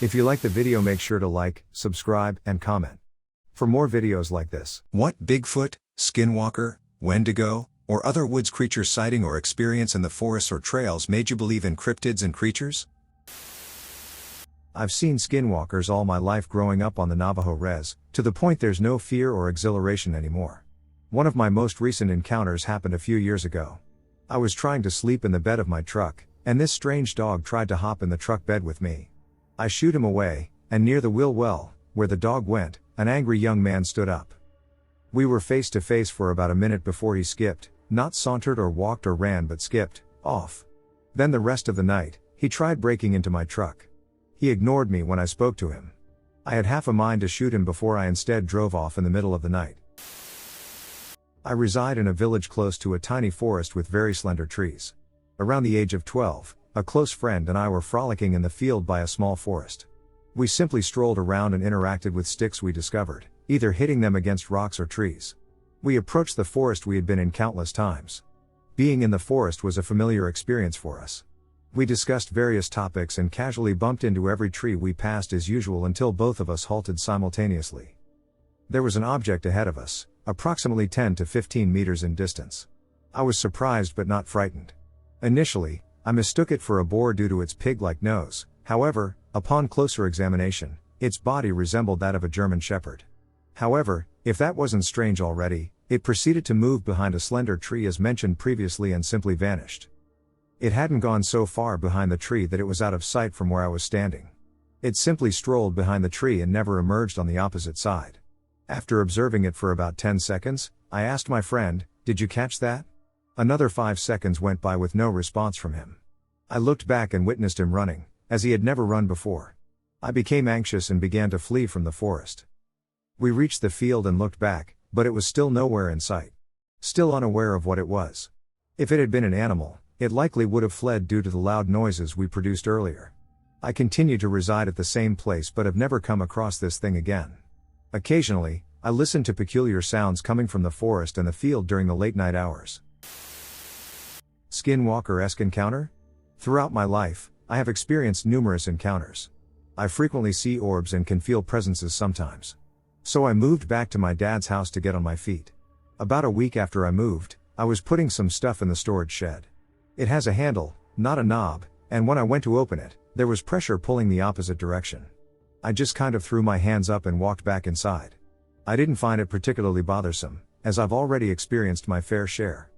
If you like the video, make sure to like, subscribe, and comment for more videos like this. What Bigfoot, Skinwalker, Wendigo, or other woods creatures sighting or experience in the forests or trails made you believe in cryptids and creatures? I've seen skinwalkers all my life growing up on the Navajo res, to the point there's no fear or exhilaration anymore. One of my most recent encounters happened a few years ago. I was trying to sleep in the bed of my truck, and this strange dog tried to hop in the truck bed with me. I shooed him away, and near the wheel well, where the dog went, an angry young man stood up. We were face to face for about a minute before he skipped, not sauntered or walked or ran but skipped, off. Then the rest of the night, he tried breaking into my truck. He ignored me when I spoke to him. I had half a mind to shoot him before I instead drove off in the middle of the night. I reside in a village close to a tiny forest with very slender trees. Around the age of 12, a close friend and I were frolicking in the field by a small forest. We simply strolled around and interacted with sticks we discovered, either hitting them against rocks or trees. We approached the forest we had been in countless times. Being in the forest was a familiar experience for us. We discussed various topics and casually bumped into every tree we passed as usual until both of us halted simultaneously. There was an object ahead of us, approximately 10 to 15 meters in distance. I was surprised but not frightened. Initially, I mistook it for a boar due to its pig-like nose. However, upon closer examination, its body resembled that of a German shepherd. However, if that wasn't strange already, it proceeded to move behind a slender tree as mentioned previously and simply vanished. It hadn't gone so far behind the tree that it was out of sight from where I was standing. It simply strolled behind the tree and never emerged on the opposite side. After observing it for about 10 seconds, I asked my friend, "Did you catch that?" Another 5 seconds went by with no response from him. I looked back and witnessed him running, as he had never run before. I became anxious and began to flee from the forest. We reached the field and looked back, but it was still nowhere in sight. Still unaware of what it was. If it had been an animal, it likely would have fled due to the loud noises we produced earlier. I continue to reside at the same place but have never come across this thing again. Occasionally, I listen to peculiar sounds coming from the forest and the field during the late night hours. Skinwalker-esque encounter? Throughout my life, I have experienced numerous encounters. I frequently see orbs and can feel presences sometimes. So I moved back to my dad's house to get on my feet. About a week after I moved, I was putting some stuff in the storage shed. It has a handle, not a knob, and when I went to open it, there was pressure pulling the opposite direction. I just kind of threw my hands up and walked back inside. I didn't find it particularly bothersome, as I've already experienced my fair share.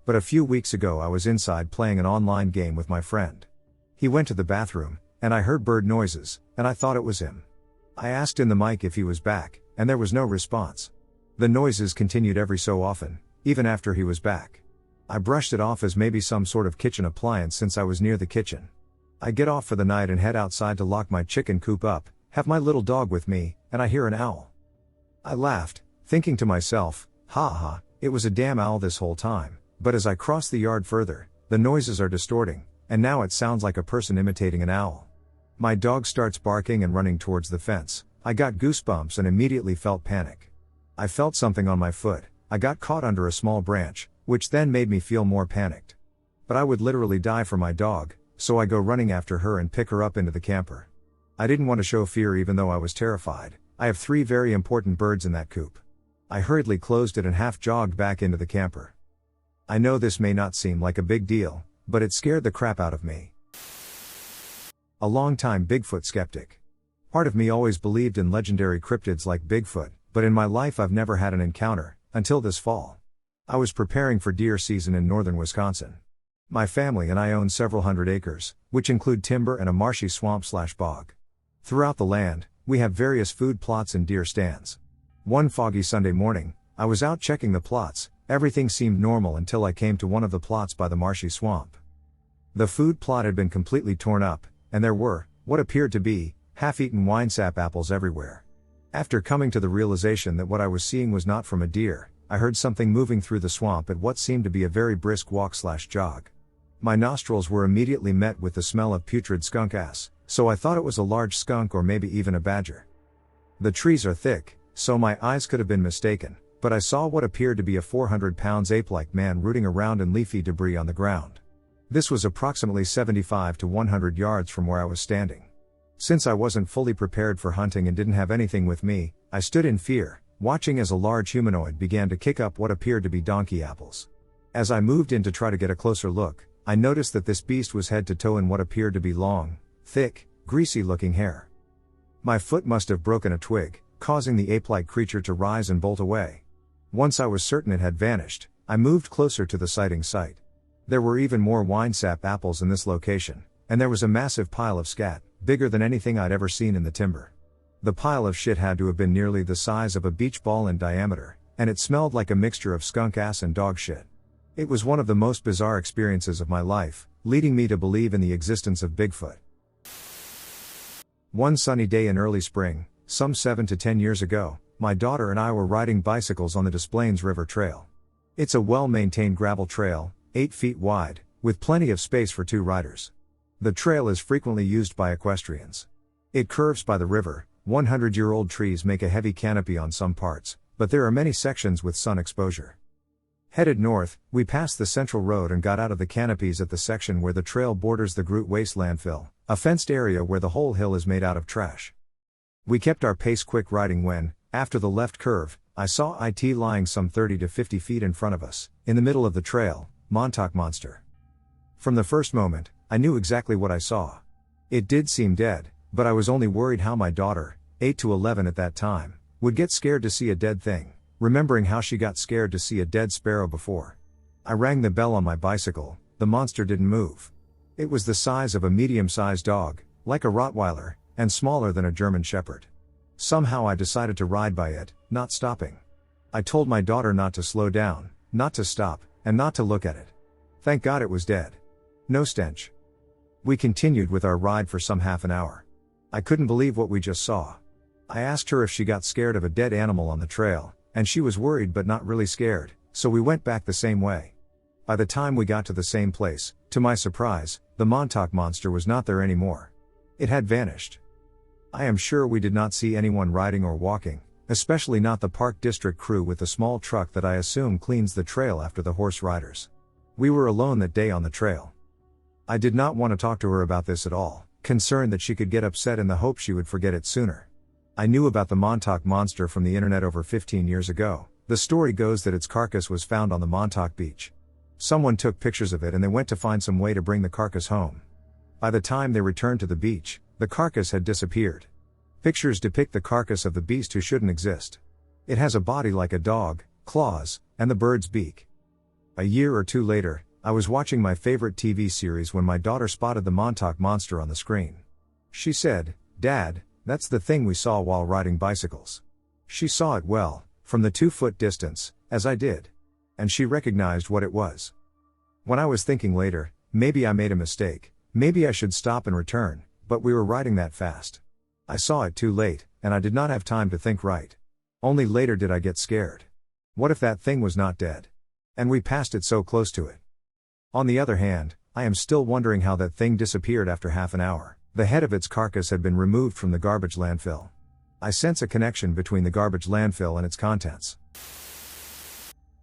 But a few weeks ago I was inside playing an online game with my friend. He went to the bathroom, and I heard bird noises, and I thought it was him. I asked in the mic if he was back, and there was no response. The noises continued every so often, even after he was back. I brushed it off as maybe some sort of kitchen appliance since I was near the kitchen. I get off for the night and head outside to lock my chicken coop up, have my little dog with me, and I hear an owl. I laughed, thinking to myself, ha, it was a damn owl this whole time, but as I cross the yard further, the noises are distorting, and now it sounds like a person imitating an owl. My dog starts barking and running towards the fence. I got goosebumps and immediately felt panic. I felt something on my foot. I got caught under a small branch, which then made me feel more panicked. But I would literally die for my dog, so I go running after her and pick her up into the camper. I didn't want to show fear even though I was terrified. I have 3 very important birds in that coop. I hurriedly closed it and half jogged back into the camper. I know this may not seem like a big deal, but it scared the crap out of me. A long-time Bigfoot skeptic. Part of me always believed in legendary cryptids like Bigfoot, but in my life I've never had an encounter, until this fall. I was preparing for deer season in northern Wisconsin. My family and I own several hundred acres, which include timber and a marshy swamp/bog. Throughout the land, we have various food plots and deer stands. One foggy Sunday morning, I was out checking the plots. Everything seemed normal until I came to one of the plots by the marshy swamp. The food plot had been completely torn up, and there were, what appeared to be, half-eaten winesap apples everywhere. After coming to the realization that what I was seeing was not from a deer, I heard something moving through the swamp at what seemed to be a very brisk walk/jog. My nostrils were immediately met with the smell of putrid skunk ass, so I thought it was a large skunk or maybe even a badger. The trees are thick, so my eyes could have been mistaken, but I saw what appeared to be a 400-pound ape-like man rooting around in leafy debris on the ground. This was approximately 75 to 100 yards from where I was standing. Since I wasn't fully prepared for hunting and didn't have anything with me, I stood in fear, watching as a large humanoid began to kick up what appeared to be donkey apples. As I moved in to try to get a closer look, I noticed that this beast was head to toe in what appeared to be long, thick, greasy-looking hair. My foot must have broken a twig, causing the ape-like creature to rise and bolt away. Once I was certain it had vanished, I moved closer to the sighting site. There were even more winesap apples in this location, and there was a massive pile of scat, bigger than anything I'd ever seen in the timber. The pile of shit had to have been nearly the size of a beach ball in diameter, and it smelled like a mixture of skunk ass and dog shit. It was one of the most bizarre experiences of my life, leading me to believe in the existence of Bigfoot. One sunny day in early spring, some 7 to 10 years ago, my daughter and I were riding bicycles on the Des Plaines River Trail. It's a well-maintained gravel trail, 8 feet wide, with plenty of space for 2 riders. The trail is frequently used by equestrians. It curves by the river. 100-year-old trees make a heavy canopy on some parts, but there are many sections with sun exposure. Headed north, we passed the central road and got out of the canopies at the section where the trail borders the Groot Waste landfill, a fenced area where the whole hill is made out of trash. We kept our pace quick riding when, after the left curve, I saw it lying some 30 to 50 feet in front of us, in the middle of the trail, Montauk monster. From the first moment, I knew exactly what I saw. It did seem dead, but I was only worried how my daughter, 8 to 11 at that time, would get scared to see a dead thing, remembering how she got scared to see a dead sparrow before. I rang the bell on my bicycle. The monster didn't move. It was the size of a medium-sized dog, like a Rottweiler, and smaller than a German Shepherd. Somehow I decided to ride by it, not stopping. I told my daughter not to slow down, not to stop, and not to look at it. Thank God it was dead. No stench. We continued with our ride for some half an hour. I couldn't believe what we just saw. I asked her if she got scared of a dead animal on the trail, and she was worried but not really scared, so we went back the same way. By the time we got to the same place, to my surprise, the Montauk monster was not there anymore. It had vanished. I am sure we did not see anyone riding or walking, especially not the park district crew with the small truck that I assume cleans the trail after the horse riders. We were alone that day on the trail. I did not want to talk to her about this at all, concerned that she could get upset in the hope she would forget it sooner. I knew about the Montauk monster from the internet over 15 years ago. The story goes that its carcass was found on the Montauk beach. Someone took pictures of it and they went to find some way to bring the carcass home. By the time they returned to the beach, the carcass had disappeared. Pictures depict the carcass of the beast who shouldn't exist. It has a body like a dog, claws, and the bird's beak. A year or 2 later, I was watching my favorite TV series when my daughter spotted the Montauk monster on the screen. She said, "Dad, that's the thing we saw while riding bicycles." She saw it well, from the 2-foot distance, as I did. And she recognized what it was. When I was thinking later, maybe I made a mistake, maybe I should stop and return, but we were riding that fast. I saw it too late, and I did not have time to think right. Only later did I get scared. What if that thing was not dead? And we passed it so close to it. On the other hand, I am still wondering how that thing disappeared after half an hour. The head of its carcass had been removed from the garbage landfill. I sense a connection between the garbage landfill and its contents.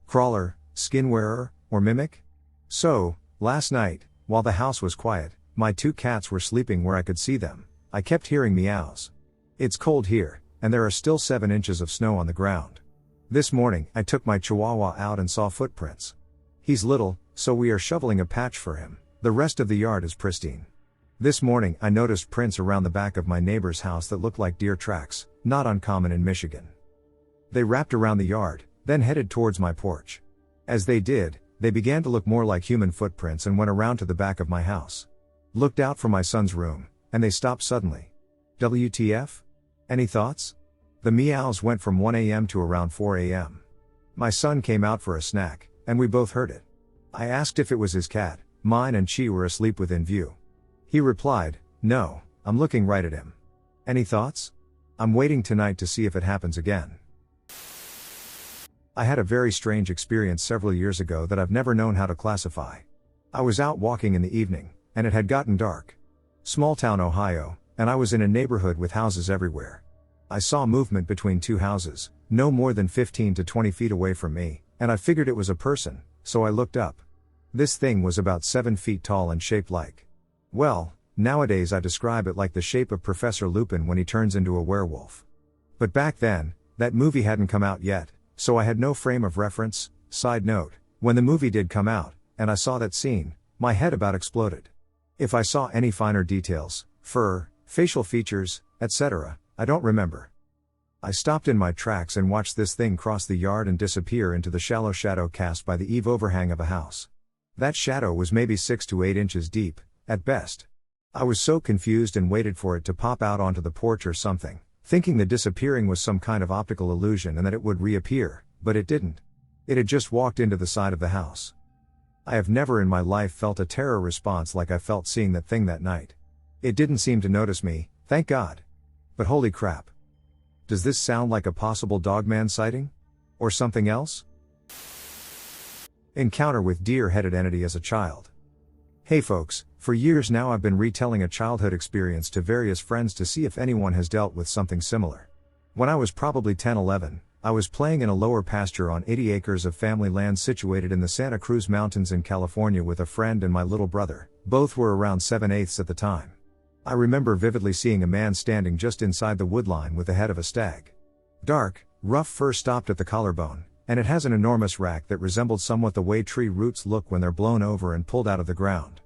Crawler, skin wearer, or mimic? So, last night, while the house was quiet, my 2 cats were sleeping where I could see them. I kept hearing meows. It's cold here, and there are still 7 inches of snow on the ground. This morning, I took my Chihuahua out and saw footprints. He's little, so we are shoveling a patch for him. The rest of the yard is pristine. This morning I noticed prints around the back of my neighbor's house that looked like deer tracks, not uncommon in Michigan. They wrapped around the yard, then headed towards my porch. As they did, they began to look more like human footprints and went around to the back of my house. Looked out from my son's room, and they stopped suddenly. WTF? Any thoughts? The meows went from 1 a.m. to around 4 a.m. My son came out for a snack, and we both heard it. I asked if it was his cat. Mine and Chi were asleep within view. He replied, "No, I'm looking right at him." Any thoughts? I'm waiting tonight to see if it happens again. I had a very strange experience several years ago that I've never known how to classify. I was out walking in the evening, and it had gotten dark. Small town Ohio, and I was in a neighborhood with houses everywhere. I saw movement between 2 houses, no more than 15 to 20 feet away from me, and I figured it was a person, so I looked up. This thing was about 7 feet tall and shaped like, well, nowadays I describe it like the shape of Professor Lupin when he turns into a werewolf. But back then, that movie hadn't come out yet, so I had no frame of reference. Side note, when the movie did come out, and I saw that scene, my head about exploded. If I saw any finer details, fur, facial features, etc., I don't remember. I stopped in my tracks and watched this thing cross the yard and disappear into the shallow shadow cast by the eave overhang of a house. That shadow was maybe 6 to 8 inches deep, at best. I was so confused and waited for it to pop out onto the porch or something, thinking the disappearing was some kind of optical illusion and that it would reappear, but it didn't. It had just walked into the side of the house. I have never in my life felt a terror response like I felt seeing that thing that night. It didn't seem to notice me, thank God. But holy crap. Does this sound like a possible Dogman sighting? Or something else? Encounter with deer-headed entity as a child. Hey folks, for years now I've been retelling a childhood experience to various friends to see if anyone has dealt with something similar. When I was probably 10-11, I was playing in a lower pasture on 80 acres of family land situated in the Santa Cruz Mountains in California with a friend and my little brother. Both were around 7/8 at the time. I remember vividly seeing a man standing just inside the woodline with the head of a stag. Dark, rough fur stopped at the collarbone, and it has an enormous rack that resembled somewhat the way tree roots look when they're blown over and pulled out of the ground.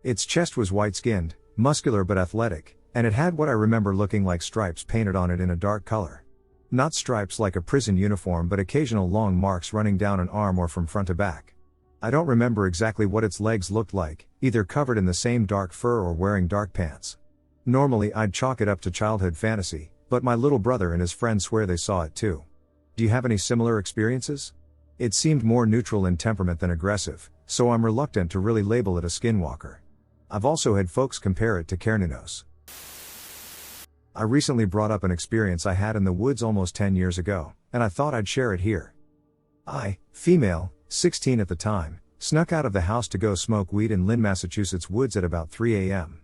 Its chest was white-skinned, muscular but athletic, and it had what I remember looking like stripes painted on it in a dark color. Not stripes like a prison uniform but occasional long marks running down an arm or from front to back. I don't remember exactly what its legs looked like, either covered in the same dark fur or wearing dark pants. Normally I'd chalk it up to childhood fantasy, but my little brother and his friend swear they saw it too. Do you have any similar experiences? It seemed more neutral in temperament than aggressive, so I'm reluctant to really label it a skinwalker. I've also had folks compare it to Kernunos. I recently brought up an experience I had in the woods almost 10 years ago, and I thought I'd share it here. I, female, 16 at the time, snuck out of the house to go smoke weed in Lynn, Massachusetts woods at about 3 a.m.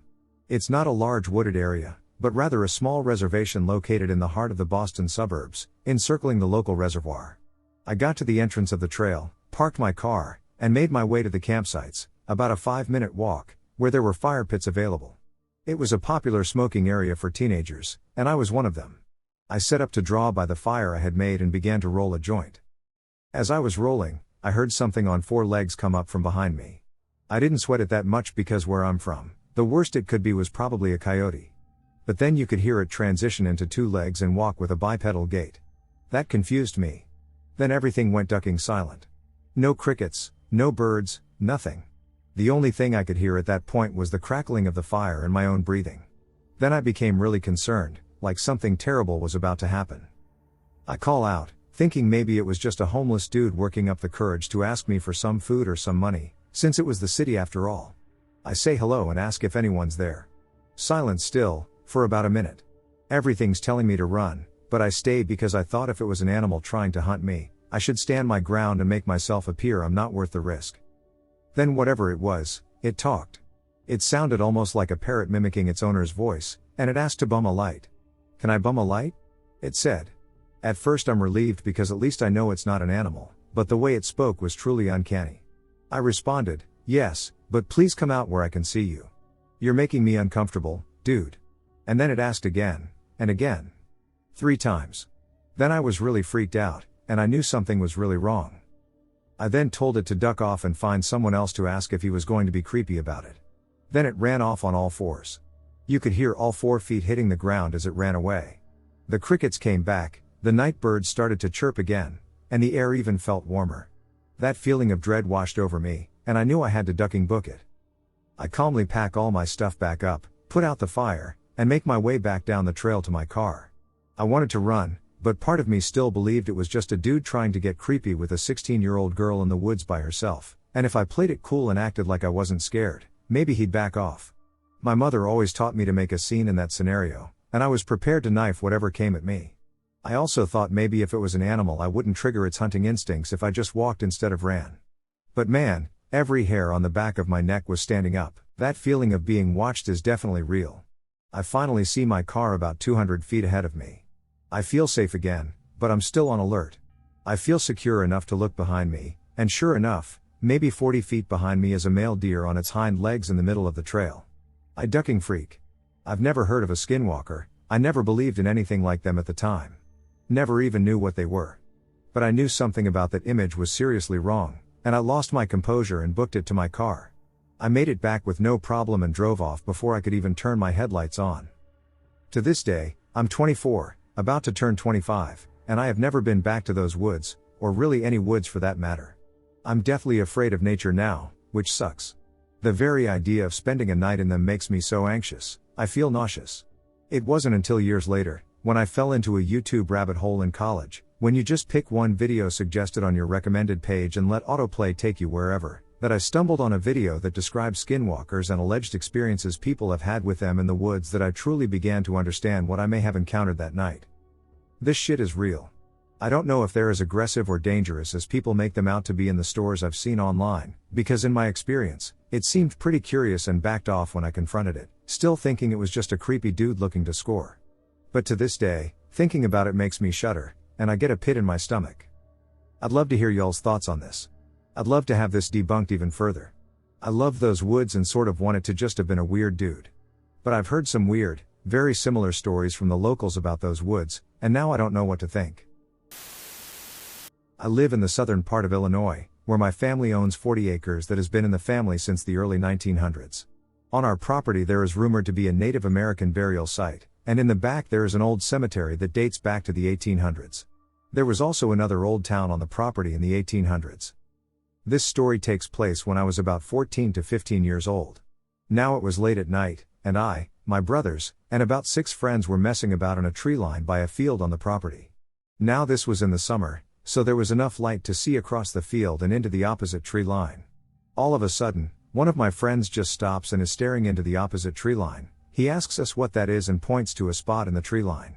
It's not a large wooded area, but rather a small reservation located in the heart of the Boston suburbs, encircling the local reservoir. I got to the entrance of the trail, parked my car, and made my way to the campsites, about a 5-minute walk, where there were fire pits available. It was a popular smoking area for teenagers, and I was one of them. I set up to draw by the fire I had made and began to roll a joint. As I was rolling, I heard something on 4 legs come up from behind me. I didn't sweat it that much because where I'm from, the worst it could be was probably a coyote. But then you could hear it transition into 2 legs and walk with a bipedal gait. That confused me. Then everything went ducking silent. No crickets, no birds, nothing. The only thing I could hear at that point was the crackling of the fire and my own breathing. Then I became really concerned, like something terrible was about to happen. I call out, thinking maybe it was just a homeless dude working up the courage to ask me for some food or some money, since it was the city after all. I say hello and ask if anyone's there. Silence still, for about a minute. Everything's telling me to run, but I stay because I thought if it was an animal trying to hunt me, I should stand my ground and make myself appear I'm not worth the risk. Then whatever it was, it talked. It sounded almost like a parrot mimicking its owner's voice, and it asked to bum a light. Can I bum a light? It said. At first I'm relieved because at least I know it's not an animal, but the way it spoke was truly uncanny. I responded, yes, but please come out where I can see you. You're making me uncomfortable, dude. And then it asked again, and again. 3 times. Then I was really freaked out, and I knew something was really wrong. I then told it to duck off and find someone else to ask if he was going to be creepy about it. Then it ran off on all 4s. You could hear all 4 feet hitting the ground as it ran away. The crickets came back, the night birds started to chirp again, and the air even felt warmer. That feeling of dread washed over me, and I knew I had to ducking book it. I calmly pack all my stuff back up, put out the fire, and make my way back down the trail to my car. I wanted to run, but part of me still believed it was just a dude trying to get creepy with a 16-year-old girl in the woods by herself, and if I played it cool and acted like I wasn't scared, maybe he'd back off. My mother always taught me to make a scene in that scenario, and I was prepared to knife whatever came at me. I also thought maybe if it was an animal I wouldn't trigger its hunting instincts if I just walked instead of ran. But man, every hair on the back of my neck was standing up. That feeling of being watched is definitely real. I finally see my car about 200 feet ahead of me. I feel safe again, but I'm still on alert. I feel secure enough to look behind me, and sure enough, maybe 40 feet behind me is a male deer on its hind legs in the middle of the trail. I ducking freak. I've never heard of a skinwalker, I never believed in anything like them at the time. Never even knew what they were. But I knew something about that image was seriously wrong, and I lost my composure and booked it to my car. I made it back with no problem and drove off before I could even turn my headlights on. To this day, I'm 24, about to turn 25, and I have never been back to those woods, or really any woods for that matter. I'm deathly afraid of nature now, which sucks. The very idea of spending a night in them makes me so anxious, I feel nauseous. It wasn't until years later, when I fell into a YouTube rabbit hole in college, when you just pick one video suggested on your recommended page and let autoplay take you wherever, that I stumbled on a video that described skinwalkers and alleged experiences people have had with them in the woods that I truly began to understand what I may have encountered that night. This shit is real. I don't know if they're as aggressive or dangerous as people make them out to be in the stories I've seen online, because in my experience, it seemed pretty curious and backed off when I confronted it, still thinking it was just a creepy dude looking to score. But to this day, thinking about it makes me shudder, and I get a pit in my stomach. I'd love to hear y'all's thoughts on this. I'd love to have this debunked even further. I love those woods and sort of want it to just have been a weird dude. But I've heard some weird, very similar stories from the locals about those woods, and now I don't know what to think. I live in the southern part of Illinois, where my family owns 40 acres that has been in the family since the early 1900s. On our property there is rumored to be a Native American burial site, and in the back there is an old cemetery that dates back to the 1800s. There was also another old town on the property in the 1800s. This story takes place when I was about 14 to 15 years old. Now it was late at night, and I, my brothers, and about 6 friends were messing about on a tree line by a field on the property. Now this was in the summer, so there was enough light to see across the field and into the opposite tree line. All of a sudden, one of my friends just stops and is staring into the opposite tree line. He asks us what that is and points to a spot in the tree line.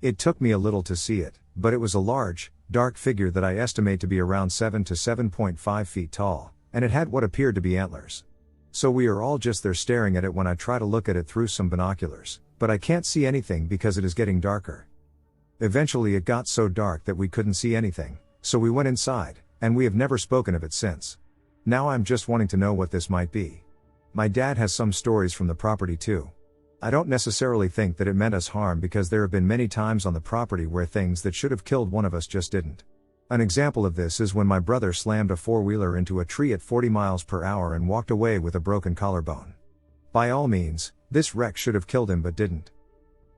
It took me a little to see it, but it was a large, dark figure that I estimate to be around 7 to 7.5 feet tall, and it had what appeared to be antlers. So we are all just there staring at it when I try to look at it through some binoculars, but I can't see anything because it is getting darker. Eventually it got so dark that we couldn't see anything, so we went inside, and we have never spoken of it since. Now I'm just wanting to know what this might be. My dad has some stories from the property too. I don't necessarily think that it meant us harm because there have been many times on the property where things that should have killed one of us just didn't. An example of this is when my brother slammed a four-wheeler into a tree at 40 miles per hour and walked away with a broken collarbone. By all means, this wreck should have killed him but didn't.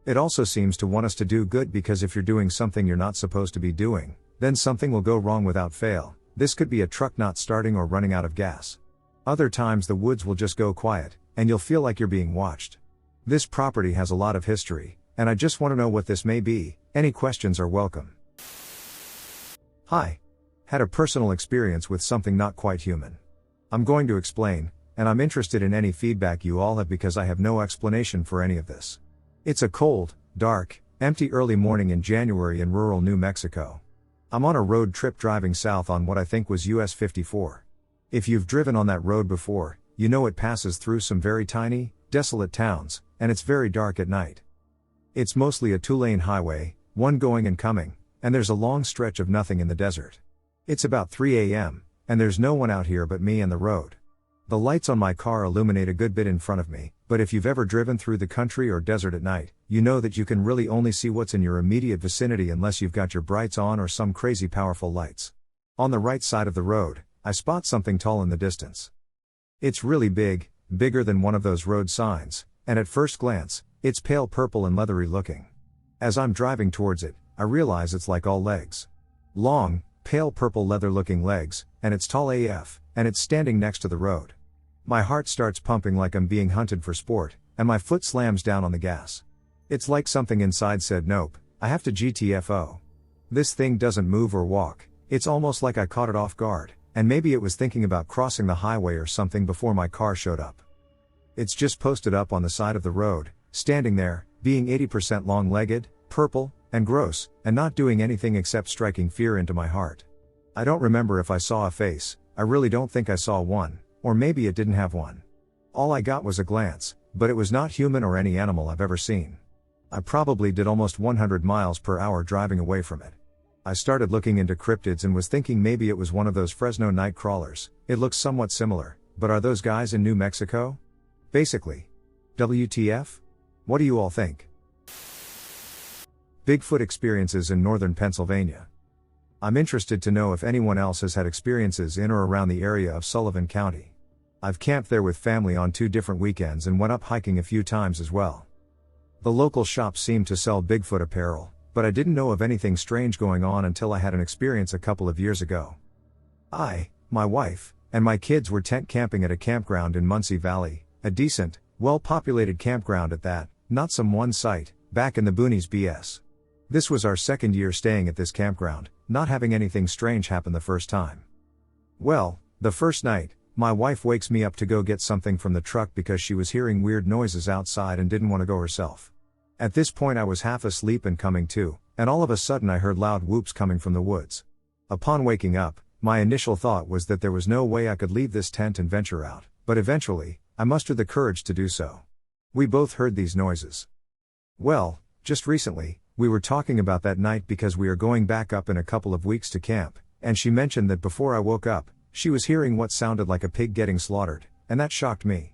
It also seems to want us to do good because if you're doing something you're not supposed to be doing, then something will go wrong without fail. This could be a truck not starting or running out of gas. Other times the woods will just go quiet, and you'll feel like you're being watched. This property has a lot of history, and I just want to know what this may be. Any questions are welcome. Hi. Had a personal experience with something not quite human. I'm going to explain, and I'm interested in any feedback you all have because I have no explanation for any of this. It's a cold, dark, empty early morning in January in rural New Mexico. I'm on a road trip driving south on what I think was US 54. If you've driven on that road before, you know it passes through some very tiny, desolate towns, and it's very dark at night. It's mostly a two-lane highway, one going and coming, and there's a long stretch of nothing in the desert. It's about 3 a.m., and there's no one out here but me and the road. The lights on my car illuminate a good bit in front of me, but if you've ever driven through the country or desert at night, you know that you can really only see what's in your immediate vicinity unless you've got your brights on or some crazy powerful lights. On the right side of the road, I spot something tall in the distance. It's really big, bigger than one of those road signs, and at first glance, it's pale purple and leathery looking. As I'm driving towards it, I realize it's like all legs. Long, pale purple leather looking legs, and it's tall AF, and it's standing next to the road. My heart starts pumping like I'm being hunted for sport, and my foot slams down on the gas. It's like something inside said nope, I have to GTFO. This thing doesn't move or walk, it's almost like I caught it off guard, and maybe it was thinking about crossing the highway or something before my car showed up. It's just posted up on the side of the road, standing there, being 80% long-legged, purple, and gross, and not doing anything except striking fear into my heart. I don't remember if I saw a face, I really don't think I saw one, or maybe it didn't have one. All I got was a glance, but it was not human or any animal I've ever seen. I probably did almost 100 miles per hour driving away from it. I started looking into cryptids and was thinking maybe it was one of those Fresno night crawlers. It looks somewhat similar, but are those guys in New Mexico? Basically. WTF? What do you all think? Bigfoot experiences in northern Pennsylvania. I'm interested to know if anyone else has had experiences in or around the area of Sullivan County. I've camped there with family on 2 different weekends and went up hiking a few times as well. The local shops seemed to sell Bigfoot apparel, but I didn't know of anything strange going on until I had an experience a couple of years ago. I, my wife, and my kids were tent camping at a campground in Muncie Valley, a decent, well-populated campground at that, not some one site, back in the boonies BS. This was our second year staying at this campground, not having anything strange happen the first time. Well, the first night, my wife wakes me up to go get something from the truck because she was hearing weird noises outside and didn't want to go herself. At this point I was half asleep and coming to, and all of a sudden I heard loud whoops coming from the woods. Upon waking up, my initial thought was that there was no way I could leave this tent and venture out, but eventually, I mustered the courage to do so. We both heard these noises. Well, just recently, we were talking about that night because we are going back up in a couple of weeks to camp, and she mentioned that before I woke up, she was hearing what sounded like a pig getting slaughtered, and that shocked me.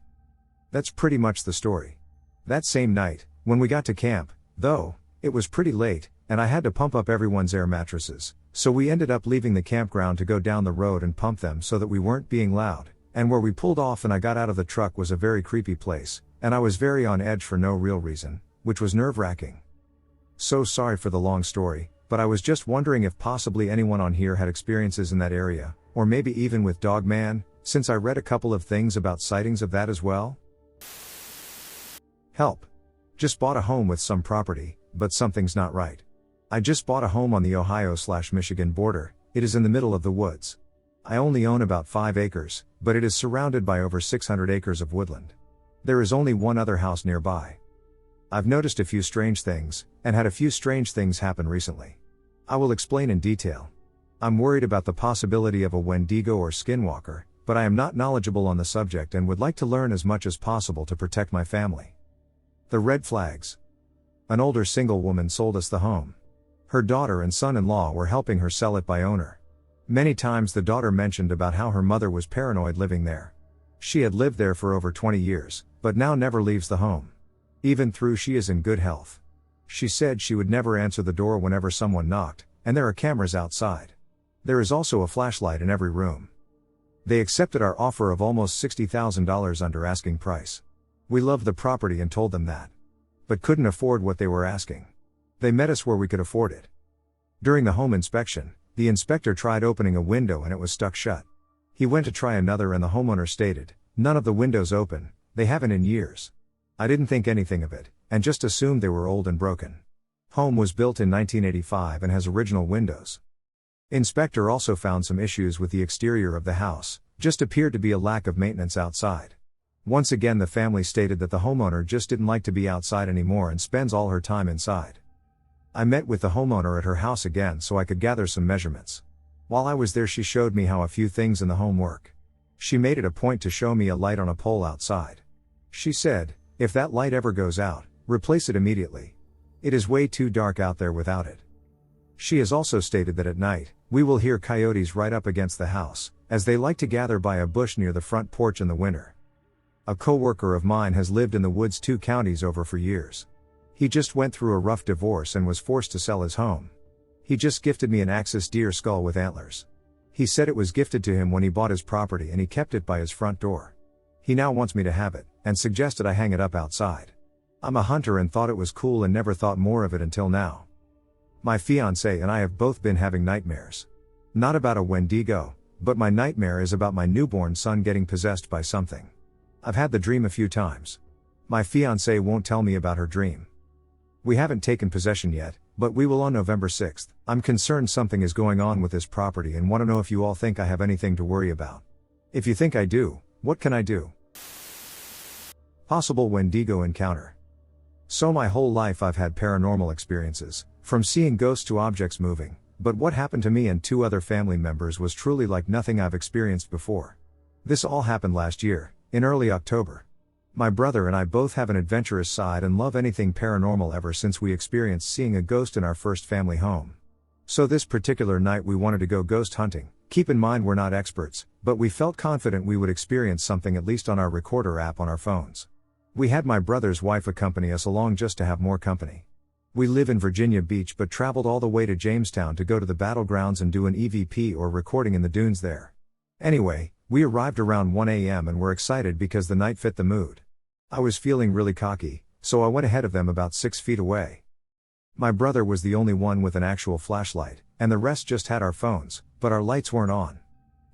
That's pretty much the story. That same night, when we got to camp, though, it was pretty late, and I had to pump up everyone's air mattresses, so we ended up leaving the campground to go down the road and pump them so that we weren't being loud, and where we pulled off and I got out of the truck was a very creepy place, and I was very on edge for no real reason, which was nerve-wracking. So sorry for the long story, but I was just wondering if possibly anyone on here had experiences in that area, or maybe even with Dogman, since I read a couple of things about sightings of that as well. Help. Just bought a home with some property, but something's not right. I just bought a home on the Ohio/Michigan border. It is in the middle of the woods. I only own about 5 acres, but it is surrounded by over 600 acres of woodland. There is only one other house nearby. I've noticed a few strange things, and had a few strange things happen recently. I will explain in detail. I'm worried about the possibility of a Wendigo or Skinwalker, but I am not knowledgeable on the subject and would like to learn as much as possible to protect my family. The red flags. An older single woman sold us the home. Her daughter and son-in-law were helping her sell it by owner. Many times the daughter mentioned about how her mother was paranoid living there. She had lived there for over 20 years, but now never leaves the home. Even though she is in good health. She said she would never answer the door whenever someone knocked, and there are cameras outside. There is also a flashlight in every room. They accepted our offer of almost $60,000 under asking price. We loved the property and told them that. But couldn't afford what they were asking. They met us where we could afford it. During the home inspection, the inspector tried opening a window and it was stuck shut. He went to try another and the homeowner stated, "None of the windows open, they haven't in years." I didn't think anything of it, and just assumed they were old and broken. Home was built in 1985 and has original windows. Inspector also found some issues with the exterior of the house, just appeared to be a lack of maintenance outside. Once again the family stated that the homeowner just didn't like to be outside anymore and spends all her time inside. I met with the homeowner at her house again so I could gather some measurements. While I was there she showed me how a few things in the home work. She made it a point to show me a light on a pole outside. She said, "If that light ever goes out, replace it immediately. It is way too dark out there without it." She has also stated that at night, we will hear coyotes right up against the house, as they like to gather by a bush near the front porch in the winter. A co-worker of mine has lived in the woods 2 counties over for years. He just went through a rough divorce and was forced to sell his home. He just gifted me an Axis deer skull with antlers. He said it was gifted to him when he bought his property and he kept it by his front door. He now wants me to have it, and suggested I hang it up outside. I'm a hunter and thought it was cool and never thought more of it until now. My fiancé and I have both been having nightmares. Not about a Wendigo, but my nightmare is about my newborn son getting possessed by something. I've had the dream a few times. My fiancé won't tell me about her dream. We haven't taken possession yet, but we will on November 6th. I'm concerned something is going on with this property and want to know if you all think I have anything to worry about. If you think I do, what can I do? Possible Wendigo encounter. So my whole life I've had paranormal experiences, from seeing ghosts to objects moving, but what happened to me and 2 other family members was truly like nothing I've experienced before. This all happened last year, in early October. My brother and I both have an adventurous side and love anything paranormal ever since we experienced seeing a ghost in our first family home. So this particular night we wanted to go ghost hunting. Keep in mind we're not experts, but we felt confident we would experience something at least on our recorder app on our phones. We had my brother's wife accompany us along just to have more company. We live in Virginia Beach but traveled all the way to Jamestown to go to the battlegrounds and do an EVP or recording in the dunes there. Anyway, we arrived around 1 a.m. and were excited because the night fit the mood. I was feeling really cocky, so I went ahead of them about 6 feet away. My brother was the only one with an actual flashlight, and the rest just had our phones, but our lights weren't on.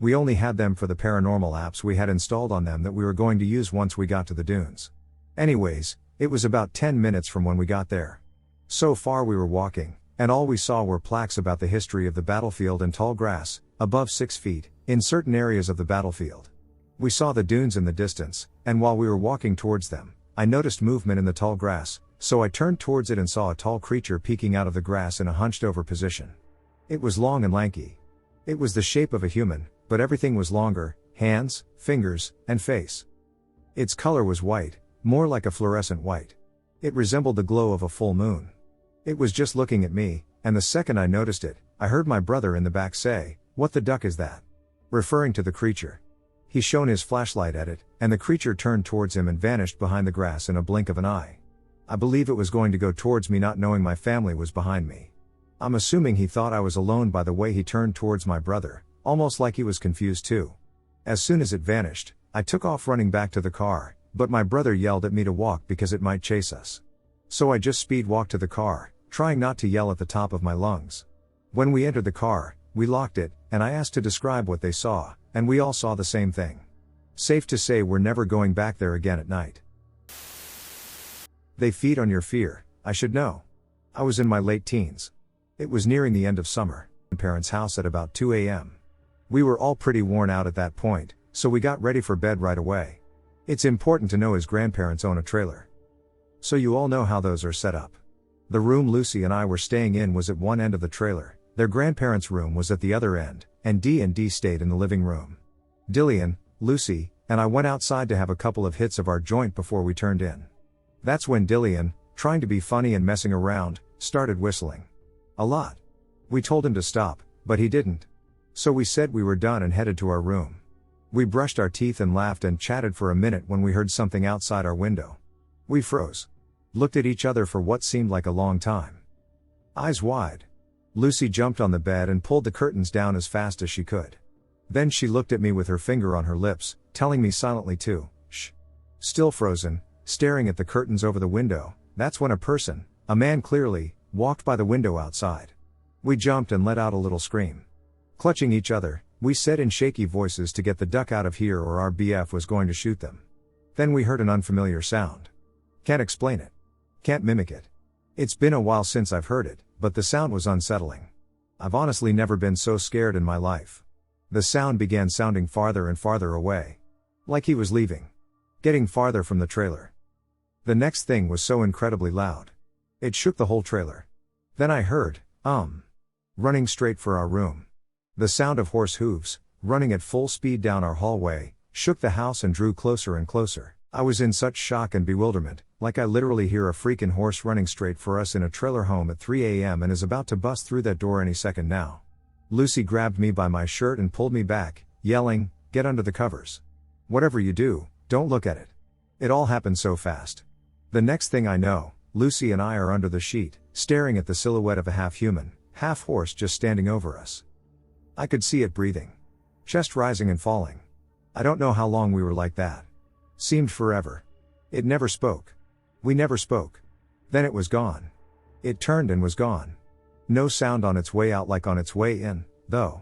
We only had them for the paranormal apps we had installed on them that we were going to use once we got to the dunes. Anyways, it was about 10 minutes from when we got there. So far we were walking, and all we saw were plaques about the history of the battlefield and tall grass, above 6 feet, in certain areas of the battlefield. We saw the dunes in the distance, and while we were walking towards them, I noticed movement in the tall grass, so I turned towards it and saw a tall creature peeking out of the grass in a hunched over position. It was long and lanky. It was the shape of a human, but everything was longer: hands, fingers, and face. Its color was white, more like a fluorescent white. It resembled the glow of a full moon. It was just looking at me, and the second I noticed it, I heard my brother in the back say, "What the duck is that?" referring to the creature. He shone his flashlight at it, and the creature turned towards him and vanished behind the grass in a blink of an eye. I believe it was going to go towards me, not knowing my family was behind me. I'm assuming he thought I was alone by the way he turned towards my brother, almost like he was confused too. As soon as it vanished, I took off running back to the car, but my brother yelled at me to walk because it might chase us. So I just speed walked to the car, trying not to yell at the top of my lungs. When we entered the car, we locked it, and I asked to describe what they saw, and we all saw the same thing. Safe to say we're never going back there again at night. They feed on your fear, I should know. I was in my late teens. It was nearing the end of summer, at my parents' house at about 2 a.m. We were all pretty worn out at that point, so we got ready for bed right away. It's important to know his grandparents own a trailer. So you all know how those are set up. The room Lucy and I were staying in was at one end of the trailer, their grandparents' room was at the other end, and D&D stayed in the living room. Dillian, Lucy, and I went outside to have a couple of hits of our joint before we turned in. That's when Dillian, trying to be funny and messing around, started whistling. A lot. We told him to stop, but he didn't. So we said we were done and headed to our room. We brushed our teeth and laughed and chatted for a minute when we heard something outside our window. We froze. Looked at each other for what seemed like a long time. Eyes wide. Lucy jumped on the bed and pulled the curtains down as fast as she could. Then she looked at me with her finger on her lips, telling me silently to shh. Still frozen, staring at the curtains over the window, that's when a man clearly, walked by the window outside. We jumped and let out a little scream. Clutching each other, we said in shaky voices to get the duck out of here or our BF was going to shoot them. Then we heard an unfamiliar sound. Can't explain it. Can't mimic it. It's been a while since I've heard it, but the sound was unsettling. I've honestly never been so scared in my life. The sound began sounding farther and farther away. Like he was leaving. Getting farther from the trailer. The next thing was so incredibly loud. It shook the whole trailer. Then I heard, running straight for our room. The sound of horse hooves, running at full speed down our hallway, shook the house and drew closer and closer. I was in such shock and bewilderment, like I literally hear a freaking horse running straight for us in a trailer home at 3 a.m. and is about to bust through that door any second now. Lucy grabbed me by my shirt and pulled me back, yelling, "Get under the covers. Whatever you do, don't look at it." It all happened so fast. The next thing I know, Lucy and I are under the sheet, staring at the silhouette of a half-human, half-horse just standing over us. I could see it breathing. Chest rising and falling. I don't know how long we were like that. Seemed forever. It never spoke. We never spoke. Then it was gone. It turned and was gone. No sound on its way out like on its way in, though.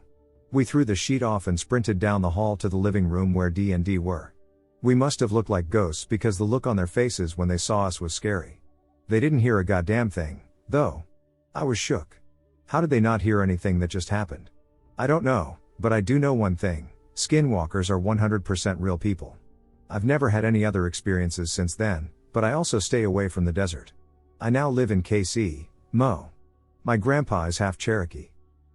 We threw the sheet off and sprinted down the hall to the living room where D&D were. We must have looked like ghosts because the look on their faces when they saw us was scary. They didn't hear a goddamn thing, though. I was shook. How did they not hear anything that just happened? I don't know, but I do know one thing. Skinwalkers are 100% real people. I've never had any other experiences since then, but I also stay away from the desert. I now live in KC, Mo. My grandpa is half Cherokee.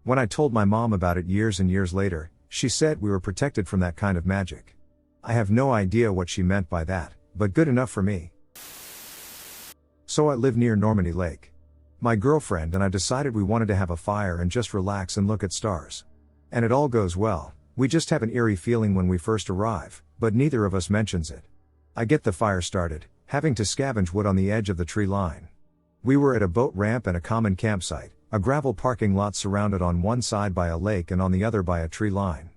When I told my mom about it years and years later, she said we were protected from that kind of magic. I have no idea what she meant by that, but good enough for me. So I live near Normandy Lake. My girlfriend and I decided we wanted to have a fire and just relax and look at stars. And it all goes well, we just have an eerie feeling when we first arrive, but neither of us mentions it. I get the fire started, having to scavenge wood on the edge of the tree line. We were at a boat ramp and a common campsite, a gravel parking lot surrounded on one side by a lake and on the other by a tree line.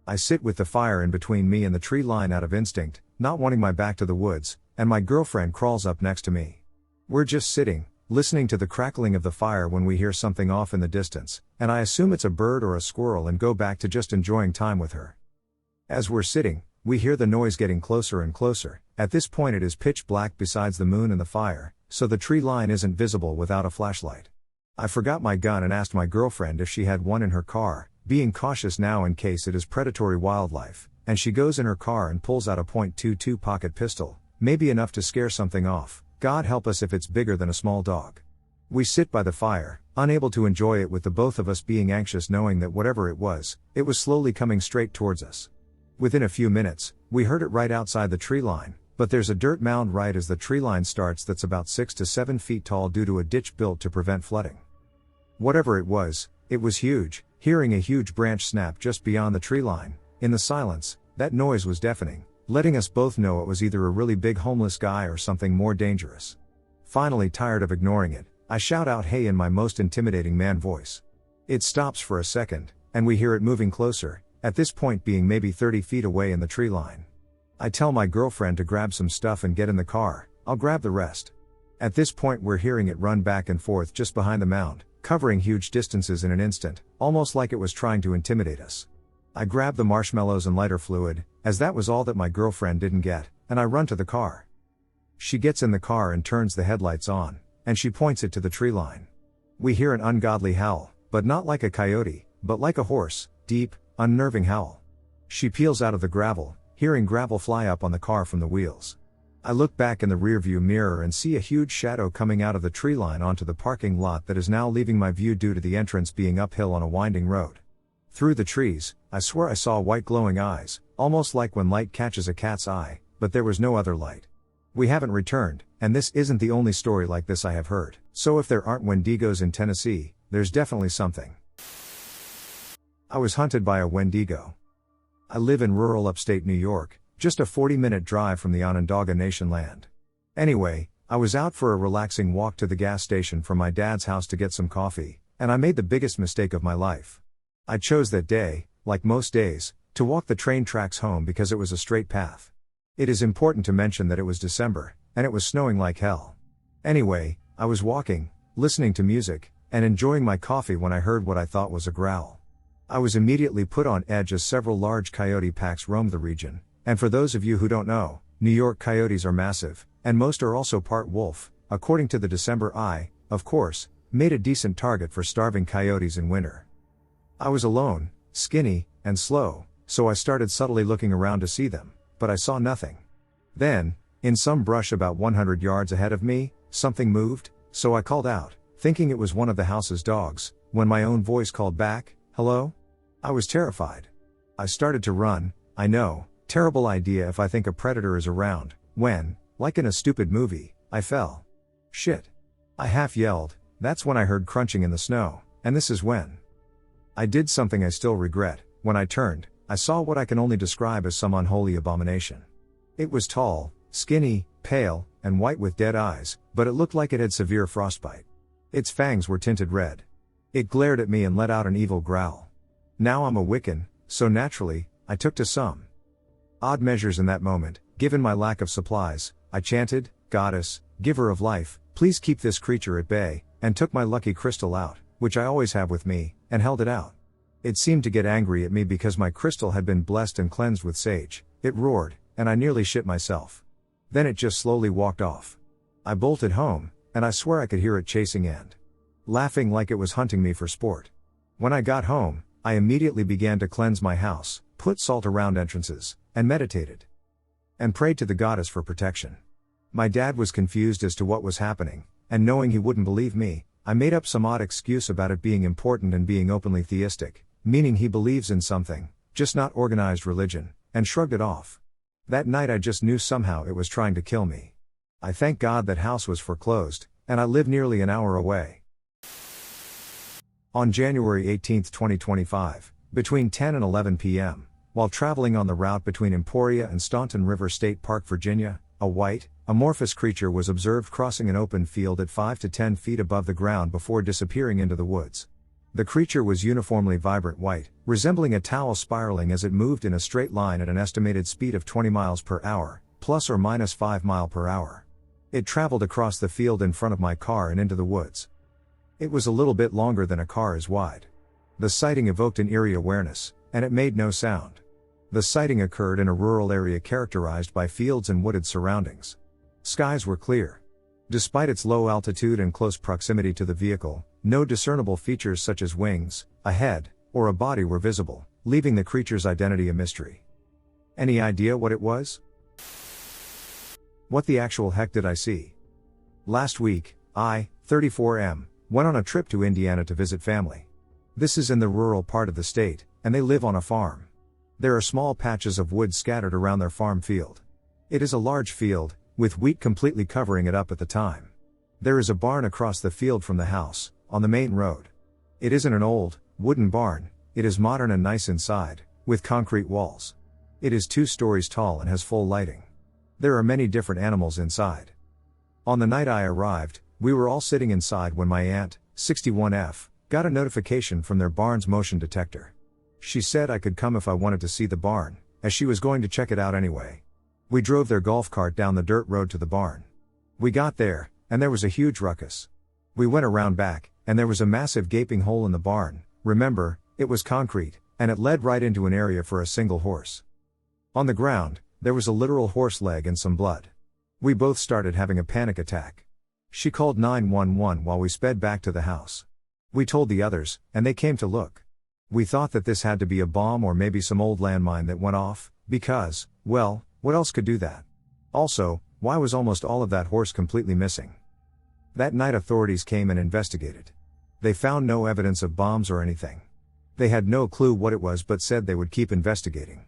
I sit with the fire in between me and the tree line out of instinct, not wanting my back to the woods, and my girlfriend crawls up next to me. We're just sitting, listening to the crackling of the fire when we hear something off in the distance, and I assume it's a bird or a squirrel and go back to just enjoying time with her. As we're sitting, we hear the noise getting closer and closer. At this point it is pitch black besides the moon and the fire, so the tree line isn't visible without a flashlight. I forgot my gun and asked my girlfriend if she had one in her car, being cautious now in case it is predatory wildlife, and she goes in her car and pulls out a .22 pocket pistol, maybe enough to scare something off, God help us if it's bigger than a small dog. We sit by the fire, unable to enjoy it with the both of us being anxious knowing that whatever it was slowly coming straight towards us. Within a few minutes, we heard it right outside the tree line, but there's a dirt mound right as the tree line starts that's about 6 to 7 feet tall due to a ditch built to prevent flooding. Whatever it was huge. Hearing a huge branch snap just beyond the tree line, in the silence, that noise was deafening, letting us both know it was either a really big homeless guy or something more dangerous. Finally, tired of ignoring it, I shout out hey in my most intimidating man voice. It stops for a second, and we hear it moving closer, at this point being maybe 30 feet away in the tree line. I tell my girlfriend to grab some stuff and get in the car, I'll grab the rest. At this point we're hearing it run back and forth just behind the mound, covering huge distances in an instant, almost like it was trying to intimidate us. I grab the marshmallows and lighter fluid, as that was all that my girlfriend didn't get, and I run to the car. She gets in the car and turns the headlights on, and she points it to the tree line. We hear an ungodly howl, but not like a coyote, but like a hoarse, deep, unnerving howl. She peels out of the gravel, hearing gravel fly up on the car from the wheels. I look back in the rearview mirror and see a huge shadow coming out of the tree line onto the parking lot that is now leaving my view due to the entrance being uphill on a winding road. Through the trees, I swear I saw white glowing eyes, almost like when light catches a cat's eye, but there was no other light. We haven't returned, and this isn't the only story like this I have heard, so if there aren't Wendigos in Tennessee, there's definitely something. I was hunted by a Wendigo. I live in rural upstate New York, just a 40-minute drive from the Onondaga Nation land. Anyway, I was out for a relaxing walk to the gas station from my dad's house to get some coffee, and I made the biggest mistake of my life. I chose that day, like most days, to walk the train tracks home because it was a straight path. It is important to mention that it was December, and it was snowing like hell. Anyway, I was walking, listening to music, and enjoying my coffee when I heard what I thought was a growl. I was immediately put on edge as several large coyote packs roamed the region. And for those of you who don't know, New York coyotes are massive, and most are also part wolf, according to the December Eye, of course, made a decent target for starving coyotes in winter. I was alone, skinny, and slow, so I started subtly looking around to see them, but I saw nothing. Then, in some brush about 100 yards ahead of me, something moved, so I called out, thinking it was one of the house's dogs, when my own voice called back, "Hello?" I was terrified. I started to run, I know. Terrible idea if I think a predator is around, when, like in a stupid movie, I fell. Shit. I half yelled, that's when I heard crunching in the snow, and this is when I did something I still regret. When I turned, I saw what I can only describe as some unholy abomination. It was tall, skinny, pale, and white with dead eyes, but it looked like it had severe frostbite. Its fangs were tinted red. It glared at me and let out an evil growl. Now I'm a Wiccan, so naturally, I took to some odd measures in that moment. Given my lack of supplies, I chanted, "Goddess, giver of life, please keep this creature at bay," and took my lucky crystal out, which I always have with me, and held it out. It seemed to get angry at me because my crystal had been blessed and cleansed with sage. It roared, and I nearly shit myself. Then it just slowly walked off. I bolted home, and I swear I could hear it chasing and laughing like it was hunting me for sport. When I got home, I immediately began to cleanse my house, put salt around entrances, and meditated. And prayed to the goddess for protection. My dad was confused as to what was happening, and knowing he wouldn't believe me, I made up some odd excuse about it being important and being openly theistic, meaning he believes in something, just not organized religion, and shrugged it off. That night I just knew somehow it was trying to kill me. I thank God that house was foreclosed, and I live nearly an hour away. On January 18, 2025, between 10 and 11 p.m., while traveling on the route between Emporia and Staunton River State Park, Virginia, a white, amorphous creature was observed crossing an open field at 5 to 10 feet above the ground before disappearing into the woods. The creature was uniformly vibrant white, resembling a towel spiraling as it moved in a straight line at an estimated speed of 20 miles per hour, plus or minus 5 miles per hour. It traveled across the field in front of my car and into the woods. It was a little bit longer than a car is wide. The sighting evoked an eerie awareness, and it made no sound. The sighting occurred in a rural area characterized by fields and wooded surroundings. Skies were clear. Despite its low altitude and close proximity to the vehicle, no discernible features such as wings, a head, or a body were visible, leaving the creature's identity a mystery. Any idea what it was? What the actual heck did I see? Last week, I, 34M, went on a trip to Indiana to visit family. This is in the rural part of the state, and they live on a farm. There are small patches of wood scattered around their farm field. It is a large field, with wheat completely covering it up at the time. There is a barn across the field from the house, on the main road. It isn't an old, wooden barn, it is modern and nice inside, with concrete walls. It is 2 stories tall and has full lighting. There are many different animals inside. On the night I arrived, we were all sitting inside when my aunt, 61F, got a notification from their barn's motion detector. She said I could come if I wanted to see the barn, as she was going to check it out anyway. We drove their golf cart down the dirt road to the barn. We got there, and there was a huge ruckus. We went around back, and there was a massive gaping hole in the barn. Remember, it was concrete, and it led right into an area for a single horse. On the ground, there was a literal horse leg and some blood. We both started having a panic attack. She called 911 while we sped back to the house. We told the others, and they came to look. We thought that this had to be a bomb or maybe some old landmine that went off, because, well, what else could do that? Also, why was almost all of that horse completely missing? That night authorities came and investigated. They found no evidence of bombs or anything. They had no clue what it was but said they would keep investigating.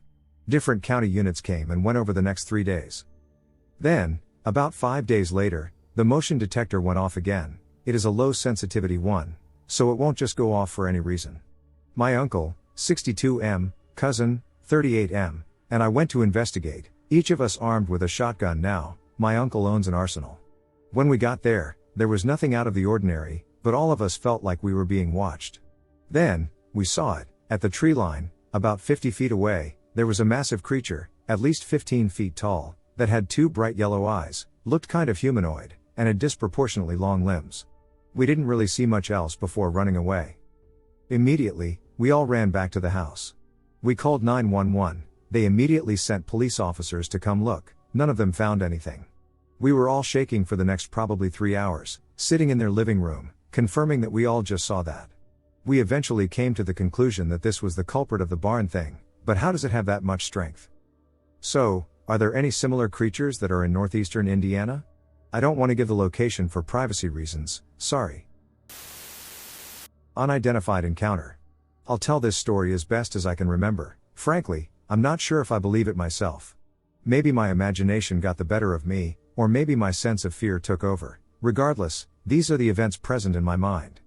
Different county units came and went over the next 3 days. Then, about 5 days later, the motion detector went off again. It is a low sensitivity one, so it won't just go off for any reason. My uncle, 62M, cousin, 38M, and I went to investigate, each of us armed with a shotgun now. My uncle owns an arsenal. When we got there was nothing out of the ordinary, but all of us felt like we were being watched. Then, we saw it, at the tree line, about 50 feet away. There was a massive creature, at least 15 feet tall, that had 2 bright yellow eyes, looked kind of humanoid, and had disproportionately long limbs. We didn't really see much else before running away. Immediately, we all ran back to the house. We called 911, they immediately sent police officers to come look. None of them found anything. We were all shaking for the next probably 3 hours, sitting in their living room, confirming that we all just saw that. We eventually came to the conclusion that this was the culprit of the barn thing, but how does it have that much strength? So, are there any similar creatures that are in northeastern Indiana? I don't want to give the location for privacy reasons, sorry. Unidentified encounter. I'll tell this story as best as I can remember. Frankly, I'm not sure if I believe it myself. Maybe my imagination got the better of me, or maybe my sense of fear took over. Regardless, these are the events present in my mind.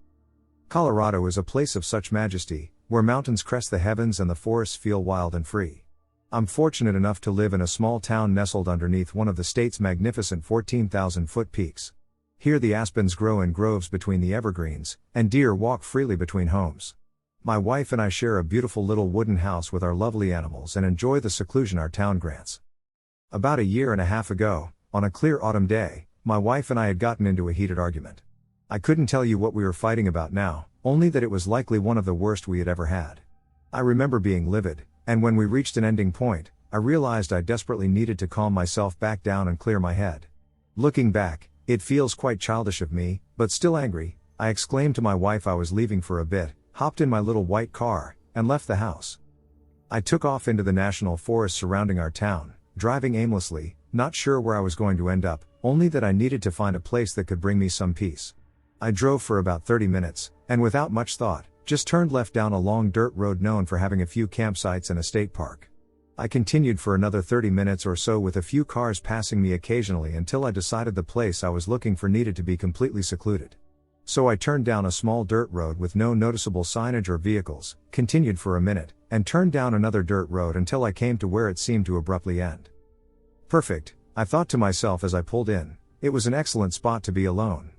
Colorado is a place of such majesty, where mountains crest the heavens and the forests feel wild and free. I'm fortunate enough to live in a small town nestled underneath one of the state's magnificent 14,000-foot peaks. Here the aspens grow in groves between the evergreens, and deer walk freely between homes. My wife and I share a beautiful little wooden house with our lovely animals and enjoy the seclusion our town grants. About 1.5 years ago, on a clear autumn day, my wife and I had gotten into a heated argument. I couldn't tell you what we were fighting about now, only that it was likely one of the worst we had ever had. I remember being livid, and when we reached an ending point, I realized I desperately needed to calm myself back down and clear my head. Looking back, it feels quite childish of me, but still angry, I exclaimed to my wife I was leaving for a bit, hopped in my little white car, and left the house. I took off into the national forest surrounding our town, driving aimlessly, not sure where I was going to end up, only that I needed to find a place that could bring me some peace. I drove for about 30 minutes, and without much thought, just turned left down a long dirt road known for having a few campsites and a state park. I continued for another 30 minutes or so with a few cars passing me occasionally until I decided the place I was looking for needed to be completely secluded. So I turned down a small dirt road with no noticeable signage or vehicles, continued for a minute, and turned down another dirt road until I came to where it seemed to abruptly end. Perfect, I thought to myself as I pulled in, it was an excellent spot to be alone.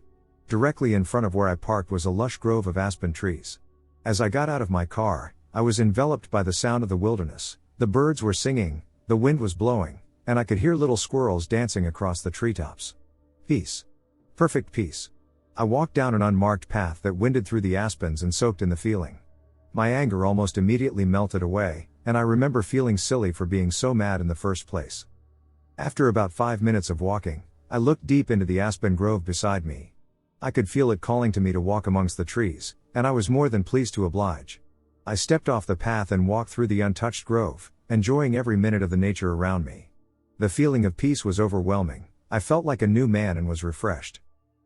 Directly in front of where I parked was a lush grove of aspen trees. As I got out of my car, I was enveloped by the sound of the wilderness. The birds were singing, the wind was blowing, and I could hear little squirrels dancing across the treetops. Peace. Perfect peace. I walked down an unmarked path that winded through the aspens and soaked in the feeling. My anger almost immediately melted away, and I remember feeling silly for being so mad in the first place. After about 5 minutes of walking, I looked deep into the aspen grove beside me. I could feel it calling to me to walk amongst the trees, and I was more than pleased to oblige. I stepped off the path and walked through the untouched grove, enjoying every minute of the nature around me. The feeling of peace was overwhelming. I felt like a new man and was refreshed.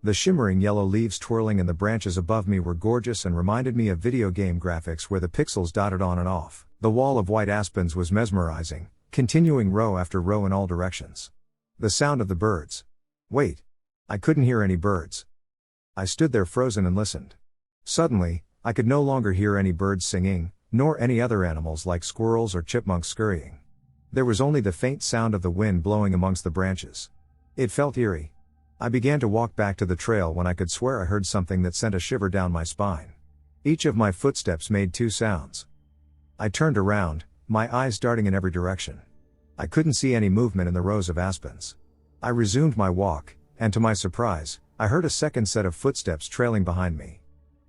The shimmering yellow leaves twirling in the branches above me were gorgeous and reminded me of video game graphics where the pixels dotted on and off. The wall of white aspens was mesmerizing, continuing row after row in all directions. The sound of the birds. Wait. I couldn't hear any birds. I stood there frozen and listened. Suddenly, I could no longer hear any birds singing, nor any other animals like squirrels or chipmunks scurrying. There was only the faint sound of the wind blowing amongst the branches. It felt eerie. I began to walk back to the trail when I could swear I heard something that sent a shiver down my spine. Each of my footsteps made 2 sounds. I turned around, my eyes darting in every direction. I couldn't see any movement in the rows of aspens. I resumed my walk, and to my surprise, I heard a second set of footsteps trailing behind me.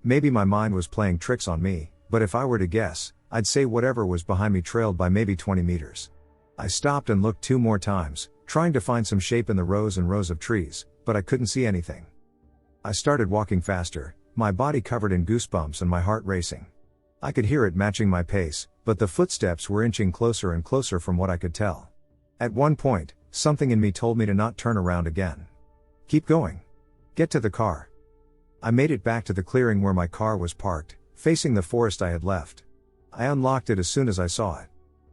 Maybe my mind was playing tricks on me, but if I were to guess, I'd say whatever was behind me trailed by maybe 20 meters. I stopped and looked 2 more times, trying to find some shape in the rows and rows of trees, but I couldn't see anything. I started walking faster, my body covered in goosebumps and my heart racing. I could hear it matching my pace, but the footsteps were inching closer and closer from what I could tell. At one point, something in me told me to not turn around again. Keep going. Get to the car. I made it back to the clearing where my car was parked, facing the forest I had left. I unlocked it as soon as I saw it.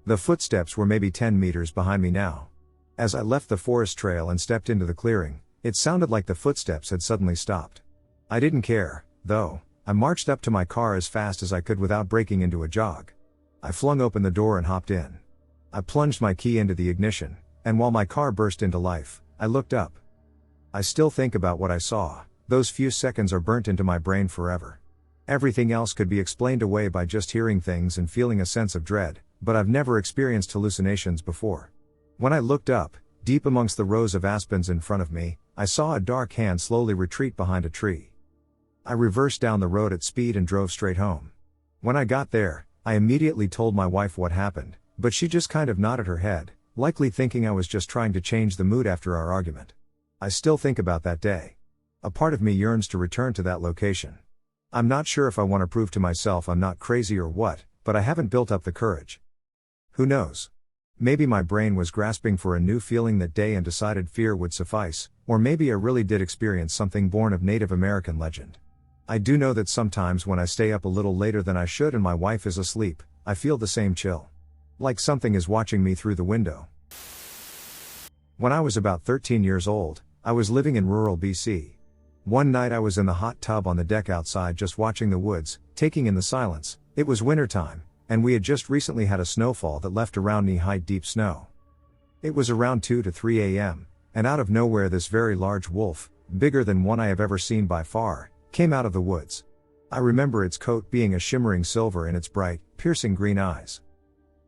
The footsteps were maybe 10 meters behind me now. As I left the forest trail and stepped into the clearing, it sounded like the footsteps had suddenly stopped. I didn't care, though. I marched up to my car as fast as I could without breaking into a jog. I flung open the door and hopped in. I plunged my key into the ignition, and while my car burst into life, I looked up. I still think about what I saw. Those few seconds are burnt into my brain forever. Everything else could be explained away by just hearing things and feeling a sense of dread, but I've never experienced hallucinations before. When I looked up, deep amongst the rows of aspens in front of me, I saw a dark hand slowly retreat behind a tree. I reversed down the road at speed and drove straight home. When I got there, I immediately told my wife what happened, but she just kind of nodded her head, likely thinking I was just trying to change the mood after our argument. I still think about that day. A part of me yearns to return to that location. I'm not sure if I want to prove to myself I'm not crazy or what, but I haven't built up the courage. Who knows? Maybe my brain was grasping for a new feeling that day and decided fear would suffice, or maybe I really did experience something born of Native American legend. I do know that sometimes when I stay up a little later than I should and my wife is asleep, I feel the same chill. Like something is watching me through the window. When I was about 13 years old, I was living in rural BC. One night I was in the hot tub on the deck outside just watching the woods, taking in the silence. It was wintertime, and we had just recently had a snowfall that left around knee-height deep snow. It was around 2 to 3 a.m., and out of nowhere this very large wolf, bigger than one I have ever seen by far, came out of the woods. I remember its coat being a shimmering silver and its bright, piercing green eyes.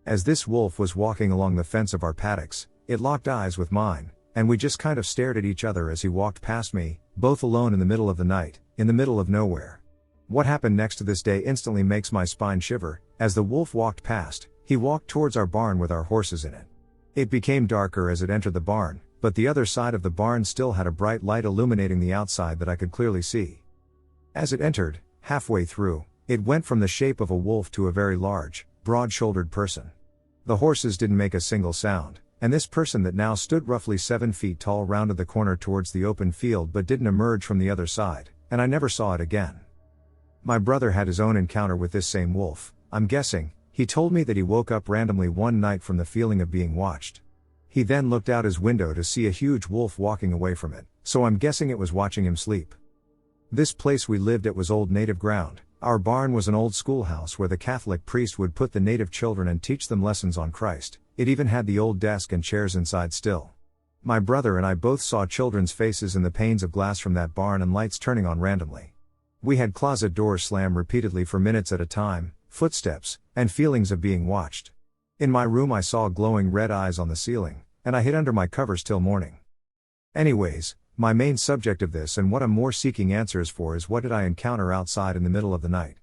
As this wolf was walking along the fence of our paddocks, it locked eyes with mine, and we just kind of stared at each other as he walked past me, both alone in the middle of the night, in the middle of nowhere. What happened next to this day instantly makes my spine shiver. As the wolf walked past, he walked towards our barn with our horses in it. It became darker as it entered the barn, but the other side of the barn still had a bright light illuminating the outside that I could clearly see. As it entered, halfway through, it went from the shape of a wolf to a very large, broad-shouldered person. The horses didn't make a single sound, and this person that now stood roughly 7 feet tall rounded the corner towards the open field but didn't emerge from the other side, and I never saw it again. My brother had his own encounter with this same wolf. I'm guessing, he told me that he woke up randomly one night from the feeling of being watched. He then looked out his window to see a huge wolf walking away from it, so I'm guessing it was watching him sleep. This place we lived at was old native ground. Our barn was an old schoolhouse where the Catholic priest would put the native children and teach them lessons on Christ. It even had the old desk and chairs inside still. My brother and I both saw children's faces in the panes of glass from that barn and lights turning on randomly. We had closet doors slam repeatedly for minutes at a time, footsteps, and feelings of being watched. In my room I saw glowing red eyes on the ceiling, and I hid under my covers till morning. Anyways, my main subject of this and what I'm more seeking answers for is what did I encounter outside in the middle of the night?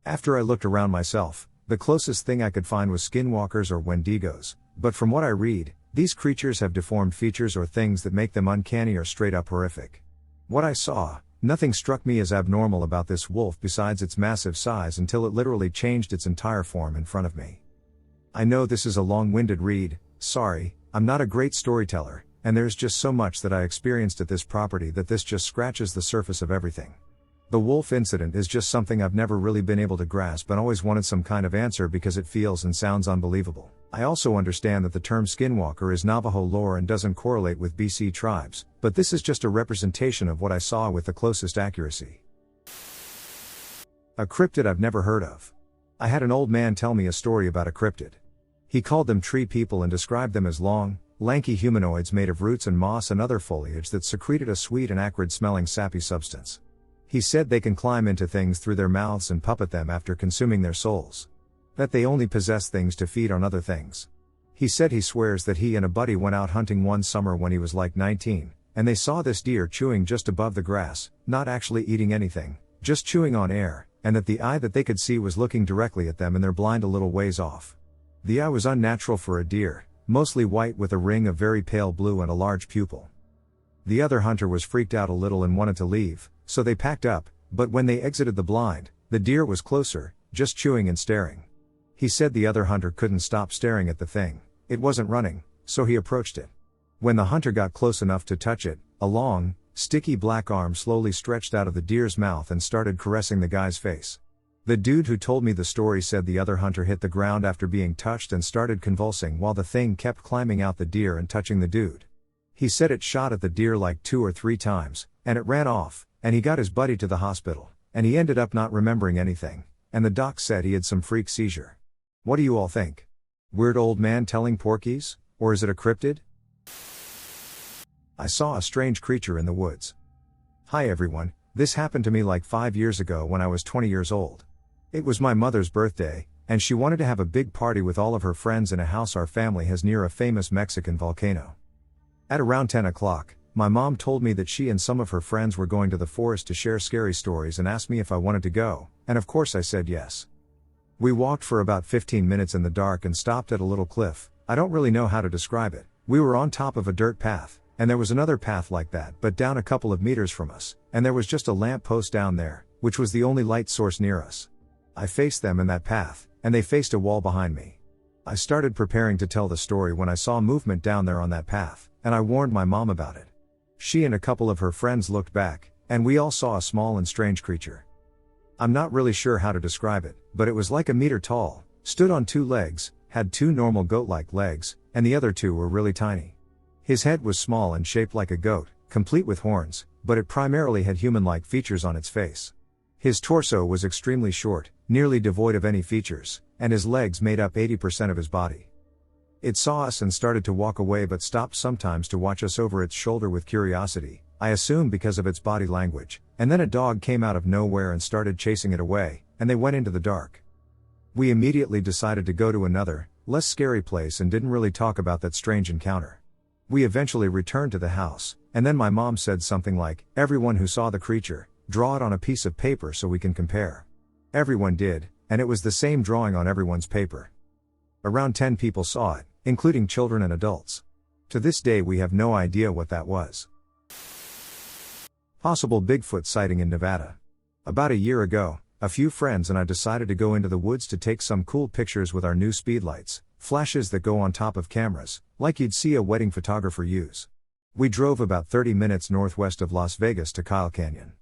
After I looked around myself, the closest thing I could find was skinwalkers or wendigos, but from what I read, these creatures have deformed features or things that make them uncanny or straight up horrific. What I saw, nothing struck me as abnormal about this wolf besides its massive size until it literally changed its entire form in front of me. I know this is a long-winded read, sorry, I'm not a great storyteller, and there's just so much that I experienced at this property that this just scratches the surface of everything. The wolf incident is just something I've never really been able to grasp and always wanted some kind of answer because it feels and sounds unbelievable. I also understand that the term skinwalker is Navajo lore and doesn't correlate with BC tribes, but this is just a representation of what I saw with the closest accuracy. A cryptid I've never heard of. I had an old man tell me a story about a cryptid. He called them tree people and described them as long, lanky humanoids made of roots and moss and other foliage that secreted a sweet and acrid-smelling sappy substance. He said they can climb into things through their mouths and puppet them after consuming their souls. That they only possess things to feed on other things. He said he swears that he and a buddy went out hunting one summer when he was like 19, and they saw this deer chewing just above the grass, not actually eating anything, just chewing on air, and that the eye that they could see was looking directly at them in their blind a little ways off. The eye was unnatural for a deer, mostly white with a ring of very pale blue and a large pupil. The other hunter was freaked out a little and wanted to leave, so they packed up, but when they exited the blind, the deer was closer, just chewing and staring. He said the other hunter couldn't stop staring at the thing, it wasn't running, so he approached it. When the hunter got close enough to touch it, a long, sticky black arm slowly stretched out of the deer's mouth and started caressing the guy's face. The dude who told me the story said the other hunter hit the ground after being touched and started convulsing while the thing kept climbing out the deer and touching the dude. He said it shot at the deer like 2 or 3 times, and it ran off, and he got his buddy to the hospital, and he ended up not remembering anything, and the doc said he had some freak seizure. What do you all think? Weird old man telling porkies, or is it a cryptid? I saw a strange creature in the woods. Hi everyone, this happened to me like 5 years ago when I was 20 years old. It was my mother's birthday, and she wanted to have a big party with all of her friends in a house our family has near a famous Mexican volcano. At around 10 o'clock, my mom told me that she and some of her friends were going to the forest to share scary stories and asked me if I wanted to go, and of course I said yes. We walked for about 15 minutes in the dark and stopped at a little cliff. I don't really know how to describe it. We were on top of a dirt path, and there was another path like that but down a couple of meters from us, and there was just a lamp post down there, which was the only light source near us. I faced them in that path, and they faced a wall behind me. I started preparing to tell the story when I saw movement down there on that path, and I warned my mom about it. She and a couple of her friends looked back, and we all saw a small and strange creature. I'm not really sure how to describe it, but it was like a meter tall, stood on 2 legs, had 2 normal goat-like legs, and the other 2 were really tiny. His head was small and shaped like a goat, complete with horns, but it primarily had human-like features on its face. His torso was extremely short, nearly devoid of any features, and his legs made up 80% of his body. It saw us and started to walk away but stopped sometimes to watch us over its shoulder with curiosity, I assume because of its body language, and then a dog came out of nowhere and started chasing it away, and they went into the dark. We immediately decided to go to another, less scary place and didn't really talk about that strange encounter. We eventually returned to the house, and then my mom said something like, "Everyone who saw the creature, draw it on a piece of paper so we can compare." Everyone did, and it was the same drawing on everyone's paper. Around 10 people saw it, including children and adults. To this day we have no idea what that was. Possible Bigfoot sighting in Nevada. About a year ago, a few friends and I decided to go into the woods to take some cool pictures with our new speedlights, flashes that go on top of cameras, like you'd see a wedding photographer use. We drove about 30 minutes northwest of Las Vegas to Kyle Canyon.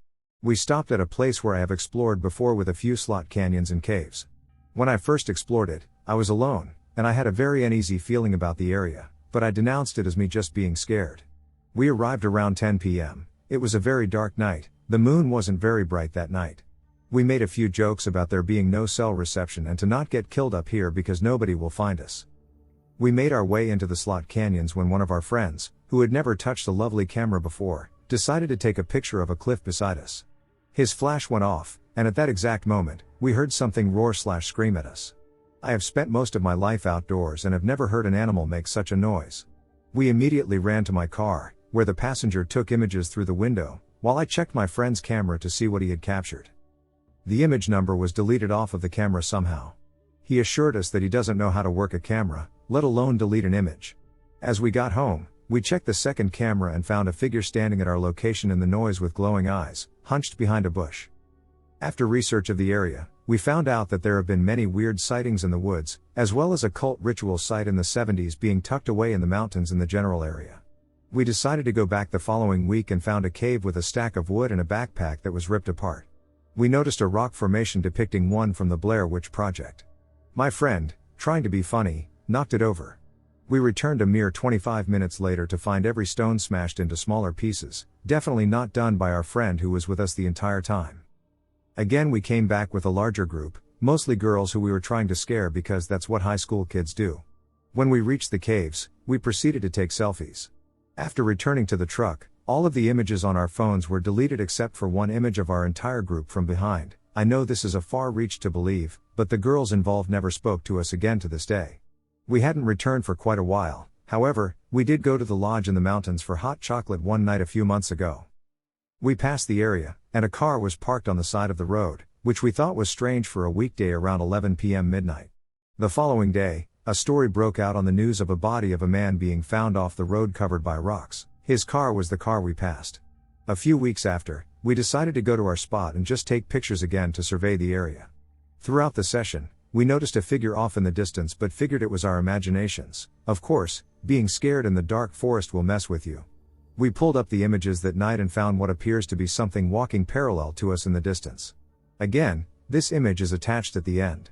We stopped at a place where I have explored before with a few slot canyons and caves. When I first explored it, I was alone, and I had a very uneasy feeling about the area, but I denounced it as me just being scared. We arrived around 10 p.m. It was a very dark night, the moon wasn't very bright that night. We made a few jokes about there being no cell reception and to not get killed up here because nobody will find us. We made our way into the slot canyons when one of our friends, who had never touched a lovely camera before, decided to take a picture of a cliff beside us. His flash went off, and at that exact moment, we heard something roar/scream at us. I have spent most of my life outdoors and have never heard an animal make such a noise. We immediately ran to my car, where the passenger took images through the window, while I checked my friend's camera to see what he had captured. The image number was deleted off of the camera somehow. He assured us that he doesn't know how to work a camera, let alone delete an image. As we got home, we checked the second camera and found a figure standing at our location in the noise with glowing eyes, hunched behind a bush. After research of the area, we found out that there have been many weird sightings in the woods, as well as a cult ritual site in the 70s being tucked away in the mountains in the general area. We decided to go back the following week and found a cave with a stack of wood and a backpack that was ripped apart. We noticed a rock formation depicting one from the Blair Witch Project. My friend, trying to be funny, knocked it over. We returned a mere 25 minutes later to find every stone smashed into smaller pieces, definitely not done by our friend who was with us the entire time. Again we came back with a larger group, mostly girls who we were trying to scare because that's what high school kids do. When we reached the caves, we proceeded to take selfies. After returning to the truck, all of the images on our phones were deleted except for one image of our entire group from behind. I know this is a far reach to believe, but the girls involved never spoke to us again to this day. We hadn't returned for quite a while, however, we did go to the lodge in the mountains for hot chocolate one night a few months ago. We passed the area, and a car was parked on the side of the road, which we thought was strange for a weekday around 11 p.m. midnight. The following day, a story broke out on the news of a body of a man being found off the road covered by rocks. His car was the car we passed. A few weeks after, we decided to go to our spot and just take pictures again to survey the area. Throughout the session, we noticed a figure off in the distance but figured it was our imaginations. Of course, being scared in the dark forest will mess with you. We pulled up the images that night and found what appears to be something walking parallel to us in the distance. Again, this image is attached at the end.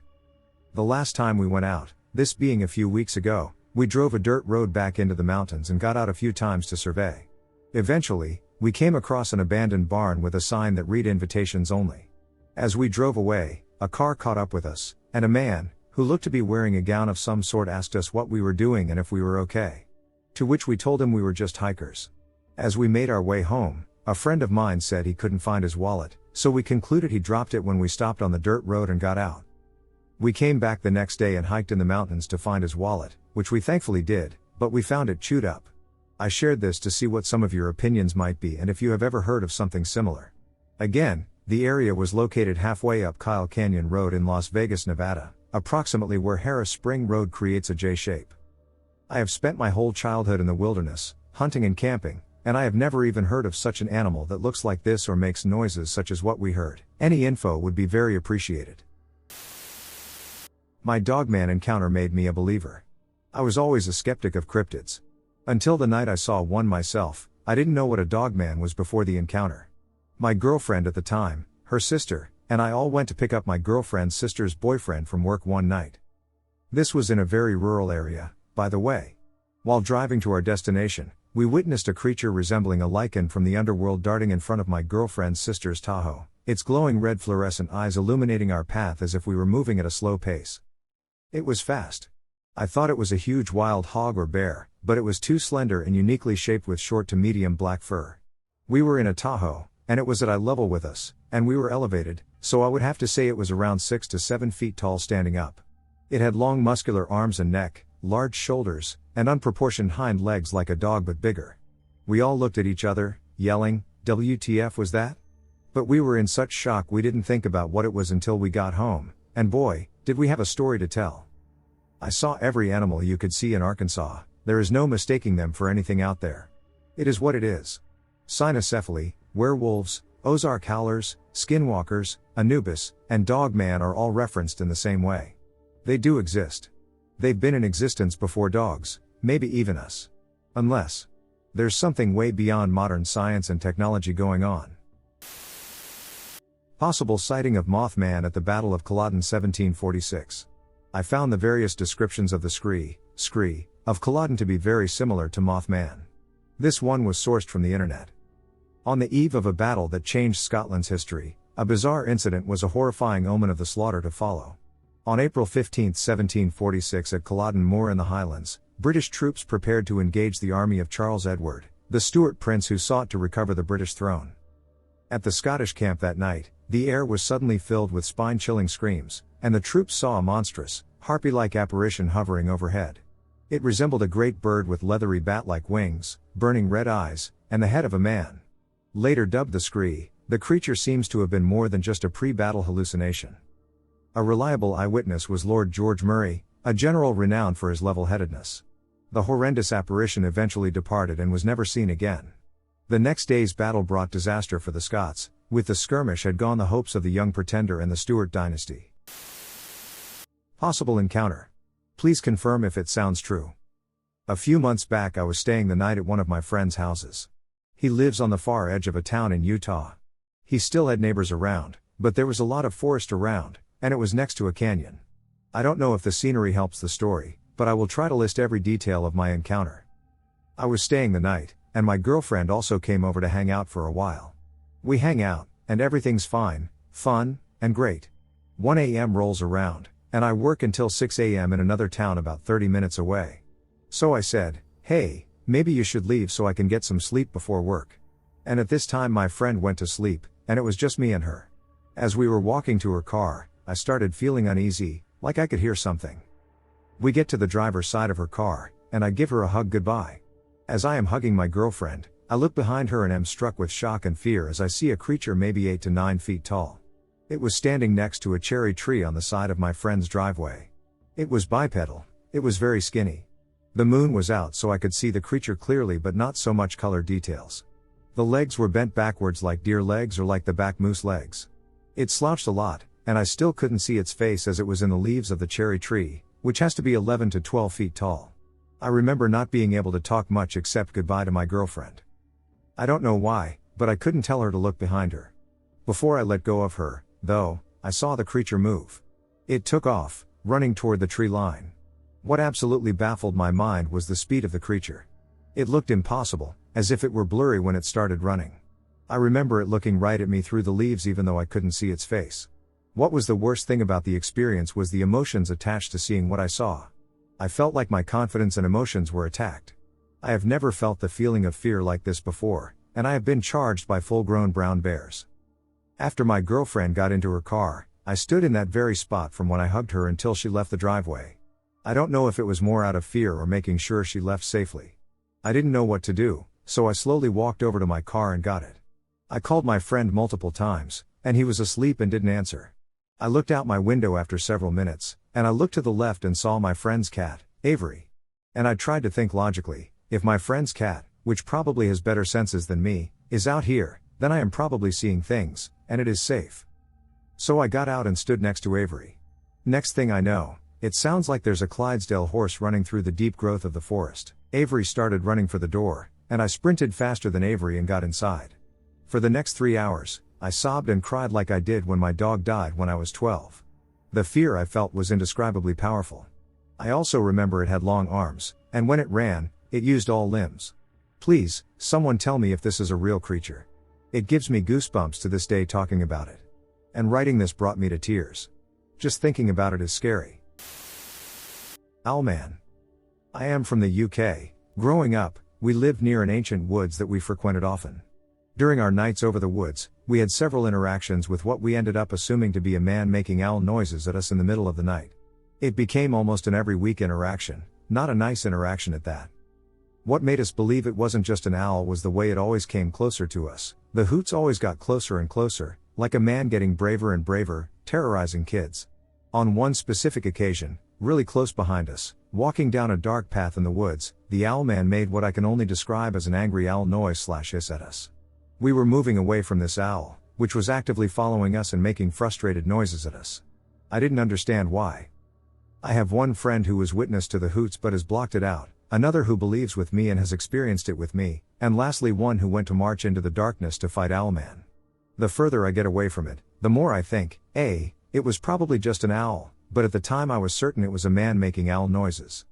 The last time we went out, this being a few weeks ago, we drove a dirt road back into the mountains and got out a few times to survey. Eventually, we came across an abandoned barn with a sign that read invitations only. As we drove away, a car caught up with us, and a man, who looked to be wearing a gown of some sort, asked us what we were doing and if we were okay. To which we told him we were just hikers. As we made our way home, a friend of mine said he couldn't find his wallet, so we concluded he dropped it when we stopped on the dirt road and got out. We came back the next day and hiked in the mountains to find his wallet, which we thankfully did, but we found it chewed up. I shared this to see what some of your opinions might be and if you have ever heard of something similar. Again, the area was located halfway up Kyle Canyon Road in Las Vegas, Nevada, approximately where Harris Spring Road creates a J shape. I have spent my whole childhood in the wilderness, hunting and camping, and I have never even heard of such an animal that looks like this or makes noises such as what we heard. Any info would be very appreciated. My Dogman encounter made me a believer. I was always a skeptic of cryptids. Until the night I saw one myself, I didn't know what a Dogman was before the encounter. My girlfriend at the time, her sister, and I all went to pick up my girlfriend's sister's boyfriend from work one night. This was in a very rural area, by the way. While driving to our destination, we witnessed a creature resembling a lichen from the underworld darting in front of my girlfriend's sister's Tahoe, its glowing red fluorescent eyes illuminating our path as if we were moving at a slow pace. It was fast. I thought it was a huge wild hog or bear, but it was too slender and uniquely shaped with short to medium black fur. We were in a Tahoe, and it was at eye level with us, and we were elevated, so I would have to say it was around 6 to 7 feet tall standing up. It had long muscular arms and neck, large shoulders, and unproportioned hind legs like a dog but bigger. We all looked at each other, yelling, "WTF was that?" But we were in such shock we didn't think about what it was until we got home, and boy, did we have a story to tell. I saw every animal you could see in Arkansas, there is no mistaking them for anything out there. It is what it is. Cynocephaly, werewolves, Ozark howlers, skinwalkers, Anubis, and Dogman are all referenced in the same way. They do exist. They've been in existence before dogs, maybe even us. Unless there's something way beyond modern science and technology going on. Possible sighting of Mothman at the Battle of Culloden 1746. I found the various descriptions of the scree of Culloden to be very similar to Mothman. This one was sourced from the internet. On the eve of a battle that changed Scotland's history, a bizarre incident was a horrifying omen of the slaughter to follow. On April 15, 1746 at Culloden Moor in the Highlands, British troops prepared to engage the army of Charles Edward, the Stuart prince who sought to recover the British throne. At the Scottish camp that night, the air was suddenly filled with spine-chilling screams, and the troops saw a monstrous, harpy-like apparition hovering overhead. It resembled a great bird with leathery bat-like wings, burning red eyes, and the head of a man. Later dubbed the Scree, the creature seems to have been more than just a pre-battle hallucination. A reliable eyewitness was Lord George Murray, a general renowned for his level-headedness. The horrendous apparition eventually departed and was never seen again. The next day's battle brought disaster for the Scots. With the skirmish had gone the hopes of the young pretender and the Stuart dynasty. Possible encounter. Please confirm if it sounds true. A few months back I was staying the night at one of my friend's houses. He lives on the far edge of a town in Utah. He still had neighbors around, but there was a lot of forest around, and it was next to a canyon. I don't know if the scenery helps the story, but I will try to list every detail of my encounter. I was staying the night, and my girlfriend also came over to hang out for a while. We hang out, and everything's fine, fun, and great. 1 a.m. rolls around, and I work until 6 a.m. in another town about 30 minutes away. So I said, "Hey, maybe you should leave so I can get some sleep before work." And at this time my friend went to sleep, and it was just me and her. As we were walking to her car, I started feeling uneasy, like I could hear something. We get to the driver's side of her car, and I give her a hug goodbye. As I am hugging my girlfriend, I look behind her and am struck with shock and fear as I see a creature maybe 8 to 9 feet tall. It was standing next to a cherry tree on the side of my friend's driveway. It was bipedal, it was very skinny. The moon was out so I could see the creature clearly but not so much color details. The legs were bent backwards like deer legs or like the back moose legs. It slouched a lot, and I still couldn't see its face as it was in the leaves of the cherry tree, which has to be 11 to 12 feet tall. I remember not being able to talk much except goodbye to my girlfriend. I don't know why, but I couldn't tell her to look behind her. Before I let go of her, though, I saw the creature move. It took off, running toward the tree line. What absolutely baffled my mind was the speed of the creature. It looked impossible, as if it were blurry when it started running. I remember it looking right at me through the leaves even though I couldn't see its face. What was the worst thing about the experience was the emotions attached to seeing what I saw. I felt like my confidence and emotions were attacked. I have never felt the feeling of fear like this before, and I have been charged by full-grown brown bears. After my girlfriend got into her car, I stood in that very spot from when I hugged her until she left the driveway. I don't know if it was more out of fear or making sure she left safely. I didn't know what to do, so I slowly walked over to my car and got it. I called my friend multiple times, and he was asleep and didn't answer. I looked out my window after several minutes, and I looked to the left and saw my friend's cat, Avery. And I tried to think logically, if my friend's cat, which probably has better senses than me, is out here, then I am probably seeing things, and it is safe. So I got out and stood next to Avery. Next thing I know, it sounds like there's a Clydesdale horse running through the deep growth of the forest. Avery started running for the door, and I sprinted faster than Avery and got inside. For the next 3 hours, I sobbed and cried like I did when my dog died when I was 12. The fear I felt was indescribably powerful. I also remember it had long arms, and when it ran, it used all limbs. Please, someone tell me if this is a real creature. It gives me goosebumps to this day talking about it. And writing this brought me to tears. Just thinking about it is scary. Owlman. I am from the UK. Growing up, we lived near an ancient woods that we frequented often. During our nights over the woods, we had several interactions with what we ended up assuming to be a man making owl noises at us in the middle of the night. It became almost an every week interaction, not a nice interaction at that. What made us believe it wasn't just an owl was the way it always came closer to us. The hoots always got closer and closer, like a man getting braver and braver, terrorizing kids. On one specific occasion, really close behind us, walking down a dark path in the woods, the owlman made what I can only describe as an angry owl noise/hiss at us. We were moving away from this owl, which was actively following us and making frustrated noises at us. I didn't understand why. I have one friend who was witness to the hoots but has blocked it out, another who believes with me and has experienced it with me, and lastly one who went to march into the darkness to fight Owlman. The further I get away from it, the more I think, it was probably just an owl, but at the time I was certain it was a man making owl noises.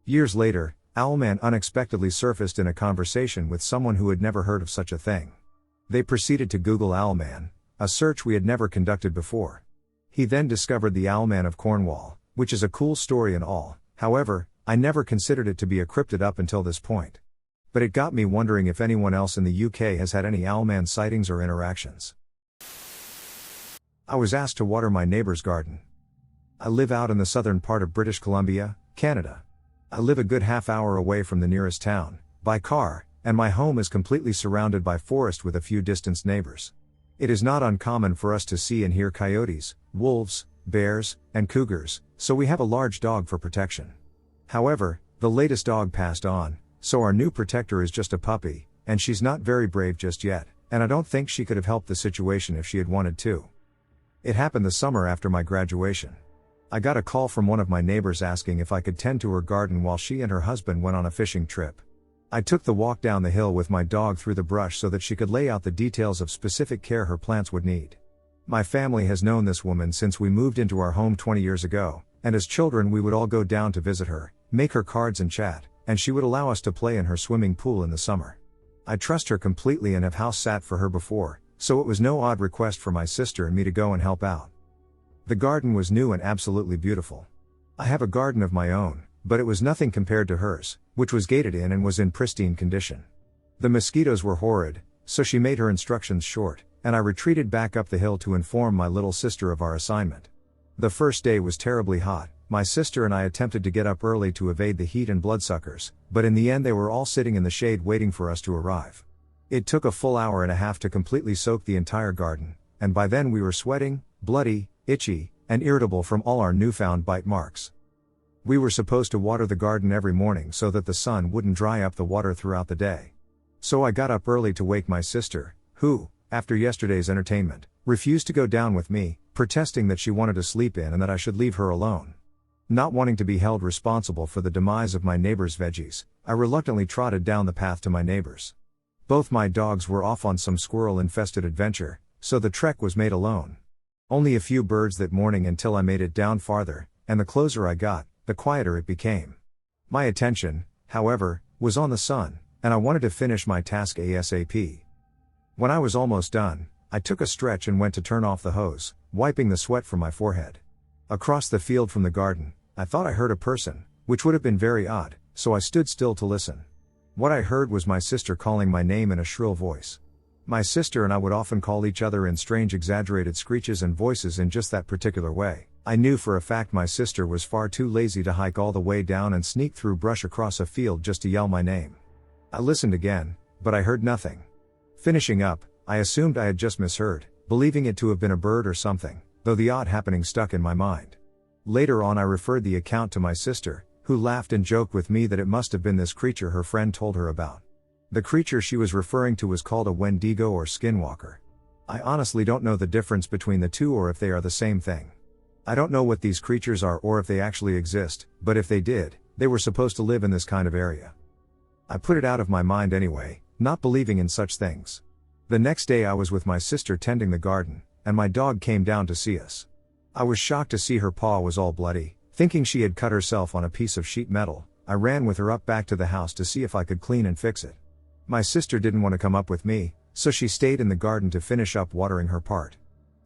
Years later, Owlman unexpectedly surfaced in a conversation with someone who had never heard of such a thing. They proceeded to Google Owlman, a search we had never conducted before. He then discovered the Owlman of Cornwall, which is a cool story and all. However, I never considered it to be a cryptid up until this point. But it got me wondering if anyone else in the UK has had any Owlman sightings or interactions. I was asked to water my neighbor's garden. I live out in the southern part of British Columbia, Canada. I live a good half hour away from the nearest town, by car, and my home is completely surrounded by forest with a few distant neighbors. It is not uncommon for us to see and hear coyotes, wolves, bears, and cougars, so we have a large dog for protection. However, the latest dog passed on, so our new protector is just a puppy, and she's not very brave just yet, and I don't think she could have helped the situation if she had wanted to. It happened the summer after my graduation. I got a call from one of my neighbors asking if I could tend to her garden while she and her husband went on a fishing trip. I took the walk down the hill with my dog through the brush so that she could lay out the details of specific care her plants would need. My family has known this woman since we moved into our home 20 years ago, and as children we would all go down to visit her, make her cards and chat, and she would allow us to play in her swimming pool in the summer. I trust her completely and have house sat for her before, so it was no odd request for my sister and me to go and help out. The garden was new and absolutely beautiful. I have a garden of my own, but it was nothing compared to hers, which was gated in and was in pristine condition. The mosquitoes were horrid, so she made her instructions short, and I retreated back up the hill to inform my little sister of our assignment. The first day was terribly hot. My sister and I attempted to get up early to evade the heat and bloodsuckers, but in the end they were all sitting in the shade waiting for us to arrive. It took a full hour and a half to completely soak the entire garden, and by then we were sweating, bloody, itchy, and irritable from all our newfound bite marks. We were supposed to water the garden every morning so that the sun wouldn't dry up the water throughout the day. So I got up early to wake my sister, who, after yesterday's entertainment, refused to go down with me, protesting that she wanted to sleep in and that I should leave her alone. Not wanting to be held responsible for the demise of my neighbor's veggies, I reluctantly trotted down the path to my neighbor's. Both my dogs were off on some squirrel-infested adventure, so the trek was made alone. Only a few birds that morning until I made it down farther, and the closer I got, the quieter it became. My attention, however, was on the sun, and I wanted to finish my task ASAP. When I was almost done, I took a stretch and went to turn off the hose, wiping the sweat from my forehead. Across the field from the garden, I thought I heard a person, which would have been very odd, so I stood still to listen. What I heard was my sister calling my name in a shrill voice. My sister and I would often call each other in strange exaggerated screeches and voices in just that particular way. I knew for a fact my sister was far too lazy to hike all the way down and sneak through brush across a field just to yell my name. I listened again, but I heard nothing. Finishing up, I assumed I had just misheard, believing it to have been a bird or something, though the odd happening stuck in my mind. Later on I referred the account to my sister, who laughed and joked with me that it must have been this creature her friend told her about. The creature she was referring to was called a Wendigo or Skinwalker. I honestly don't know the difference between the two or if they are the same thing. I don't know what these creatures are or if they actually exist, but if they did, they were supposed to live in this kind of area. I put it out of my mind anyway, not believing in such things. The next day I was with my sister tending the garden, and my dog came down to see us. I was shocked to see her paw was all bloody. Thinking she had cut herself on a piece of sheet metal, I ran with her up back to the house to see if I could clean and fix it. My sister didn't want to come up with me, so she stayed in the garden to finish up watering her part.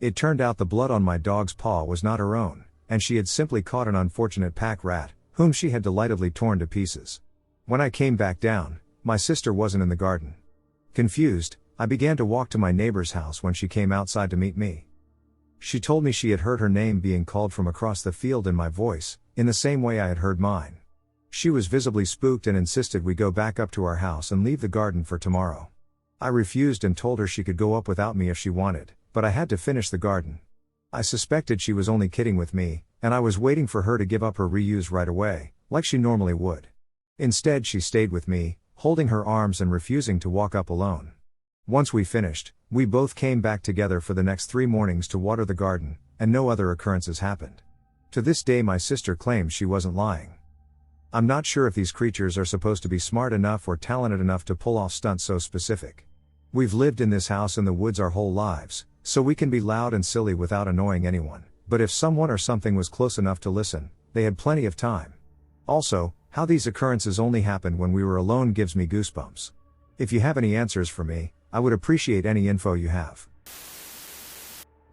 It turned out the blood on my dog's paw was not her own, and she had simply caught an unfortunate pack rat, whom she had delightedly torn to pieces. When I came back down, my sister wasn't in the garden. Confused, I began to walk to my neighbor's house when she came outside to meet me. She told me she had heard her name being called from across the field in my voice, in the same way I had heard mine. She was visibly spooked and insisted we go back up to our house and leave the garden for tomorrow. I refused and told her she could go up without me if she wanted, but I had to finish the garden. I suspected she was only kidding with me, and I was waiting for her to give up her reuse right away, like she normally would. Instead she stayed with me, holding her arms and refusing to walk up alone. Once we finished, we both came back together for the next 3 mornings to water the garden, and no other occurrences happened. To this day my sister claims she wasn't lying. I'm not sure if these creatures are supposed to be smart enough or talented enough to pull off stunts so specific. We've lived in this house in the woods our whole lives, so we can be loud and silly without annoying anyone, but if someone or something was close enough to listen, they had plenty of time. Also, how these occurrences only happened when we were alone gives me goosebumps. If you have any answers for me, I would appreciate any info you have.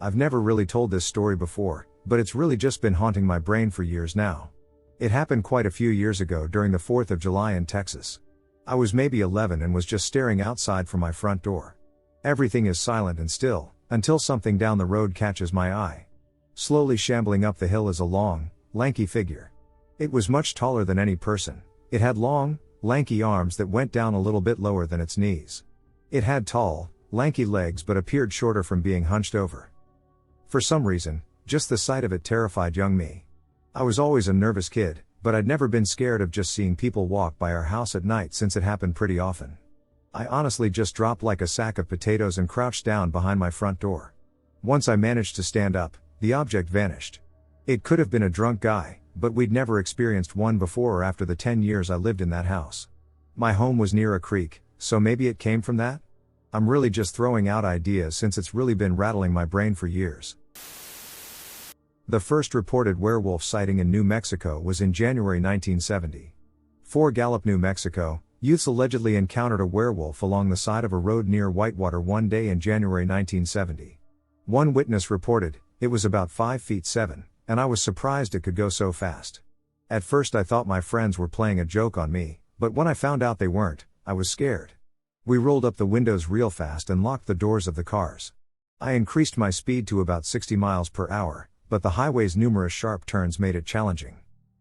I've never really told this story before, but it's really just been haunting my brain for years now. It happened quite a few years ago during the 4th of July in Texas. I was maybe 11 and was just staring outside from my front door. Everything is silent and still, until something down the road catches my eye. Slowly shambling up the hill is a long, lanky figure. It was much taller than any person. It had long, lanky arms that went down a little bit lower than its knees. It had tall, lanky legs but appeared shorter from being hunched over. For some reason, just the sight of it terrified young me. I was always a nervous kid, but I'd never been scared of just seeing people walk by our house at night since it happened pretty often. I honestly just dropped like a sack of potatoes and crouched down behind my front door. Once I managed to stand up, the object vanished. It could have been a drunk guy, but we'd never experienced one before or after the 10 years I lived in that house. My home was near a creek, so maybe it came from that? I'm really just throwing out ideas since it's really been rattling my brain for years. The first reported werewolf sighting in New Mexico was in January 1970. Fort Gallup, New Mexico, youths allegedly encountered a werewolf along the side of a road near Whitewater one day in January 1970. One witness reported, "It was about 5 feet 7, and I was surprised it could go so fast. At first I thought my friends were playing a joke on me, but when I found out they weren't, I was scared. We rolled up the windows real fast and locked the doors of the cars. I increased my speed to about 60 miles per hour, but the highway's numerous sharp turns made it challenging.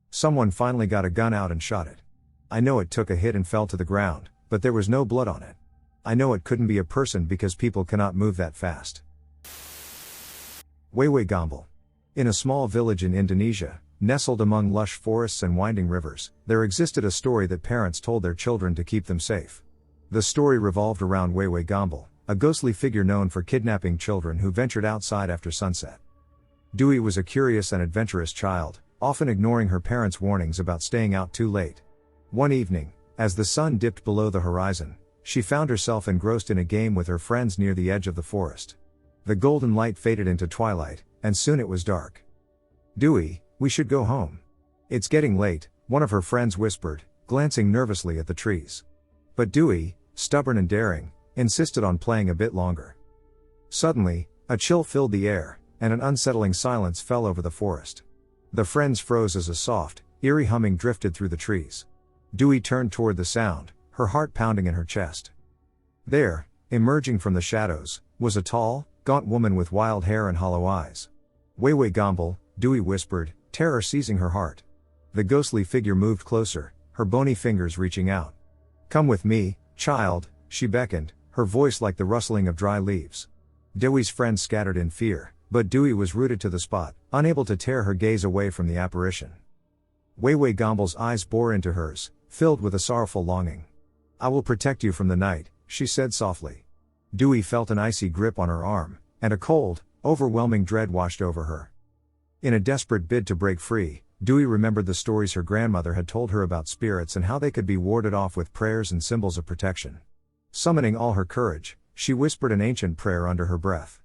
Someone finally got a gun out and shot it. I know it took a hit and fell to the ground, but there was no blood on it. I know it couldn't be a person because people cannot move that fast." Weii Gumble. In a small village in Indonesia, nestled among lush forests and winding rivers, there existed a story that parents told their children to keep them safe. The story revolved around Weii Gumble, a ghostly figure known for kidnapping children who ventured outside after sunset. Dewey was a curious and adventurous child, often ignoring her parents' warnings about staying out too late. One evening, as the sun dipped below the horizon, she found herself engrossed in a game with her friends near the edge of the forest. The golden light faded into twilight, and soon it was dark. "Dewey, we should go home. It's getting late," one of her friends whispered, glancing nervously at the trees. But Dewey, stubborn and daring, insisted on playing a bit longer. Suddenly, a chill filled the air, and an unsettling silence fell over the forest. The friends froze as a soft, eerie humming drifted through the trees. Dewey turned toward the sound, her heart pounding in her chest. There, emerging from the shadows, was a tall, gaunt woman with wild hair and hollow eyes. "Weii Gumble," Dewey whispered, terror seizing her heart. The ghostly figure moved closer, her bony fingers reaching out. "Come with me, child," she beckoned, her voice like the rustling of dry leaves. Dewey's friends scattered in fear, but Dewey was rooted to the spot, unable to tear her gaze away from the apparition. Weii Gumble's eyes bore into hers, filled with a sorrowful longing. "I will protect you from the night," she said softly. Dewey felt an icy grip on her arm, and a cold, overwhelming dread washed over her. In a desperate bid to break free, Dewey remembered the stories her grandmother had told her about spirits and how they could be warded off with prayers and symbols of protection. Summoning all her courage, she whispered an ancient prayer under her breath.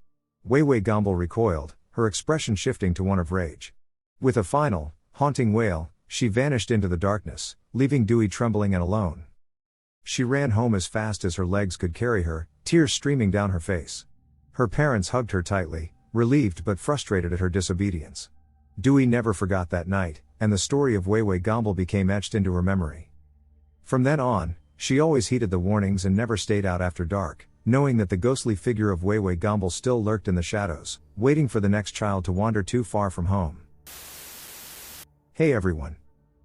Weii Gumble recoiled, her expression shifting to one of rage. With a final, haunting wail, she vanished into the darkness, leaving Dewey trembling and alone. She ran home as fast as her legs could carry her, tears streaming down her face. Her parents hugged her tightly, relieved but frustrated at her disobedience. Dewey never forgot that night, and the story of Weii Gumble became etched into her memory. From then on, she always heeded the warnings and never stayed out after dark, knowing that the ghostly figure of Weii Gumble still lurked in the shadows, waiting for the next child to wander too far from home. Hey everyone.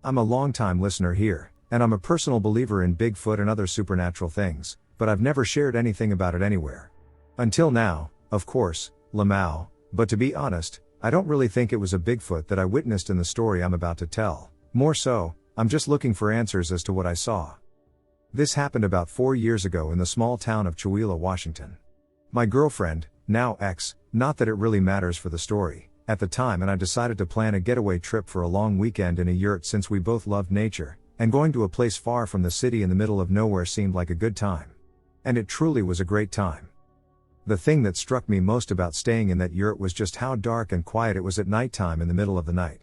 I'm a long-time listener here, and I'm a personal believer in Bigfoot and other supernatural things, but I've never shared anything about it anywhere. Until now, of course, Lamau, but to be honest, I don't really think it was a Bigfoot that I witnessed in the story I'm about to tell. More so, I'm just looking for answers as to what I saw. This happened about 4 years ago in the small town of Chewelah, Washington. My girlfriend, now ex, not that it really matters for the story, at the time, and I decided to plan a getaway trip for a long weekend in a yurt since we both loved nature, and going to a place far from the city in the middle of nowhere seemed like a good time. And it truly was a great time. The thing that struck me most about staying in that yurt was just how dark and quiet it was at nighttime in the middle of the night.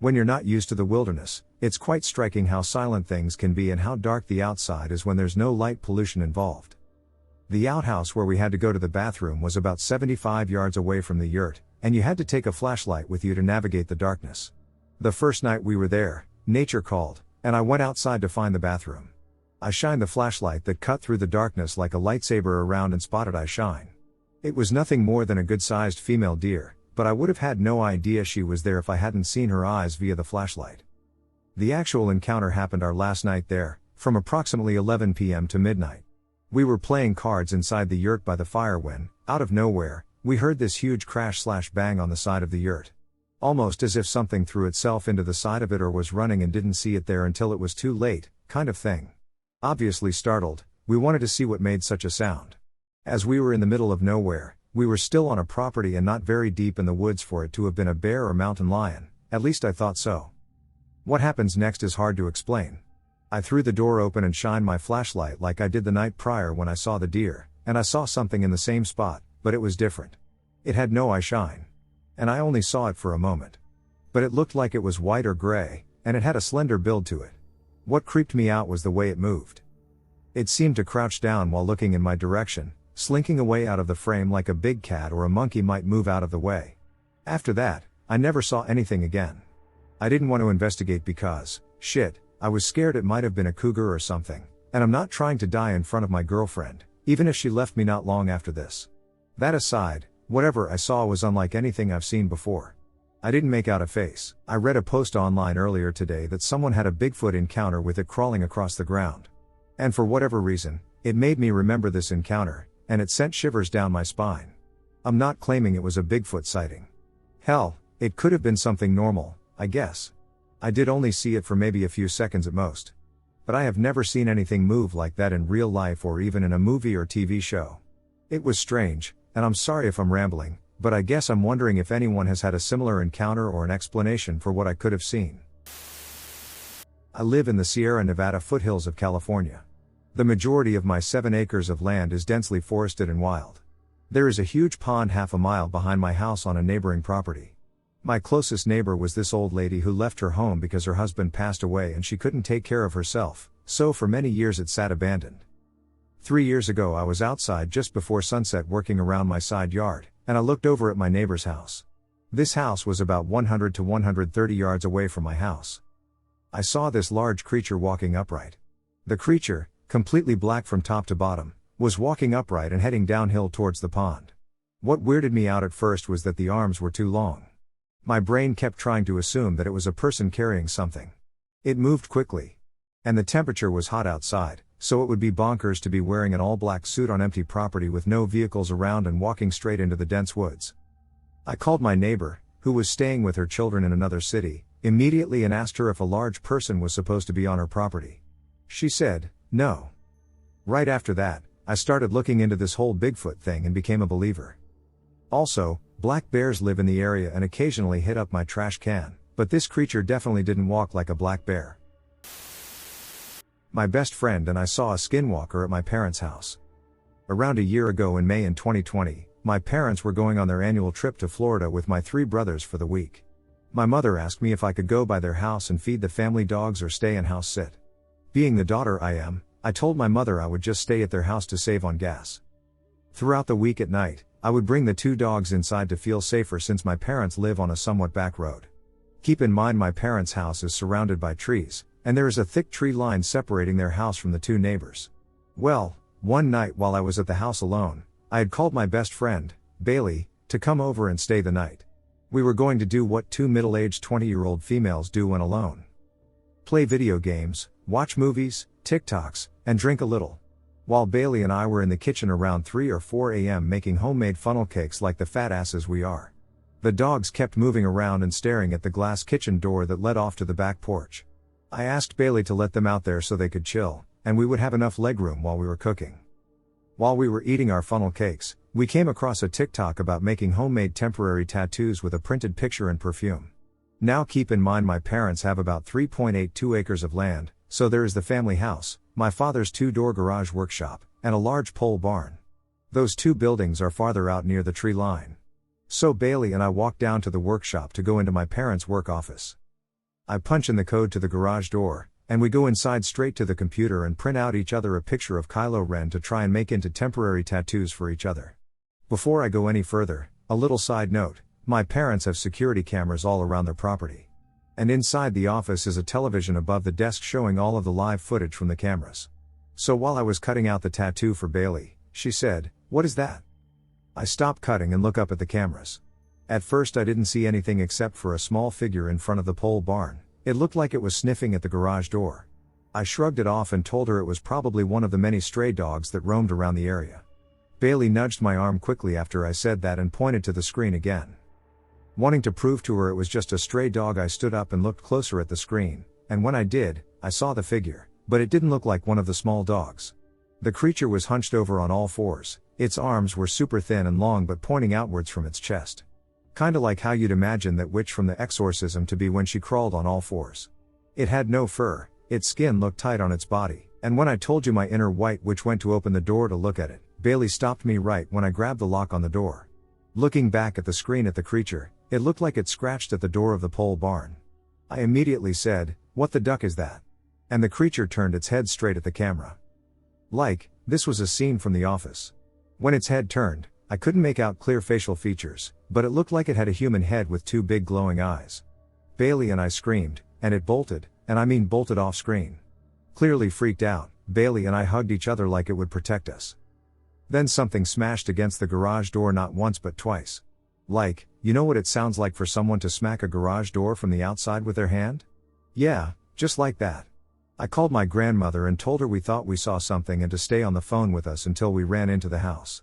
When you're not used to the wilderness, it's quite striking how silent things can be and how dark the outside is when there's no light pollution involved. The outhouse where we had to go to the bathroom was about 75 yards away from the yurt, and you had to take a flashlight with you to navigate the darkness. The first night we were there, nature called, and I went outside to find the bathroom. I shined the flashlight that cut through the darkness like a lightsaber around and spotted I shine. It was nothing more than a good-sized female deer, but I would have had no idea she was there if I hadn't seen her eyes via the flashlight. The actual encounter happened our last night there, from approximately 11 p.m. to midnight. We were playing cards inside the yurt by the fire when, out of nowhere, we heard this huge crash/bang on the side of the yurt. Almost as if something threw itself into the side of it or was running and didn't see it there until it was too late, kind of thing. Obviously startled, we wanted to see what made such a sound. As we were in the middle of nowhere, we were still on a property and not very deep in the woods for it to have been a bear or mountain lion, at least I thought so. What happens next is hard to explain. I threw the door open and shined my flashlight like I did the night prior when I saw the deer, and I saw something in the same spot, but it was different. It had no eye shine. And I only saw it for a moment. But it looked like it was white or gray, and it had a slender build to it. What creeped me out was the way it moved. It seemed to crouch down while looking in my direction, slinking away out of the frame like a big cat or a monkey might move out of the way. After that, I never saw anything again. I didn't want to investigate because, shit, I was scared it might have been a cougar or something, and I'm not trying to die in front of my girlfriend, even if she left me not long after this. That aside, whatever I saw was unlike anything I've seen before. I didn't make out a face. I read a post online earlier today that someone had a Bigfoot encounter with it crawling across the ground. And for whatever reason, it made me remember this encounter, and it sent shivers down my spine. I'm not claiming it was a Bigfoot sighting. Hell, it could have been something normal, I guess. I did only see it for maybe a few seconds at most. But I have never seen anything move like that in real life or even in a movie or TV show. It was strange, and I'm sorry if I'm rambling, but I guess I'm wondering if anyone has had a similar encounter or an explanation for what I could have seen. I live in the Sierra Nevada foothills of California. The majority of my 7 acres of land is densely forested and wild. There is a huge pond half a mile behind my house on a neighboring property. My closest neighbor was this old lady who left her home because her husband passed away and she couldn't take care of herself, so for many years it sat abandoned. 3 years ago I was outside just before sunset working around my side yard, and I looked over at my neighbor's house. This house was about 100 to 130 yards away from my house. I saw this large creature walking upright. The creature, completely black from top to bottom, was walking upright and heading downhill towards the pond. What weirded me out at first was that the arms were too long. My brain kept trying to assume that it was a person carrying something. It moved quickly. And the temperature was hot outside, so it would be bonkers to be wearing an all-black suit on empty property with no vehicles around and walking straight into the dense woods. I called my neighbor, who was staying with her children in another city, immediately and asked her if a large person was supposed to be on her property. She said, no. Right after that, I started looking into this whole Bigfoot thing and became a believer. Also, black bears live in the area and occasionally hit up my trash can, but this creature definitely didn't walk like a black bear. My best friend and I saw a skinwalker at my parents' house. Around a year ago in May in 2020, my parents were going on their annual trip to Florida with my 3 brothers for the week. My mother asked me if I could go by their house and feed the family dogs or stay and house sit. Being the daughter I am, I told my mother I would just stay at their house to save on gas. Throughout the week at night, I would bring the 2 dogs inside to feel safer since my parents live on a somewhat back road. Keep in mind my parents' house is surrounded by trees, and there is a thick tree line separating their house from the 2 neighbors. Well, one night while I was at the house alone, I had called my best friend, Bailey, to come over and stay the night. We were going to do what 2 middle-aged 20-year-old females do when alone. Play video games, watch movies, TikToks, and drink a little. While Bailey and I were in the kitchen around 3 or 4 a.m. making homemade funnel cakes like the fat asses we are. The dogs kept moving around and staring at the glass kitchen door that led off to the back porch. I asked Bailey to let them out there so they could chill, and we would have enough legroom while we were cooking. While we were eating our funnel cakes, we came across a TikTok about making homemade temporary tattoos with a printed picture and perfume. Now keep in mind my parents have about 3.82 acres of land, so there is the family house, my father's 2-door garage workshop, and a large pole barn. Those 2 buildings are farther out near the tree line. So Bailey and I walked down to the workshop to go into my parents' work office. I punch in the code to the garage door, And we go inside straight to the computer and print out each other a picture of Kylo Ren to try and make into temporary tattoos for each other. Before I go any further, a little side note, my parents have security cameras all around their property. And inside the office is a television above the desk showing all of the live footage from the cameras. So while I was cutting out the tattoo for Bailey, she said, "What is that?" I stopped cutting and look up at the cameras. At first I didn't see anything except for a small figure in front of the pole barn. It looked like it was sniffing at the garage door. I shrugged it off and told her it was probably one of the many stray dogs that roamed around the area. Bailey nudged my arm quickly after I said that and pointed to the screen again. Wanting to prove to her it was just a stray dog, I stood up and looked closer at the screen, and when I did, I saw the figure, but it didn't look like one of the small dogs. The creature was hunched over on all fours, its arms were super thin and long but pointing outwards from its chest. Kinda like how you'd imagine that witch from The Exorcism to be when she crawled on all fours. It had no fur, its skin looked tight on its body, and when I told you my inner white witch went to open the door to look at it, Bailey stopped me right when I grabbed the lock on the door. Looking back at the screen at the creature, it looked like it scratched at the door of the pole barn. I immediately said, "What the duck is that?" And the creature turned its head straight at the camera. This was a scene from The Office. When its head turned, I couldn't make out clear facial features, but it looked like it had a human head with two big glowing eyes. Bailey and I screamed, and it bolted, and I mean bolted off screen. Clearly freaked out, Bailey and I hugged each other like it would protect us. Then something smashed against the garage door not once but twice. You know what it sounds like for someone to smack a garage door from the outside with their hand? Yeah, just like that. I called my grandmother and told her we thought we saw something and to stay on the phone with us until we ran into the house.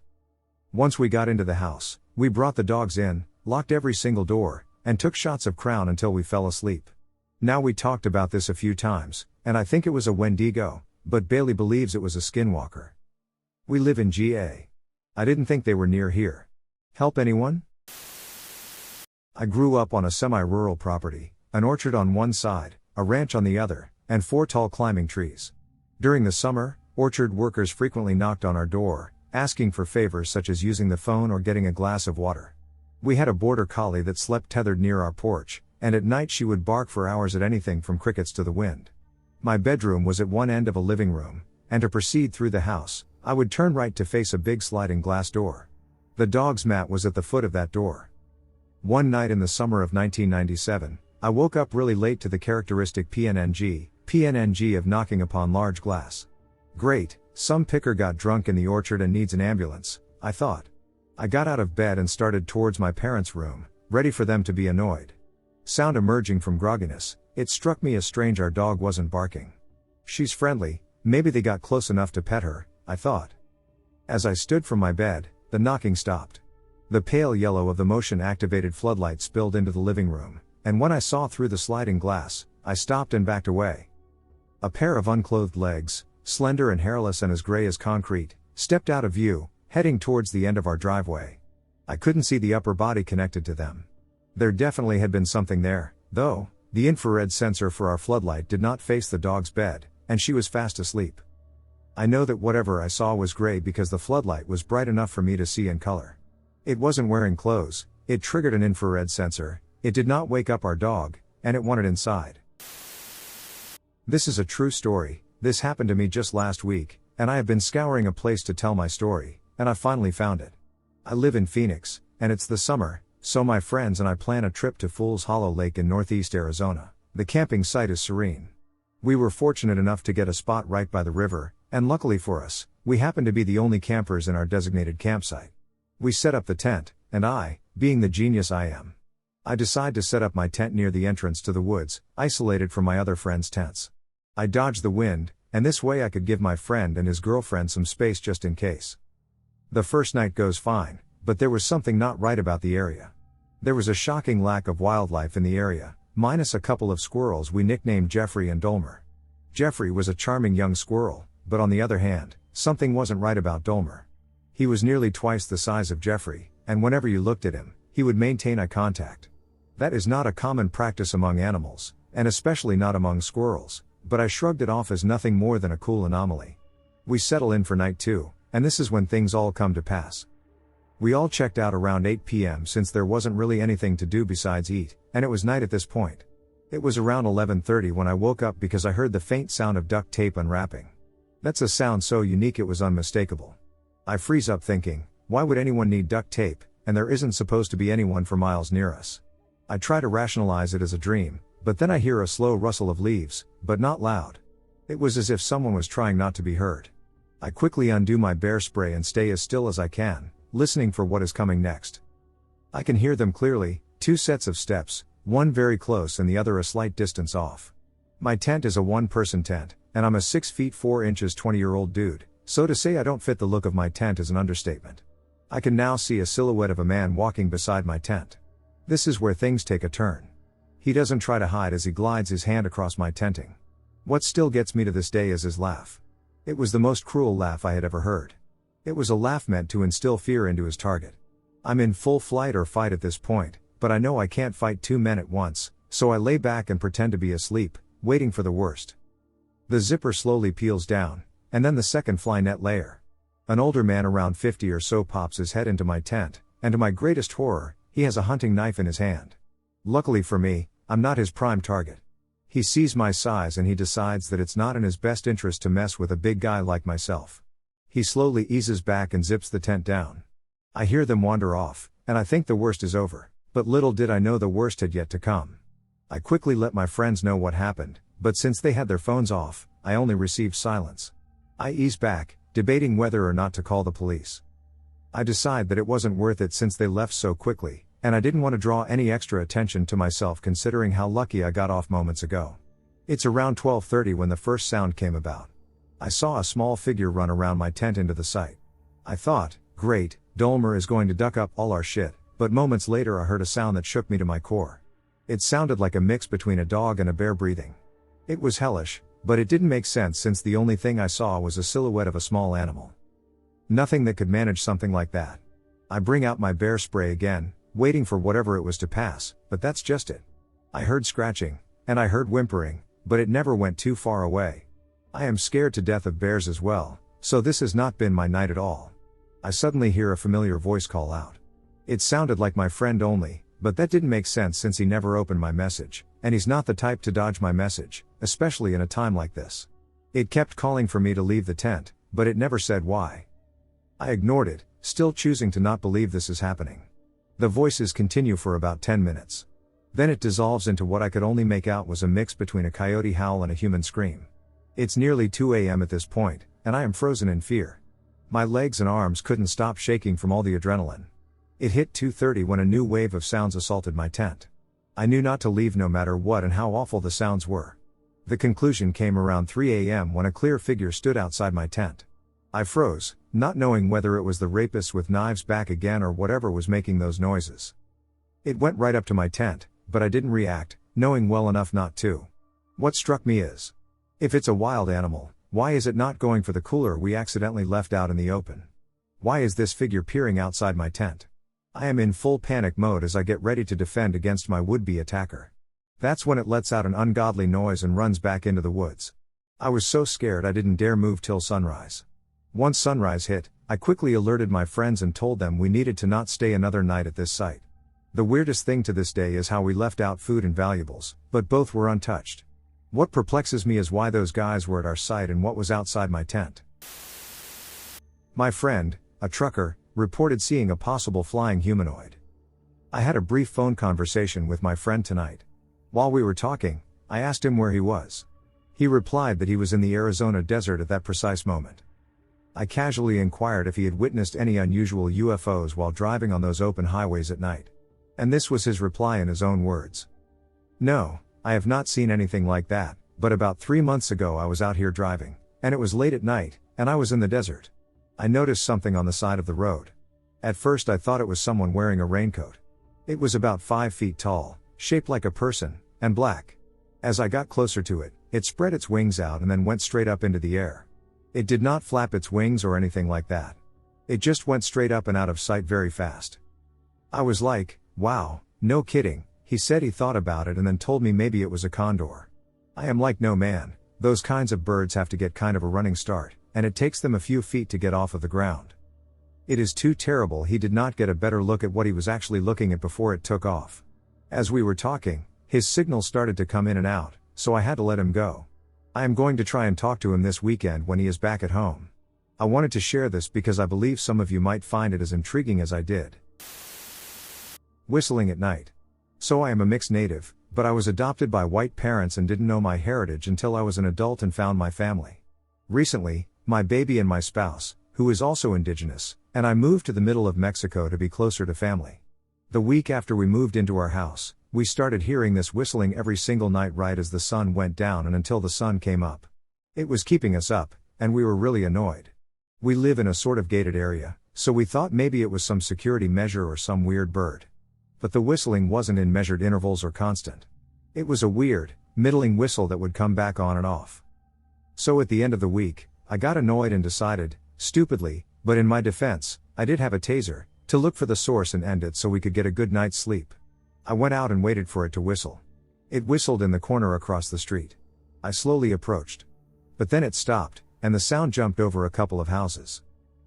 Once we got into the house, we brought the dogs in, locked every single door, and took shots of Crown until we fell asleep. Now we talked about this a few times, and I think it was a Wendigo, but Bailey believes it was a Skinwalker. We live in GA. I didn't think they were near here. Help anyone? I grew up on a semi-rural property, an orchard on one side, a ranch on the other, and 4 tall climbing trees. During the summer, orchard workers frequently knocked on our door, asking for favors such as using the phone or getting a glass of water. We had a border collie that slept tethered near our porch, and at night she would bark for hours at anything from crickets to the wind. My bedroom was at one end of a living room, and to proceed through the house, I would turn right to face a big sliding glass door. The dog's mat was at the foot of that door. One night in the summer of 1997, I woke up really late to the characteristic PNNG of knocking upon large glass. Great, some picker got drunk in the orchard and needs an ambulance, I thought. I got out of bed and started towards my parents' room, ready for them to be annoyed. Sound emerging from grogginess, it struck me as strange our dog wasn't barking. She's friendly, maybe they got close enough to pet her, I thought. As I stood from my bed, the knocking stopped. The pale yellow of the motion-activated floodlight spilled into the living room, and when I saw through the sliding glass, I stopped and backed away. A pair of unclothed legs, slender and hairless and as gray as concrete, stepped out of view, heading towards the end of our driveway. I couldn't see the upper body connected to them. There definitely had been something there, though. The infrared sensor for our floodlight did not face the dog's bed, and she was fast asleep. I know that whatever I saw was gray because the floodlight was bright enough for me to see in color. It wasn't wearing clothes, it triggered an infrared sensor, it did not wake up our dog, and it wanted inside. This is a true story. This happened to me just last week, and I have been scouring a place to tell my story, and I finally found it. I live in Phoenix, and it's the summer, so my friends and I plan a trip to Fool's Hollow Lake in northeast Arizona. The camping site is serene. We were fortunate enough to get a spot right by the river, and luckily for us, we happen to be the only campers in our designated campsite. We set up the tent, and I, being the genius I am, I decide to set up my tent near the entrance to the woods, isolated from my other friends' tents. I dodged the wind, and this way I could give my friend and his girlfriend some space just in case. The first night goes fine, but there was something not right about the area. There was a shocking lack of wildlife in the area, minus a couple of squirrels we nicknamed Jeffrey and Dolmer. Jeffrey was a charming young squirrel, but on the other hand, something wasn't right about Dolmer. He was nearly twice the size of Jeffrey, and whenever you looked at him, he would maintain eye contact. That is not a common practice among animals, and especially not among squirrels, but I shrugged it off as nothing more than a cool anomaly. We settle in for night 2, and this is when things all come to pass. We all checked out around 8 p.m. since there wasn't really anything to do besides eat, and it was night at this point. It was around 11:30 when I woke up because I heard the faint sound of duct tape unwrapping. That's a sound so unique it was unmistakable. I freeze up thinking, why would anyone need duct tape, and there isn't supposed to be anyone for miles near us? I try to rationalize it as a dream, but then I hear a slow rustle of leaves, but not loud. It was as if someone was trying not to be heard. I quickly undo my bear spray and stay as still as I can, listening for what is coming next. I can hear them clearly, 2 sets of steps, one very close and the other a slight distance off. My tent is a 1-person tent, and I'm a 6 feet 4 inches 20-year-old dude, so to say I don't fit the look of my tent is an understatement. I can now see a silhouette of a man walking beside my tent. This is where things take a turn. He doesn't try to hide as he glides his hand across my tenting. What still gets me to this day is his laugh. It was the most cruel laugh I had ever heard. It was a laugh meant to instill fear into his target. I'm in full flight or fight at this point, but I know I can't fight 2 men at once, so I lay back and pretend to be asleep, waiting for the worst. The zipper slowly peels down, and then the second fly net layer. An older man around 50 or so pops his head into my tent, and to my greatest horror, he has a hunting knife in his hand. Luckily for me, I'm not his prime target. He sees my size and he decides that it's not in his best interest to mess with a big guy like myself. He slowly eases back and zips the tent down. I hear them wander off, and I think the worst is over, but little did I know the worst had yet to come. I quickly let my friends know what happened, but since they had their phones off, I only received silence. I ease back, debating whether or not to call the police. I decide that it wasn't worth it since they left so quickly, and I didn't want to draw any extra attention to myself considering how lucky I got off moments ago. It's around 12:30 when the first sound came about. I saw a small figure run around my tent into the site. I thought, great, Dolmer is going to duck up all our shit, but moments later I heard a sound that shook me to my core. It sounded like a mix between a dog and a bear breathing. It was hellish, but it didn't make sense since the only thing I saw was a silhouette of a small animal. Nothing that could manage something like that. I bring out my bear spray again, waiting for whatever it was to pass, but that's just it. I heard scratching, and I heard whimpering, but it never went too far away. I am scared to death of bears as well, so this has not been my night at all. I suddenly hear a familiar voice call out. It sounded like my friend only, but that didn't make sense since he never opened my message, and he's not the type to dodge my message, especially in a time like this. It kept calling for me to leave the tent, but it never said why. I ignored it, still choosing to not believe this is happening. The voices continue for about 10 minutes. Then it dissolves into what I could only make out was a mix between a coyote howl and a human scream. It's nearly 2 a.m. at this point, and I am frozen in fear. My legs and arms couldn't stop shaking from all the adrenaline. It hit 2:30 when a new wave of sounds assaulted my tent. I knew not to leave no matter what and how awful the sounds were. The conclusion came around 3 a.m. when a clear figure stood outside my tent. I froze, not knowing whether it was the rapists with knives back again or whatever was making those noises. It went right up to my tent, but I didn't react, knowing well enough not to. What struck me is, if it's a wild animal, why is it not going for the cooler we accidentally left out in the open? Why is this figure peering outside my tent? I am in full panic mode as I get ready to defend against my would-be attacker. That's when it lets out an ungodly noise and runs back into the woods. I was so scared I didn't dare move till sunrise. Once sunrise hit, I quickly alerted my friends and told them we needed to not stay another night at this site. The weirdest thing to this day is how we left out food and valuables, but both were untouched. What perplexes me is why those guys were at our site and what was outside my tent. My friend, a trucker, reported seeing a possible flying humanoid. I had a brief phone conversation with my friend tonight. While we were talking, I asked him where he was. He replied that he was in the Arizona desert at that precise moment. I casually inquired if he had witnessed any unusual UFOs while driving on those open highways at night. And this was his reply in his own words. No, I have not seen anything like that, but about 3 months ago I was out here driving, and it was late at night, and I was in the desert. I noticed something on the side of the road. At first I thought it was someone wearing a raincoat. It was about 5 feet tall, shaped like a person, and black. As I got closer to it, it spread its wings out and then went straight up into the air. It did not flap its wings or anything like that. It just went straight up and out of sight very fast. I was like, wow, no kidding. He said he thought about it and then told me maybe it was a condor. I am like, no man, those kinds of birds have to get kind of a running start, and it takes them a few feet to get off of the ground. It is too terrible he did not get a better look at what he was actually looking at before it took off. As we were talking, His signals started to come in and out, so I had to let him go. I am going to try and talk to him this weekend when he is back at home. I wanted to share this because I believe some of you might find it as intriguing as I did. Whistling at night. So I am a mixed native, but I was adopted by white parents and didn't know my heritage until I was an adult and found my family. Recently, my baby and my spouse, who is also indigenous, and I moved to the middle of Mexico to be closer to family. The week after we moved into our house, we started hearing this whistling every single night right as the sun went down and until the sun came up. It was keeping us up, and we were really annoyed. We live in a sort of gated area, so we thought maybe it was some security measure or some weird bird. But the whistling wasn't in measured intervals or constant. It was a weird, middling whistle that would come back on and off. So at the end of the week, I got annoyed and decided, stupidly, but in my defense, I did have a taser, to look for the source and end it so we could get a good night's sleep. I went out and waited for it to whistle. It whistled in the corner across the street. I slowly approached. But then it stopped, and the sound jumped over a couple of houses.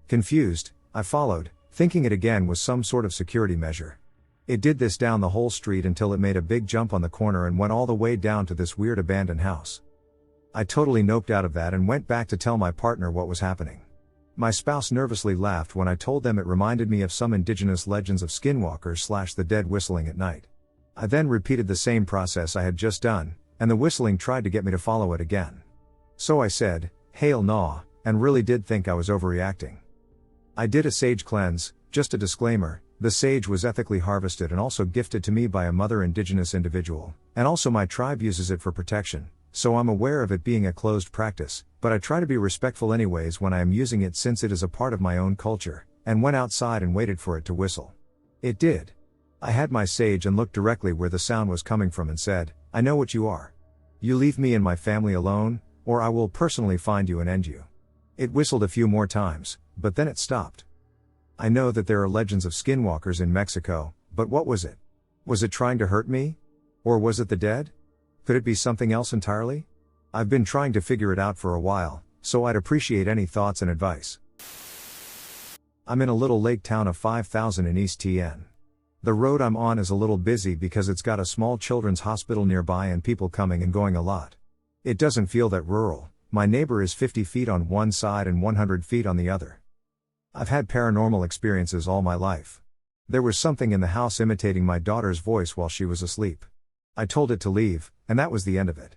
Confused, I followed, thinking it again was some sort of security measure. It did this down the whole street until it made a big jump on the corner and went all the way down to this weird abandoned house. I totally noped out of that and went back to tell my partner what was happening. My spouse nervously laughed when I told them it reminded me of some indigenous legends of Skinwalkers / the dead whistling at night. I then repeated the same process I had just done, and the whistling tried to get me to follow it again. So I said, "Hail Naw," and really did think I was overreacting. I did a sage cleanse. Just a disclaimer, the sage was ethically harvested and also gifted to me by a mother indigenous individual, and also my tribe uses it for protection, so I'm aware of it being a closed practice, but I try to be respectful anyways when I am using it since it is a part of my own culture, and went outside and waited for it to whistle. It did. I had my sage and looked directly where the sound was coming from and said, "I know what you are. You leave me and my family alone, or I will personally find you and end you." It whistled a few more times, but then it stopped. I know that there are legends of skinwalkers in Mexico, but what was it? Was it trying to hurt me? Or was it the dead? Could it be something else entirely? I've been trying to figure it out for a while, so I'd appreciate any thoughts and advice. I'm in a little lake town of 5,000 in East TN. The road I'm on is a little busy because it's got a small children's hospital nearby and people coming and going a lot. It doesn't feel that rural. My neighbor is 50 feet on one side and 100 feet on the other. I've had paranormal experiences all my life. There was something in the house imitating my daughter's voice while she was asleep. I told it to leave, and that was the end of it.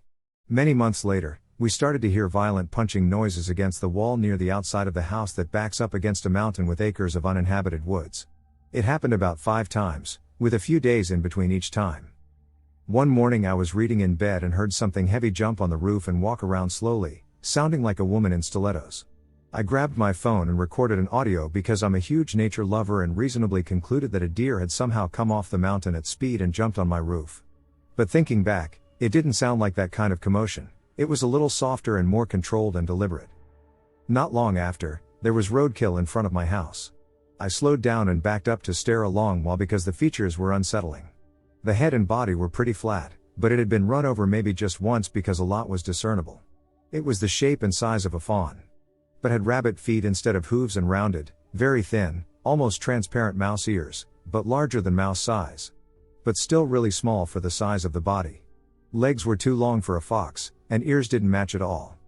Many months later, we started to hear violent punching noises against the wall near the outside of the house that backs up against a mountain with acres of uninhabited woods. It happened about 5 times, with a few days in between each time. One morning I was reading in bed and heard something heavy jump on the roof and walk around slowly, sounding like a woman in stilettos. I grabbed my phone and recorded an audio because I'm a huge nature lover and reasonably concluded that a deer had somehow come off the mountain at speed and jumped on my roof. But thinking back, it didn't sound like that kind of commotion. It was a little softer and more controlled and deliberate. Not long after, there was roadkill in front of my house. I slowed down and backed up to stare along while because the features were unsettling. The head and body were pretty flat, but it had been run over maybe just once because a lot was discernible. It was the shape and size of a fawn, but had rabbit feet instead of hooves and rounded, very thin, almost transparent mouse ears, but larger than mouse size. But still really small for the size of the body. Legs were too long for a fox, and ears didn't match at all.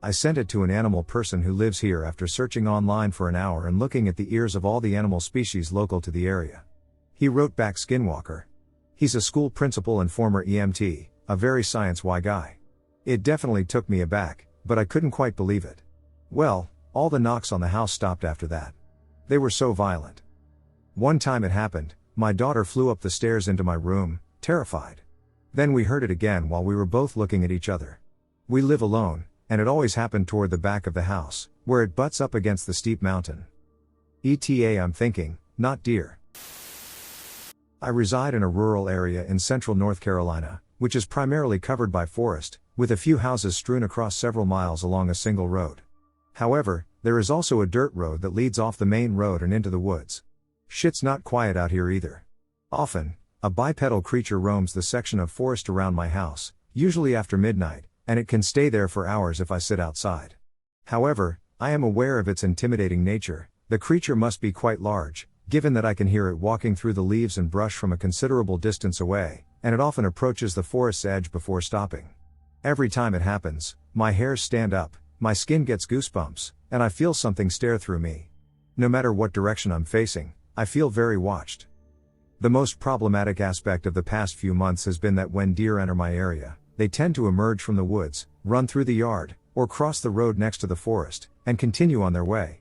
I sent it to an animal person who lives here after searching online for an hour and looking at the ears of all the animal species local to the area. He wrote back Skinwalker. He's a school principal and former EMT, a very science-y guy. It definitely took me aback, but I couldn't quite believe it. Well, all the knocks on the house stopped after that. They were so violent. One time it happened, my daughter flew up the stairs into my room, terrified. Then we heard it again while we were both looking at each other. We live alone, and it always happened toward the back of the house, where it butts up against the steep mountain. ETA I'm thinking, not deer. I reside in a rural area in central North Carolina, which is primarily covered by forest, with a few houses strewn across several miles along a single road. However, there is also a dirt road that leads off the main road and into the woods. Shit's not quiet out here either. Often, a bipedal creature roams the section of forest around my house, usually after midnight, and it can stay there for hours if I sit outside. However, I am aware of its intimidating nature. The creature must be quite large, given that I can hear it walking through the leaves and brush from a considerable distance away, and it often approaches the forest's edge before stopping. Every time it happens, my hairs stand up, my skin gets goosebumps, and I feel something stare through me. No matter what direction I'm facing, I feel very watched. The most problematic aspect of the past few months has been that when deer enter my area, they tend to emerge from the woods, run through the yard, or cross the road next to the forest, and continue on their way.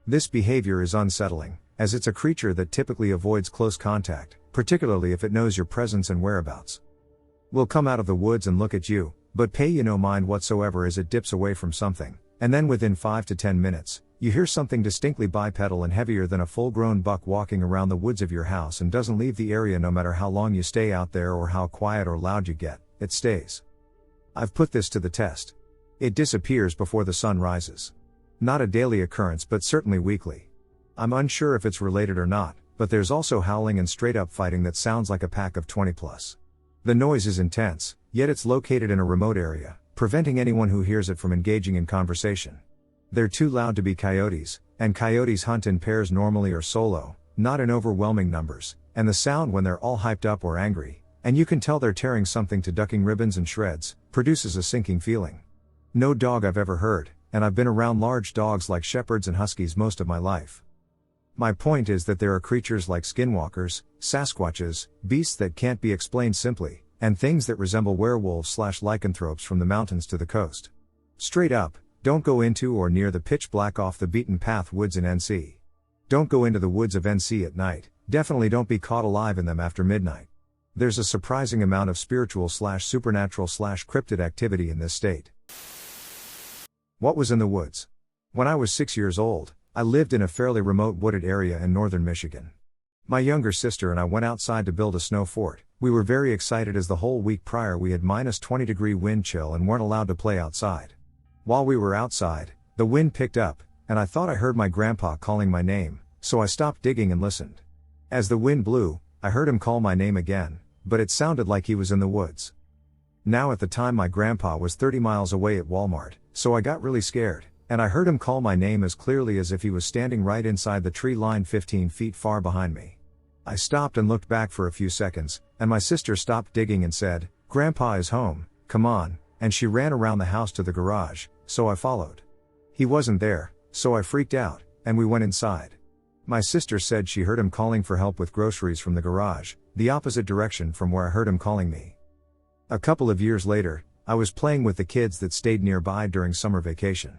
This behavior is unsettling, as it's a creature that typically avoids close contact, particularly if it knows your presence and whereabouts. Will come out of the woods and look at you, but pay you no mind whatsoever as it dips away from something, and then within 5 to 10 minutes, you hear something distinctly bipedal and heavier than a full-grown buck walking around the woods of your house and doesn't leave the area no matter how long you stay out there or how quiet or loud you get, it stays. I've put this to the test. It disappears before the sun rises. Not a daily occurrence but certainly weekly. I'm unsure if it's related or not, but there's also howling and straight-up fighting that sounds like a pack of 20 plus. The noise is intense, yet it's located in a remote area, preventing anyone who hears it from engaging in conversation. They're too loud to be coyotes, and coyotes hunt in pairs normally or solo, not in overwhelming numbers, and the sound when they're all hyped up or angry, and you can tell they're tearing something to ducking ribbons and shreds, produces a sinking feeling. No dog I've ever heard, and I've been around large dogs like shepherds and huskies most of my life. My point is that there are creatures like skinwalkers, Sasquatches, beasts that can't be explained simply, and things that resemble werewolves/lycanthropes from the mountains to the coast. Straight up, don't go into or near the pitch-black off-the-beaten-path woods in NC. Don't go into the woods of NC at night, definitely don't be caught alive in them after midnight. There's a surprising amount of spiritual/supernatural/cryptid activity in this state. What was in the woods? When I was 6 years old, I lived in a fairly remote wooded area in northern Michigan. My younger sister and I went outside to build a snow fort. We were very excited as the whole week prior we had -20-degree wind chill and weren't allowed to play outside. While we were outside, the wind picked up, and I thought I heard my grandpa calling my name, so I stopped digging and listened. As the wind blew, I heard him call my name again, but it sounded like he was in the woods. Now at the time my grandpa was 30 miles away at Walmart, so I got really scared, and I heard him call my name as clearly as if he was standing right inside the tree line 15 feet far behind me. I stopped and looked back for a few seconds, and my sister stopped digging and said, "Grandpa is home, come on," and she ran around the house to the garage, so I followed. He wasn't there, so I freaked out, and we went inside. My sister said she heard him calling for help with groceries from the garage, the opposite direction from where I heard him calling me. A couple of years later, I was playing with the kids that stayed nearby during summer vacation.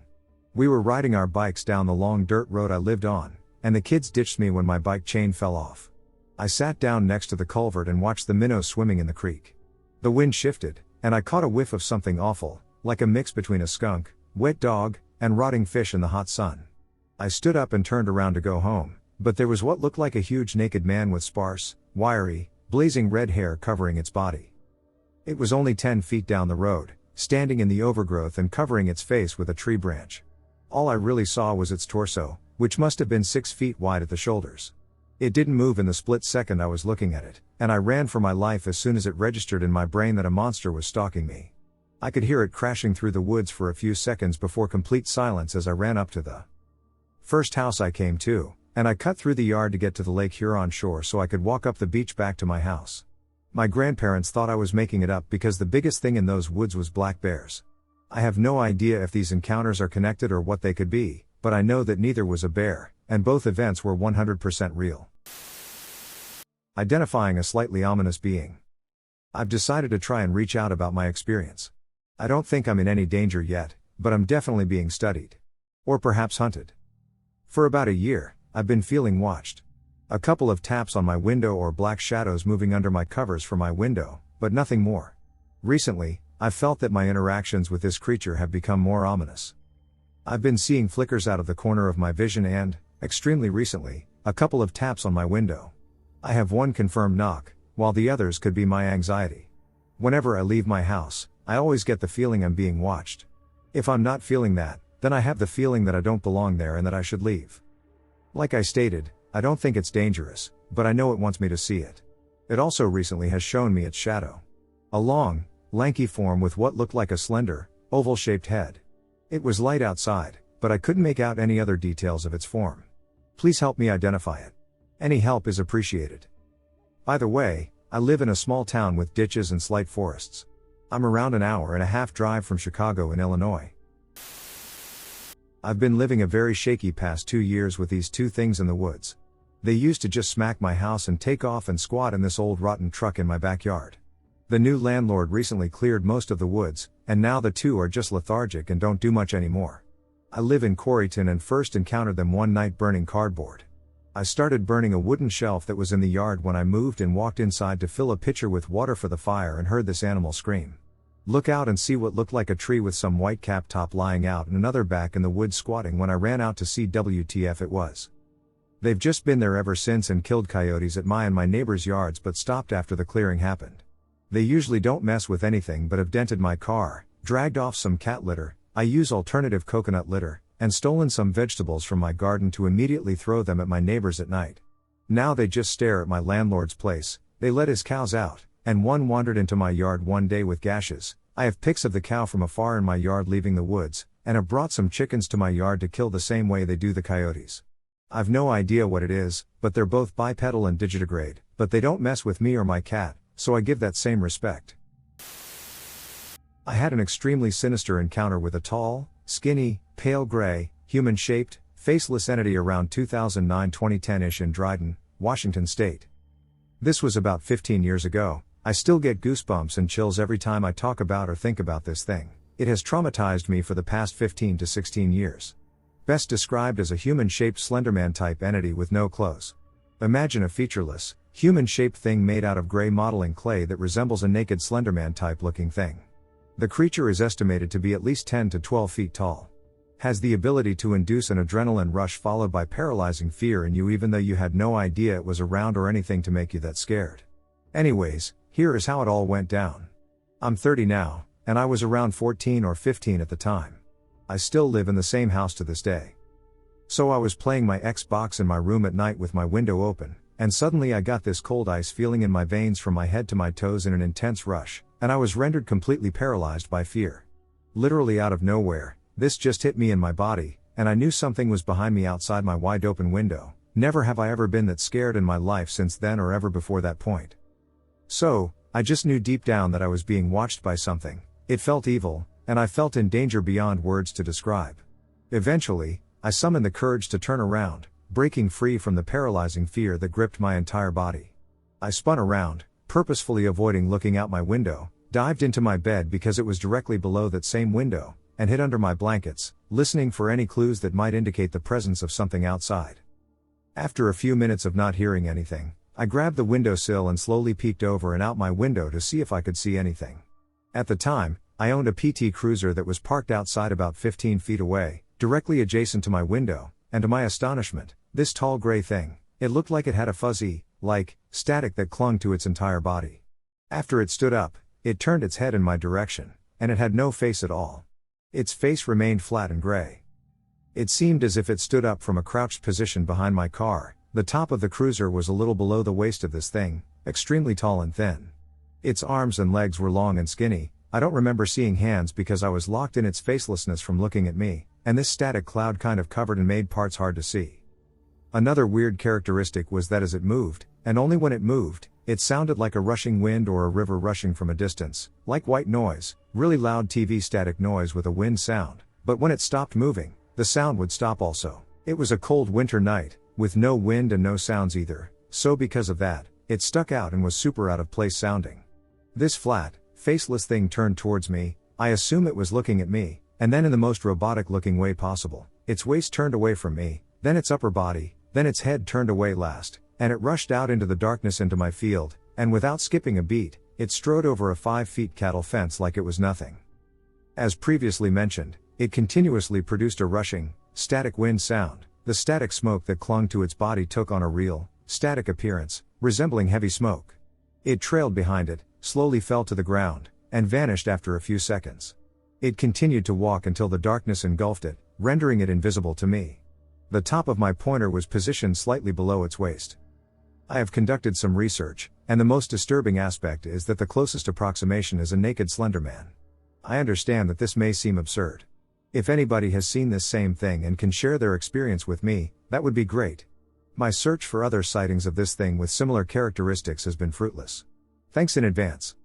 We were riding our bikes down the long dirt road I lived on, and the kids ditched me when my bike chain fell off. I sat down next to the culvert and watched the minnows swimming in the creek. The wind shifted, and I caught a whiff of something awful, like a mix between a skunk, wet dog, and rotting fish in the hot sun. I stood up and turned around to go home, but there was what looked like a huge naked man with sparse, wiry, blazing red hair covering its body. It was only 10 feet down the road, standing in the overgrowth and covering its face with a tree branch. All I really saw was its torso, which must have been 6 feet wide at the shoulders. It didn't move in the split second I was looking at it, and I ran for my life as soon as it registered in my brain that a monster was stalking me. I could hear it crashing through the woods for a few seconds before complete silence as I ran up to the first house I came to, and I cut through the yard to get to the Lake Huron shore so I could walk up the beach back to my house. My grandparents thought I was making it up because the biggest thing in those woods was black bears. I have no idea if these encounters are connected or what they could be, but I know that neither was a bear, and both events were 100% real. Identifying a slightly ominous being. I've decided to try and reach out about my experience. I don't think I'm in any danger yet, but I'm definitely being studied. Or perhaps hunted. For about a year, I've been feeling watched. A couple of taps on my window or black shadows moving under my covers from my window, but nothing more. Recently, I've felt that my interactions with this creature have become more ominous. I've been seeing flickers out of the corner of my vision and, extremely recently, a couple of taps on my window. I have one confirmed knock, while the others could be my anxiety. Whenever I leave my house, I always get the feeling I'm being watched. If I'm not feeling that, then I have the feeling that I don't belong there and that I should leave. Like I stated, I don't think it's dangerous, but I know it wants me to see it. It also recently has shown me its shadow. A long, lanky form with what looked like a slender, oval-shaped head. It was light outside, but I couldn't make out any other details of its form. Please help me identify it. Any help is appreciated. By the way, I live in a small town with ditches and slight forests. I'm around an hour and a half drive from Chicago in Illinois. I've been living a very shaky past 2 years with these two things in the woods. They used to just smack my house and take off and squat in this old rotten truck in my backyard. The new landlord recently cleared most of the woods, and now the two are just lethargic and don't do much anymore. I live in Coreyton and first encountered them one night burning cardboard. I started burning a wooden shelf that was in the yard when I moved and walked inside to fill a pitcher with water for the fire and heard this animal scream. Look out and see what looked like a tree with some white cap top lying out and another back in the woods squatting. When I ran out to see WTF it was. They've just been there ever since and killed coyotes at my and my neighbors' yards but stopped after the clearing happened. They usually don't mess with anything but have dented my car, dragged off some cat litter, I use alternative coconut litter, and stolen some vegetables from my garden to immediately throw them at my neighbors at night. Now they just stare at my landlord's place. They let his cows out, and one wandered into my yard one day with gashes. I have pics of the cow from afar in my yard leaving the woods, and have brought some chickens to my yard to kill the same way they do the coyotes. I've no idea what it is, but they're both bipedal and digitigrade, but they don't mess with me or my cat, so I give that same respect. I had an extremely sinister encounter with a tall, skinny, pale gray, human-shaped, faceless entity around 2009-2010-ish in Dryden, Washington state. This was about 15 years ago. I still get goosebumps and chills every time I talk about or think about this thing. It has traumatized me for the past 15 to 16 years. Best described as a human-shaped Slenderman-type entity with no clothes. Imagine a featureless, human-shaped thing made out of gray modeling clay that resembles a naked Slenderman-type looking thing. The creature is estimated to be at least 10 to 12 feet tall. Has the ability to induce an adrenaline rush followed by paralyzing fear in you even though you had no idea it was around or anything to make you that scared. Anyways, here is how it all went down. I'm 30 now, and I was around 14 or 15 at the time. I still live in the same house to this day. So I was playing my Xbox in my room at night with my window open, and suddenly I got this cold ice feeling in my veins from my head to my toes in an intense rush, and I was rendered completely paralyzed by fear. Literally out of nowhere, this just hit me in my body, and I knew something was behind me outside my wide open window. Never have I ever been that scared in my life since then or ever before that point. So, I just knew deep down that I was being watched by something. It felt evil, and I felt in danger beyond words to describe. Eventually, I summoned the courage to turn around, breaking free from the paralyzing fear that gripped my entire body. I spun around, purposefully avoiding looking out my window, dived into my bed because it was directly below that same window, and hid under my blankets, listening for any clues that might indicate the presence of something outside. After a few minutes of not hearing anything, I grabbed the windowsill and slowly peeked over and out my window to see if I could see anything. At the time, I owned a PT Cruiser that was parked outside about 15 feet away, directly adjacent to my window, and to my astonishment, this tall gray thing, it looked like it had a fuzzy, static that clung to its entire body. After it stood up, it turned its head in my direction, and it had no face at all. Its face remained flat and gray. It seemed as if it stood up from a crouched position behind my car. The top of the cruiser was a little below the waist of this thing, extremely tall and thin. Its arms and legs were long and skinny. I don't remember seeing hands because I was locked in its facelessness from looking at me, and this static cloud kind of covered and made parts hard to see. Another weird characteristic was that as it moved, and only when it moved, it sounded like a rushing wind or a river rushing from a distance, like white noise, really loud TV static noise with a wind sound, but when it stopped moving, the sound would stop also. It was a cold winter night, with no wind and no sounds either, so because of that, it stuck out and was super out of place sounding. This flat, faceless thing turned towards me. I assume it was looking at me, and then in the most robotic looking way possible, its waist turned away from me, then its upper body, then its head turned away last, and it rushed out into the darkness into my field, and without skipping a beat, it strode over a 5-foot cattle fence like it was nothing. As previously mentioned, it continuously produced a rushing, static wind sound. The static smoke that clung to its body took on a real, static appearance, resembling heavy smoke. It trailed behind it, slowly fell to the ground, and vanished after a few seconds. It continued to walk until the darkness engulfed it, rendering it invisible to me. The top of my pointer was positioned slightly below its waist. I have conducted some research, and the most disturbing aspect is that the closest approximation is a naked slender man. I understand that this may seem absurd. If anybody has seen this same thing and can share their experience with me, that would be great. My search for other sightings of this thing with similar characteristics has been fruitless. Thanks in advance.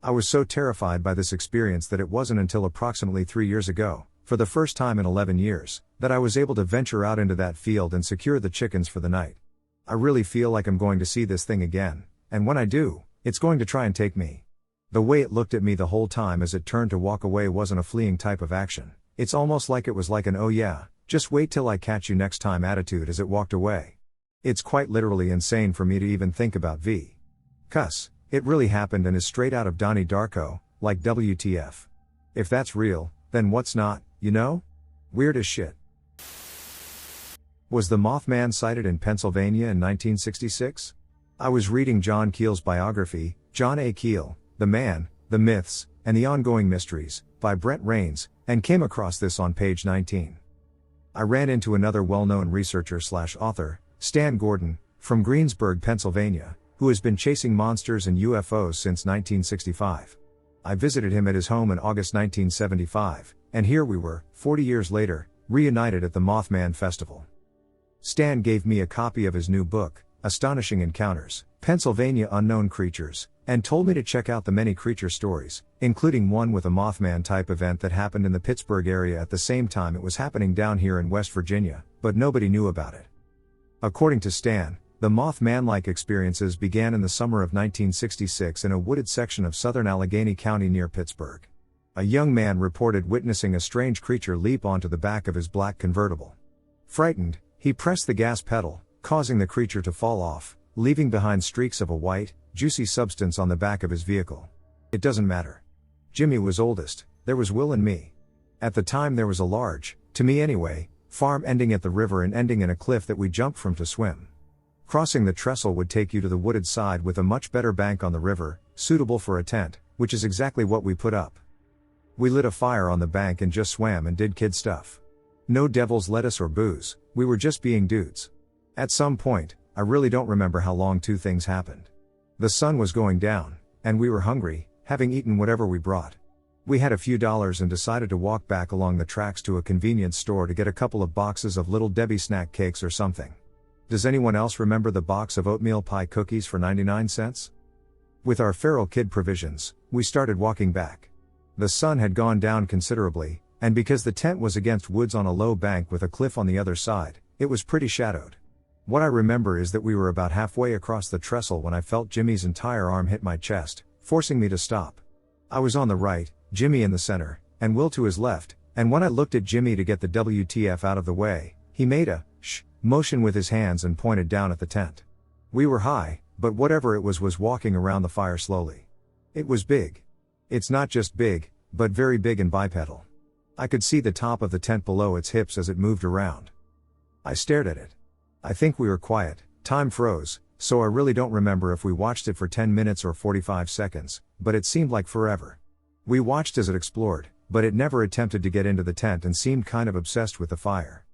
I was so terrified by this experience that it wasn't until approximately 3 years ago, for the first time in 11 years, that I was able to venture out into that field and secure the chickens for the night. I really feel like I'm going to see this thing again, and when I do, it's going to try and take me. The way it looked at me the whole time as it turned to walk away wasn't a fleeing type of action. It's almost like it was like an "oh yeah, just wait till I catch you next time" attitude as it walked away. It's quite literally insane for me to even think about cuss. It really happened and is straight out of Donnie Darko, like WTF. If that's real, then what's not, you know? Weird as shit. Was the Mothman sighted in Pennsylvania in 1966? I was reading John Keel's biography, John A. Keel, The Man, The Myths, and the Ongoing Mysteries, by Brent Rains, and came across this on page 19. I ran into another well-known researcher/author, Stan Gordon, from Greensburg, Pennsylvania, who has been chasing monsters and UFOs since 1965. I visited him at his home in August 1975, and here we were, 40 years later, reunited at the Mothman Festival. Stan gave me a copy of his new book, Astonishing Encounters, Pennsylvania Unknown Creatures, and told me to check out the many creature stories, including one with a Mothman-type event that happened in the Pittsburgh area at the same time it was happening down here in West Virginia, but nobody knew about it. According to Stan, the Mothman-like experiences began in the summer of 1966 in a wooded section of southern Allegheny County near Pittsburgh. A young man reported witnessing a strange creature leap onto the back of his black convertible. Frightened, he pressed the gas pedal, causing the creature to fall off, leaving behind streaks of a white, juicy substance on the back of his vehicle. It doesn't matter. Jimmy was oldest, there was Will and me. At the time there was a large, to me anyway, farm ending at the river and ending in a cliff that we jumped from to swim. Crossing the trestle would take you to the wooded side with a much better bank on the river, suitable for a tent, which is exactly what we put up. We lit a fire on the bank and just swam and did kid stuff. No devil's lettuce or booze, we were just being dudes. At some point, I really don't remember how long two things happened. The sun was going down, and we were hungry, having eaten whatever we brought. We had a few dollars and decided to walk back along the tracks to a convenience store to get a couple of boxes of Little Debbie snack cakes or something. Does anyone else remember the box of oatmeal pie cookies for 99 cents? With our feral kid provisions, we started walking back. The sun had gone down considerably, and because the tent was against woods on a low bank with a cliff on the other side, it was pretty shadowed. What I remember is that we were about halfway across the trestle when I felt Jimmy's entire arm hit my chest, forcing me to stop. I was on the right, Jimmy in the center, and Will to his left, and when I looked at Jimmy to get the WTF out of the way, he made a shh motion with his hands and pointed down at the tent. We were high, but whatever it was walking around the fire slowly. It was big. It's not just big, but very big and bipedal. I could see the top of the tent below its hips as it moved around. I stared at it. I think we were quiet, time froze, so I really don't remember if we watched it for 10 minutes or 45 seconds, but it seemed like forever. We watched as it explored, but it never attempted to get into the tent and seemed kind of obsessed with the fire.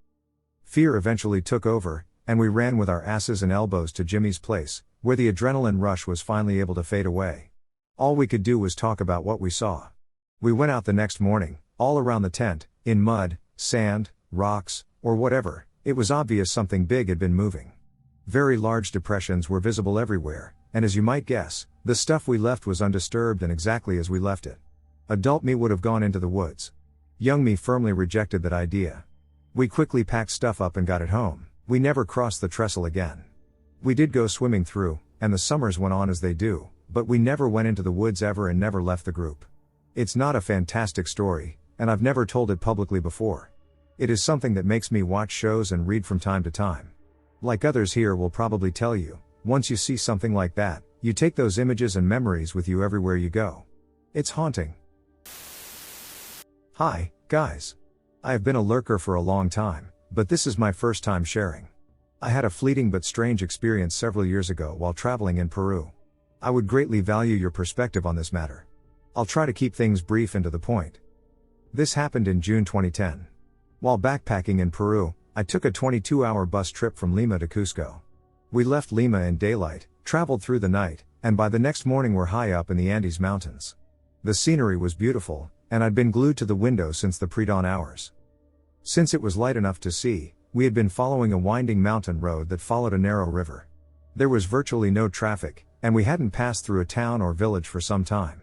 Fear eventually took over, and we ran with our asses and elbows to Jimmy's place, where the adrenaline rush was finally able to fade away. All we could do was talk about what we saw. We went out the next morning, all around the tent, in mud, sand, rocks, or whatever. It was obvious something big had been moving. Very large depressions were visible everywhere, and as you might guess, the stuff we left was undisturbed and exactly as we left it. Adult me would have gone into the woods. Young me firmly rejected that idea. We quickly packed stuff up and got it home. We never crossed the trestle again. We did go swimming through, and the summers went on as they do, but we never went into the woods ever and never left the group. It's not a fantastic story, and I've never told it publicly before. It is something that makes me watch shows and read from time to time. Like others here will probably tell you, once you see something like that, you take those images and memories with you everywhere you go. It's haunting. Hi, guys. I have been a lurker for a long time, but this is my first time sharing. I had a fleeting but strange experience several years ago while traveling in Peru. I would greatly value your perspective on this matter. I'll try to keep things brief and to the point. This happened in June 2010. While backpacking in Peru, I took a 22-hour bus trip from Lima to Cusco. We left Lima in daylight, traveled through the night, and by the next morning were high up in the Andes Mountains. The scenery was beautiful, and I'd been glued to the window since the pre-dawn hours. Since it was light enough to see, We had been following a winding mountain road that followed a narrow river. There was virtually no traffic, and we hadn't passed through a town or village for some time.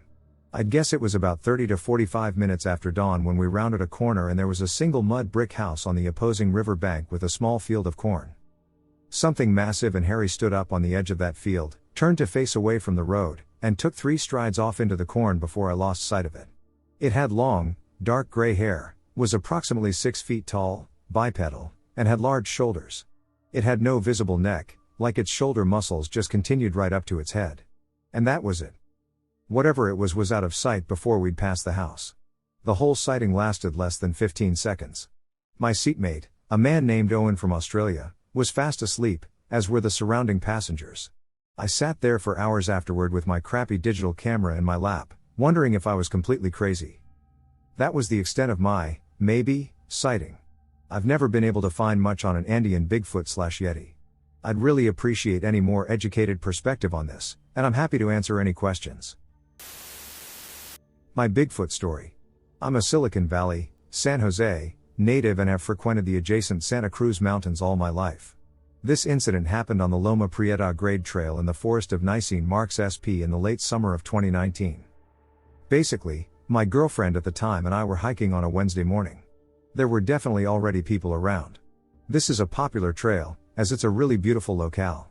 I'd guess it was about 30 to 45 minutes after dawn when we rounded a corner and there was a single mud brick house on the opposing river bank with a small field of corn. Something massive and hairy stood up on the edge of that field, turned to face away from the road, and took 3 strides off into the corn before I lost sight of it. It had long, dark gray hair, was approximately 6 feet tall, bipedal, and had large shoulders. It had no visible neck, like its shoulder muscles just continued right up to its head. And that was it. Whatever it was out of sight before we'd passed the house. The whole sighting lasted less than 15 seconds. My seatmate, a man named Owen from Australia, was fast asleep, as were the surrounding passengers. I sat there for hours afterward with my crappy digital camera in my lap, wondering if I was completely crazy. That was the extent of my, maybe, sighting. I've never been able to find much on an Andean Bigfoot/Yeti. I'd really appreciate any more educated perspective on this, and I'm happy to answer any questions. My Bigfoot story. I'm a Silicon Valley, San Jose, native and have frequented the adjacent Santa Cruz Mountains all my life. This incident happened on the Loma Prieta Grade Trail in the forest of Nisene Marks SP in the late summer of 2019. Basically, my girlfriend at the time and I were hiking on a Wednesday morning. There were definitely already people around. This is a popular trail, as it's a really beautiful locale.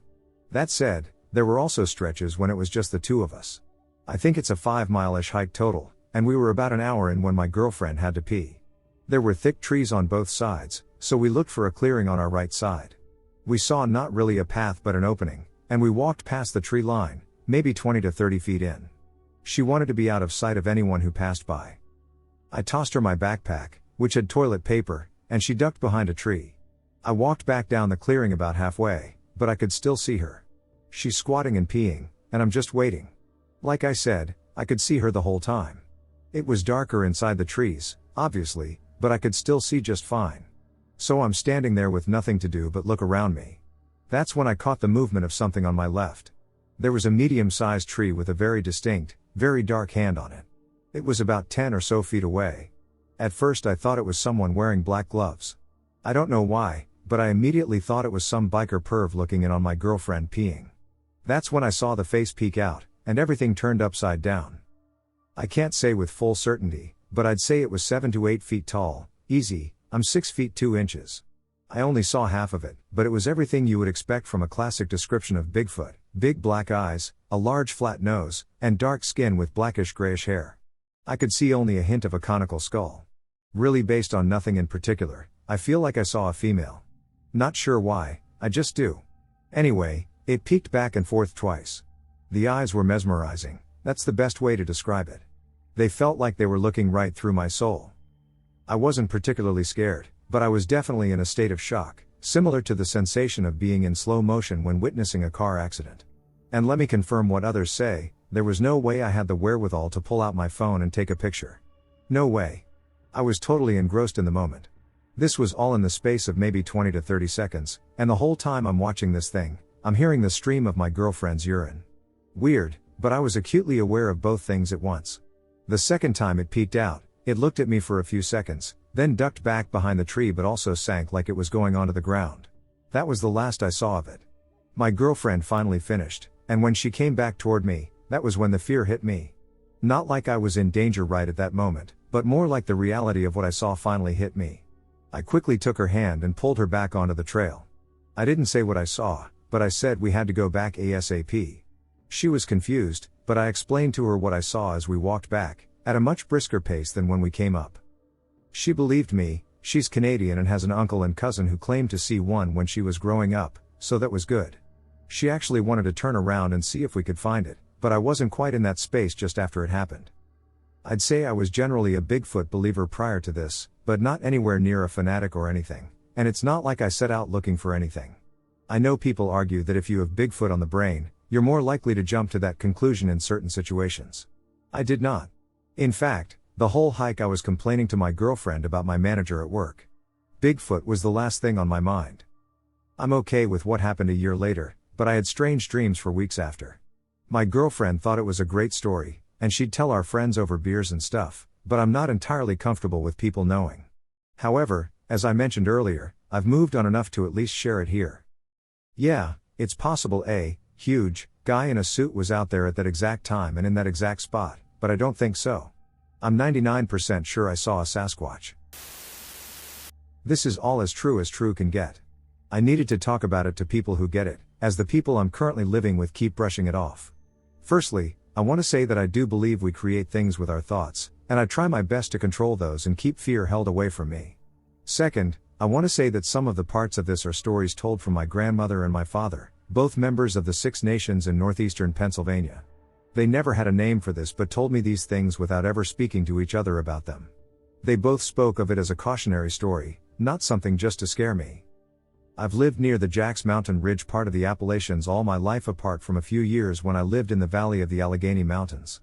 That said, there were also stretches when it was just the two of us. I think it's a 5-mile-ish hike total, and we were about an hour in when my girlfriend had to pee. There were thick trees on both sides, so we looked for a clearing on our right side. We saw not really a path but an opening, and we walked past the tree line, maybe 20 to 30 feet in. She wanted to be out of sight of anyone who passed by. I tossed her my backpack, which had toilet paper, and she ducked behind a tree. I walked back down the clearing about halfway, but I could still see her. She's squatting and peeing, and I'm just waiting. Like I said, I could see her the whole time. It was darker inside the trees, obviously, but I could still see just fine. So I'm standing there with nothing to do but look around me. That's when I caught the movement of something on my left. There was a medium-sized tree with a very distinct, very dark hand on it. It was about 10 or so feet away. At first I thought it was someone wearing black gloves. I don't know why, but I immediately thought it was some biker perv looking in on my girlfriend peeing. That's when I saw the face peek out, and everything turned upside down. I can't say with full certainty, but I'd say it was 7 to 8 feet tall, easy. I'm 6 feet 2 inches. I only saw half of it, but it was everything you would expect from a classic description of Bigfoot: big black eyes, a large flat nose, and dark skin with blackish grayish hair. I could see only a hint of a conical skull. Really based on nothing in particular, I feel like I saw a female. Not sure why, I just do. Anyway, it peeked back and forth twice. The eyes were mesmerizing, that's the best way to describe it. They felt like they were looking right through my soul. I wasn't particularly scared, but I was definitely in a state of shock, similar to the sensation of being in slow motion when witnessing a car accident. And let me confirm what others say, there was no way I had the wherewithal to pull out my phone and take a picture. No way. I was totally engrossed in the moment. This was all in the space of maybe 20 to 30 seconds, and the whole time I'm watching this thing, I'm hearing the stream of my girlfriend's urine. Weird, but I was acutely aware of both things at once. The second time it peeked out, it looked at me for a few seconds, then ducked back behind the tree but also sank like it was going onto the ground. That was the last I saw of it. My girlfriend finally finished, and when she came back toward me, that was when the fear hit me. Not like I was in danger right at that moment, but more like the reality of what I saw finally hit me. I quickly took her hand and pulled her back onto the trail. I didn't say what I saw, but I said we had to go back ASAP. She was confused, but I explained to her what I saw as we walked back, at a much brisker pace than when we came up. She believed me. She's Canadian and has an uncle and cousin who claimed to see one when she was growing up, so that was good. She actually wanted to turn around and see if we could find it, but I wasn't quite in that space just after it happened. I'd say I was generally a Bigfoot believer prior to this, but not anywhere near a fanatic or anything, and it's not like I set out looking for anything. I know people argue that if you have Bigfoot on the brain, you're more likely to jump to that conclusion in certain situations. I did not. In fact, the whole hike I was complaining to my girlfriend about my manager at work. Bigfoot was the last thing on my mind. I'm okay with what happened a year later, but I had strange dreams for weeks after. My girlfriend thought it was a great story, and she'd tell our friends over beers and stuff, but I'm not entirely comfortable with people knowing. However, as I mentioned earlier, I've moved on enough to at least share it here. Yeah, it's possible a huge guy in a suit was out there at that exact time and in that exact spot, but I don't think so. I'm 99% sure I saw a Sasquatch. This is all as true can get. I needed to talk about it to people who get it, as the people I'm currently living with keep brushing it off. Firstly, I want to say that I do believe we create things with our thoughts, and I try my best to control those and keep fear held away from me. Second, I want to say that some of the parts of this are stories told from my grandmother and my father, both members of the Six Nations in northeastern Pennsylvania. They never had a name for this but told me these things without ever speaking to each other about them. They both spoke of it as a cautionary story, not something just to scare me. I've lived near the Jacks Mountain Ridge part of the Appalachians all my life apart from a few years when I lived in the valley of the Allegheny Mountains.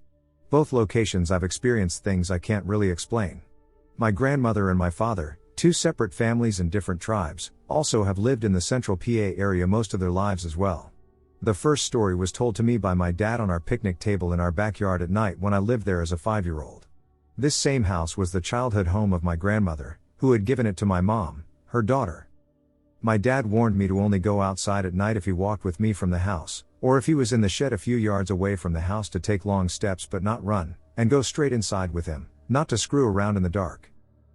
Both locations I've experienced things I can't really explain. My grandmother and my father, two separate families and different tribes, also have lived in the central PA area most of their lives as well. The first story was told to me by my dad on our picnic table in our backyard at night when I lived there as a 5-year-old. This same house was the childhood home of my grandmother, who had given it to my mom, her daughter. My dad warned me to only go outside at night if he walked with me from the house, or if he was in the shed a few yards away from the house to take long steps but not run, and go straight inside with him, not to screw around in the dark.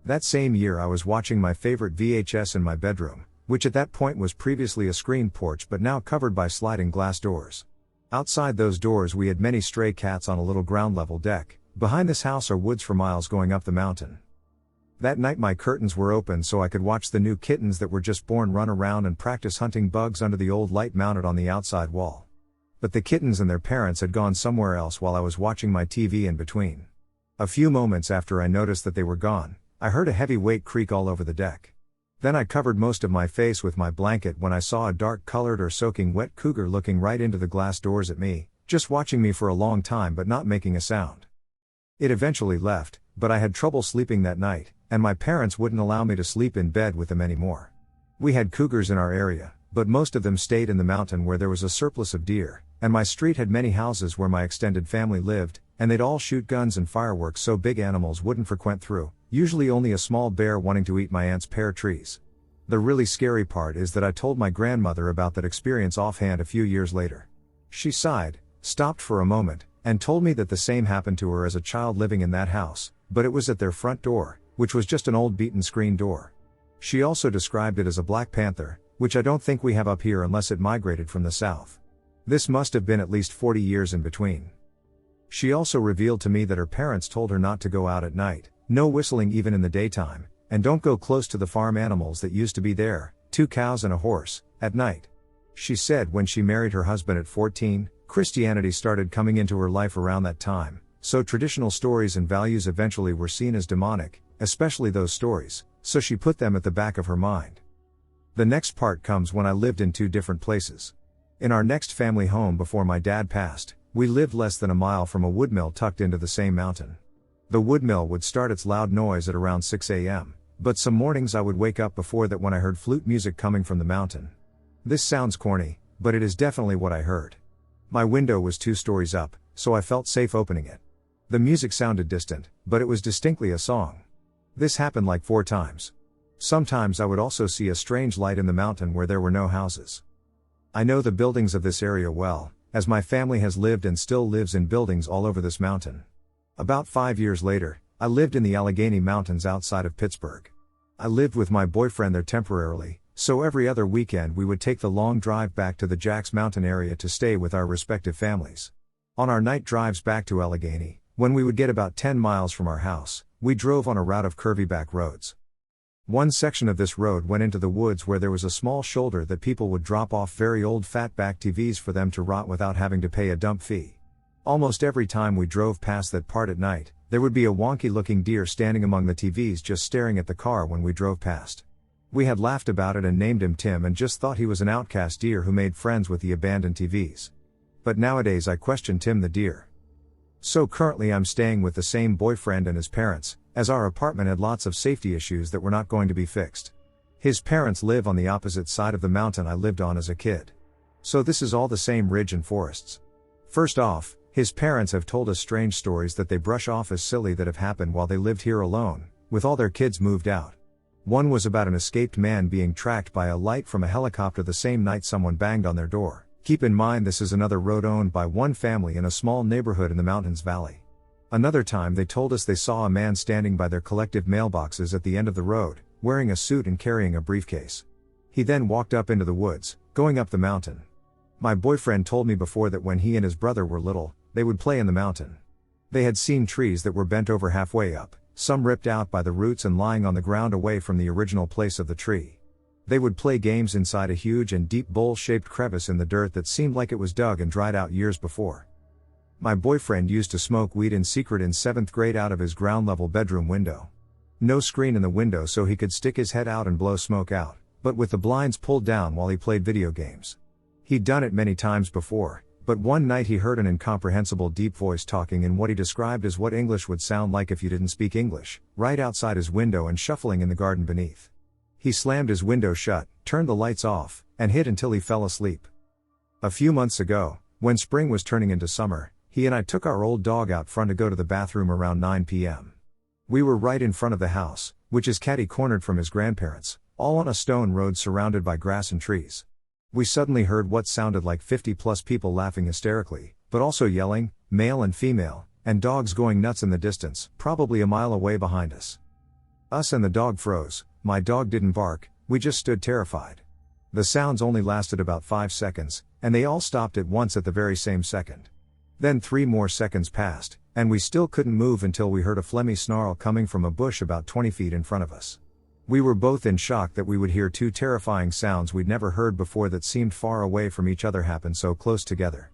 That same year I was watching my favorite VHS in my bedroom, which at that point was previously a screen porch but now covered by sliding glass doors. Outside those doors we had many stray cats on a little ground level deck. Behind this house are woods for miles going up the mountain. That night my curtains were open so I could watch the new kittens that were just born run around and practice hunting bugs under the old light mounted on the outside wall. But the kittens and their parents had gone somewhere else while I was watching my TV in between. A few moments after I noticed that they were gone, I heard a heavy weight creak all over the deck. Then I covered most of my face with my blanket when I saw a dark-colored or soaking wet cougar looking right into the glass doors at me, just watching me for a long time but not making a sound. It eventually left, but I had trouble sleeping that night, and my parents wouldn't allow me to sleep in bed with them anymore. We had cougars in our area, but most of them stayed in the mountain where there was a surplus of deer, and my street had many houses where my extended family lived, and they'd all shoot guns and fireworks so big animals wouldn't frequent through, usually only a small bear wanting to eat my aunt's pear trees. The really scary part is that I told my grandmother about that experience offhand a few years later. She sighed, stopped for a moment, and told me that the same happened to her as a child living in that house, but it was at their front door, which was just an old beaten screen door. She also described it as a black panther, which I don't think we have up here unless it migrated from the south. This must have been at least 40 years in between. She also revealed to me that her parents told her not to go out at night, no whistling even in the daytime, and don't go close to the farm animals that used to be there, 2 cows and a horse, at night. She said when she married her husband at 14, Christianity started coming into her life around that time, so traditional stories and values eventually were seen as demonic, especially those stories, so she put them at the back of her mind. The next part comes when I lived in 2 different places. In our next family home before my dad passed, we lived less than a mile from a woodmill tucked into the same mountain. The woodmill would start its loud noise at around 6 a.m., but some mornings I would wake up before that when I heard flute music coming from the mountain. This sounds corny, but it is definitely what I heard. My window was 2 stories up, so I felt safe opening it. The music sounded distant, but it was distinctly a song. This happened like 4 times. Sometimes I would also see a strange light in the mountain where there were no houses. I know the buildings of this area well, as my family has lived and still lives in buildings all over this mountain. About 5 years later, I lived in the Allegheny Mountains outside of Pittsburgh. I lived with my boyfriend there temporarily, so every other weekend we would take the long drive back to the Jacks Mountain area to stay with our respective families. On our night drives back to Allegheny, when we would get about 10 miles from our house, we drove on a route of curvy back roads. One section of this road went into the woods where there was a small shoulder that people would drop off very old fatback TVs for them to rot without having to pay a dump fee. Almost every time we drove past that part at night, there would be a wonky-looking deer standing among the TVs just staring at the car when we drove past. We had laughed about it and named him Tim and just thought he was an outcast deer who made friends with the abandoned TVs. But nowadays I question Tim the deer. So currently I'm staying with the same boyfriend and his parents, as our apartment had lots of safety issues that were not going to be fixed. His parents live on the opposite side of the mountain I lived on as a kid. So this is all the same ridge and forests. First off, his parents have told us strange stories that they brush off as silly that have happened while they lived here alone, with all their kids moved out. One was about an escaped man being tracked by a light from a helicopter the same night someone banged on their door. Keep in mind this is another road owned by one family in a small neighborhood in the mountains valley. Another time they told us they saw a man standing by their collective mailboxes at the end of the road, wearing a suit and carrying a briefcase. He then walked up into the woods, going up the mountain. My boyfriend told me before that when he and his brother were little, they would play in the mountain. They had seen trees that were bent over halfway up, some ripped out by the roots and lying on the ground away from the original place of the tree. They would play games inside a huge and deep bowl-shaped crevice in the dirt that seemed like it was dug and dried out years before. My boyfriend used to smoke weed in secret in 7th grade out of his ground-level bedroom window. No screen in the window so he could stick his head out and blow smoke out, but with the blinds pulled down while he played video games. He'd done it many times before, but one night he heard an incomprehensible deep voice talking in what he described as what English would sound like if you didn't speak English, right outside his window and shuffling in the garden beneath. He slammed his window shut, turned the lights off, and hid until he fell asleep. A few months ago, when spring was turning into summer, he and I took our old dog out front to go to the bathroom around 9 p.m. We were right in front of the house, which is catty-cornered from his grandparents, all on a stone road surrounded by grass and trees. We suddenly heard what sounded like 50-plus people laughing hysterically, but also yelling, male and female, and dogs going nuts in the distance, probably a mile away behind us. Us and the dog froze. My dog didn't bark, we just stood terrified. The sounds only lasted about 5 seconds, and they all stopped at once at the very same second. Then 3 more seconds passed, and we still couldn't move until we heard a phlegmy snarl coming from a bush about 20 feet in front of us. We were both in shock that we would hear 2 terrifying sounds we'd never heard before that seemed far away from each other happen so close together.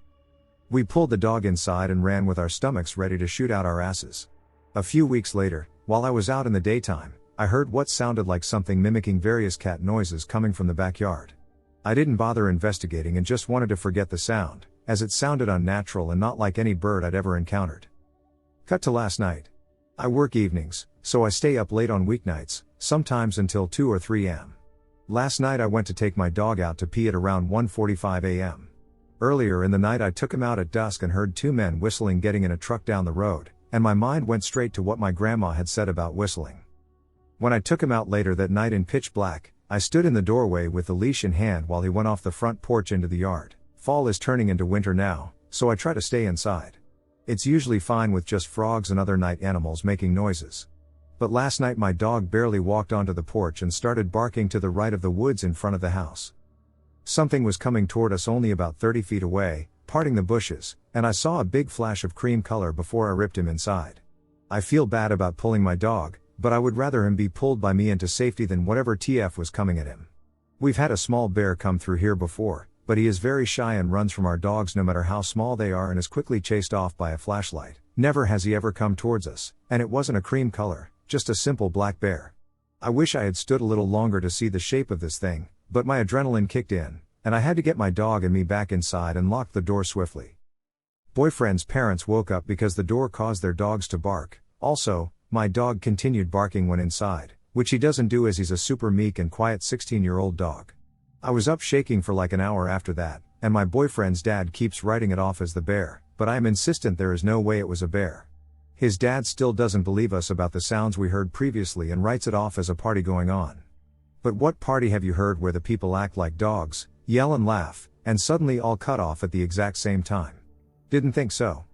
We pulled the dog inside and ran with our stomachs ready to shoot out our asses. A few weeks later, while I was out in the daytime, I heard what sounded like something mimicking various cat noises coming from the backyard. I didn't bother investigating and just wanted to forget the sound, as it sounded unnatural and not like any bird I'd ever encountered. Cut to last night. I work evenings, so I stay up late on weeknights, sometimes until 2 or 3 am. Last night I went to take my dog out to pee at around 1:45 am. Earlier in the night I took him out at dusk and heard 2 men whistling getting in a truck down the road, and my mind went straight to what my grandma had said about whistling. When I took him out later that night in pitch black, I stood in the doorway with the leash in hand while he went off the front porch into the yard. Fall is turning into winter now, so I try to stay inside. It's usually fine with just frogs and other night animals making noises. But last night my dog barely walked onto the porch and started barking to the right of the woods in front of the house. Something was coming toward us only about 30 feet away, parting the bushes, and I saw a big flash of cream color before I ripped him inside. I feel bad about pulling my dog, but I would rather him be pulled by me into safety than whatever TF was coming at him. We've had a small bear come through here before, but he is very shy and runs from our dogs no matter how small they are and is quickly chased off by a flashlight. Never has he ever come towards us, and it wasn't a cream color, just a simple black bear. I wish I had stood a little longer to see the shape of this thing, but my adrenaline kicked in, and I had to get my dog and me back inside and locked the door swiftly. Boyfriend's parents woke up because the door caused their dogs to bark. Also, my dog continued barking when inside, which he doesn't do as he's a super meek and quiet 16-year-old dog. I was up shaking for like an hour after that, and my boyfriend's dad keeps writing it off as the bear, but I am insistent there is no way it was a bear. His dad still doesn't believe us about the sounds we heard previously and writes it off as a party going on. But what party have you heard where the people act like dogs, yell and laugh, and suddenly all cut off at the exact same time? Didn't think so.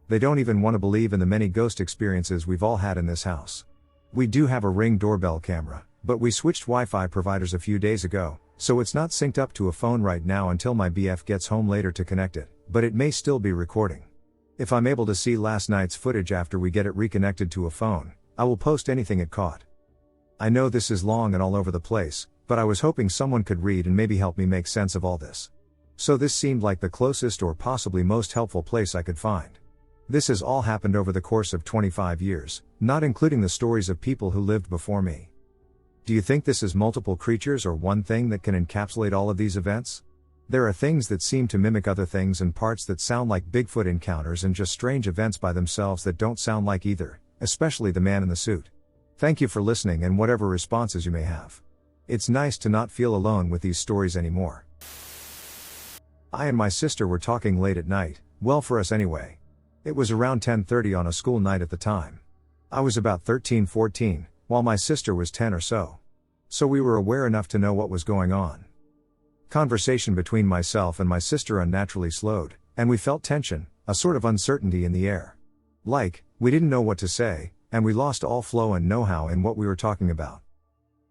They don't even want to believe in the many ghost experiences we've all had in this house. We do have a Ring doorbell camera, but we switched Wi-Fi providers a few days ago, so it's not synced up to a phone right now until my BF gets home later to connect it, but it may still be recording. If I'm able to see last night's footage after we get it reconnected to a phone, I will post anything it caught. I know this is long and all over the place, but I was hoping someone could read and maybe help me make sense of all this. So this seemed like the closest or possibly most helpful place I could find. This has all happened over the course of 25 years, not including the stories of people who lived before me. Do you think this is multiple creatures or one thing that can encapsulate all of these events? There are things that seem to mimic other things and parts that sound like Bigfoot encounters and just strange events by themselves that don't sound like either, especially the man in the suit. Thank you for listening and whatever responses you may have. It's nice to not feel alone with these stories anymore. I and my sister were talking late at night, well for us anyway. It was around 10:30 on a school night at the time. I was about 13-14, while my sister was 10 or so. so we were aware enough to know what was going on. Conversation between myself and my sister unnaturally slowed, and we felt tension, a sort of uncertainty in the air. Like, we didn't know what to say, and we lost all flow and know-how in what we were talking about.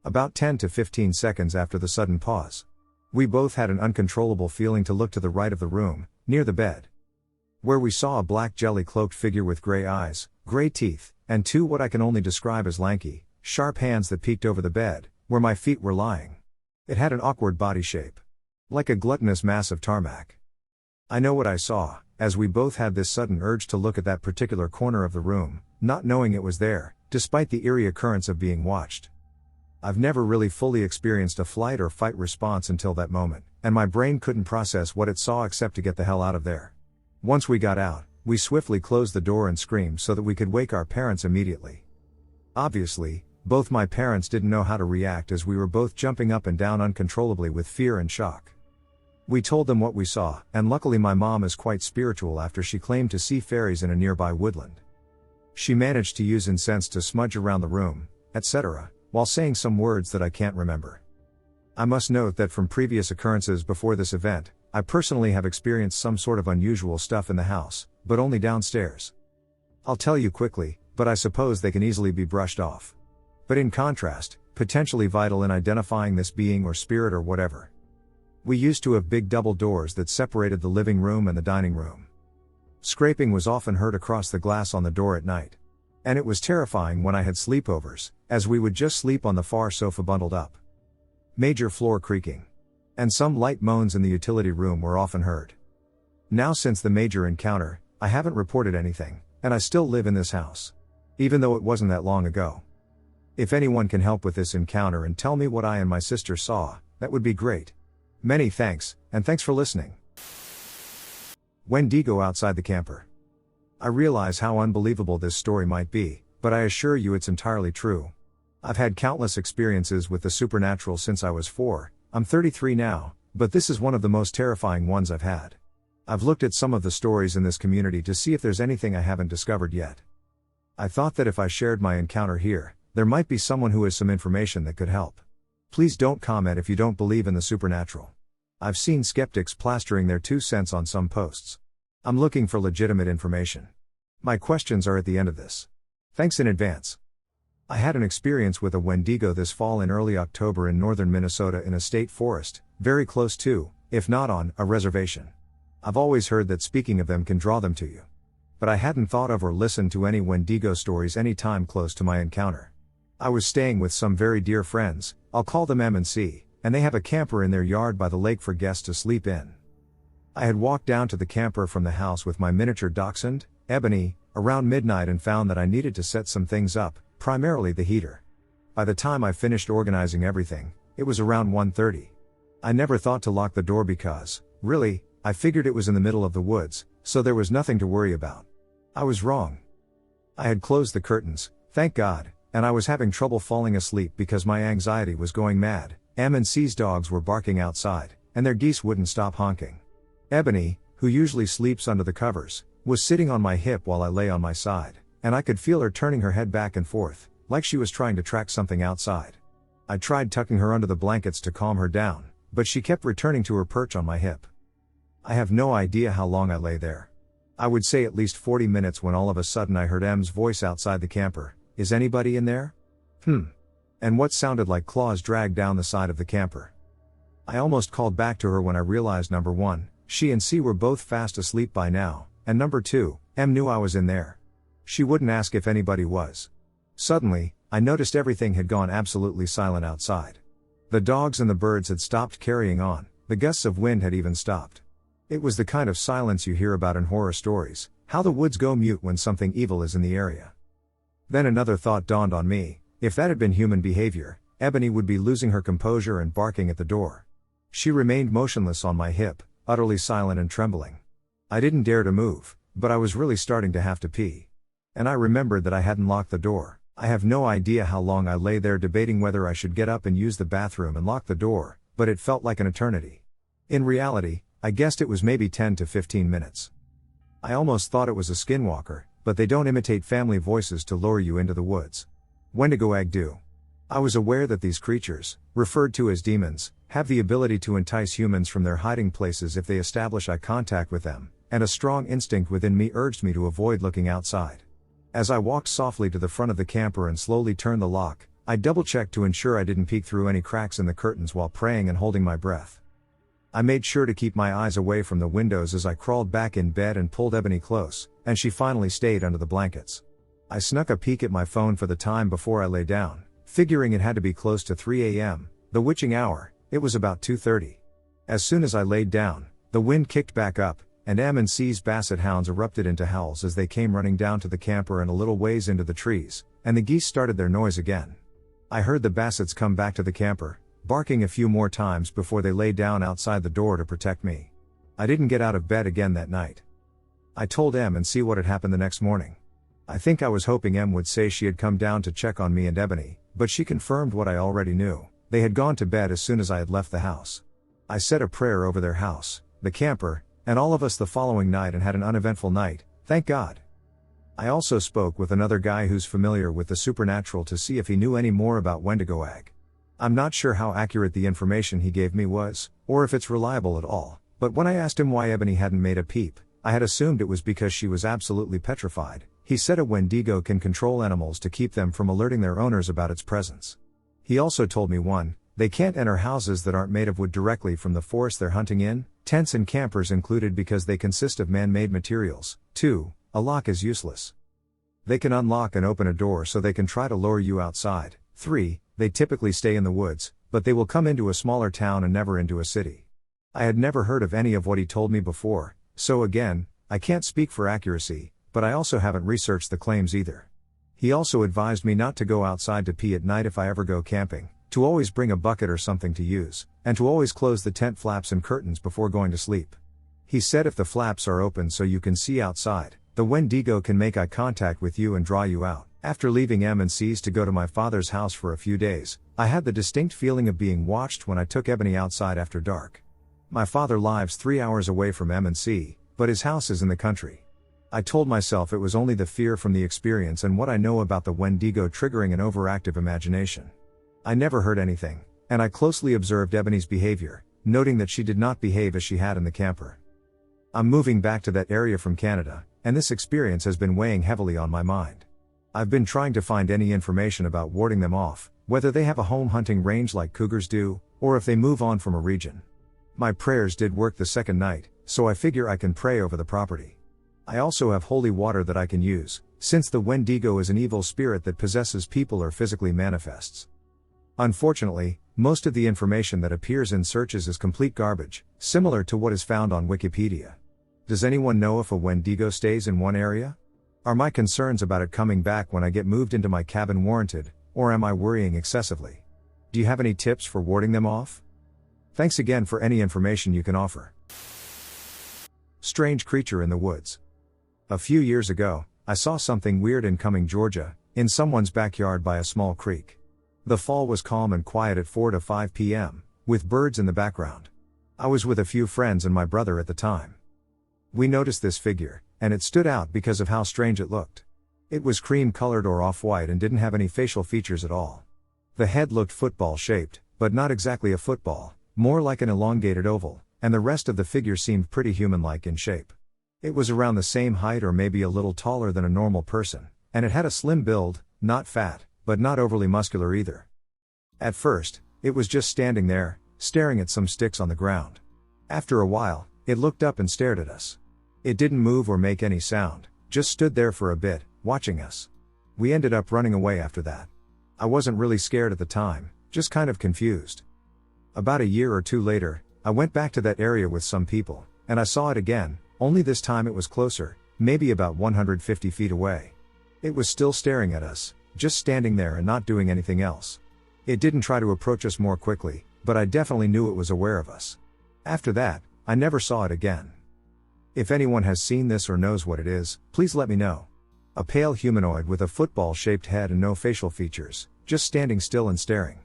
About 10 to 15 seconds after the sudden pause, we both had an uncontrollable feeling to look to the right of the room, near the bed, where we saw a black jelly-cloaked figure with gray eyes, gray teeth, and two what I can only describe as lanky, sharp hands that peeked over the bed, where my feet were lying. It had an awkward body shape, like a gluttonous mass of tarmac. I know what I saw, as we both had this sudden urge to look at that particular corner of the room, not knowing it was there, despite the eerie occurrence of being watched. I've never really fully experienced a flight or fight response until that moment, and my brain couldn't process what it saw except to get the hell out of there. Once we got out, we swiftly closed the door and screamed so that we could wake our parents immediately. Obviously, both my parents didn't know how to react as we were both jumping up and down uncontrollably with fear and shock. We told them what we saw, and luckily my mom is quite spiritual after she claimed to see fairies in a nearby woodland. She managed to use incense to smudge around the room, etc., while saying some words that I can't remember. I must note that from previous occurrences before this event, I personally have experienced some sort of unusual stuff in the house, but only downstairs. I'll tell you quickly, but I suppose they can easily be brushed off. But in contrast, potentially vital in identifying this being or spirit or whatever. We used to have big double doors that separated the living room and the dining room. Scraping was often heard across the glass on the door at night. And it was terrifying when I had sleepovers, as we would just sleep on the far sofa bundled up. Major floor creaking. And some light moans in the utility room were often heard. Now since the major encounter, I haven't reported anything, and I still live in this house. Even though it wasn't that long ago. If anyone can help with this encounter and tell me what I and my sister saw, that would be great. Many thanks, and thanks for listening. Wendigo outside the camper. I realize how unbelievable this story might be, but I assure you it's entirely true. I've had countless experiences with the supernatural since I was 4, I'm 33 now, but this is one of the most terrifying ones I've had. I've looked at some of the stories in this community to see if there's anything I haven't discovered yet. I thought that if I shared my encounter here, there might be someone who has some information that could help. Please don't comment if you don't believe in the supernatural. I've seen skeptics plastering their 2 cents on some posts. I'm looking for legitimate information. My questions are at the end of this. Thanks in advance. I had an experience with a Wendigo this fall in early October in northern Minnesota in a state forest, very close to, if not on, a reservation. I've always heard that speaking of them can draw them to you. But I hadn't thought of or listened to any Wendigo stories any time close to my encounter. I was staying with some very dear friends, I'll call them M and C, and they have a camper in their yard by the lake for guests to sleep in. I had walked down to the camper from the house with my miniature dachshund, Ebony, around midnight and found that I needed to set some things up, primarily the heater. By the time I finished organizing everything, it was around 1:30. I never thought to lock the door because, really, I figured it was in the middle of the woods, so there was nothing to worry about. I was wrong. I had closed the curtains, thank God, and I was having trouble falling asleep because my anxiety was going mad. M and C's dogs were barking outside, and their geese wouldn't stop honking. Ebony, who usually sleeps under the covers, was sitting on my hip while I lay on my side, and I could feel her turning her head back and forth, like she was trying to track something outside. I tried tucking her under the blankets to calm her down, but she kept returning to her perch on my hip. I have no idea how long I lay there. I would say at least 40 minutes when all of a sudden I heard M's voice outside the camper, "Is anybody in there?" And what sounded like claws dragged down the side of the camper. I almost called back to her when I realized number 1, she and C were both fast asleep by now, and number 2, M knew I was in there. She wouldn't ask if anybody was. Suddenly, I noticed everything had gone absolutely silent outside. The dogs and the birds had stopped carrying on, the gusts of wind had even stopped. It was the kind of silence you hear about in horror stories, how the woods go mute when something evil is in the area. Then another thought dawned on me. If that had been human behavior, Ebony would be losing her composure and barking at the door. She remained motionless on my hip, utterly silent and trembling. I didn't dare to move, but I was really starting to have to pee. And I remembered that I hadn't locked the door. I have no idea how long I lay there debating whether I should get up and use the bathroom and lock the door, but it felt like an eternity. In reality, I guessed it was maybe 10 to 15 minutes. I almost thought it was a skinwalker, but they don't imitate family voices to lure you into the woods. Wendigo egg do. I was aware that these creatures, referred to as demons, have the ability to entice humans from their hiding places if they establish eye contact with them, and a strong instinct within me urged me to avoid looking outside. As I walked softly to the front of the camper and slowly turned the lock, I double-checked to ensure I didn't peek through any cracks in the curtains while praying and holding my breath. I made sure to keep my eyes away from the windows as I crawled back in bed and pulled Ebony close, and she finally stayed under the blankets. I snuck a peek at my phone for the time before I lay down, figuring it had to be close to 3 a.m., the witching hour. It was about 2:30. As soon as I laid down, the wind kicked back up, and M&C's basset hounds erupted into howls as they came running down to the camper and a little ways into the trees, and the geese started their noise again. I heard the bassets come back to the camper, barking a few more times before they lay down outside the door to protect me. I didn't get out of bed again that night. I told M&C what had happened the next morning. I think I was hoping M would say she had come down to check on me and Ebony, but she confirmed what I already knew. They had gone to bed as soon as I had left the house. I said a prayer over their house, the camper, and all of us the following night and had an uneventful night, thank God. I also spoke with another guy who's familiar with the supernatural to see if he knew any more about Wendigo. I'm not sure how accurate the information he gave me was, or if it's reliable at all, but when I asked him why Ebony hadn't made a peep, I had assumed it was because she was absolutely petrified. He said a Wendigo can control animals to keep them from alerting their owners about its presence. He also told me 1, they can't enter houses that aren't made of wood directly from the forest they're hunting in, tents and campers included because they consist of man-made materials. 2, a lock is useless. They can unlock and open a door so they can try to lure you outside. 3, they typically stay in the woods, but they will come into a smaller town and never into a city. I had never heard of any of what he told me before, so again, I can't speak for accuracy, but I also haven't researched the claims either. He also advised me not to go outside to pee at night if I ever go camping, to always bring a bucket or something to use, and to always close the tent flaps and curtains before going to sleep. He said if the flaps are open so you can see outside, the Wendigo can make eye contact with you and draw you out. After leaving M&C's to go to my father's house for a few days, I had the distinct feeling of being watched when I took Ebony outside after dark. My father lives 3 hours away from M&C, but his house is in the country. I told myself it was only the fear from the experience and what I know about the Wendigo triggering an overactive imagination. I never heard anything, and I closely observed Ebony's behavior, noting that she did not behave as she had in the camper. I'm moving back to that area from Canada, and this experience has been weighing heavily on my mind. I've been trying to find any information about warding them off, whether they have a home hunting range like cougars do, or if they move on from a region. My prayers did work the second night, so I figure I can pray over the property. I also have holy water that I can use, since the Wendigo is an evil spirit that possesses people or physically manifests. Unfortunately, most of the information that appears in searches is complete garbage, similar to what is found on Wikipedia. Does anyone know if a Wendigo stays in one area? Are my concerns about it coming back when I get moved into my cabin warranted, or am I worrying excessively? Do you have any tips for warding them off? Thanks again for any information you can offer. Strange creature in the woods. A few years ago, I saw something weird in Cumming, Georgia, in someone's backyard by a small creek. The fall was calm and quiet at 4 to 5 p.m., with birds in the background. I was with a few friends and my brother at the time. We noticed this figure, and it stood out because of how strange it looked. It was cream-colored or off-white and didn't have any facial features at all. The head looked football-shaped, but not exactly a football, more like an elongated oval, and the rest of the figure seemed pretty human-like in shape. It was around the same height or maybe a little taller than a normal person, and it had a slim build, not fat, but not overly muscular either. At first, it was just standing there, staring at some sticks on the ground. After a while, it looked up and stared at us. It didn't move or make any sound, just stood there for a bit, watching us. We ended up running away after that. I wasn't really scared at the time, just kind of confused. About a year or two later, I went back to that area with some people, and I saw it again, only this time it was closer, maybe about 150 feet away. It was still staring at us, just standing there and not doing anything else. It didn't try to approach us more quickly, but I definitely knew it was aware of us. After that, I never saw it again. If anyone has seen this or knows what it is, please let me know. A pale humanoid with a football-shaped head and no facial features, just standing still and staring.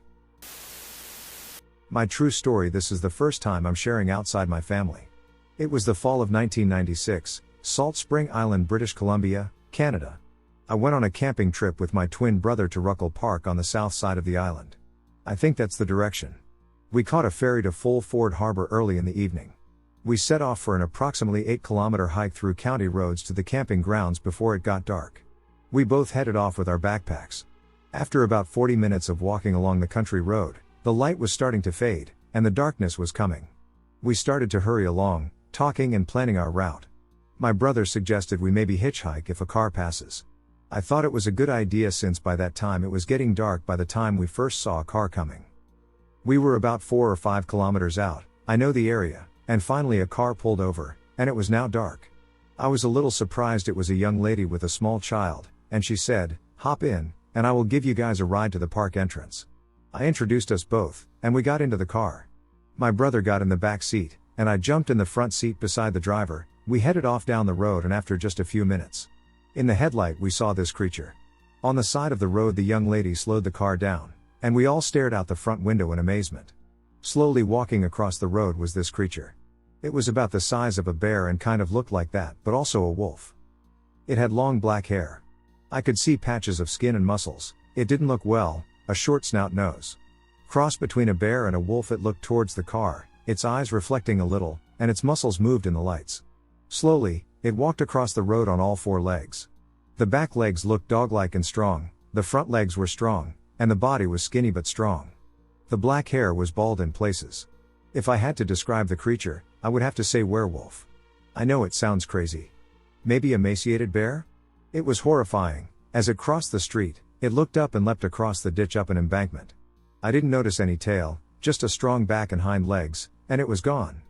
My true story. This is the first time I'm sharing outside my family. It was the fall of 1996, Salt Spring Island, British Columbia, Canada. I went on a camping trip with my twin brother to Ruckle Park on the south side of the island. I think that's the direction. We caught a ferry to Full Ford Harbor early in the evening. We set off for an approximately 8-kilometer hike through county roads to the camping grounds before it got dark. We both headed off with our backpacks. After about 40 minutes of walking along the country road, the light was starting to fade, and the darkness was coming. We started to hurry along, talking and planning our route. My brother suggested we maybe hitchhike if a car passes. I thought it was a good idea since by that time it was getting dark by the time we first saw a car coming. We were about 4 or 5 kilometers out, I know the area, and finally a car pulled over, and it was now dark. I was a little surprised it was a young lady with a small child, and she said, "Hop in, and I will give you guys a ride to the park entrance." I introduced us both, and we got into the car. My brother got in the back seat, and I jumped in the front seat beside the driver. We headed off down the road, and after just a few minutes, in the headlight we saw this creature. On the side of the road the young lady slowed the car down, and we all stared out the front window in amazement. Slowly walking across the road was this creature. It was about the size of a bear and kind of looked like that, but also a wolf. It had long black hair. I could see patches of skin and muscles. It didn't look well, a short snout nose. Cross between a bear and a wolf, it looked towards the car, its eyes reflecting a little, and its muscles moved in the lights. Slowly, it walked across the road on all 4 legs. The back legs looked dog-like and strong, the front legs were strong, and the body was skinny but strong. The black hair was bald in places. If I had to describe the creature, I would have to say werewolf. I know it sounds crazy. Maybe emaciated bear? It was horrifying. As it crossed the street, it looked up and leapt across the ditch up an embankment. I didn't notice any tail, just a strong back and hind legs, and it was gone.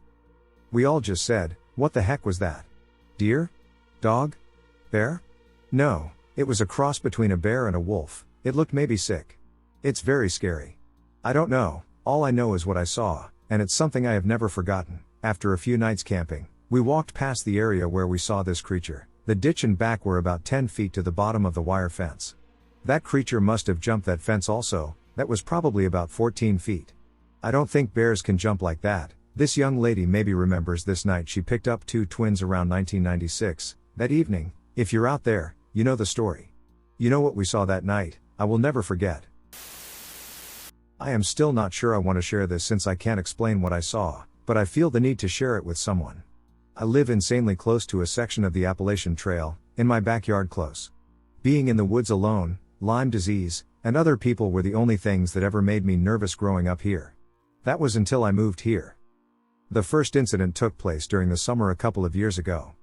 We all just said, "What the heck was that? Deer? Dog? Bear?" No, it was a cross between a bear and a wolf. It looked maybe sick. It's very scary. I don't know, all I know is what I saw, and it's something I have never forgotten. After a few nights camping, we walked past the area where we saw this creature. The ditch and back were about 10 feet to the bottom of the wire fence. That creature must have jumped that fence also. That was probably about 14 feet. I don't think bears can jump like that. This young lady maybe remembers this night she picked up 2 twins around 1996. That evening, if you're out there, you know the story. You know what we saw that night. I will never forget. I am still not sure I want to share this since I can't explain what I saw, but I feel the need to share it with someone. I live insanely close to a section of the Appalachian Trail, in my backyard close. Being in the woods alone, Lyme disease, and other people were the only things that ever made me nervous growing up here. That was until I moved here. The first incident took place during the summer a couple of years ago.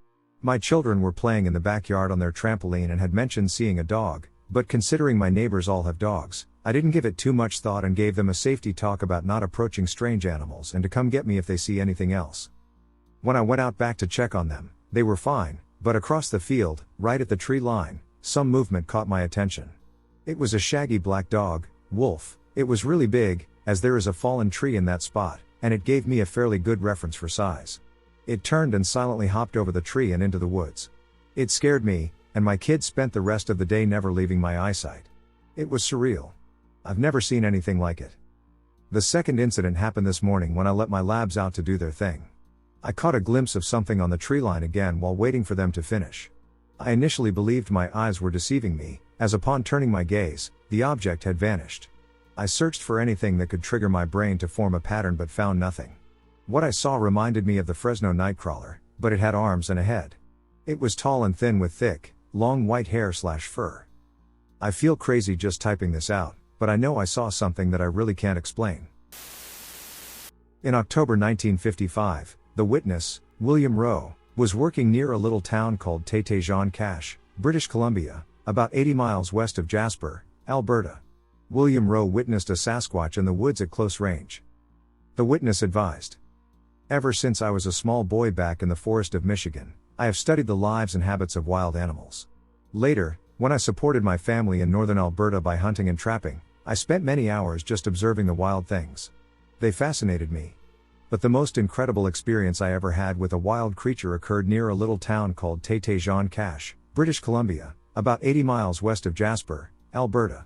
My children were playing in the backyard on their trampoline and had mentioned seeing a dog, but considering my neighbors all have dogs, I didn't give it too much thought and gave them a safety talk about not approaching strange animals and to come get me if they see anything else. When I went out back to check on them, they were fine, but across the field, right at the tree line, some movement caught my attention. It was a shaggy black dog, wolf. It was really big, as there is a fallen tree in that spot, and it gave me a fairly good reference for size. It turned and silently hopped over the tree and into the woods. It scared me, and my kids spent the rest of the day never leaving my eyesight. It was surreal. I've never seen anything like it. The second incident happened this morning when I let my labs out to do their thing. I caught a glimpse of something on the tree line again while waiting for them to finish. I initially believed my eyes were deceiving me, as upon turning my gaze, the object had vanished. I searched for anything that could trigger my brain to form a pattern but found nothing. What I saw reminded me of the Fresno nightcrawler, but it had arms and a head. It was tall and thin with thick, long white hair/fur. I feel crazy just typing this out, but I know I saw something that I really can't explain. In October 1955, the witness, William Rowe, was working near a little town called Jean-Cache, British Columbia, about 80 miles west of Jasper, Alberta. William Rowe witnessed a Sasquatch in the woods at close range. The witness advised, "Ever since I was a small boy back in the forest of Michigan, I have studied the lives and habits of wild animals. Later, when I supported my family in northern Alberta by hunting and trapping, I spent many hours just observing the wild things. They fascinated me. But the most incredible experience I ever had with a wild creature occurred near a little town called Jean-Cache, British Columbia, about 80 miles west of Jasper, Alberta.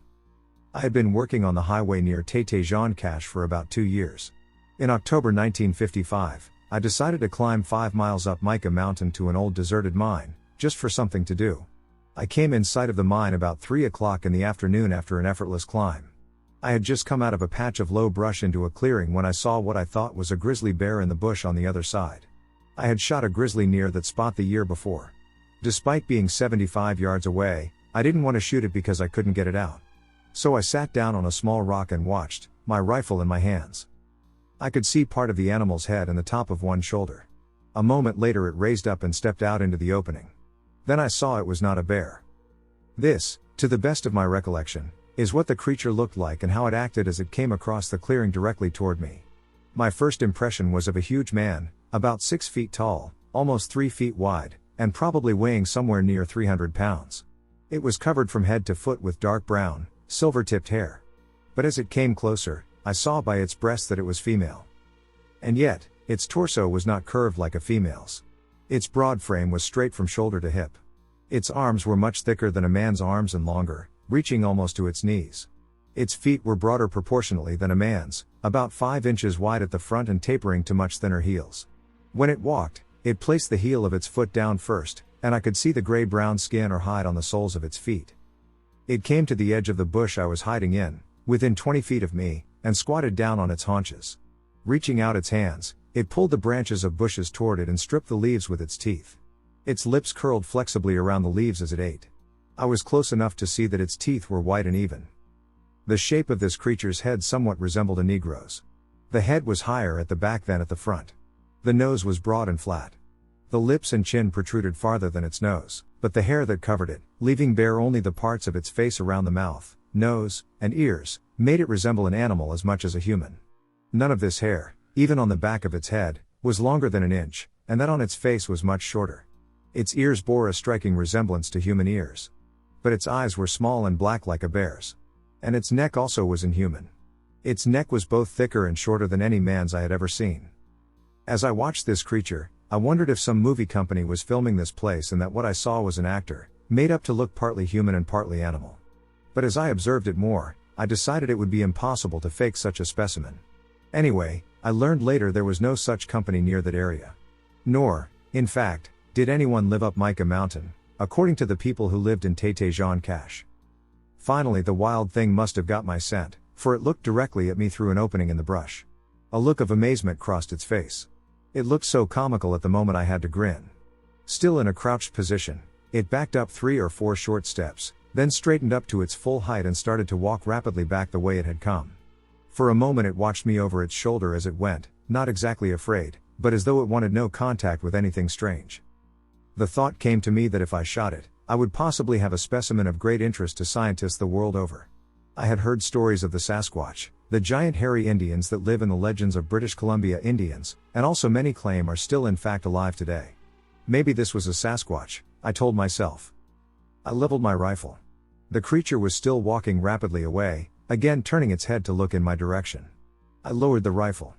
I had been working on the highway near Jean-Cache for about 2 years. In October 1955, I decided to climb 5 miles up Mica Mountain to an old deserted mine, just for something to do. I came in sight of the mine about 3 o'clock in the afternoon after an effortless climb. I had just come out of a patch of low brush into a clearing when I saw what I thought was a grizzly bear in the bush on the other side. I had shot a grizzly near that spot the year before. Despite being 75 yards away, I didn't want to shoot it because I couldn't get it out. So I sat down on a small rock and watched, my rifle in my hands. I could see part of the animal's head and the top of one shoulder. A moment later it raised up and stepped out into the opening. Then I saw it was not a bear. This, to the best of my recollection, is what the creature looked like and how it acted as it came across the clearing directly toward me. My first impression was of a huge man, about 6 feet tall, almost 3 feet wide, and probably weighing somewhere near 300 pounds. It was covered from head to foot with dark brown, silver-tipped hair. But as it came closer, I saw by its breast that it was female. And yet, its torso was not curved like a female's. Its broad frame was straight from shoulder to hip. Its arms were much thicker than a man's arms and longer, reaching almost to its knees. Its feet were broader proportionally than a man's, about 5 inches wide at the front and tapering to much thinner heels. When it walked, it placed the heel of its foot down first, and I could see the gray-brown skin or hide on the soles of its feet. It came to the edge of the bush I was hiding in, within 20 feet of me, and squatted down on its haunches. Reaching out its hands, it pulled the branches of bushes toward it and stripped the leaves with its teeth. Its lips curled flexibly around the leaves as it ate. I was close enough to see that its teeth were white and even. The shape of this creature's head somewhat resembled a Negro's. The head was higher at the back than at the front. The nose was broad and flat. The lips and chin protruded farther than its nose, but the hair that covered it, leaving bare only the parts of its face around the mouth, nose, and ears, made it resemble an animal as much as a human. None of this hair, even on the back of its head, was longer than an inch, and that on its face was much shorter. Its ears bore a striking resemblance to human ears. But its eyes were small and black like a bear's. And its neck also was inhuman. Its neck was both thicker and shorter than any man's I had ever seen. As I watched this creature, I wondered if some movie company was filming this place and that what I saw was an actor, made up to look partly human and partly animal. But as I observed it more, I decided it would be impossible to fake such a specimen. Anyway, I learned later there was no such company near that area. Nor, in fact, did anyone live up Mica Mountain, according to the people who lived in Jean Cache. Finally the wild thing must have got my scent, for it looked directly at me through an opening in the brush. A look of amazement crossed its face. It looked so comical at the moment I had to grin. Still in a crouched position, it backed up 3 or 4 short steps, then straightened up to its full height and started to walk rapidly back the way it had come. For a moment it watched me over its shoulder as it went, not exactly afraid, but as though it wanted no contact with anything strange. The thought came to me that if I shot it, I would possibly have a specimen of great interest to scientists the world over. I had heard stories of the Sasquatch, the giant hairy Indians that live in the legends of British Columbia Indians, and also many claim are still in fact alive today. Maybe this was a Sasquatch, I told myself. I leveled my rifle. The creature was still walking rapidly away, again turning its head to look in my direction. I lowered the rifle.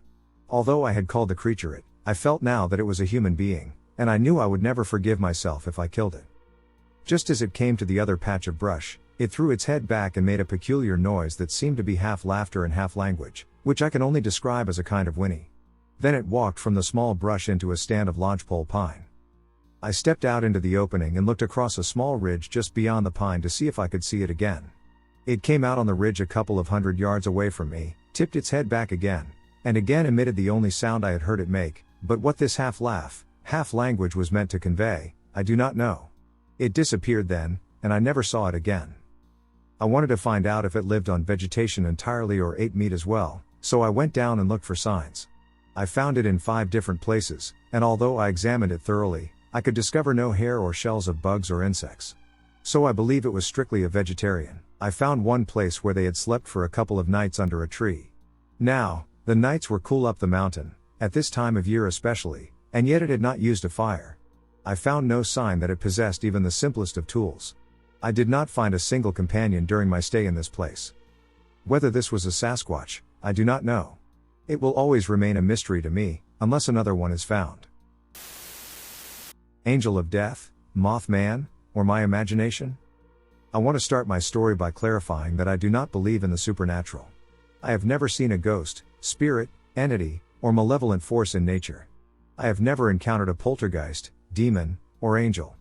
Although I had called the creature it, I felt now that it was a human being, and I knew I would never forgive myself if I killed it. Just as it came to the other patch of brush, it threw its head back and made a peculiar noise that seemed to be half laughter and half language, which I can only describe as a kind of whinny. Then it walked from the small brush into a stand of lodgepole pine. I stepped out into the opening and looked across a small ridge just beyond the pine to see if I could see it again. It came out on the ridge a couple of 100 yards away from me, tipped its head back again, and again emitted the only sound I had heard it make, but what this half laugh, half language was meant to convey, I do not know. It disappeared then, and I never saw it again. I wanted to find out if it lived on vegetation entirely or ate meat as well, so I went down and looked for signs. I found it in 5 different places, and although I examined it thoroughly, I could discover no hair or shells of bugs or insects. So I believe it was strictly a vegetarian. I found one place where they had slept for a couple of nights under a tree. Now, the nights were cool up the mountain, at this time of year especially, and yet it had not used a fire. I found no sign that it possessed even the simplest of tools. I did not find a single companion during my stay in this place. Whether this was a Sasquatch, I do not know. It will always remain a mystery to me, unless another one is found. Angel of Death, Mothman, or my imagination? I want to start my story by clarifying that I do not believe in the supernatural. I have never seen a ghost, spirit, entity, or malevolent force in nature. I have never encountered a poltergeist, demon, or angel.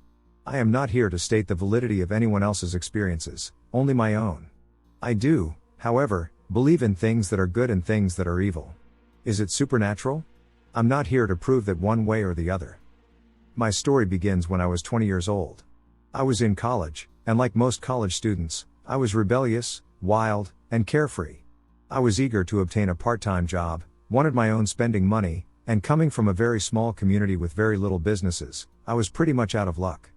I am not here to state the validity of anyone else's experiences, only my own. I do, however, believe in things that are good and things that are evil. Is it supernatural? I'm not here to prove that one way or the other. My story begins when I was 20 years old. I was in college, and like most college students, I was rebellious, wild, and carefree. I was eager to obtain a part-time job, wanted my own spending money, and coming from a very small community with very little businesses, I was pretty much out of luck.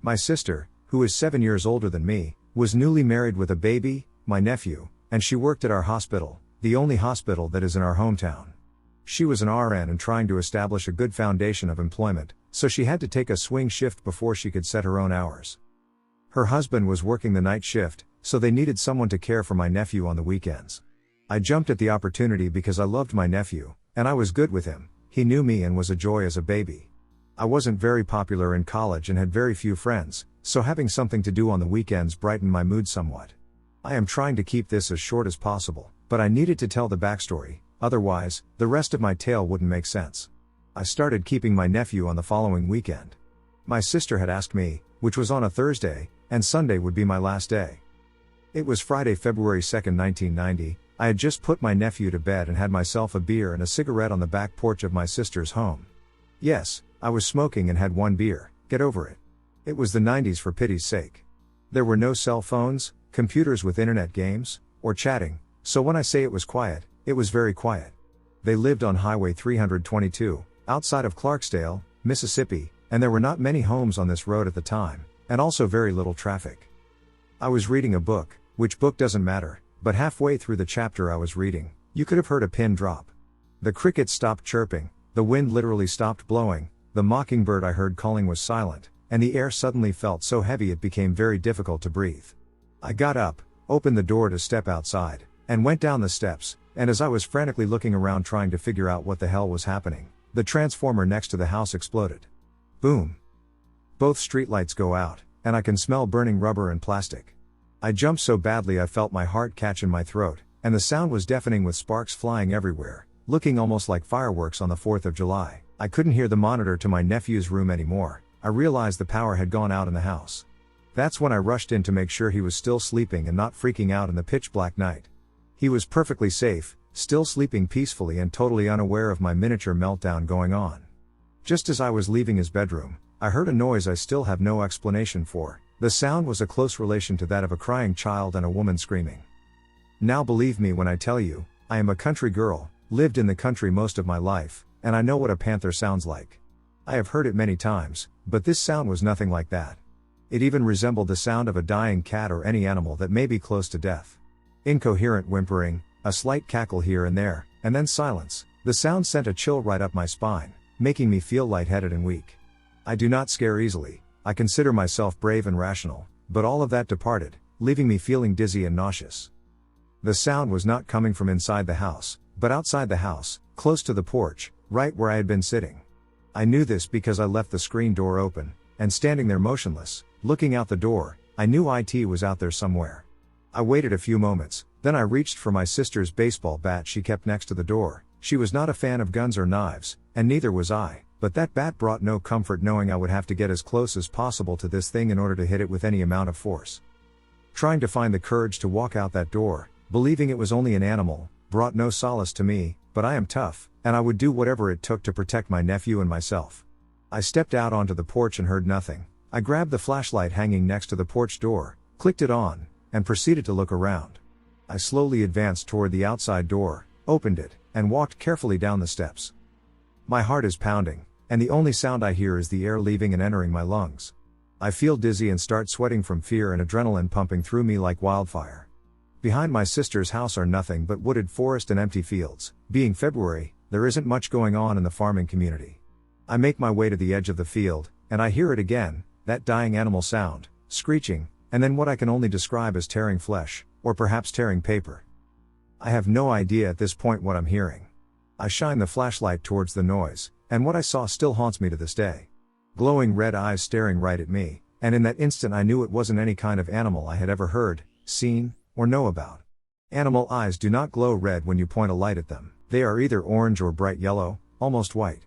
My sister, who is 7 years older than me, was newly married with a baby, my nephew, and she worked at our hospital, the only hospital that is in our hometown. She was an RN and trying to establish a good foundation of employment, so she had to take a swing shift before she could set her own hours. Her husband was working the night shift, so they needed someone to care for my nephew on the weekends. I jumped at the opportunity because I loved my nephew, and I was good with him. He knew me and was a joy as a baby. I wasn't very popular in college and had very few friends, so having something to do on the weekends brightened my mood somewhat. I am trying to keep this as short as possible, but I needed to tell the backstory, otherwise, the rest of my tale wouldn't make sense. I started keeping my nephew on the following weekend. My sister had asked me, which was on a Thursday, and Sunday would be my last day. It was Friday, February 2nd, 1990, I had just put my nephew to bed and had myself a beer and a cigarette on the back porch of my sister's home. Yes, I was smoking and had one beer, get over it. It was the 90s for pity's sake. There were no cell phones, computers with internet games, or chatting, so when I say it was quiet, it was very quiet. They lived on Highway 322, outside of Clarksdale, Mississippi, and there were not many homes on this road at the time, and also very little traffic. I was reading a book, which book doesn't matter, but halfway through the chapter I was reading, you could have heard a pin drop. The crickets stopped chirping, the wind literally stopped blowing, the mockingbird I heard calling was silent, and the air suddenly felt so heavy it became very difficult to breathe. I got up, opened the door to step outside, and went down the steps, and as I was frantically looking around trying to figure out what the hell was happening, the transformer next to the house exploded. Boom! Both streetlights go out, and I can smell burning rubber and plastic. I jumped so badly I felt my heart catch in my throat, and the sound was deafening with sparks flying everywhere, looking almost like fireworks on the 4th of July. I couldn't hear the monitor to my nephew's room anymore. I realized the power had gone out in the house. That's when I rushed in to make sure he was still sleeping and not freaking out in the pitch black night. He was perfectly safe, still sleeping peacefully and totally unaware of my miniature meltdown going on. Just as I was leaving his bedroom, I heard a noise I still have no explanation for. The sound was a close relation to that of a crying child and a woman screaming. Now believe me when I tell you, I am a country girl, lived in the country most of my life, and I know what a panther sounds like. I have heard it many times, but this sound was nothing like that. It even resembled the sound of a dying cat or any animal that may be close to death. Incoherent whimpering, a slight cackle here and there, and then silence. The sound sent a chill right up my spine, making me feel lightheaded and weak. I do not scare easily. I consider myself brave and rational, but all of that departed, leaving me feeling dizzy and nauseous. The sound was not coming from inside the house, but outside the house, close to the porch, right where I had been sitting. I knew this because I left the screen door open, and standing there motionless, looking out the door, I knew it was out there somewhere. I waited a few moments, then I reached for my sister's baseball bat she kept next to the door. She was not a fan of guns or knives, and neither was I. But that bat brought no comfort knowing I would have to get as close as possible to this thing in order to hit it with any amount of force. Trying to find the courage to walk out that door, believing it was only an animal, brought no solace to me, but I am tough, and I would do whatever it took to protect my nephew and myself. I stepped out onto the porch and heard nothing. I grabbed the flashlight hanging next to the porch door, clicked it on, and proceeded to look around. I slowly advanced toward the outside door, opened it, and walked carefully down the steps. My heart is pounding, and the only sound I hear is the air leaving and entering my lungs. I feel dizzy and start sweating from fear and adrenaline pumping through me like wildfire. Behind my sister's house are nothing but wooded forest and empty fields. Being February, there isn't much going on in the farming community. I make my way to the edge of the field, and I hear it again, that dying animal sound, screeching, and then what I can only describe as tearing flesh, or perhaps tearing paper. I have no idea at this point what I'm hearing. I shine the flashlight towards the noise, and what I saw still haunts me to this day. Glowing red eyes staring right at me, and in that instant I knew it wasn't any kind of animal I had ever heard, seen, or know about. Animal eyes do not glow red when you point a light at them. They are either orange or bright yellow, almost white.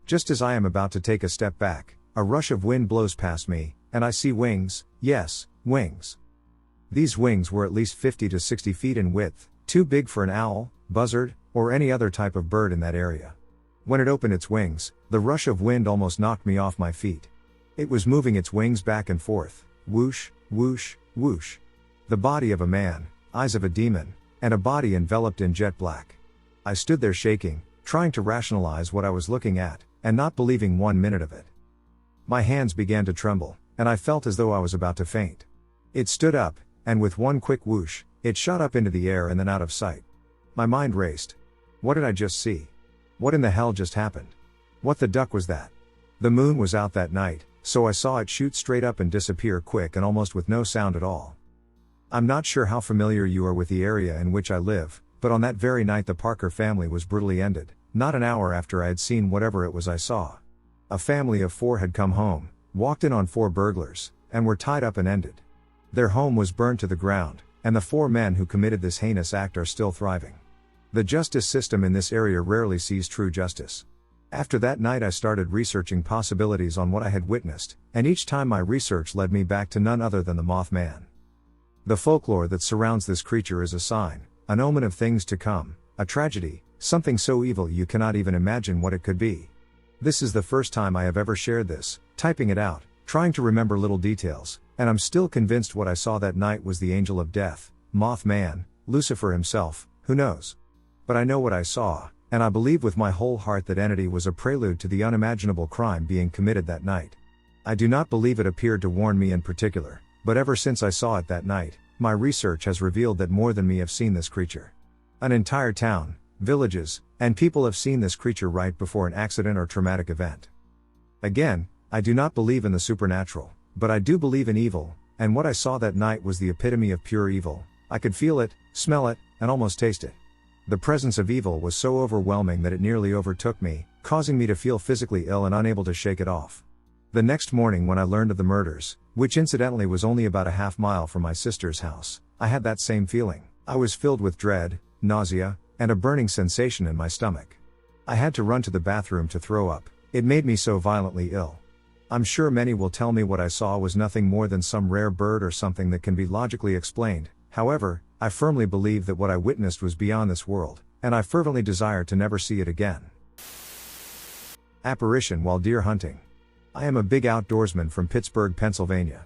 Just as I am about to take a step back, a rush of wind blows past me, And I see wings, yes, wings. These wings were at least 50 to 60 feet in width, too big for an owl, buzzard, or any other type of bird in that area. When it opened its wings, the rush of wind almost knocked me off my feet. It was moving its wings back and forth, whoosh, whoosh, whoosh. The body of a man, eyes of a demon, and a body enveloped in jet black. I stood there shaking, trying to rationalize what I was looking at, and not believing 1 minute of it. My hands began to tremble, and I felt as though I was about to faint. It stood up, and with one quick whoosh, it shot up into the air and then out of sight. My mind raced. What did I just see? What in the hell just happened? What the duck was that? The moon was out that night, so I saw it shoot straight up and disappear quick and almost with no sound at all. I'm not sure how familiar you are with the area in which I live, but on that very night the Parker family was brutally ended, not an hour after I had seen whatever it was I saw. A family of 4 had come home, walked in on 4 burglars, and were tied up and ended. Their home was burned to the ground, and the 4 men who committed this heinous act are still thriving. The justice system in this area rarely sees true justice. After that night I started researching possibilities on what I had witnessed, and each time my research led me back to none other than the Mothman. The folklore that surrounds this creature is a sign, an omen of things to come, a tragedy, something so evil you cannot even imagine what it could be. This is the first time I have ever shared this, typing it out, trying to remember little details, and I'm still convinced what I saw that night was the angel of death, Mothman, Lucifer himself, who knows? But I know what I saw, and I believe with my whole heart that entity was a prelude to the unimaginable crime being committed that night. I do not believe it appeared to warn me in particular, but ever since I saw it that night, my research has revealed that more than me have seen this creature. An entire town, villages, and people have seen this creature right before an accident or traumatic event. Again, I do not believe in the supernatural, but I do believe in evil, and what I saw that night was the epitome of pure evil. I could feel it, smell it, and almost taste it. The presence of evil was so overwhelming that it nearly overtook me, causing me to feel physically ill and unable to shake it off. The next morning when I learned of the murders, which incidentally was only about a half mile from my sister's house, I had that same feeling. I was filled with dread, nausea, and a burning sensation in my stomach. I had to run to the bathroom to throw up. It made me so violently ill. I'm sure many will tell me what I saw was nothing more than some rare bird or something that can be logically explained. However, I firmly believe that what I witnessed was beyond this world, and I fervently desire to never see it again. Apparition while deer hunting. I am a big outdoorsman from Pittsburgh, Pennsylvania.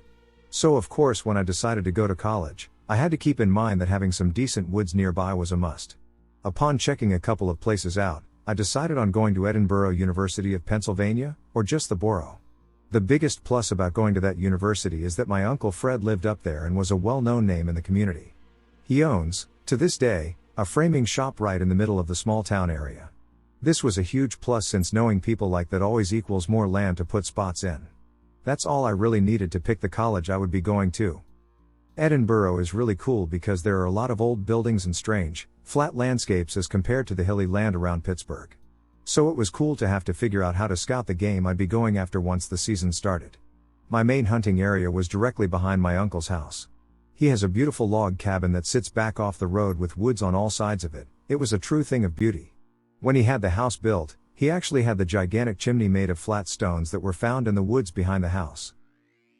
So of course when I decided to go to college, I had to keep in mind that having some decent woods nearby was a must. Upon checking a couple of places out, I decided on going to Edinburgh University of Pennsylvania, or just the borough. The biggest plus about going to that university is that my Uncle Fred lived up there and was a well-known name in the community. He owns, to this day, a framing shop right in the middle of the small town area. This was a huge plus since knowing people like that always equals more land to put spots in. That's all I really needed to pick the college I would be going to. Edinburgh is really cool because there are a lot of old buildings and strange, flat landscapes as compared to the hilly land around Pittsburgh. So it was cool to have to figure out how to scout the game I'd be going after once the season started. My main hunting area was directly behind my uncle's house. He has a beautiful log cabin that sits back off the road with woods on all sides of it. It was a true thing of beauty. When he had the house built, he actually had the gigantic chimney made of flat stones that were found in the woods behind the house.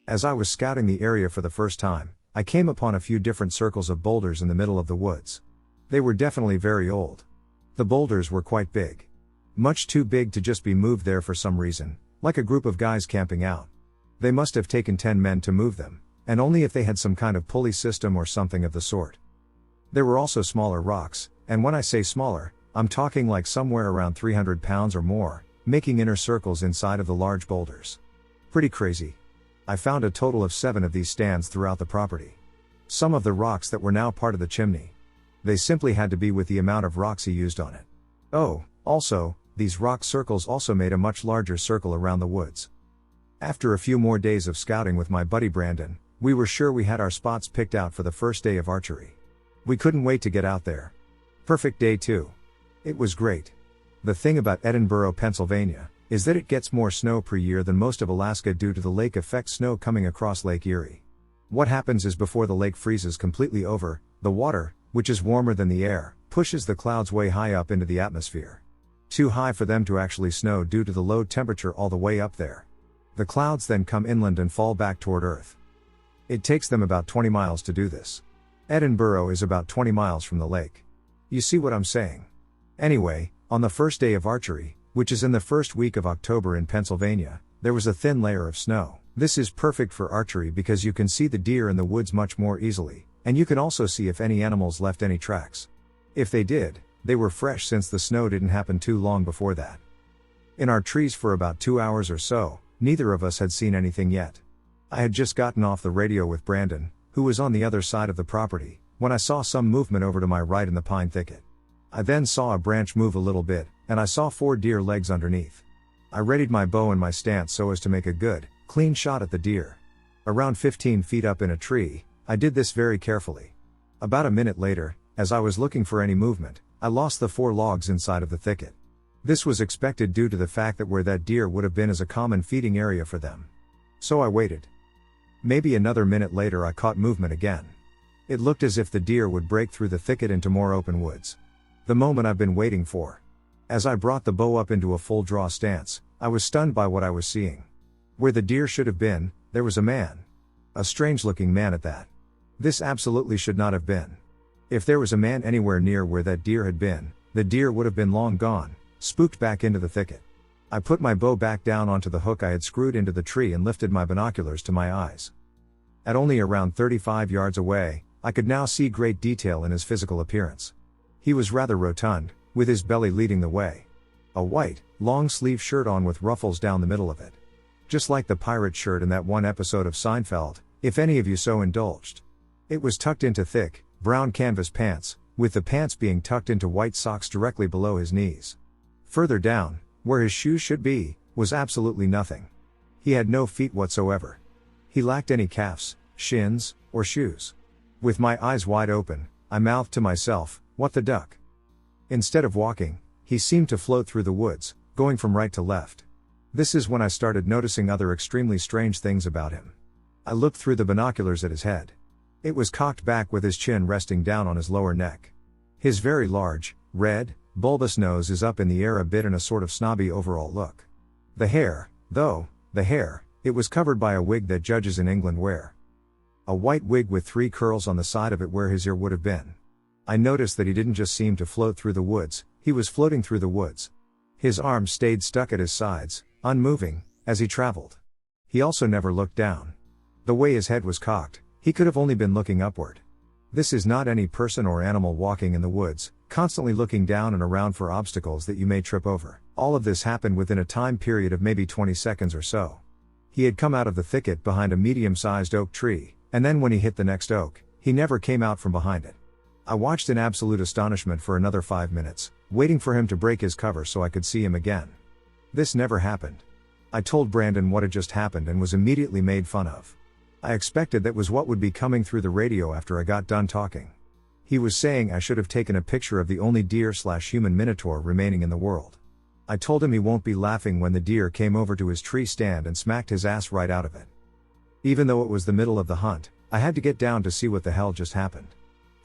As I was scouting the area for the first time, I came upon a few different circles of boulders in the middle of the woods. They were definitely very old. The boulders were quite big. Much too big to just be moved there for some reason, like a group of guys camping out. They must have taken 10 men to move them, and only if they had some kind of pulley system or something of the sort. There were also smaller rocks, and when I say smaller, I'm talking like somewhere around 300 pounds or more, making inner circles inside of the large boulders. Pretty crazy. I found a total of 7 of these stands throughout the property. Some of the rocks that were now part of the chimney. They simply had to be with the amount of rocks he used on it. Oh, also, these rock circles also made a much larger circle around the woods. After a few more days of scouting with my buddy Brandon, we were sure we had our spots picked out for the first day of archery. We couldn't wait to get out there. Perfect day too. It was great. The thing about Edinburgh, Pennsylvania, is that it gets more snow per year than most of Alaska due to the lake effect snow coming across Lake Erie. What happens is before the lake freezes completely over, the water, which is warmer than the air, pushes the clouds way high up into the atmosphere. Too high for them to actually snow due to the low temperature all the way up there. The clouds then come inland and fall back toward Earth. It takes them about 20 miles to do this. Edinburgh is about 20 miles from the lake. You see what I'm saying? Anyway, on the first day of archery, which is in the first week of October in Pennsylvania, there was a thin layer of snow. This is perfect for archery because you can see the deer in the woods much more easily, and you can also see if any animals left any tracks. If they did, they were fresh since the snow didn't happen too long before that. In our trees for about 2 hours or so, neither of us had seen anything yet. I had just gotten off the radio with Brandon, who was on the other side of the property, when I saw some movement over to my right in the pine thicket. I then saw a branch move a little bit, and I saw 4 deer legs underneath. I readied my bow and my stance so as to make a good, clean shot at the deer. Around 15 feet up in a tree, I did this very carefully. About a minute later, as I was looking for any movement, I lost the 4 logs inside of the thicket. This was expected due to the fact that where that deer would have been is a common feeding area for them. So I waited. Maybe another minute later I caught movement again. It looked as if the deer would break through the thicket into more open woods. The moment I've been waiting for. As I brought the bow up into a full draw stance, I was stunned by what I was seeing. Where the deer should have been, there was a man. A strange-looking man at that. This absolutely should not have been. If there was a man anywhere near where that deer had been, the deer would have been long gone, spooked back into the thicket. I put my bow back down onto the hook I had screwed into the tree and lifted my binoculars to my eyes. At only around 35 yards away, I could now see great detail in his physical appearance. He was rather rotund, with his belly leading the way. A white, long-sleeve shirt on with ruffles down the middle of it. Just like the pirate shirt in that one episode of Seinfeld, if any of you so indulged. It was tucked into thick, brown canvas pants, with the pants being tucked into white socks directly below his knees. Further down, where his shoes should be, was absolutely nothing. He had no feet whatsoever. He lacked any calves, shins, or shoes. With my eyes wide open, I mouthed to myself, "What the duck?" Instead of walking, he seemed to float through the woods, going from right to left. This is when I started noticing other extremely strange things about him. I looked through the binoculars at his head. It was cocked back with his chin resting down on his lower neck. His very large, red, bulbous nose is up in the air a bit in a sort of snobby overall look. The hair, it was covered by a wig that judges in England wear. A white wig with 3 curls on the side of it where his ear would have been. I noticed that he didn't just seem to float through the woods, he was floating through the woods. His arms stayed stuck at his sides, unmoving, as he traveled. He also never looked down. The way his head was cocked, he could have only been looking upward. This is not any person or animal walking in the woods, constantly looking down and around for obstacles that you may trip over. All of this happened within a time period of maybe 20 seconds or so. He had come out of the thicket behind a medium-sized oak tree, and then when he hit the next oak, he never came out from behind it. I watched in absolute astonishment for another 5 minutes, waiting for him to break his cover so I could see him again. This never happened. I told Brandon what had just happened and was immediately made fun of. I expected that was what would be coming through the radio after I got done talking. He was saying I should have taken a picture of the only deer/human minotaur remaining in the world. I told him he won't be laughing when the deer came over to his tree stand and smacked his ass right out of it. Even though it was the middle of the hunt, I had to get down to see what the hell just happened.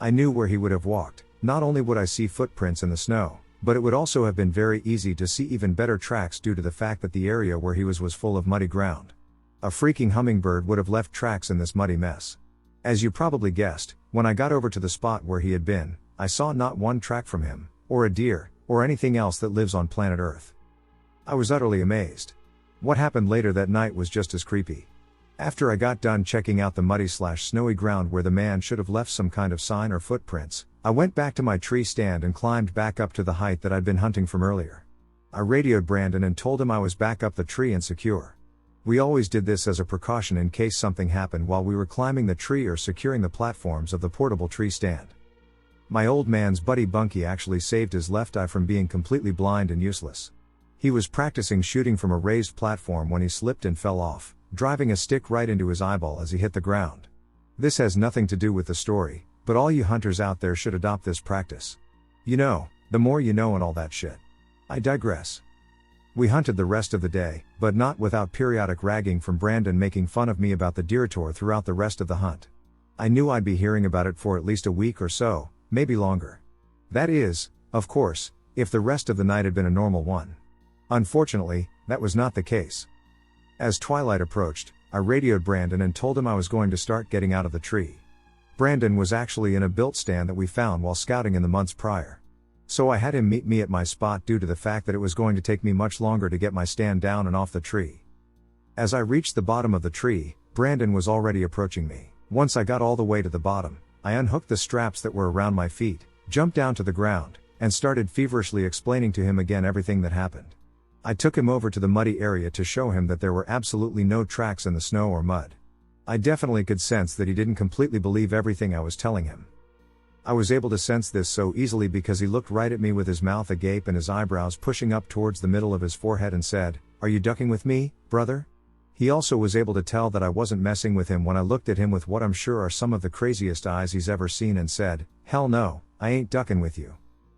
I knew where he would have walked. Not only would I see footprints in the snow, but it would also have been very easy to see even better tracks due to the fact that the area where he was full of muddy ground. A freaking hummingbird would have left tracks in this muddy mess. As you probably guessed, when I got over to the spot where he had been, I saw not one track from him, or a deer, or anything else that lives on planet Earth. I was utterly amazed. What happened later that night was just as creepy. After I got done checking out the muddy/snowy ground where the man should have left some kind of sign or footprints, I went back to my tree stand and climbed back up to the height that I'd been hunting from earlier. I radioed Brandon and told him I was back up the tree and secure. We always did this as a precaution in case something happened while we were climbing the tree or securing the platforms of the portable tree stand. My old man's buddy Bunky actually saved his left eye from being completely blind and useless. He was practicing shooting from a raised platform when he slipped and fell off, driving a stick right into his eyeball as he hit the ground. This has nothing to do with the story, but all you hunters out there should adopt this practice. You know, the more you know and all that shit. I digress. We hunted the rest of the day, but not without periodic ragging from Brandon making fun of me about the deer tour throughout the rest of the hunt. I knew I'd be hearing about it for at least a week or so, maybe longer. That is, of course, if the rest of the night had been a normal one. Unfortunately, that was not the case. As twilight approached, I radioed Brandon and told him I was going to start getting out of the tree. Brandon was actually in a built stand that we found while scouting in the months prior. So I had him meet me at my spot due to the fact that it was going to take me much longer to get my stand down and off the tree. As I reached the bottom of the tree, Brandon was already approaching me. Once I got all the way to the bottom, I unhooked the straps that were around my feet, jumped down to the ground, and started feverishly explaining to him again everything that happened. I took him over to the muddy area to show him that there were absolutely no tracks in the snow or mud. I definitely could sense that he didn't completely believe everything I was telling him. I was able to sense this so easily because he looked right at me with his mouth agape and his eyebrows pushing up towards the middle of his forehead and said, "Are you ducking with me, brother?" He also was able to tell that I wasn't messing with him when I looked at him with what I'm sure are some of the craziest eyes he's ever seen and said, "Hell no, I ain't ducking with you."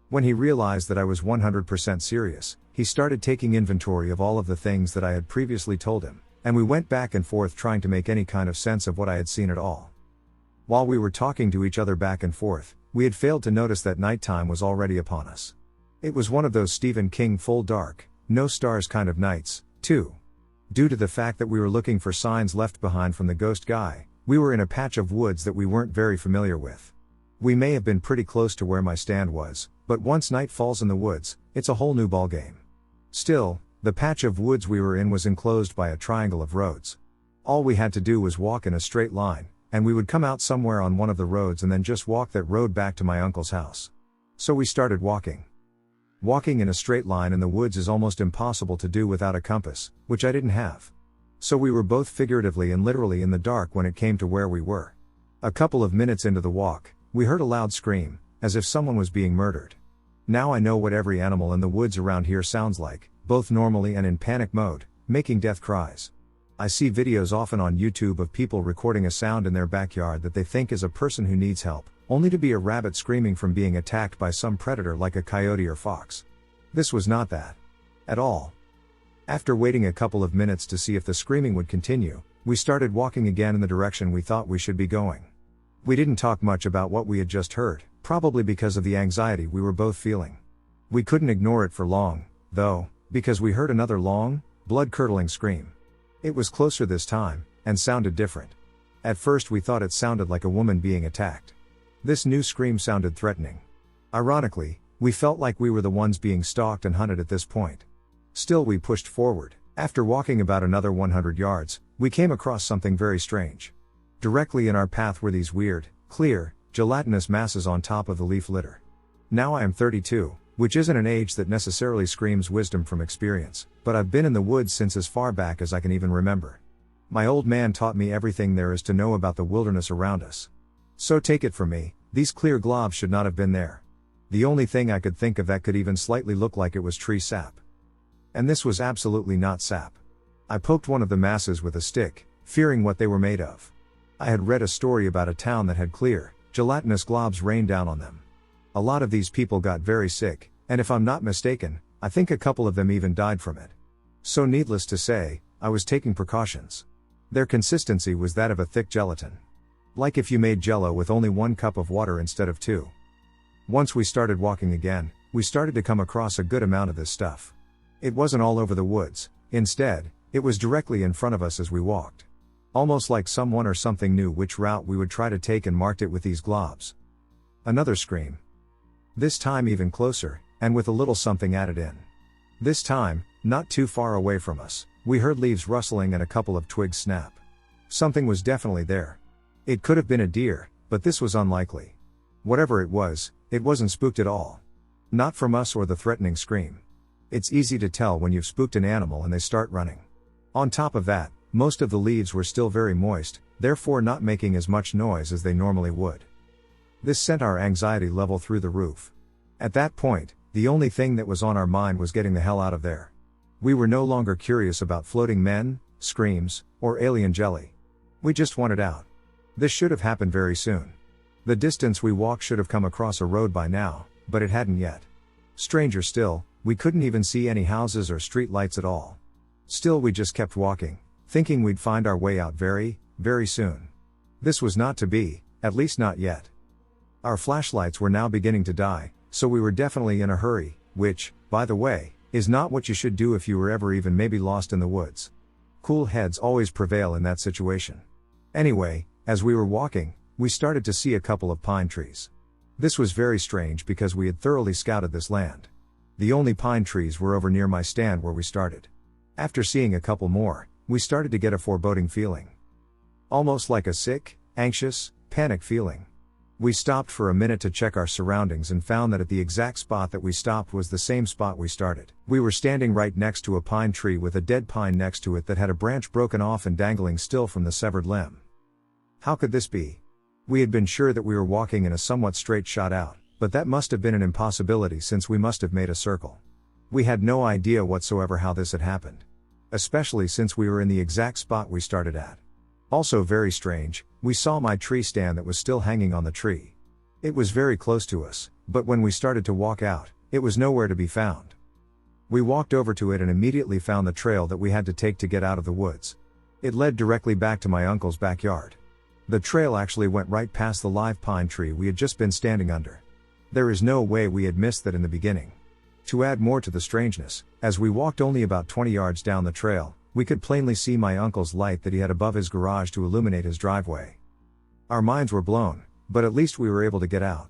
When he realized that I was 100% serious, he started taking inventory of all of the things that I had previously told him, and we went back and forth trying to make any kind of sense of what I had seen at all. While we were talking to each other back and forth, we had failed to notice that nighttime was already upon us. It was one of those Stephen King full dark, no stars kind of nights, too. Due to the fact that we were looking for signs left behind from the ghost guy, we were in a patch of woods that we weren't very familiar with. We may have been pretty close to where my stand was, but once night falls in the woods, it's a whole new ballgame. Still, the patch of woods we were in was enclosed by a triangle of roads. All we had to do was walk in a straight line, and we would come out somewhere on one of the roads and then just walk that road back to my uncle's house. So we started walking. Walking in a straight line in the woods is almost impossible to do without a compass, which I didn't have. So we were both figuratively and literally in the dark when it came to where we were. A couple of minutes into the walk, we heard a loud scream, as if someone was being murdered. Now I know what every animal in the woods around here sounds like, both normally and in panic mode, making death cries. I see videos often on YouTube of people recording a sound in their backyard that they think is a person who needs help, only to be a rabbit screaming from being attacked by some predator like a coyote or fox. This was not that. At all. After waiting a couple of minutes to see if the screaming would continue, we started walking again in the direction we thought we should be going. We didn't talk much about what we had just heard, probably because of the anxiety we were both feeling. We couldn't ignore it for long, though, because we heard another long, blood-curdling scream. It was closer this time, and sounded different. At first we thought it sounded like a woman being attacked. This new scream sounded threatening. Ironically, we felt like we were the ones being stalked and hunted at this point. Still we pushed forward. After walking about another 100 yards, we came across something very strange. Directly in our path were these weird, clear, gelatinous masses on top of the leaf litter. Now I am 32, which isn't an age that necessarily screams wisdom from experience, but I've been in the woods since as far back as I can even remember. My old man taught me everything there is to know about the wilderness around us. So take it from me, these clear globs should not have been there. The only thing I could think of that could even slightly look like it was tree sap. And this was absolutely not sap. I poked one of the masses with a stick, fearing what they were made of. I had read a story about a town that had clear, gelatinous globs rain down on them. A lot of these people got very sick, and if I'm not mistaken, I think a couple of them even died from it. So needless to say, I was taking precautions. Their consistency was that of a thick gelatin. Like if you made jello with only 1 cup of water instead of 2. Once we started walking again, we started to come across a good amount of this stuff. It wasn't all over the woods, instead, it was directly in front of us as we walked. Almost like someone or something knew which route we would try to take and marked it with these globs. Another scream. This time even closer, and with a little something added in. This time, not too far away from us, we heard leaves rustling and a couple of twigs snap. Something was definitely there. It could have been a deer, but this was unlikely. Whatever it wasn't spooked at all. Not from us or the threatening scream. It's easy to tell when you've spooked an animal and they start running. On top of that, most of the leaves were still very moist, therefore not making as much noise as they normally would. This sent our anxiety level through the roof. At that point, the only thing that was on our mind was getting the hell out of there. We were no longer curious about floating men, screams, or alien jelly. We just wanted out. This should have happened very soon. The distance we walked should have come across a road by now, but it hadn't yet. Stranger still, we couldn't even see any houses or street lights at all. Still we just kept walking, thinking we'd find our way out very, very soon. This was not to be, at least not yet. Our flashlights were now beginning to die, so we were definitely in a hurry, which, by the way, is not what you should do if you were ever even maybe lost in the woods. Cool heads always prevail in that situation. Anyway, as we were walking, we started to see a couple of pine trees. This was very strange because we had thoroughly scouted this land. The only pine trees were over near my stand where we started. After seeing a couple more, we started to get a foreboding feeling. Almost like a sick, anxious, panic feeling. We stopped for a minute to check our surroundings and found that at the exact spot that we stopped was the same spot we started. We were standing right next to a pine tree with a dead pine next to it that had a branch broken off and dangling still from the severed limb. How could this be? We had been sure that we were walking in a somewhat straight shot out, but that must have been an impossibility since we must have made a circle. We had no idea whatsoever how this had happened. Especially since we were in the exact spot we started at. Also very strange, we saw my tree stand that was still hanging on the tree. It was very close to us, but when we started to walk out, it was nowhere to be found. We walked over to it and immediately found the trail that we had to take to get out of the woods. It led directly back to my uncle's backyard. The trail actually went right past the live pine tree we had just been standing under. There is no way we had missed that in the beginning. To add more to the strangeness, as we walked only about 20 yards down the trail, we could plainly see my uncle's light that he had above his garage to illuminate his driveway. Our minds were blown, but at least we were able to get out.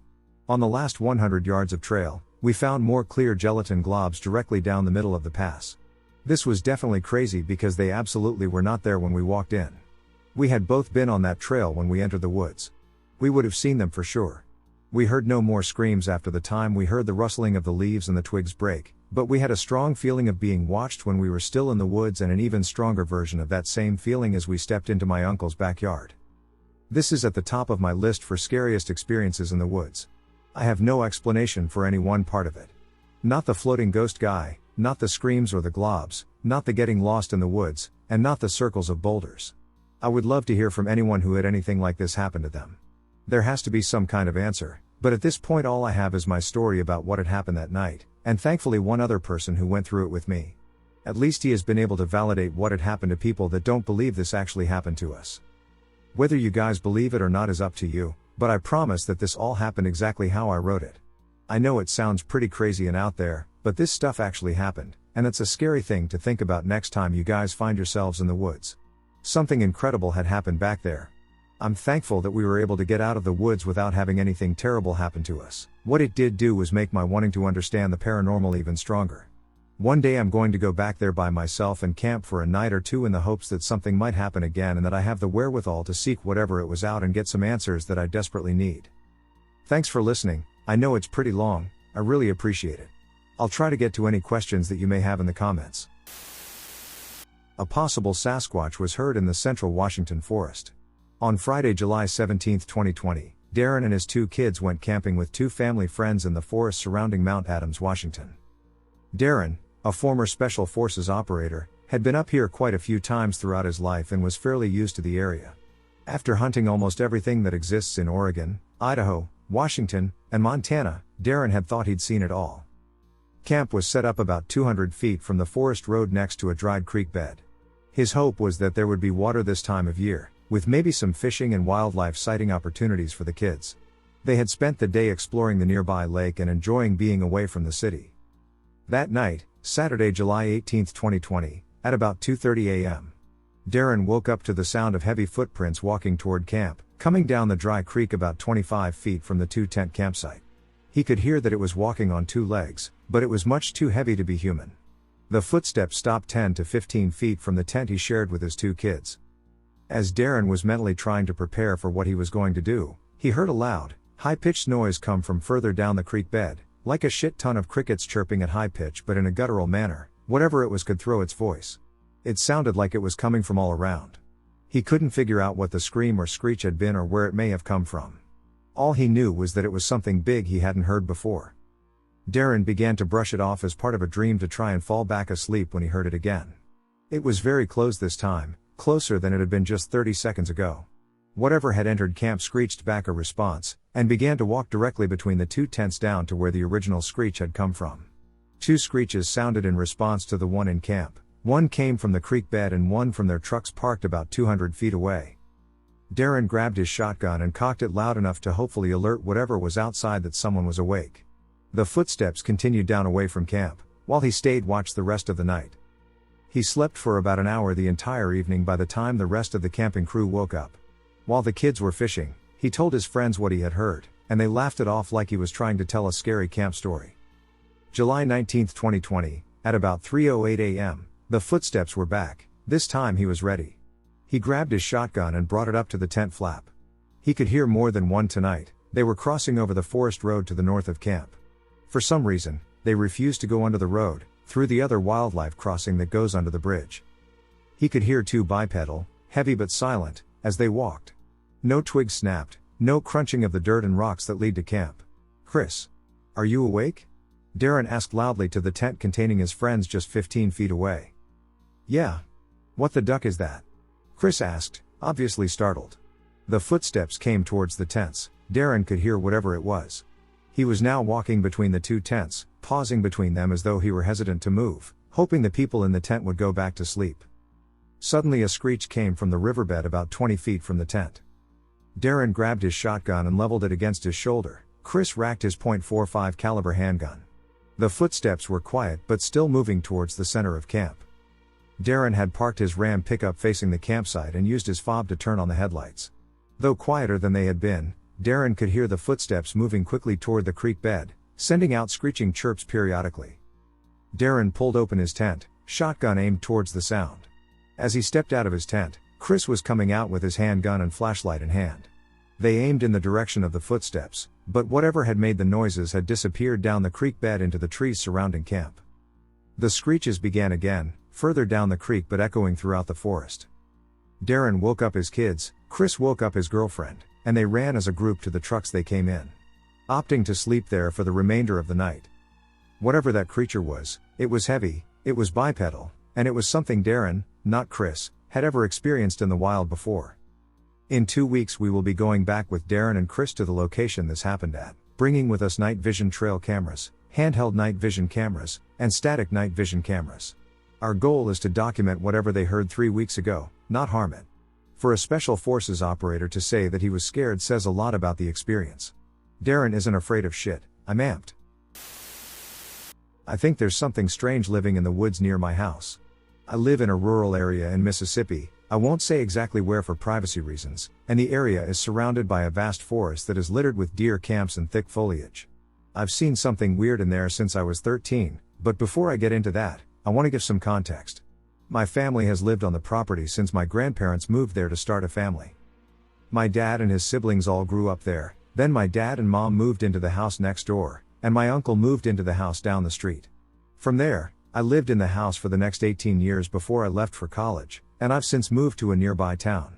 On the last 100 yards of trail, we found more clear gelatin globs directly down the middle of the pass. This was definitely crazy because they absolutely were not there when we walked in. We had both been on that trail when we entered the woods. We would have seen them for sure. We heard no more screams after the time we heard the rustling of the leaves and the twigs break, but we had a strong feeling of being watched when we were still in the woods and an even stronger version of that same feeling as we stepped into my uncle's backyard. This is at the top of my list for scariest experiences in the woods. I have no explanation for any one part of it. Not the floating ghost guy, not the screams or the globs, not the getting lost in the woods, and not the circles of boulders. I would love to hear from anyone who had anything like this happen to them. There has to be some kind of answer, but at this point all I have is my story about what had happened that night, and thankfully one other person who went through it with me. At least he has been able to validate what had happened to people that don't believe this actually happened to us. Whether you guys believe it or not is up to you, but I promise that this all happened exactly how I wrote it. I know it sounds pretty crazy and out there, but this stuff actually happened, and it's a scary thing to think about next time you guys find yourselves in the woods. Something incredible had happened back there. I'm thankful that we were able to get out of the woods without having anything terrible happen to us. What it did do was make my wanting to understand the paranormal even stronger. One day I'm going to go back there by myself and camp for a night or two in the hopes that something might happen again and that I have the wherewithal to seek whatever it was out and get some answers that I desperately need. Thanks for listening. I know it's pretty long, I really appreciate it. I'll try to get to any questions that you may have in the comments. A possible Sasquatch was heard in the central Washington forest. On Friday, July 17, 2020, Darren and his two kids went camping with two family friends in the forest surrounding Mount Adams, Washington. Darren, a former Special Forces operator, had been up here quite a few times throughout his life and was fairly used to the area. After hunting almost everything that exists in Oregon, Idaho, Washington, and Montana, Darren had thought he'd seen it all. Camp was set up about 200 feet from the forest road next to a dried creek bed. His hope was that there would be water this time of year, with maybe some fishing and wildlife sighting opportunities for the kids. They had spent the day exploring the nearby lake and enjoying being away from the city. That night, Saturday, July 18, 2020, at about 2:30 a.m., Darren woke up to the sound of heavy footprints walking toward camp, coming down the dry creek about 25 feet from the two-tent campsite. He could hear that it was walking on two legs, but it was much too heavy to be human. The footsteps stopped 10 to 15 feet from the tent he shared with his two kids. As Darren was mentally trying to prepare for what he was going to do, he heard a loud, high-pitched noise come from further down the creek bed, like a shit ton of crickets chirping at high pitch but in a guttural manner. Whatever it was could throw its voice. It sounded like it was coming from all around. He couldn't figure out what the scream or screech had been or where it may have come from. All he knew was that it was something big he hadn't heard before. Darren began to brush it off as part of a dream to try and fall back asleep when he heard it again. It was very close this time, closer than it had been just 30 seconds ago. Whatever had entered camp screeched back a response, and began to walk directly between the two tents down to where the original screech had come from. Two screeches sounded in response to the one in camp. One came from the creek bed and one from their trucks parked about 200 feet away. Darren grabbed his shotgun and cocked it loud enough to hopefully alert whatever was outside that someone was awake. The footsteps continued down away from camp, while he stayed watch the rest of the night. He slept for about an hour the entire evening by the time the rest of the camping crew woke up. While the kids were fishing, he told his friends what he had heard, and they laughed it off like he was trying to tell a scary camp story. July 19, 2020, at about 3:08 a.m., the footsteps were back. This time he was ready. He grabbed his shotgun and brought it up to the tent flap. He could hear more than one tonight. They were crossing over the forest road to the north of camp. For some reason, they refused to go under the road, through the other wildlife crossing that goes under the bridge. He could hear two bipedal, heavy but silent, as they walked. No twigs snapped, no crunching of the dirt and rocks that lead to camp. "Chris, are you awake?" Darren asked loudly to the tent containing his friends just 15 feet away. "Yeah. What the duck is that?" Chris asked, obviously startled. The footsteps came towards the tents. Darren could hear whatever it was. He was now walking between the two tents, pausing between them as though he were hesitant to move, hoping the people in the tent would go back to sleep. Suddenly a screech came from the riverbed about 20 feet from the tent. Darren grabbed his shotgun and leveled it against his shoulder. Chris racked his .45 caliber handgun. The footsteps were quiet but still moving towards the center of camp. Darren had parked his Ram pickup facing the campsite and used his fob to turn on the headlights. Though quieter than they had been, Darren could hear the footsteps moving quickly toward the creek bed, sending out screeching chirps periodically. Darren pulled open his tent, shotgun aimed towards the sound. As he stepped out of his tent, Chris was coming out with his handgun and flashlight in hand. They aimed in the direction of the footsteps, but whatever had made the noises had disappeared down the creek bed into the trees surrounding camp. The screeches began again, further down the creek but echoing throughout the forest. Darren woke up his kids, Chris woke up his girlfriend, and they ran as a group to the trucks they came in, opting to sleep there for the remainder of the night. Whatever that creature was, it was heavy, it was bipedal, and it was something Darren, not Chris, had ever experienced in the wild before. In 2 weeks we will be going back with Darren and Chris to the location this happened at, bringing with us night vision trail cameras, handheld night vision cameras, and static night vision cameras. Our goal is to document whatever they heard 3 weeks ago, not harm it. For a special forces operator to say that he was scared says a lot about the experience. Darren isn't afraid of shit. I'm amped. I think there's something strange living in the woods near my house. I live in a rural area in Mississippi, I won't say exactly where for privacy reasons, and the area is surrounded by a vast forest that is littered with deer camps and thick foliage. I've seen something weird in there since I was 13, but before I get into that, I want to give some context. My family has lived on the property since my grandparents moved there to start a family. My dad and his siblings all grew up there, then my dad and mom moved into the house next door, and my uncle moved into the house down the street. From there, I lived in the house for the next 18 years before I left for college, and I've since moved to a nearby town.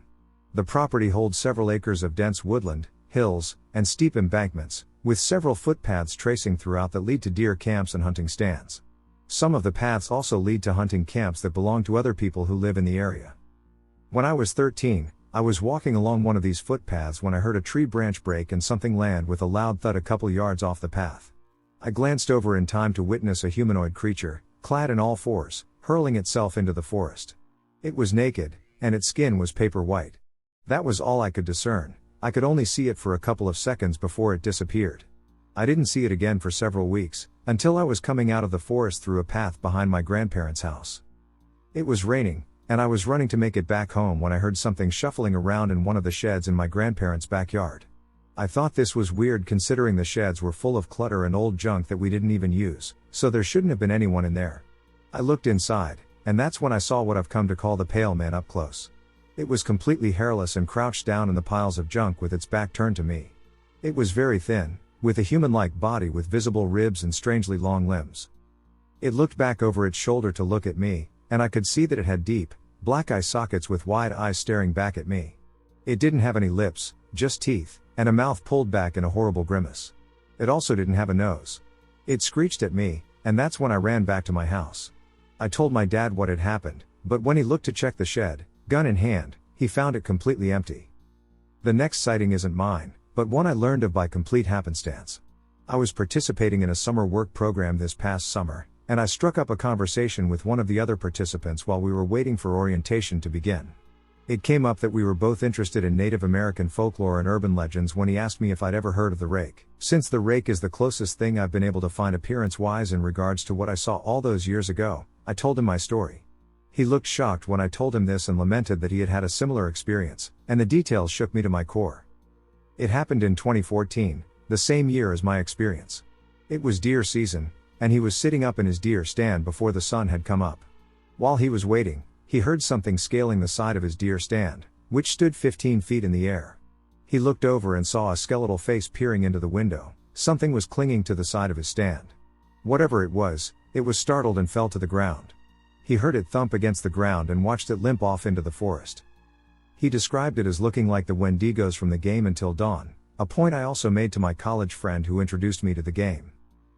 The property holds several acres of dense woodland, hills, and steep embankments, with several footpaths tracing throughout that lead to deer camps and hunting stands. Some of the paths also lead to hunting camps that belong to other people who live in the area. When I was 13, I was walking along one of these footpaths when I heard a tree branch break and something land with a loud thud a couple yards off the path. I glanced over in time to witness a humanoid creature, clad in all fours, hurling itself into the forest. It was naked, and its skin was paper white. That was all I could discern. I could only see it for a couple of seconds before it disappeared. I didn't see it again for several weeks, until I was coming out of the forest through a path behind my grandparents' house. It was raining, and I was running to make it back home when I heard something shuffling around in one of the sheds in my grandparents' backyard. I thought this was weird considering the sheds were full of clutter and old junk that we didn't even use, so there shouldn't have been anyone in there. I looked inside, and that's when I saw what I've come to call the pale man up close. It was completely hairless and crouched down in the piles of junk with its back turned to me. It was very thin, with a human-like body with visible ribs and strangely long limbs. It looked back over its shoulder to look at me, and I could see that it had deep, black eye sockets with wide eyes staring back at me. It didn't have any lips, just teeth, and a mouth pulled back in a horrible grimace. It also didn't have a nose. It screeched at me, and that's when I ran back to my house. I told my dad what had happened, but when he looked to check the shed, gun in hand, he found it completely empty. The next sighting isn't mine, but one I learned of by complete happenstance. I was participating in a summer work program this past summer, and I struck up a conversation with one of the other participants while we were waiting for orientation to begin. It came up that we were both interested in Native American folklore and urban legends when he asked me if I'd ever heard of the rake. Since the rake is the closest thing I've been able to find appearance-wise in regards to what I saw all those years ago, I told him my story. He looked shocked when I told him this and lamented that he had had a similar experience, and the details shook me to my core. It happened in 2014, the same year as my experience. It was deer season, and he was sitting up in his deer stand before the sun had come up. While he was waiting, he heard something scaling the side of his deer stand, which stood 15 feet in the air. He looked over and saw a skeletal face peering into the window. Something was clinging to the side of his stand. Whatever it was startled and fell to the ground. He heard it thump against the ground and watched it limp off into the forest. He described it as looking like the Wendigos from the game Until Dawn, a point I also made to my college friend who introduced me to the game.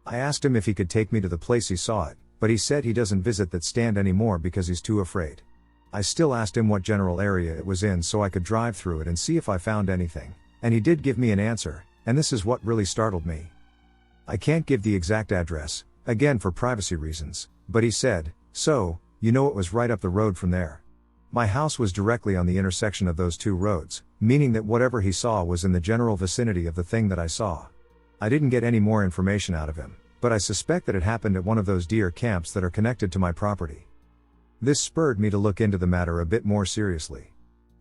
I asked him if he could take me to the place he saw it, but he said he doesn't visit that stand anymore because he's too afraid. I still asked him what general area it was in so I could drive through it and see if I found anything, and he did give me an answer, and this is what really startled me. I can't give the exact address, again for privacy reasons, but he said, "So, you know it was right up the road from there." My house was directly on the intersection of those two roads, meaning that whatever he saw was in the general vicinity of the thing that I saw. I didn't get any more information out of him, but I suspect that it happened at one of those deer camps that are connected to my property. This spurred me to look into the matter a bit more seriously.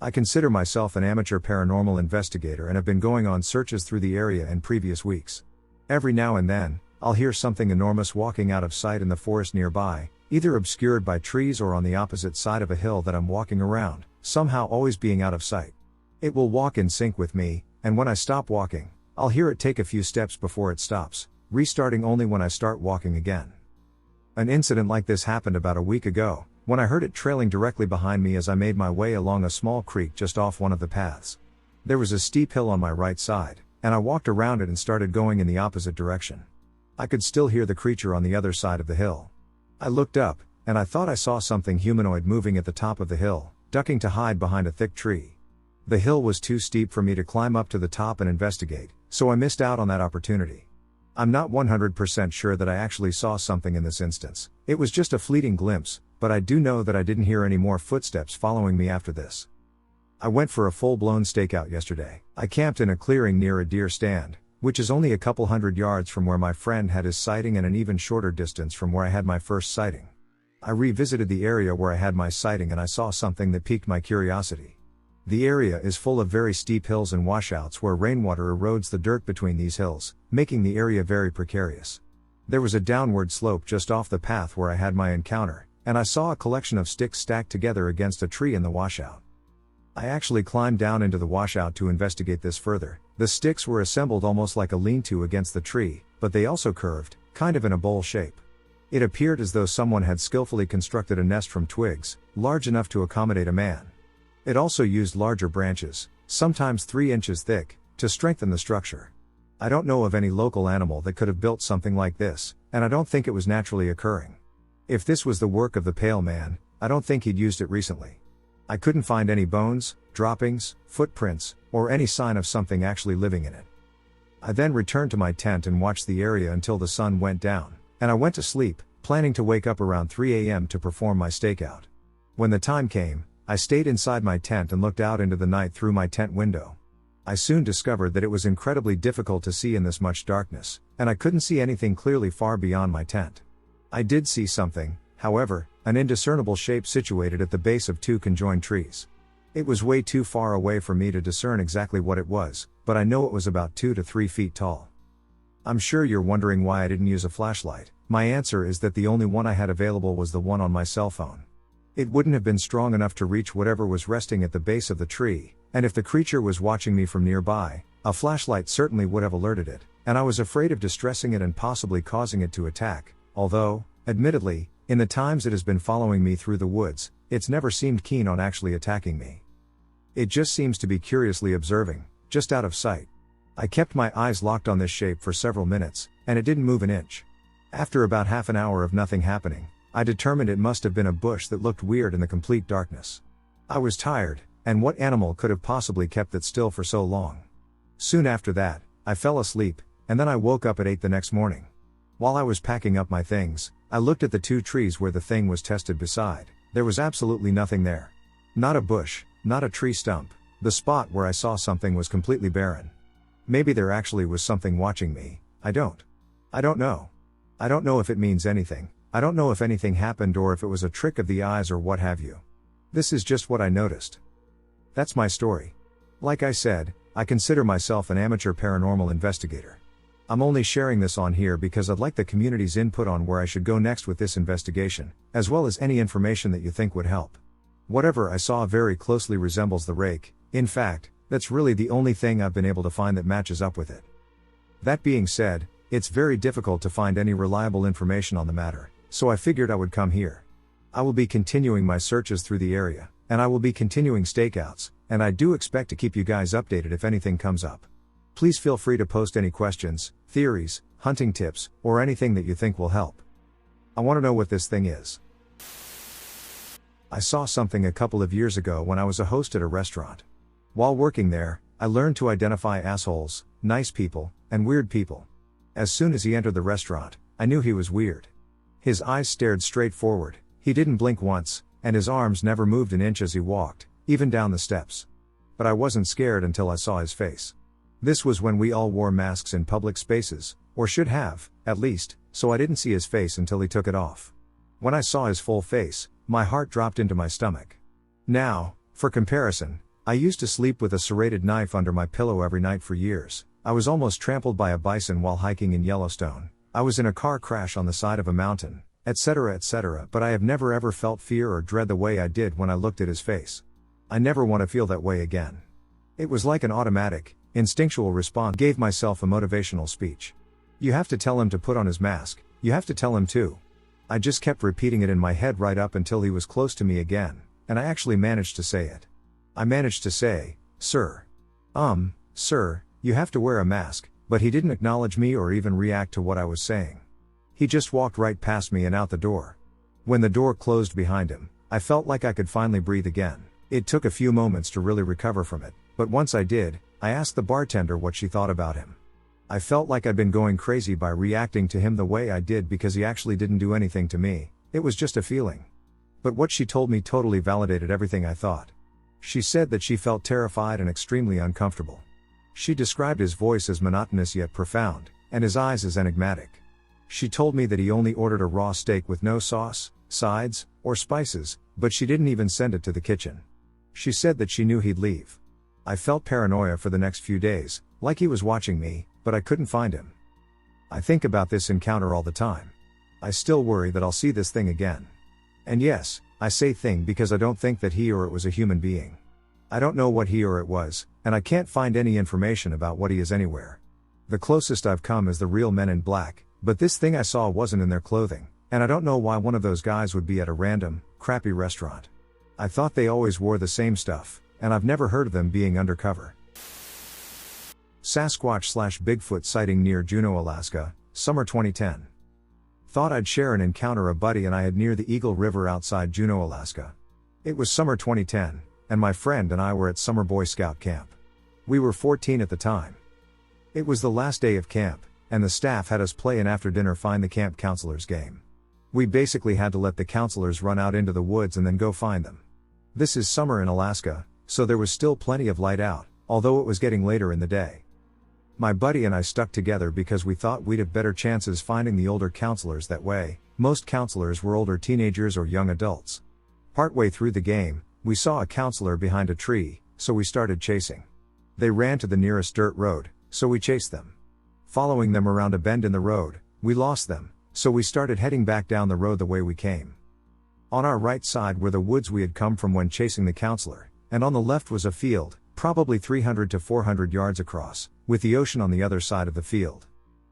I consider myself an amateur paranormal investigator and have been going on searches through the area in previous weeks. Every now and then, I'll hear something enormous walking out of sight in the forest nearby, either obscured by trees or on the opposite side of a hill that I'm walking around, somehow always being out of sight. It will walk in sync with me, and when I stop walking, I'll hear it take a few steps before it stops, restarting only when I start walking again. An incident like this happened about a week ago, when I heard it trailing directly behind me as I made my way along a small creek just off one of the paths. There was a steep hill on my right side, and I walked around it and started going in the opposite direction. I could still hear the creature on the other side of the hill. I looked up, and I thought I saw something humanoid moving at the top of the hill, ducking to hide behind a thick tree. The hill was too steep for me to climb up to the top and investigate, so I missed out on that opportunity. I'm not 100% sure that I actually saw something in this instance. It was just a fleeting glimpse, but I do know that I didn't hear any more footsteps following me after this. I went for a full-blown stakeout yesterday. I camped in a clearing near a deer stand, which is only a couple hundred yards from where my friend had his sighting and an even shorter distance from where I had my first sighting. I revisited the area where I had my sighting and I saw something that piqued my curiosity. The area is full of very steep hills and washouts where rainwater erodes the dirt between these hills, making the area very precarious. There was a downward slope just off the path where I had my encounter, and I saw a collection of sticks stacked together against a tree in the washout. I actually climbed down into the washout to investigate this further. The sticks were assembled almost like a lean-to against the tree, but they also curved, kind of in a bowl shape. It appeared as though someone had skillfully constructed a nest from twigs, large enough to accommodate a man. It also used larger branches, sometimes 3 inches thick, to strengthen the structure. I don't know of any local animal that could have built something like this, and I don't think it was naturally occurring. If this was the work of the Pale Man, I don't think he'd used it recently. I couldn't find any bones, droppings, footprints, or any sign of something actually living in it. I then returned to my tent and watched the area until the sun went down, and I went to sleep, planning to wake up around 3 a.m. to perform my stakeout. When the time came, I stayed inside my tent and looked out into the night through my tent window. I soon discovered that it was incredibly difficult to see in this much darkness, and I couldn't see anything clearly far beyond my tent. I did see something, however, an indiscernible shape situated at the base of 2 conjoined trees. It was way too far away for me to discern exactly what it was, but I know it was about 2 to 3 feet tall. I'm sure you're wondering why I didn't use a flashlight. My answer is that the only one I had available was the one on my cell phone. It wouldn't have been strong enough to reach whatever was resting at the base of the tree, and if the creature was watching me from nearby, a flashlight certainly would have alerted it, and I was afraid of distressing it and possibly causing it to attack, although, admittedly, in the times it has been following me through the woods, it's never seemed keen on actually attacking me. It just seems to be curiously observing, just out of sight. I kept my eyes locked on this shape for several minutes, and it didn't move an inch. After about half an hour of nothing happening, I determined it must have been a bush that looked weird in the complete darkness. I was tired, and what animal could have possibly kept it still for so long? Soon after that, I fell asleep, and then I woke up at 8 the next morning. While I was packing up my things, I looked at the 2 trees where the thing was tested beside. There was absolutely nothing there. Not a bush, not a tree stump. The spot where I saw something was completely barren. Maybe there actually was something watching me. I don't know. I don't know if it means anything, I don't know if anything happened or if it was a trick of the eyes or what have you. This is just what I noticed. That's my story. Like I said, I consider myself an amateur paranormal investigator. I'm only sharing this on here because I'd like the community's input on where I should go next with this investigation, as well as any information that you think would help. Whatever I saw very closely resembles the rake. In fact, that's really the only thing I've been able to find that matches up with it. That being said, it's very difficult to find any reliable information on the matter, so I figured I would come here. I will be continuing my searches through the area, and I will be continuing stakeouts, and I do expect to keep you guys updated if anything comes up. Please feel free to post any questions, theories, hunting tips, or anything that you think will help. I want to know what this thing is. I saw something a couple of years ago when I was a host at a restaurant. While working there, I learned to identify assholes, nice people, and weird people. As soon as he entered the restaurant, I knew he was weird. His eyes stared straight forward, he didn't blink once, and his arms never moved an inch as he walked, even down the steps. But I wasn't scared until I saw his face. This was when we all wore masks in public spaces, or should have, at least, so I didn't see his face until he took it off. When I saw his full face, my heart dropped into my stomach. Now, for comparison, I used to sleep with a serrated knife under my pillow every night for years. I was almost trampled by a bison while hiking in Yellowstone. I was in a car crash on the side of a mountain, etc., but I have never ever felt fear or dread the way I did when I looked at his face. I never want to feel that way again. It was like an automatic, instinctual response. Gave myself a motivational speech. You have to tell him to put on his mask, you have to tell him to. I just kept repeating it in my head right up until he was close to me again, and I actually managed to say it. I managed to say, sir, you have to wear a mask, but he didn't acknowledge me or even react to what I was saying. He just walked right past me and out the door. When the door closed behind him, I felt like I could finally breathe again. It took a few moments to really recover from it, but once I did, I asked the bartender what she thought about him. I felt like I'd been going crazy by reacting to him the way I did because he actually didn't do anything to me, it was just a feeling. But what she told me totally validated everything I thought. She said that she felt terrified and extremely uncomfortable. She described his voice as monotonous yet profound, and his eyes as enigmatic. She told me that he only ordered a raw steak with no sauce, sides, or spices, but she didn't even send it to the kitchen. She said that she knew he'd leave. I felt paranoia for the next few days, like he was watching me, but I couldn't find him. I think about this encounter all the time. I still worry that I'll see this thing again. And yes, I say thing because I don't think that he or it was a human being. I don't know what he or it was, and I can't find any information about what he is anywhere. The closest I've come is the real Men in Black, but this thing I saw wasn't in their clothing, and I don't know why one of those guys would be at a random, crappy restaurant. I thought they always wore the same stuff, and I've never heard of them being undercover. Sasquatch/Bigfoot sighting near Juneau, Alaska, summer 2010. Thought I'd share an encounter a buddy and I had near the Eagle River outside Juneau, Alaska. It was summer 2010, and my friend and I were at Summer Boy Scout Camp. We were 14 at the time. It was the last day of camp, and the staff had us play an after-dinner find the camp counselors game. We basically had to let the counselors run out into the woods and then go find them. This is summer in Alaska, so there was still plenty of light out, although it was getting later in the day. My buddy and I stuck together because we thought we'd have better chances finding the older counselors that way. Most counselors were older teenagers or young adults. Partway through the game, we saw a counselor behind a tree, so we started chasing. They ran to the nearest dirt road, so we chased them. Following them around a bend in the road, we lost them, so we started heading back down the road the way we came. On our right side were the woods we had come from when chasing the counselor, and on the left was a field, probably 300 to 400 yards across, with the ocean on the other side of the field.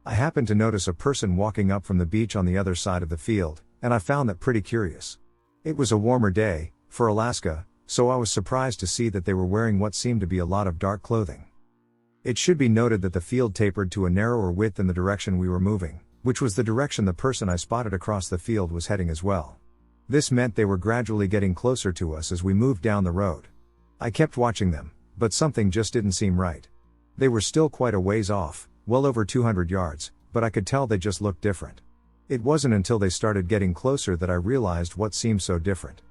I happened to notice a person walking up from the beach on the other side of the field, and I found that pretty curious. It was a warmer day, for Alaska, so I was surprised to see that they were wearing what seemed to be a lot of dark clothing. It should be noted that the field tapered to a narrower width in the direction we were moving, which was the direction the person I spotted across the field was heading as well. This meant they were gradually getting closer to us as we moved down the road. I kept watching them, but something just didn't seem right. They were still quite a ways off, well over 200 yards, but I could tell they just looked different. It wasn't until they started getting closer that I realized what seemed so different.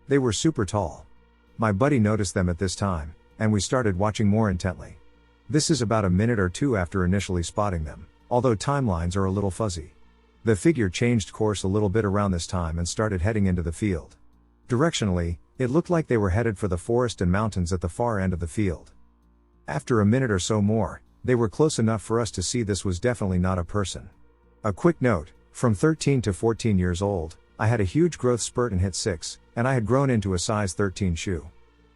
They were super tall. My buddy noticed them at this time, and we started watching more intently. This is about a minute or two after initially spotting them, although timelines are a little fuzzy. The figure changed course a little bit around this time and started heading into the field. Directionally, it looked like they were headed for the forest and mountains at the far end of the field. After a minute or so more, they were close enough for us to see this was definitely not a person. A quick note, from 13 to 14 years old, I had a huge growth spurt and hit 6, and I had grown into a size 13 shoe.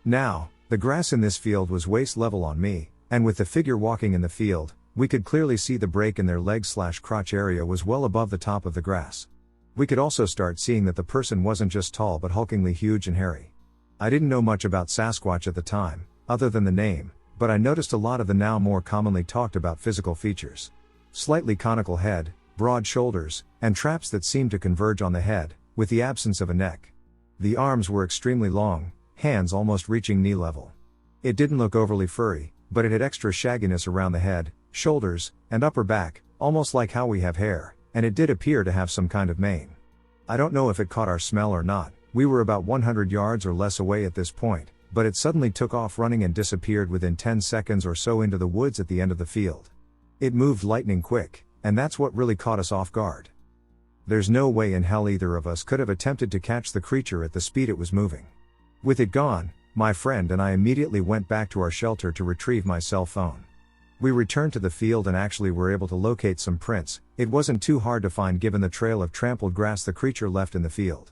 Now, the grass in this field was waist level on me, and with the figure walking in the field, we could clearly see the break in their leg/crotch area was well above the top of the grass. We could also start seeing that the person wasn't just tall but hulkingly huge and hairy. I didn't know much about Sasquatch at the time, other than the name, but I noticed a lot of the now more commonly talked about physical features. Slightly conical head, broad shoulders, and traps that seemed to converge on the head, with the absence of a neck. The arms were extremely long, hands almost reaching knee level. It didn't look overly furry, but it had extra shagginess around the head, shoulders, and upper back, almost like how we have hair, and it did appear to have some kind of mane. I don't know if it caught our smell or not. We were about 100 yards or less away at this point, but it suddenly took off running and disappeared within 10 seconds or so into the woods at the end of the field. It moved lightning quick, and that's what really caught us off guard. There's no way in hell either of us could have attempted to catch the creature at the speed it was moving. With it gone, my friend and I immediately went back to our shelter to retrieve my cell phone. We returned to the field and actually were able to locate some prints. It wasn't too hard to find given the trail of trampled grass the creature left in the field.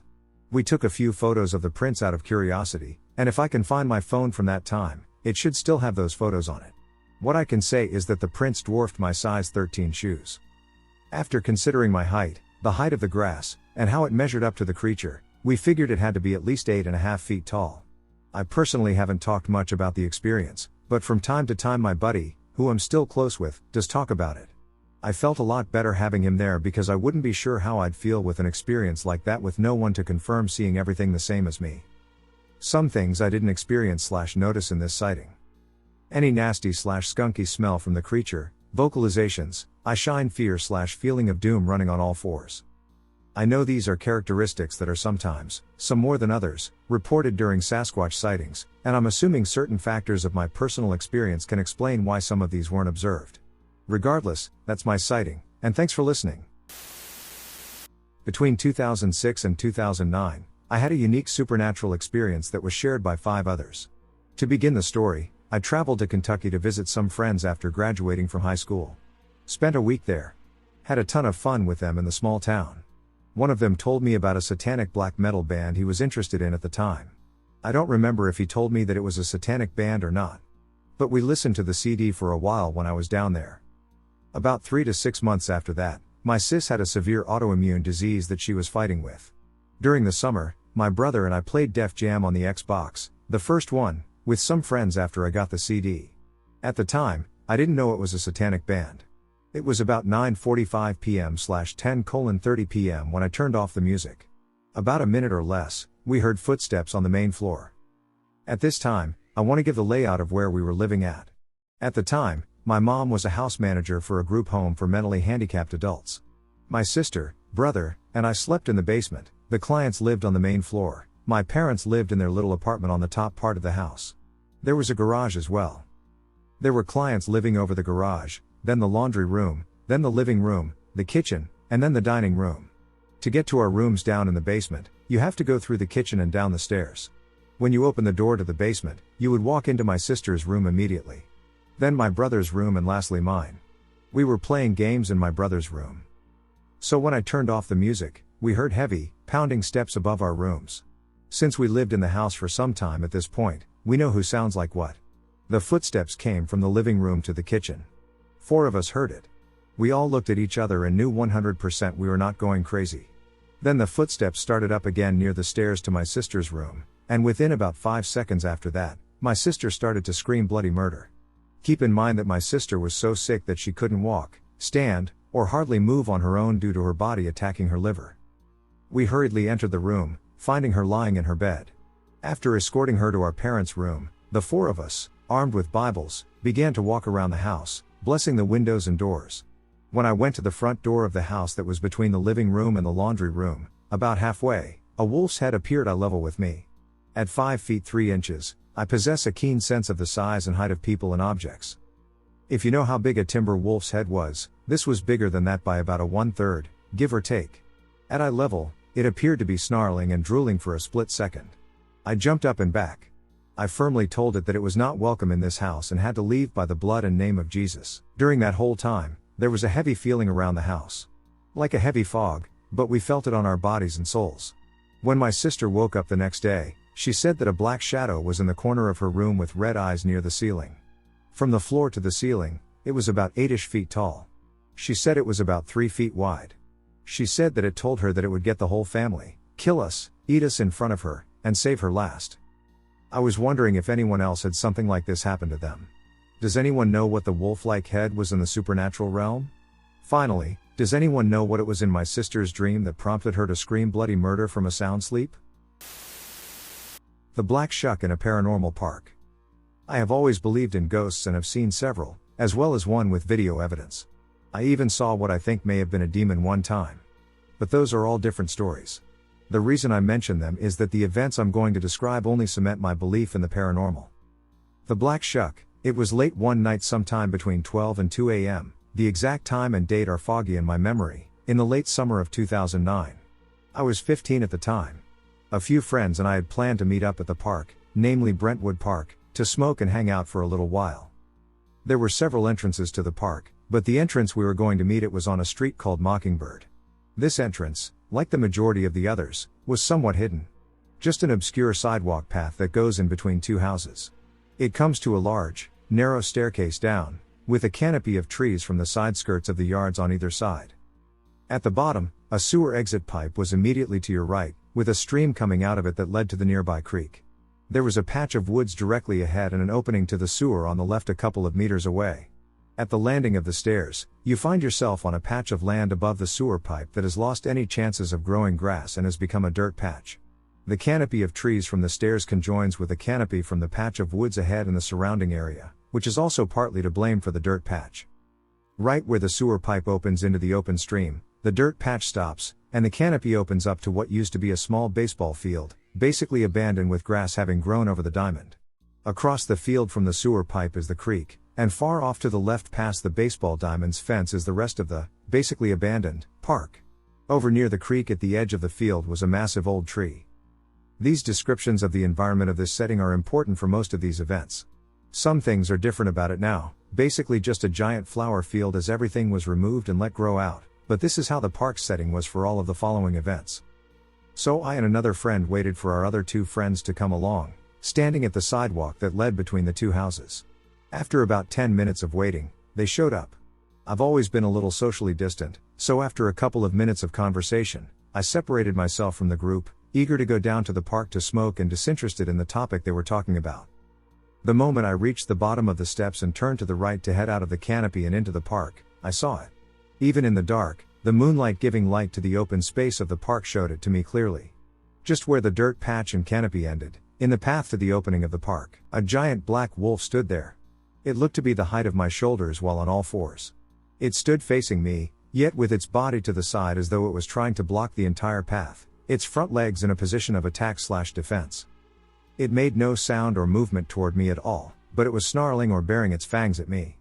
We took a few photos of the prints out of curiosity, and if I can find my phone from that time, it should still have those photos on it. What I can say is that the prints dwarfed my size 13 shoes. After considering my height, the height of the grass, and how it measured up to the creature, we figured it had to be at least 8.5 feet tall. I personally haven't talked much about the experience, but from time to time my buddy, who I'm still close with, does talk about it. I felt a lot better having him there because I wouldn't be sure how I'd feel with an experience like that with no one to confirm seeing everything the same as me. Some things I didn't experience/notice in this sighting. Any nasty/skunky smell from the creature, vocalizations, I shine fear/feeling of doom running on all fours. I know these are characteristics that are sometimes, some more than others, reported during Sasquatch sightings, and I'm assuming certain factors of my personal experience can explain why some of these weren't observed. Regardless, that's my sighting, and thanks for listening. Between 2006 and 2009, I had a unique supernatural experience that was shared by 5 others. To begin the story, I traveled to Kentucky to visit some friends after graduating from high school. Spent a week there. Had a ton of fun with them in the small town. One of them told me about a satanic black metal band he was interested in at the time. I don't remember if he told me that it was a satanic band or not. But we listened to the CD for a while when I was down there. About 3 to 6 months after that, my sis had a severe autoimmune disease that she was fighting with. During the summer, my brother and I played Def Jam on the Xbox, the first one, with some friends after I got the CD. At the time, I didn't know it was a satanic band. It was about 9:45 p.m/10:30 p.m. when I turned off the music. About a minute or less, we heard footsteps on the main floor. At this time, I want to give the layout of where we were living at. At the time, my mom was a house manager for a group home for mentally handicapped adults. My sister, brother, and I slept in the basement. The clients lived on the main floor. My parents lived in their little apartment on the top part of the house. There was a garage as well. There were clients living over the garage, then the laundry room, then the living room, the kitchen, and then the dining room. To get to our rooms down in the basement, you have to go through the kitchen and down the stairs. When you open the door to the basement, you would walk into my sister's room immediately. Then my brother's room and lastly mine. We were playing games in my brother's room. So when I turned off the music, we heard heavy, pounding steps above our rooms. Since we lived in the house for some time at this point, we know who sounds like what. The footsteps came from the living room to the kitchen. 4 of us heard it. We all looked at each other and knew 100% we were not going crazy. Then the footsteps started up again near the stairs to my sister's room, and within about 5 seconds after that, my sister started to scream bloody murder. Keep in mind that my sister was so sick that she couldn't walk, stand, or hardly move on her own due to her body attacking her liver. We hurriedly entered the room, finding her lying in her bed. After escorting her to our parents' room, the 4 of us, armed with Bibles, began to walk around the house, blessing the windows and doors. When I went to the front door of the house that was between the living room and the laundry room, about halfway, a wolf's head appeared eye level with me. At 5 feet 3 inches, I possess a keen sense of the size and height of people and objects. If you know how big a timber wolf's head was, this was bigger than that by about a 1/3, give or take. At eye level, it appeared to be snarling and drooling for a split second. I jumped up and back. I firmly told it that it was not welcome in this house and had to leave by the blood and name of Jesus. During that whole time, there was a heavy feeling around the house. Like a heavy fog, but we felt it on our bodies and souls. When my sister woke up the next day, she said that a black shadow was in the corner of her room with red eyes near the ceiling. From the floor to the ceiling, it was about 8-ish feet tall. She said it was about 3 feet wide. She said that it told her that it would get the whole family, kill us, eat us in front of her, and save her last. I was wondering if anyone else had something like this happen to them. Does anyone know what the wolf-like head was in the supernatural realm? Finally, does anyone know what it was in my sister's dream that prompted her to scream bloody murder from a sound sleep? The Black Shuck in a paranormal park. I have always believed in ghosts and have seen several, as well as one with video evidence. I even saw what I think may have been a demon one time. But those are all different stories. The reason I mention them is that the events I'm going to describe only cement my belief in the paranormal. The Black Shuck, it was late one night sometime between 12 and 2 a.m., the exact time and date are foggy in my memory, in the late summer of 2009. I was 15 at the time. A few friends and I had planned to meet up at the park, namely Brentwood Park, to smoke and hang out for a little while. There were several entrances to the park, but the entrance we were going to meet at was on a street called Mockingbird. This entrance, like the majority of the others, was somewhat hidden. Just an obscure sidewalk path that goes in between two houses. It comes to a large, narrow staircase down, with a canopy of trees from the side skirts of the yards on either side. At the bottom, a sewer exit pipe was immediately to your right, with a stream coming out of it that led to the nearby creek. There was a patch of woods directly ahead and an opening to the sewer on the left a couple of meters away. At the landing of the stairs, you find yourself on a patch of land above the sewer pipe that has lost any chances of growing grass and has become a dirt patch. The canopy of trees from the stairs conjoins with a canopy from the patch of woods ahead in the surrounding area, which is also partly to blame for the dirt patch. Right where the sewer pipe opens into the open stream, the dirt patch stops, and the canopy opens up to what used to be a small baseball field, basically abandoned with grass having grown over the diamond. Across the field from the sewer pipe is the creek, and far off to the left past the baseball diamond's fence is the rest of the, basically abandoned, park. Over near the creek at the edge of the field was a massive old tree. These descriptions of the environment of this setting are important for most of these events. Some things are different about it now, basically just a giant flower field as everything was removed and let grow out, but this is how the park setting was for all of the following events. So I and another friend waited for our other two friends to come along, standing at the sidewalk that led between the two houses. After about 10 minutes of waiting, they showed up. I've always been a little socially distant, so after a couple of minutes of conversation, I separated myself from the group, eager to go down to the park to smoke and disinterested in the topic they were talking about. The moment I reached the bottom of the steps and turned to the right to head out of the canopy and into the park, I saw it. Even in the dark, the moonlight giving light to the open space of the park showed it to me clearly. Just where the dirt patch and canopy ended, in the path to the opening of the park, a giant black wolf stood there. It looked to be the height of my shoulders while on all fours. It stood facing me, yet with its body to the side as though it was trying to block the entire path, its front legs in a position of attack/defense. It made no sound or movement toward me at all, but it was snarling or baring its fangs at me.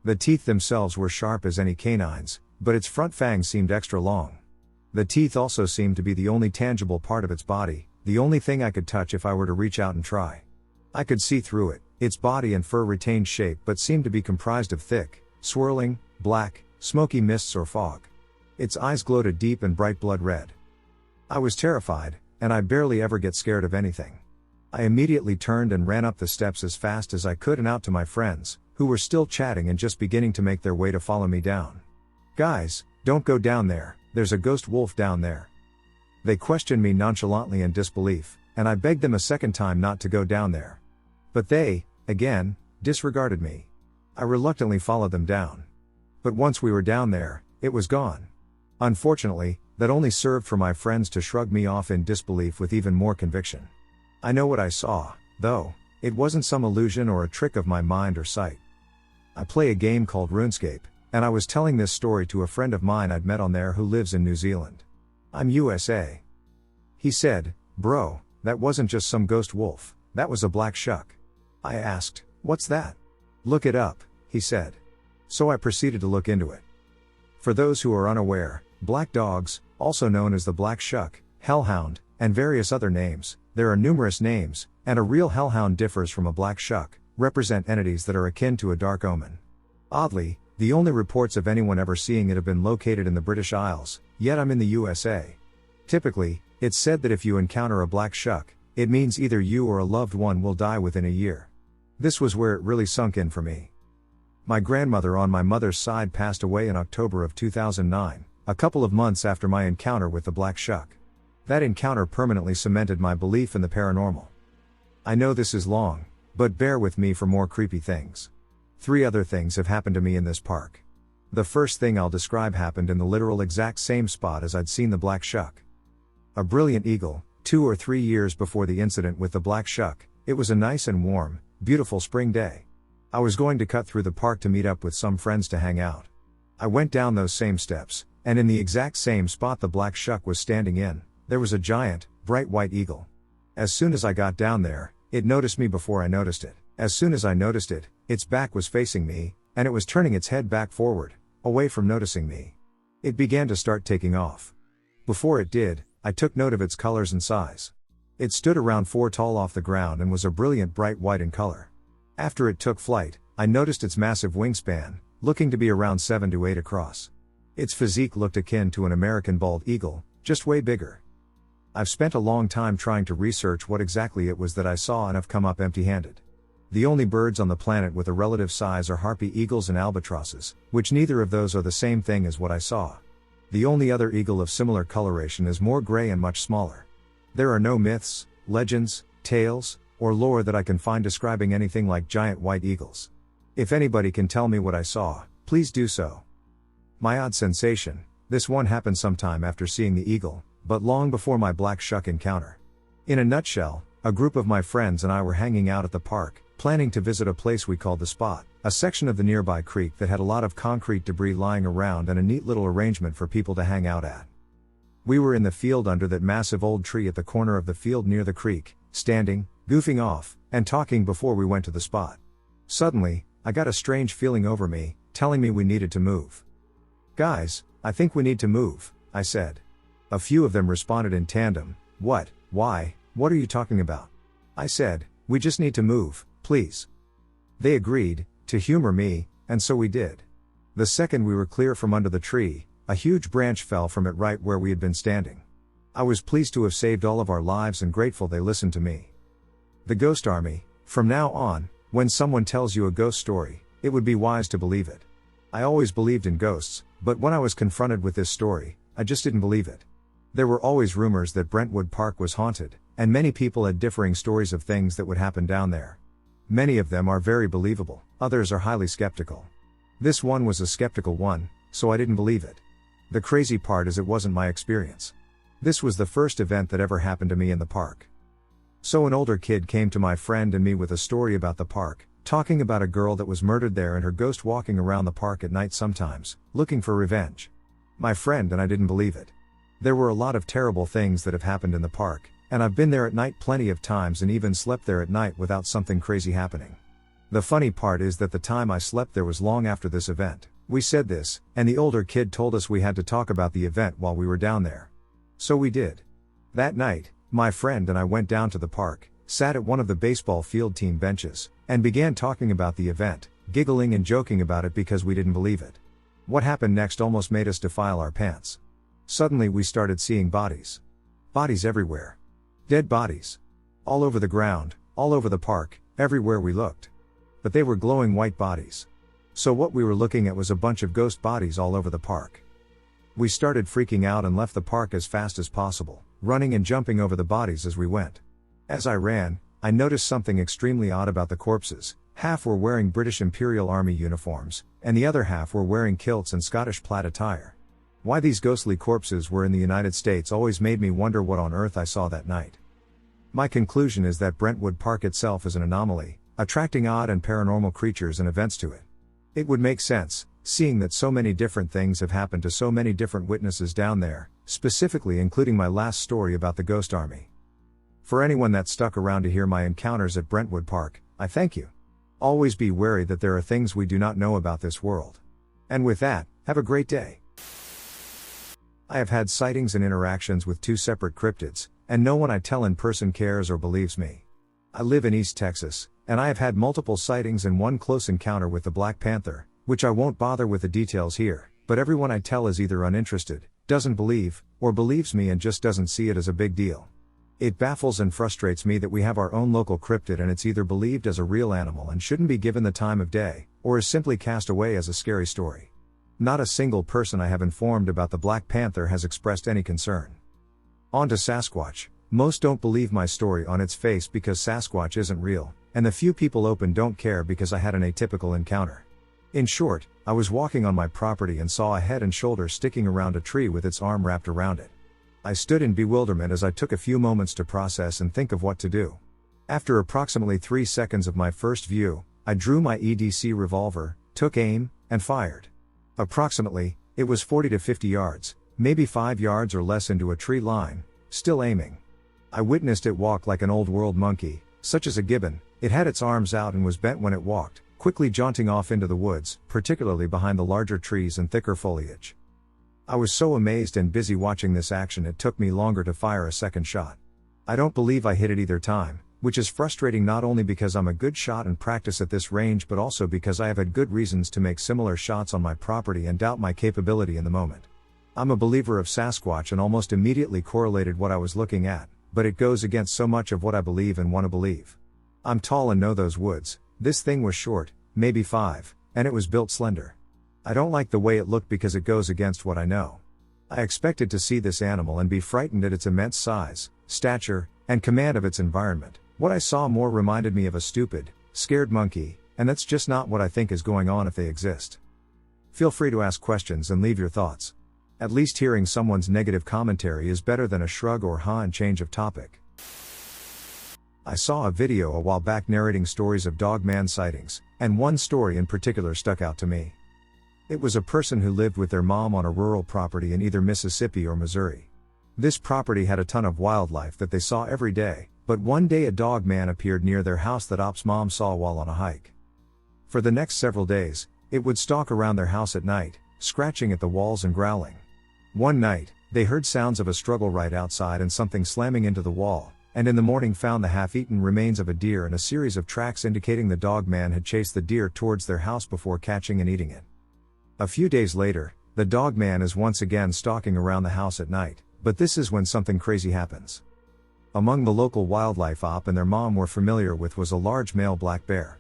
The teeth themselves were sharp as any canines, but its front fangs seemed extra long. The teeth also seemed to be the only tangible part of its body, the only thing I could touch if I were to reach out and try. I could see through it. Its body and fur retained shape but seemed to be comprised of thick, swirling, black, smoky mists or fog. Its eyes glowed a deep and bright blood red. I was terrified, and I barely ever get scared of anything. I immediately turned and ran up the steps as fast as I could and out to my friends, who were still chatting and just beginning to make their way to follow me down. "Guys, don't go down there, there's a ghost wolf down there." They questioned me nonchalantly in disbelief, and I begged them a second time not to go down there. But they, again, disregarded me. I reluctantly followed them down. But once we were down there, it was gone. Unfortunately, that only served for my friends to shrug me off in disbelief with even more conviction. I know what I saw, though. It wasn't some illusion or a trick of my mind or sight. I play a game called RuneScape, and I was telling this story to a friend of mine I'd met on there who lives in New Zealand. I'm USA. He said, "Bro, that wasn't just some ghost wolf, that was a black shuck." I asked, "What's that?" "Look it up," he said. So I proceeded to look into it. For those who are unaware, black dogs, also known as the black shuck, hellhound, and various other names. There are numerous names, and a real hellhound differs from a black shuck, represent entities that are akin to a dark omen. Oddly, the only reports of anyone ever seeing it have been located in the British Isles, yet I'm in the USA. Typically, it's said that if you encounter a black shuck, it means either you or a loved one will die within a year. This was where it really sunk in for me. My grandmother on my mother's side passed away in October of 2009, a couple of months after my encounter with the black shuck. That encounter permanently cemented my belief in the paranormal. I know this is long, but bear with me for more creepy things. 3 other things have happened to me in this park. The first thing I'll describe happened in the literal exact same spot as I'd seen the black shuck. A brilliant eagle, 2 or 3 years before the incident with the black shuck. It was a nice and warm, beautiful spring day. I was going to cut through the park to meet up with some friends to hang out. I went down those same steps, and in the exact same spot the black shuck was standing in, there was a giant, bright white eagle. As soon as I got down there, it noticed me before I noticed it. As soon as I noticed it, its back was facing me, and it was turning its head back forward, away from noticing me. It began to start taking off. Before it did, I took note of its colors and size. It stood around 4 tall off the ground and was a brilliant bright white in color. After it took flight, I noticed its massive wingspan, looking to be around 7 to 8 across. Its physique looked akin to an American bald eagle, just way bigger. I've spent a long time trying to research what exactly it was that I saw and have come up empty-handed. The only birds on the planet with a relative size are harpy eagles and albatrosses, which neither of those are the same thing as what I saw. The only other eagle of similar coloration is more gray and much smaller. There are no myths, legends, tales, or lore that I can find describing anything like giant white eagles. If anybody can tell me what I saw, please do so. My odd sensation, this one happened sometime after seeing the eagle, but long before my black shuck encounter. In a nutshell, a group of my friends and I were hanging out at the park, planning to visit a place we called the Spot, a section of the nearby creek that had a lot of concrete debris lying around and a neat little arrangement for people to hang out at. We were in the field under that massive old tree at the corner of the field near the creek, standing, goofing off, and talking before we went to the spot. Suddenly, I got a strange feeling over me, telling me we needed to move. "Guys, I think we need to move," I said. A few of them responded in tandem, "What? Why? What are you talking about?" I said, "We just need to move, please." They agreed, to humor me, and so we did. The second we were clear from under the tree, a huge branch fell from it right where we had been standing. I was pleased to have saved all of our lives and grateful they listened to me. The Ghost Army. From now on, when someone tells you a ghost story, it would be wise to believe it. I always believed in ghosts, but when I was confronted with this story, I just didn't believe it. There were always rumors that Brentwood Park was haunted, and many people had differing stories of things that would happen down there. Many of them are very believable, others are highly skeptical. This one was a skeptical one, so I didn't believe it. The crazy part is it wasn't my experience. This was the first event that ever happened to me in the park. So an older kid came to my friend and me with a story about the park, talking about a girl that was murdered there and her ghost walking around the park at night sometimes, looking for revenge. My friend and I didn't believe it. There were a lot of terrible things that have happened in the park, and I've been there at night plenty of times and even slept there at night without something crazy happening. The funny part is that the time I slept there was long after this event. We said this, and the older kid told us we had to talk about the event while we were down there. So we did. That night, my friend and I went down to the park, sat at one of the baseball field team benches, and began talking about the event, giggling and joking about it because we didn't believe it. What happened next almost made us defile our pants. Suddenly we started seeing bodies. Bodies everywhere. Dead bodies. All over the ground, all over the park, everywhere we looked. But they were glowing white bodies. So what we were looking at was a bunch of ghost bodies all over the park. We started freaking out and left the park as fast as possible, running and jumping over the bodies as we went. As I ran, I noticed something extremely odd about the corpses. Half were wearing British Imperial Army uniforms, and the other half were wearing kilts and Scottish plaid attire. Why these ghostly corpses were in the United States always made me wonder what on earth I saw that night. My conclusion is that Brentwood Park itself is an anomaly, attracting odd and paranormal creatures and events to it. It would make sense, seeing that so many different things have happened to so many different witnesses down there, specifically including my last story about the Ghost Army. For anyone that stuck around to hear my encounters at Brentwood Park, I thank you. Always be wary that there are things we do not know about this world. And with that, have a great day. I have had sightings and interactions with 2 separate cryptids, and no one I tell in person cares or believes me. I live in East Texas, and I have had multiple sightings and 1 close encounter with the Black Panther, which I won't bother with the details here, but everyone I tell is either uninterested, doesn't believe, or believes me and just doesn't see it as a big deal. It baffles and frustrates me that we have our own local cryptid and it's either believed as a real animal and shouldn't be given the time of day, or is simply cast away as a scary story. Not a single person I have informed about the Black Panther has expressed any concern. On to Sasquatch. Most don't believe my story on its face because Sasquatch isn't real, and the few people open don't care because I had an atypical encounter. In short, I was walking on my property and saw a head and shoulders sticking around a tree with its arm wrapped around it. I stood in bewilderment as I took a few moments to process and think of what to do. After approximately 3 seconds of my first view, I drew my EDC revolver, took aim, and fired. Approximately, it was 40 to 50 yards, maybe 5 yards or less into a tree line, still aiming. I witnessed it walk like an old world monkey, such as a gibbon. It had its arms out and was bent when it walked, quickly jaunting off into the woods, particularly behind the larger trees and thicker foliage. I was so amazed and busy watching this action it took me longer to fire a second shot. I don't believe I hit it either time, which is frustrating not only because I'm a good shot and practice at this range but also because I have had good reasons to make similar shots on my property and doubt my capability in the moment. I'm a believer of Sasquatch and almost immediately correlated what I was looking at, but it goes against so much of what I believe and want to believe. I'm tall and know those woods. This thing was short, maybe 5, and it was built slender. I don't like the way it looked because it goes against what I know. I expected to see this animal and be frightened at its immense size, stature, and command of its environment. What I saw more reminded me of a stupid, scared monkey, and that's just not what I think is going on if they exist. Feel free to ask questions and leave your thoughts. At least hearing someone's negative commentary is better than a shrug or huh and change of topic. I saw a video a while back narrating stories of Dogman sightings, and one story in particular stuck out to me. It was a person who lived with their mom on a rural property in either Mississippi or Missouri. This property had a ton of wildlife that they saw every day, but one day a dogman appeared near their house that Op's mom saw while on a hike. For the next several days, it would stalk around their house at night, scratching at the walls and growling. One night, they heard sounds of a struggle right outside and something slamming into the wall, and in the morning found the half-eaten remains of a deer and a series of tracks indicating the dogman had chased the deer towards their house before catching and eating it. A few days later, the dogman is once again stalking around the house at night, but this is when something crazy happens. Among the local wildlife Op and their mom were familiar with was a large male black bear.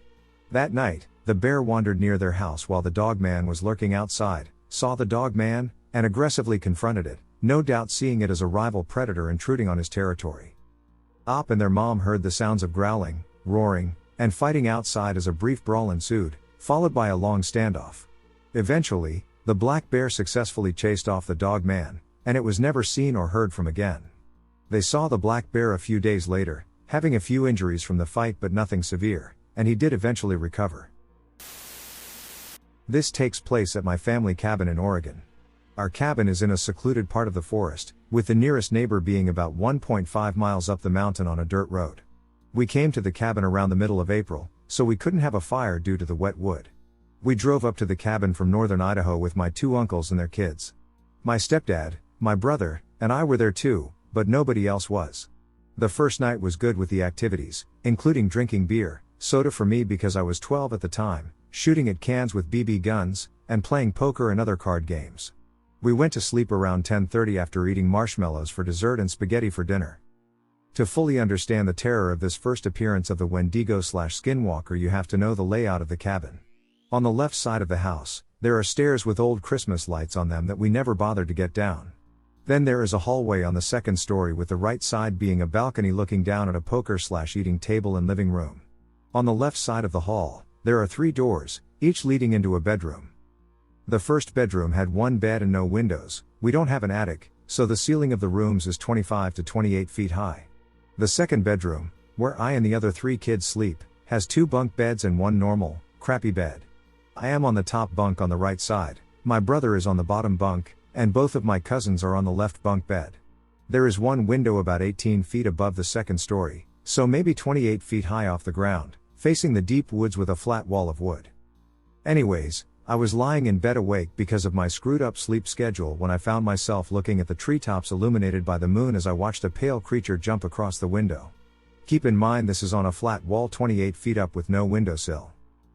That night, the bear wandered near their house while the dogman was lurking outside, saw the dogman, and aggressively confronted it, no doubt seeing it as a rival predator intruding on his territory. Op and their mom heard the sounds of growling, roaring, and fighting outside as a brief brawl ensued, followed by a long standoff. Eventually, the black bear successfully chased off the dogman, and it was never seen or heard from again. They saw the black bear a few days later, having a few injuries from the fight but nothing severe, and he did eventually recover. This takes place at my family cabin in Oregon. Our cabin is in a secluded part of the forest, with the nearest neighbor being about 1.5 miles up the mountain on a dirt road. We came to the cabin around the middle of April, so we couldn't have a fire due to the wet wood. We drove up to the cabin from northern Idaho with my 2 uncles and their kids. My stepdad, my brother, and I were there too, but nobody else was. The first night was good with the activities, including drinking beer, soda for me because I was 12 at the time, shooting at cans with BB guns, and playing poker and other card games. We went to sleep around 10:30 after eating marshmallows for dessert and spaghetti for dinner. To fully understand the terror of this first appearance of the Wendigo/Skinwalker, you have to know the layout of the cabin. On the left side of the house, there are stairs with old Christmas lights on them that we never bothered to get down. Then there is a hallway on the second story with the right side being a balcony looking down at a poker/eating table and living room. On the left side of the hall, there are 3 doors, each leading into a bedroom. The first bedroom had 1 bed and no windows. We don't have an attic, so the ceiling of the rooms is 25 to 28 feet high. The second bedroom, where I and the other 3 kids sleep, has 2 bunk beds and 1 normal, crappy bed. I am on the top bunk on the right side, my brother is on the bottom bunk, and both of my cousins are on the left bunk bed. There is 1 window about 18 feet above the second story, so maybe 28 feet high off the ground, facing the deep woods with a flat wall of wood. Anyways, I was lying in bed awake because of my screwed up sleep schedule when I found myself looking at the treetops illuminated by the moon as I watched a pale creature jump across the window. Keep in mind this is on a flat wall 28 feet up with no windowsill.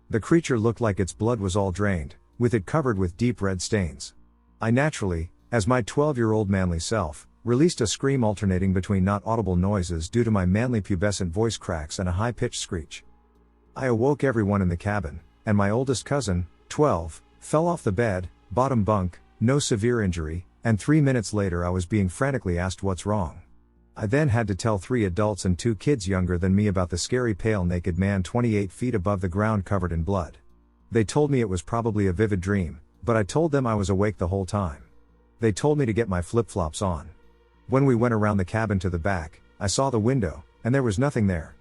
The creature looked like its blood was all drained, with it covered with deep red stains. I naturally, as my 12-year-old manly self, released a scream alternating between not audible noises due to my manly pubescent voice cracks and a high-pitched screech. I awoke everyone in the cabin, and my oldest cousin, 12, fell off the bed, bottom bunk, no severe injury, and 3 minutes later I was being frantically asked what's wrong. I then had to tell 3 adults and 2 kids younger than me about the scary pale naked man 28 feet above the ground covered in blood. They told me it was probably a vivid dream, but I told them I was awake the whole time. They told me to get my flip-flops on. When we went around the cabin to the back, I saw the window, and there was nothing there.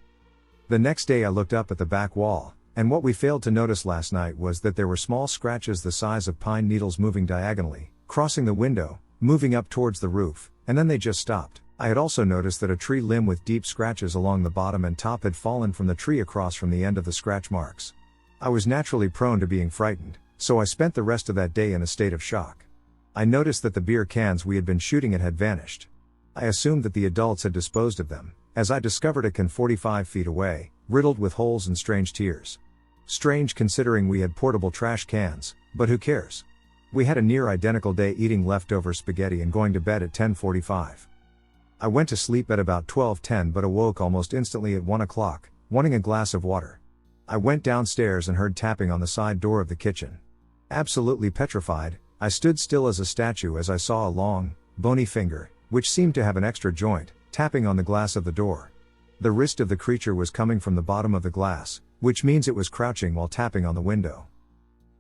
The next day I looked up at the back wall, and what we failed to notice last night was that there were small scratches the size of pine needles moving diagonally, crossing the window, moving up towards the roof, and then they just stopped. I had also noticed that a tree limb with deep scratches along the bottom and top had fallen from the tree across from the end of the scratch marks. I was naturally prone to being frightened, so I spent the rest of that day in a state of shock. I noticed that the beer cans we had been shooting at had vanished. I assumed that the adults had disposed of them, as I discovered a can 45 feet away, riddled with holes and strange tears. Strange considering we had portable trash cans, but who cares? We had a near identical day eating leftover spaghetti and going to bed at 10:45. I went to sleep at about 12:10 but awoke almost instantly at 1 o'clock, wanting a glass of water. I went downstairs and heard tapping on the side door of the kitchen. Absolutely petrified, I stood still as a statue as I saw a long, bony finger, which seemed to have an extra joint, tapping on the glass of the door. The wrist of the creature was coming from the bottom of the glass, which means it was crouching while tapping on the window.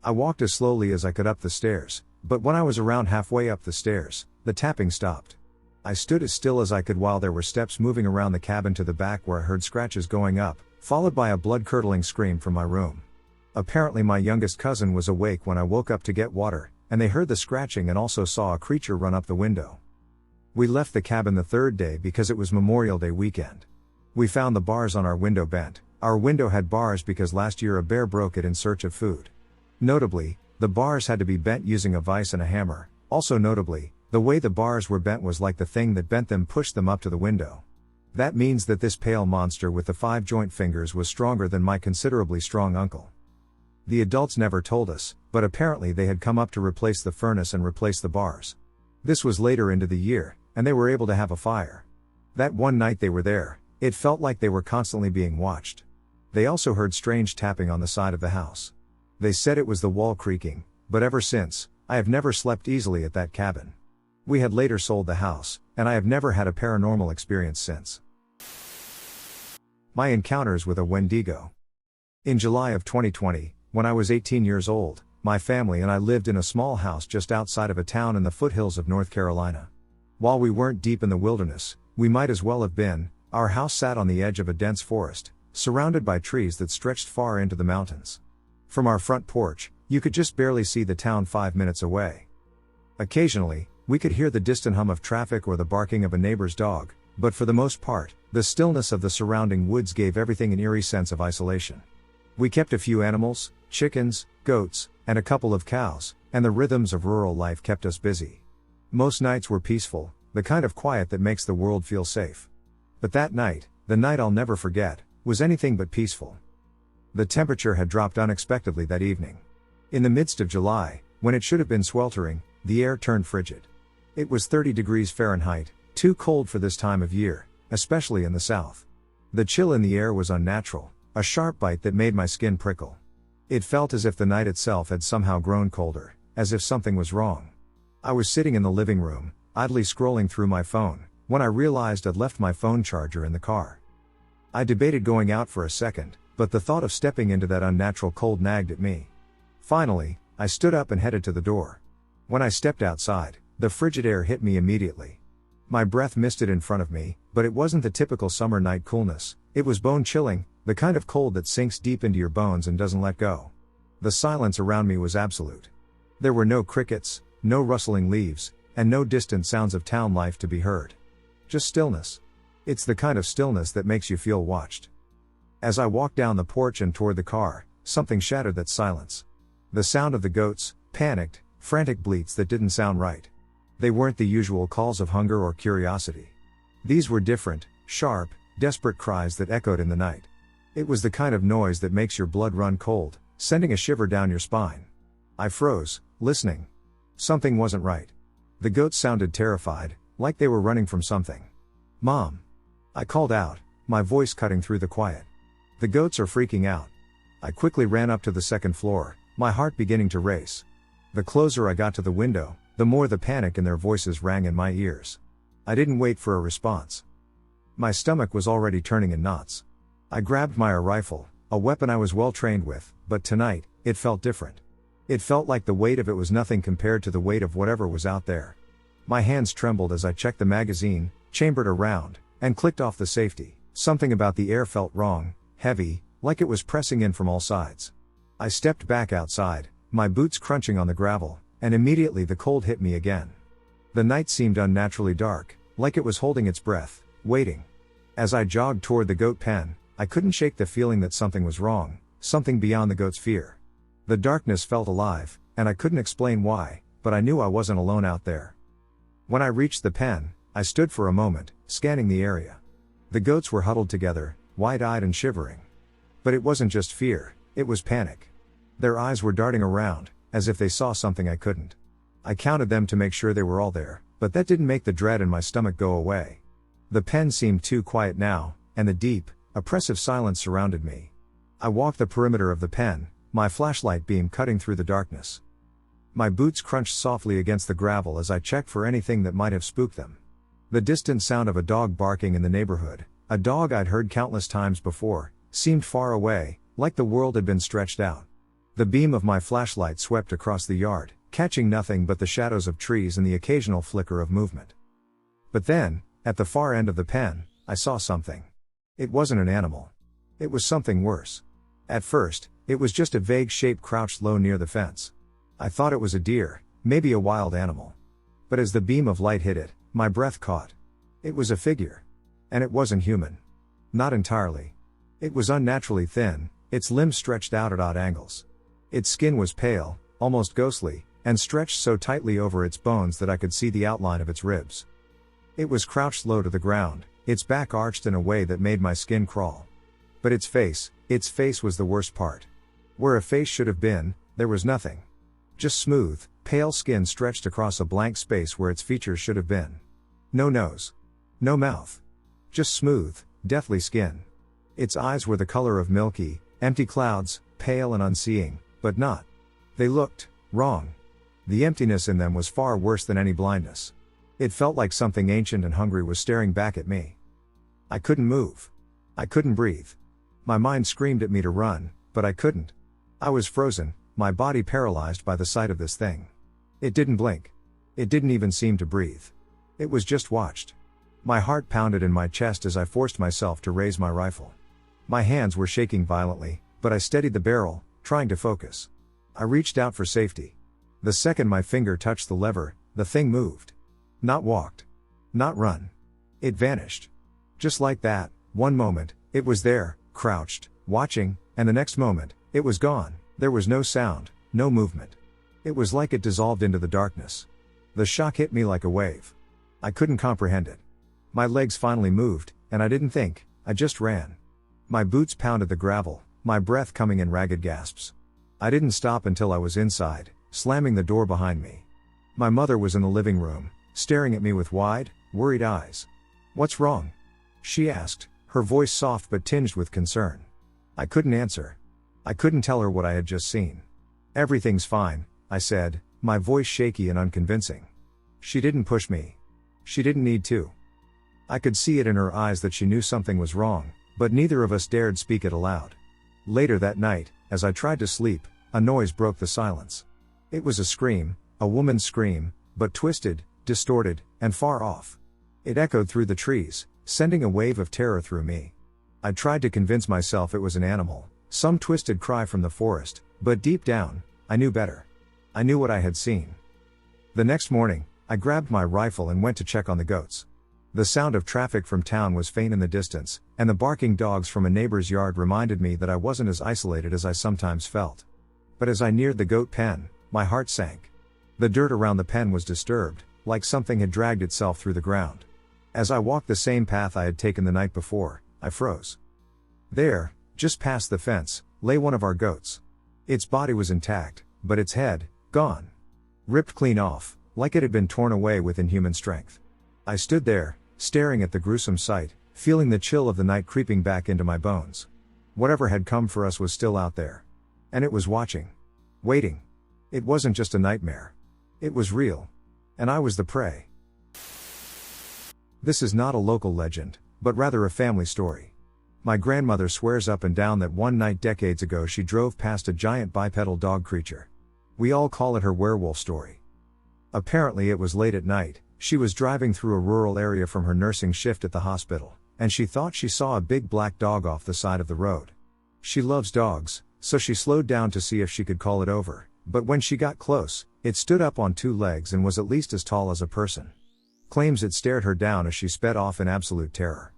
I walked as slowly as I could up the stairs, but when I was around halfway up the stairs, the tapping stopped. I stood as still as I could while there were steps moving around the cabin to the back where I heard scratches going up, followed by a blood-curdling scream from my room. Apparently my youngest cousin was awake when I woke up to get water, and they heard the scratching and also saw a creature run up the window. We left the cabin the third day because it was Memorial Day weekend. We found the bars on our window bent. Our window had bars because last year a bear broke it in search of food. Notably, the bars had to be bent using a vise and a hammer. Also notably, the way the bars were bent was like the thing that bent them pushed them up to the window. That means that this pale monster with the 5 joint fingers was stronger than my considerably strong uncle. The adults never told us, but apparently they had come up to replace the furnace and replace the bars. This was later into the year, and they were able to have a fire. That one night they were there, it felt like they were constantly being watched. They also heard strange tapping on the side of the house. They said it was the wall creaking, but ever since, I have never slept easily at that cabin. We had later sold the house, and I have never had a paranormal experience since. My encounters with a Wendigo. In July of 2020, when I was 18 years old, my family and I lived in a small house just outside of a town in the foothills of North Carolina. While we weren't deep in the wilderness, we might as well have been. Our house sat on the edge of a dense forest, surrounded by trees that stretched far into the mountains. From our front porch, you could just barely see the town 5 minutes away. Occasionally, we could hear the distant hum of traffic or the barking of a neighbor's dog, but for the most part, the stillness of the surrounding woods gave everything an eerie sense of isolation. We kept a few animals, chickens, goats, and a couple of cows, and the rhythms of rural life kept us busy. Most nights were peaceful, the kind of quiet that makes the world feel safe. But that night, the night I'll never forget, was anything but peaceful. The temperature had dropped unexpectedly that evening. In the midst of July, when it should have been sweltering, the air turned frigid. It was 30 degrees Fahrenheit, too cold for this time of year, especially in the south. The chill in the air was unnatural, a sharp bite that made my skin prickle. It felt as if the night itself had somehow grown colder, as if something was wrong. I was sitting in the living room, idly scrolling through my phone, when I realized I'd left my phone charger in the car. I debated going out for a second, but the thought of stepping into that unnatural cold nagged at me. Finally, I stood up and headed to the door. When I stepped outside, the frigid air hit me immediately. My breath misted in front of me, but it wasn't the typical summer night coolness, it was bone-chilling, the kind of cold that sinks deep into your bones and doesn't let go. The silence around me was absolute. There were no crickets, no rustling leaves, and no distant sounds of town life to be heard. Just stillness. It's the kind of stillness that makes you feel watched. As I walked down the porch and toward the car, something shattered that silence. The sound of the goats, panicked, frantic bleats that didn't sound right. They weren't the usual calls of hunger or curiosity. These were different, sharp, desperate cries that echoed in the night. It was the kind of noise that makes your blood run cold, sending a shiver down your spine. I froze, listening. Something wasn't right. The goats sounded terrified, like they were running from something. "Mom!" I called out, my voice cutting through the quiet. "The goats are freaking out." I quickly ran up to the second floor, my heart beginning to race. The closer I got to the window, the more the panic in their voices rang in my ears. I didn't wait for a response. My stomach was already turning in knots. I grabbed my rifle, a weapon I was well trained with, but tonight, it felt different. It felt like the weight of it was nothing compared to the weight of whatever was out there. My hands trembled as I checked the magazine, chambered a round, and clicked off the safety. Something about the air felt wrong, heavy, like it was pressing in from all sides. I stepped back outside, my boots crunching on the gravel, and immediately the cold hit me again. The night seemed unnaturally dark, like it was holding its breath, waiting. As I jogged toward the goat pen, I couldn't shake the feeling that something was wrong, something beyond the goat's fear. The darkness felt alive, and I couldn't explain why, but I knew I wasn't alone out there. When I reached the pen, I stood for a moment, scanning the area. The goats were huddled together, wide-eyed and shivering. But it wasn't just fear, it was panic. Their eyes were darting around, as if they saw something I couldn't. I counted them to make sure they were all there, but that didn't make the dread in my stomach go away. The pen seemed too quiet now, and the deep, oppressive silence surrounded me. I walked the perimeter of the pen, my flashlight beam cutting through the darkness. My boots crunched softly against the gravel as I checked for anything that might have spooked them. The distant sound of a dog barking in the neighborhood, a dog I'd heard countless times before, seemed far away, like the world had been stretched out. The beam of my flashlight swept across the yard, catching nothing but the shadows of trees and the occasional flicker of movement. But then, at the far end of the pen, I saw something. It wasn't an animal. It was something worse. At first, it was just a vague shape crouched low near the fence. I thought it was a deer, maybe a wild animal. But as the beam of light hit it, my breath caught. It was a figure. And it wasn't human. Not entirely. It was unnaturally thin, its limbs stretched out at odd angles. Its skin was pale, almost ghostly, and stretched so tightly over its bones that I could see the outline of its ribs. It was crouched low to the ground, its back arched in a way that made my skin crawl. But its face was the worst part. Where a face should have been, there was nothing. Just smooth, pale skin stretched across a blank space where its features should have been. No nose. No mouth. Just smooth, deathly skin. Its eyes were the color of milky, empty clouds, pale and unseeing, but not. They looked wrong. The emptiness in them was far worse than any blindness. It felt like something ancient and hungry was staring back at me. I couldn't move. I couldn't breathe. My mind screamed at me to run, but I couldn't. I was frozen, my body paralyzed by the sight of this thing. It didn't blink. It didn't even seem to breathe. It was just watched. My heart pounded in my chest as I forced myself to raise my rifle. My hands were shaking violently, but I steadied the barrel, trying to focus. I reached out for safety. The second my finger touched the lever, the thing moved. Not walked. Not run. It vanished. Just like that, one moment, it was there, crouched, watching, and the next moment, it was gone. There was no sound, no movement. It was like it dissolved into the darkness. The shock hit me like a wave. I couldn't comprehend it. My legs finally moved, and I didn't think, I just ran. My boots pounded the gravel, my breath coming in ragged gasps. I didn't stop until I was inside, slamming the door behind me. My mother was in the living room, staring at me with wide, worried eyes. "What's wrong?" she asked, her voice soft but tinged with concern. I couldn't answer. I couldn't tell her what I had just seen. "Everything's fine," I said, my voice shaky and unconvincing. She didn't push me. She didn't need to. I could see it in her eyes that she knew something was wrong, but neither of us dared speak it aloud. Later that night, as I tried to sleep, a noise broke the silence. It was a scream, a woman's scream, but twisted, distorted, and far off. It echoed through the trees, sending a wave of terror through me. I tried to convince myself it was an animal, some twisted cry from the forest, but deep down, I knew better. I knew what I had seen. The next morning, I grabbed my rifle and went to check on the goats. The sound of traffic from town was faint in the distance, and the barking dogs from a neighbor's yard reminded me that I wasn't as isolated as I sometimes felt. But as I neared the goat pen, my heart sank. The dirt around the pen was disturbed, like something had dragged itself through the ground. As I walked the same path I had taken the night before, I froze. There, just past the fence, lay one of our goats. Its body was intact, but its head, gone. Ripped clean off, like it had been torn away with inhuman strength. I stood there, staring at the gruesome sight, feeling the chill of the night creeping back into my bones. Whatever had come for us was still out there. And it was watching. Waiting. It wasn't just a nightmare. It was real. And I was the prey. This is not a local legend, but rather a family story. My grandmother swears up and down that one night decades ago she drove past a giant bipedal dog creature. We all call it her werewolf story. Apparently it was late at night, she was driving through a rural area from her nursing shift at the hospital, and she thought she saw a big black dog off the side of the road. She loves dogs, so she slowed down to see if she could call it over, but when she got close, it stood up on two legs and was at least as tall as a person. Claims it stared her down as she sped off in absolute terror.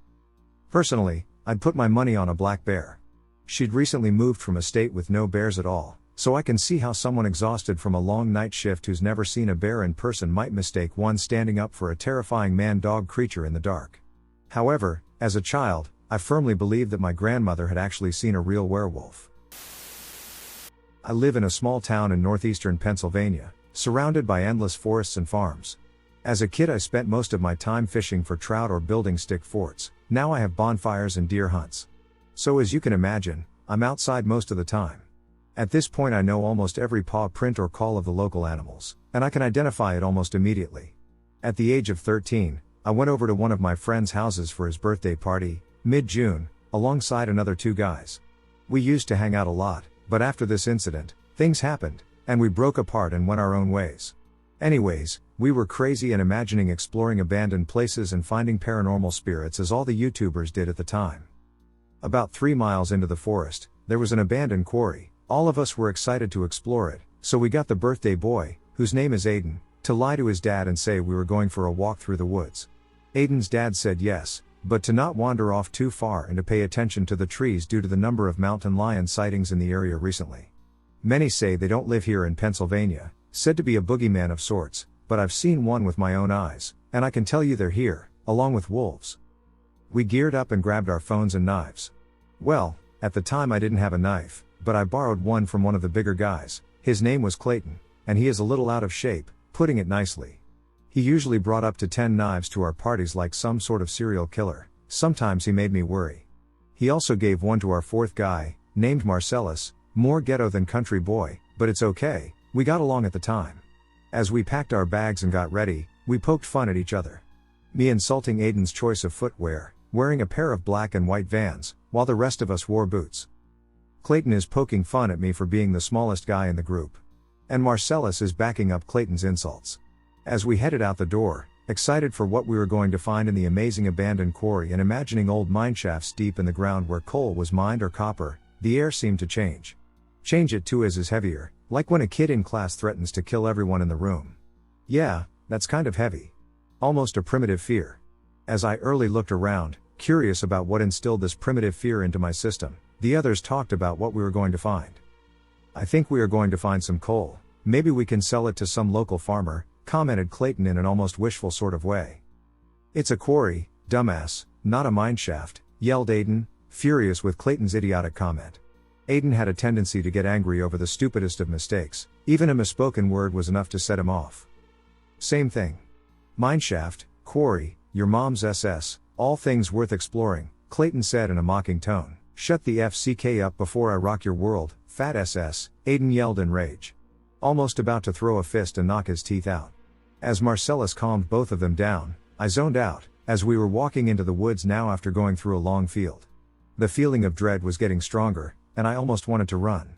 Personally, I'd put my money on a black bear. She'd recently moved from a state with no bears at all, so I can see how someone exhausted from a long night shift who's never seen a bear in person might mistake one standing up for a terrifying man-dog creature in the dark. However, as a child, I firmly believed that my grandmother had actually seen a real werewolf. I live in a small town in northeastern Pennsylvania, surrounded by endless forests and farms. As a kid I spent most of my time fishing for trout or building stick forts. Now I have bonfires and deer hunts. So as you can imagine, I'm outside most of the time. At this point I know almost every paw print or call of the local animals, and I can identify it almost immediately. At the age of 13, I went over to one of my friend's houses for his birthday party, mid-June, alongside another two guys. We used to hang out a lot, but after this incident, things happened, and we broke apart and went our own ways. Anyways, we were crazy and imagining exploring abandoned places and finding paranormal spirits as all the YouTubers did at the time. About 3 miles into the forest, there was an abandoned quarry. All of us were excited to explore it, so we got the birthday boy, whose name is Aiden, to lie to his dad and say we were going for a walk through the woods. Aiden's dad said yes, but to not wander off too far and to pay attention to the trees due to the number of mountain lion sightings in the area recently. Many say they don't live here in Pennsylvania, said to be a boogeyman of sorts, but I've seen one with my own eyes, and I can tell you they're here, along with wolves. We geared up and grabbed our phones and knives. Well, at the time I didn't have a knife, but I borrowed one from one of the bigger guys. His name was Clayton, and he is a little out of shape, putting it nicely. He usually brought up to 10 knives to our parties like some sort of serial killer. Sometimes he made me worry. He also gave one to our fourth guy, named Marcellus, more ghetto than country boy, but it's okay, we got along at the time. As we packed our bags and got ready, we poked fun at each other. Me insulting Aiden's choice of footwear, wearing a pair of black and white Vans, while the rest of us wore boots. Clayton is poking fun at me for being the smallest guy in the group. And Marcellus is backing up Clayton's insults. As we headed out the door, excited for what we were going to find in the amazing abandoned quarry and imagining old mineshafts deep in the ground where coal was mined or copper, the air seemed to change. Change it too as is heavier, like when a kid in class threatens to kill everyone in the room. Yeah, that's kind of heavy. Almost a primitive fear. As I early looked around, curious about what instilled this primitive fear into my system, the others talked about what we were going to find. I think we are going to find some coal, maybe we can sell it to some local farmer, commented Clayton in an almost wishful sort of way. It's a quarry, dumbass, not a mineshaft, yelled Aiden, furious with Clayton's idiotic comment. Aiden had a tendency to get angry over the stupidest of mistakes, even a misspoken word was enough to set him off. Same thing. Mineshaft, quarry, your mom's SS, all things worth exploring, Clayton said in a mocking tone. Shut the FCK up before I rock your world, fat SS, Aiden yelled in rage. Almost about to throw a fist and knock his teeth out. As Marcellus calmed both of them down, I zoned out, as we were walking into the woods now after going through a long field. The feeling of dread was getting stronger, and I almost wanted to run.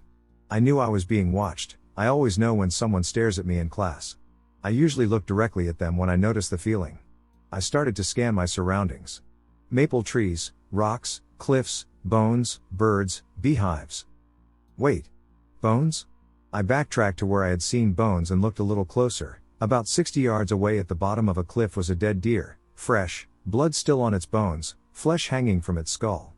I knew I was being watched. I always know when someone stares at me in class. I usually look directly at them when I notice the feeling. I started to scan my surroundings. Maple trees, rocks, cliffs, bones, birds, beehives. Wait. Bones? I backtracked to where I had seen bones and looked a little closer. About 60 yards away at the bottom of a cliff was a dead deer, fresh, blood still on its bones, flesh hanging from its skull.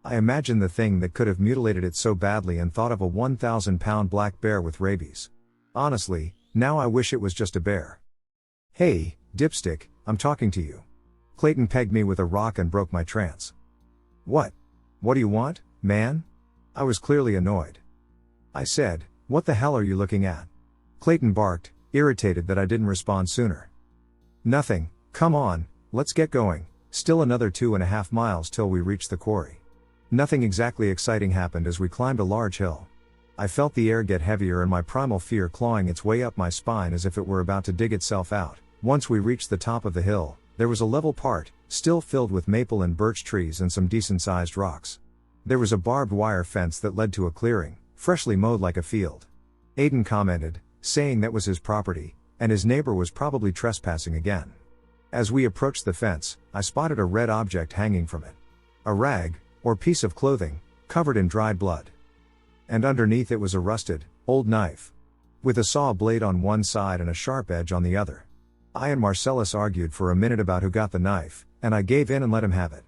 I imagined the thing that could have mutilated it so badly and thought of a 1,000-pound black bear with rabies. Honestly, now I wish it was just a bear. Hey, dipstick, I'm talking to you. Clayton pegged me with a rock and broke my trance. What? What do you want, man? I was clearly annoyed. I said, what the hell are you looking at? Clayton barked, irritated that I didn't respond sooner. Nothing, come on, let's get going, still another 2.5 miles till we reach the quarry. Nothing exactly exciting happened as we climbed a large hill. I felt the air get heavier and my primal fear clawing its way up my spine as if it were about to dig itself out. Once we reached the top of the hill, there was a level part, still filled with maple and birch trees and some decent-sized rocks. There was a barbed wire fence that led to a clearing, freshly mowed like a field. Aiden commented, saying that was his property, and his neighbor was probably trespassing again. As we approached the fence, I spotted a red object hanging from it. A rag, or piece of clothing, covered in dried blood. And underneath it was a rusted, old knife. With a saw blade on one side and a sharp edge on the other. I and Marcellus argued for a minute about who got the knife, and I gave in and let him have it.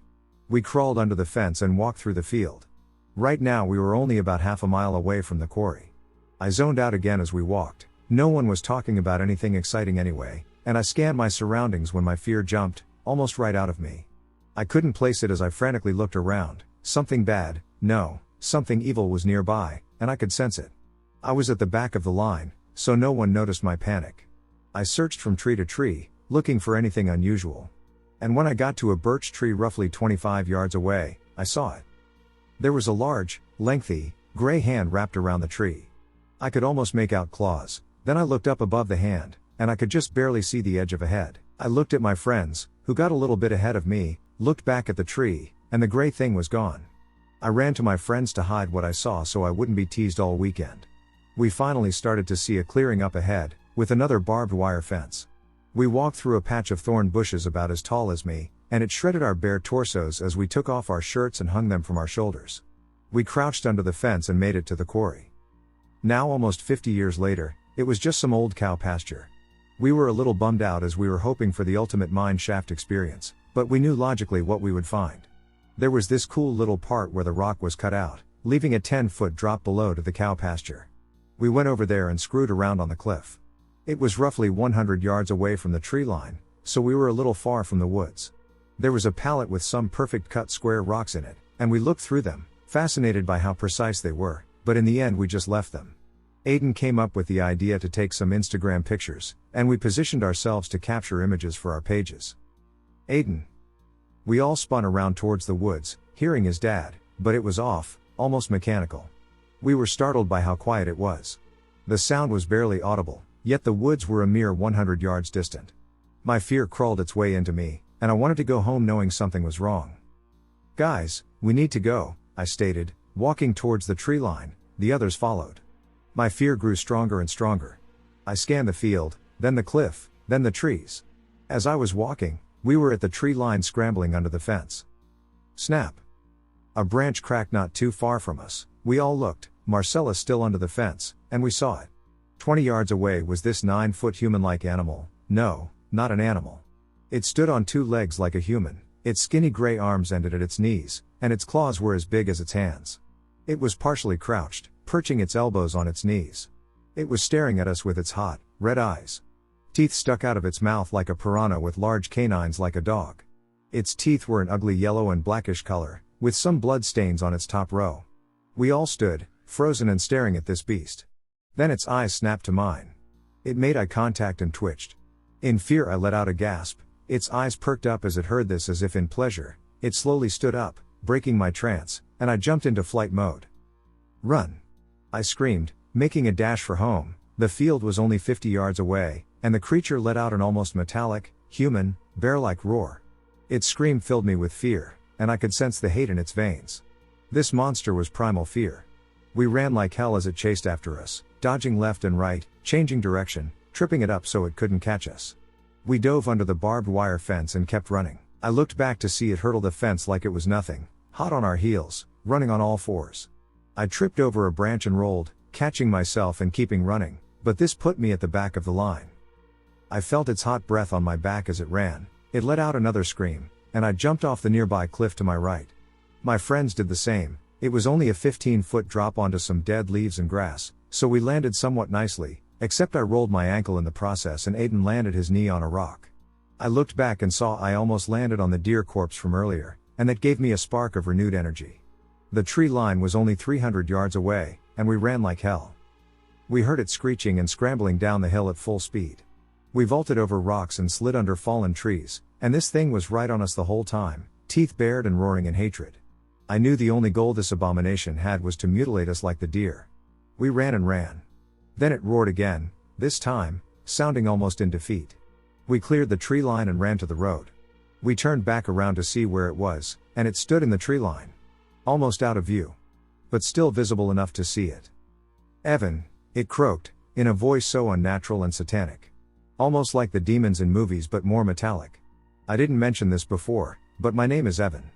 We crawled under the fence and walked through the field. Right now we were only about half a mile away from the quarry. I zoned out again as we walked. No one was talking about anything exciting anyway, and I scanned my surroundings when my fear jumped, almost right out of me. I couldn't place it as I frantically looked around. Something bad, no, something evil was nearby, and I could sense it. I was at the back of the line, so no one noticed my panic. I searched from tree to tree, looking for anything unusual. And when I got to a birch tree roughly 25 yards away, I saw it. There was a large, lengthy, gray hand wrapped around the tree. I could almost make out claws. Then I looked up above the hand, and I could just barely see the edge of a head. I looked at my friends, who got a little bit ahead of me, looked back at the tree, and the gray thing was gone. I ran to my friends to hide what I saw so I wouldn't be teased all weekend. We finally started to see a clearing up ahead, with another barbed wire fence. We walked through a patch of thorn bushes about as tall as me, and it shredded our bare torsos as we took off our shirts and hung them from our shoulders. We crouched under the fence and made it to the quarry. Now almost 50 years later, it was just some old cow pasture. We were a little bummed out as we were hoping for the ultimate mine shaft experience, but we knew logically what we would find. There was this cool little part where the rock was cut out, leaving a 10-foot drop below to the cow pasture. We went over there and screwed around on the cliff. It was roughly 100 yards away from the tree line, so we were a little far from the woods. There was a pallet with some perfect cut square rocks in it, and we looked through them, fascinated by how precise they were, but in the end we just left them. Aiden came up with the idea to take some Instagram pictures, and we positioned ourselves to capture images for our pages. Aiden. We all spun around towards the woods, hearing his dad, but it was off, almost mechanical. We were startled by how quiet it was. The sound was barely audible, yet the woods were a mere 100 yards distant. My fear crawled its way into me, and I wanted to go home knowing something was wrong. Guys, we need to go, I stated, walking towards the tree line. The others followed. My fear grew stronger and stronger. I scanned the field, then the cliff, then the trees. As I was walking, we were at the tree line scrambling under the fence. Snap! A branch cracked not too far from us. We all looked, Marcellus still under the fence, and we saw it. 20 yards away was this 9-foot human-like animal. No, not an animal. It stood on 2 legs like a human, its skinny gray arms ended at its knees, and its claws were as big as its hands. It was partially crouched, perching its elbows on its knees. It was staring at us with its hot, red eyes. Teeth stuck out of its mouth like a piranha with large canines like a dog. Its teeth were an ugly yellow and blackish color, with some blood stains on its top row. We all stood, frozen and staring at this beast. Then its eyes snapped to mine. It made eye contact and twitched. In fear I let out a gasp. Its eyes perked up as it heard this as if in pleasure. It slowly stood up, breaking my trance, and I jumped into flight mode. Run! I screamed, making a dash for home. The field was only 50 yards away, and the creature let out an almost metallic, human, bear-like roar. Its scream filled me with fear, and I could sense the hate in its veins. This monster was primal fear. We ran like hell as it chased after us, dodging left and right, changing direction, tripping it up so it couldn't catch us. We dove under the barbed wire fence and kept running. I looked back to see it hurdle the fence like it was nothing, hot on our heels, running on all fours. I tripped over a branch and rolled, catching myself and keeping running, but this put me at the back of the line. I felt its hot breath on my back as it ran. It let out another scream, and I jumped off the nearby cliff to my right. My friends did the same. It was only a 15-foot drop onto some dead leaves and grass, so we landed somewhat nicely, except I rolled my ankle in the process and Aiden landed his knee on a rock. I looked back and saw I almost landed on the deer corpse from earlier, and that gave me a spark of renewed energy. The tree line was only 300 yards away, and we ran like hell. We heard it screeching and scrambling down the hill at full speed. We vaulted over rocks and slid under fallen trees, and this thing was right on us the whole time, teeth bared and roaring in hatred. I knew the only goal this abomination had was to mutilate us like the deer. We ran and ran. Then it roared again, this time, sounding almost in defeat. We cleared the tree line and ran to the road. We turned back around to see where it was, and it stood in the tree line. Almost out of view. But still visible enough to see it. "Evan," it croaked, in a voice so unnatural and satanic. Almost like the demons in movies but more metallic. I didn't mention this before, but my name is Evan.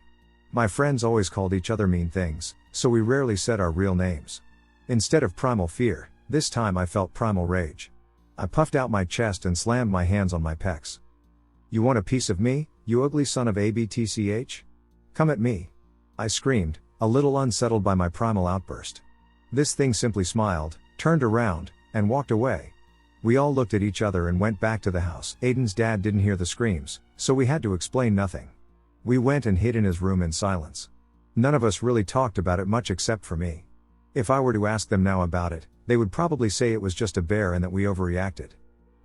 My friends always called each other mean things, so we rarely said our real names. Instead of primal fear, this time I felt primal rage. I puffed out my chest and slammed my hands on my pecs. "You want a piece of me, you ugly son of ABTCH? Come at me!" I screamed, a little unsettled by my primal outburst. This thing simply smiled, turned around, and walked away. We all looked at each other and went back to the house. Aiden's dad didn't hear the screams, so we had to explain nothing. We went and hid in his room in silence. None of us really talked about it much except for me. If I were to ask them now about it, they would probably say it was just a bear and that we overreacted.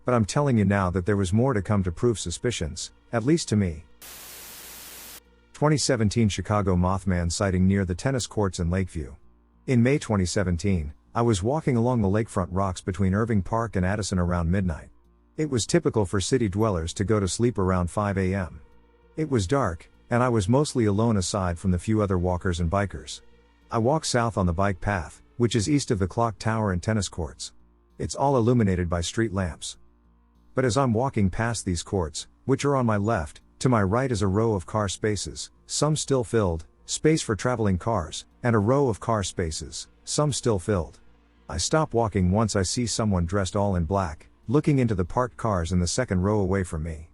But I'm telling you now that there was more to come to prove suspicions, at least to me. 2017 Chicago Mothman sighting near the tennis courts in Lakeview. In May 2017, I was walking along the lakefront rocks between Irving Park and Addison around midnight. It was typical for city dwellers to go to sleep around 5 a.m. It was dark, and I was mostly alone aside from the few other walkers and bikers. I walk south on the bike path, which is east of the clock tower and tennis courts. It's all illuminated by street lamps. But as I'm walking past these courts, which are on my left, to my right is a row of car spaces, some still filled, space for traveling cars, and a row of car spaces, some still filled. I stop walking once I see someone dressed all in black, looking into the parked cars in the second row away from me.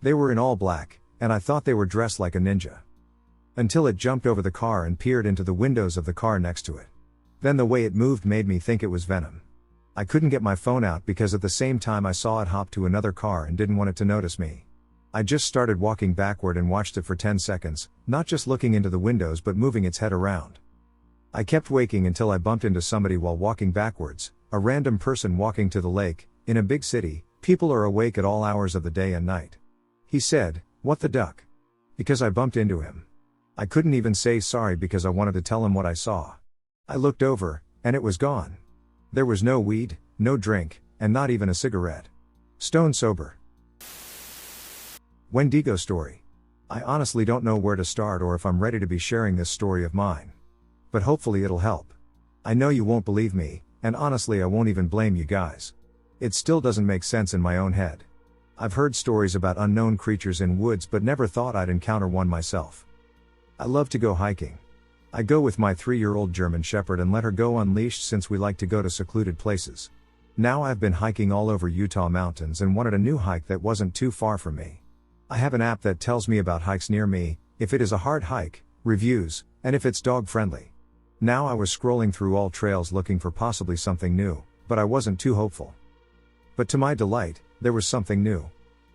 They were in all black, and I thought they were dressed like a ninja. Until it jumped over the car and peered into the windows of the car next to it. Then the way it moved made me think it was venom. I couldn't get my phone out because at the same time I saw it hop to another car and didn't want it to notice me. I just started walking backward and watched it for 10 seconds, not just looking into the windows but moving its head around. I kept waking until I bumped into somebody while walking backwards, a random person walking to the lake. In a big city, people are awake at all hours of the day and night. He said, "What the duck?" Because I bumped into him. I couldn't even say sorry because I wanted to tell him what I saw. I looked over, and it was gone. There was no weed, no drink, and not even a cigarette. Stone sober. Wendigo story. I honestly don't know where to start or if I'm ready to be sharing this story of mine. But hopefully it'll help. I know you won't believe me, and honestly I won't even blame you guys. It still doesn't make sense in my own head. I've heard stories about unknown creatures in woods but never thought I'd encounter one myself. I love to go hiking. I go with my 3-year-old German Shepherd and let her go unleashed since we like to go to secluded places. Now I've been hiking all over Utah mountains and wanted a new hike that wasn't too far from me. I have an app that tells me about hikes near me, if it is a hard hike, reviews, and if it's dog friendly. Now I was scrolling through all trails looking for possibly something new, but I wasn't too hopeful. But to my delight, there was something new.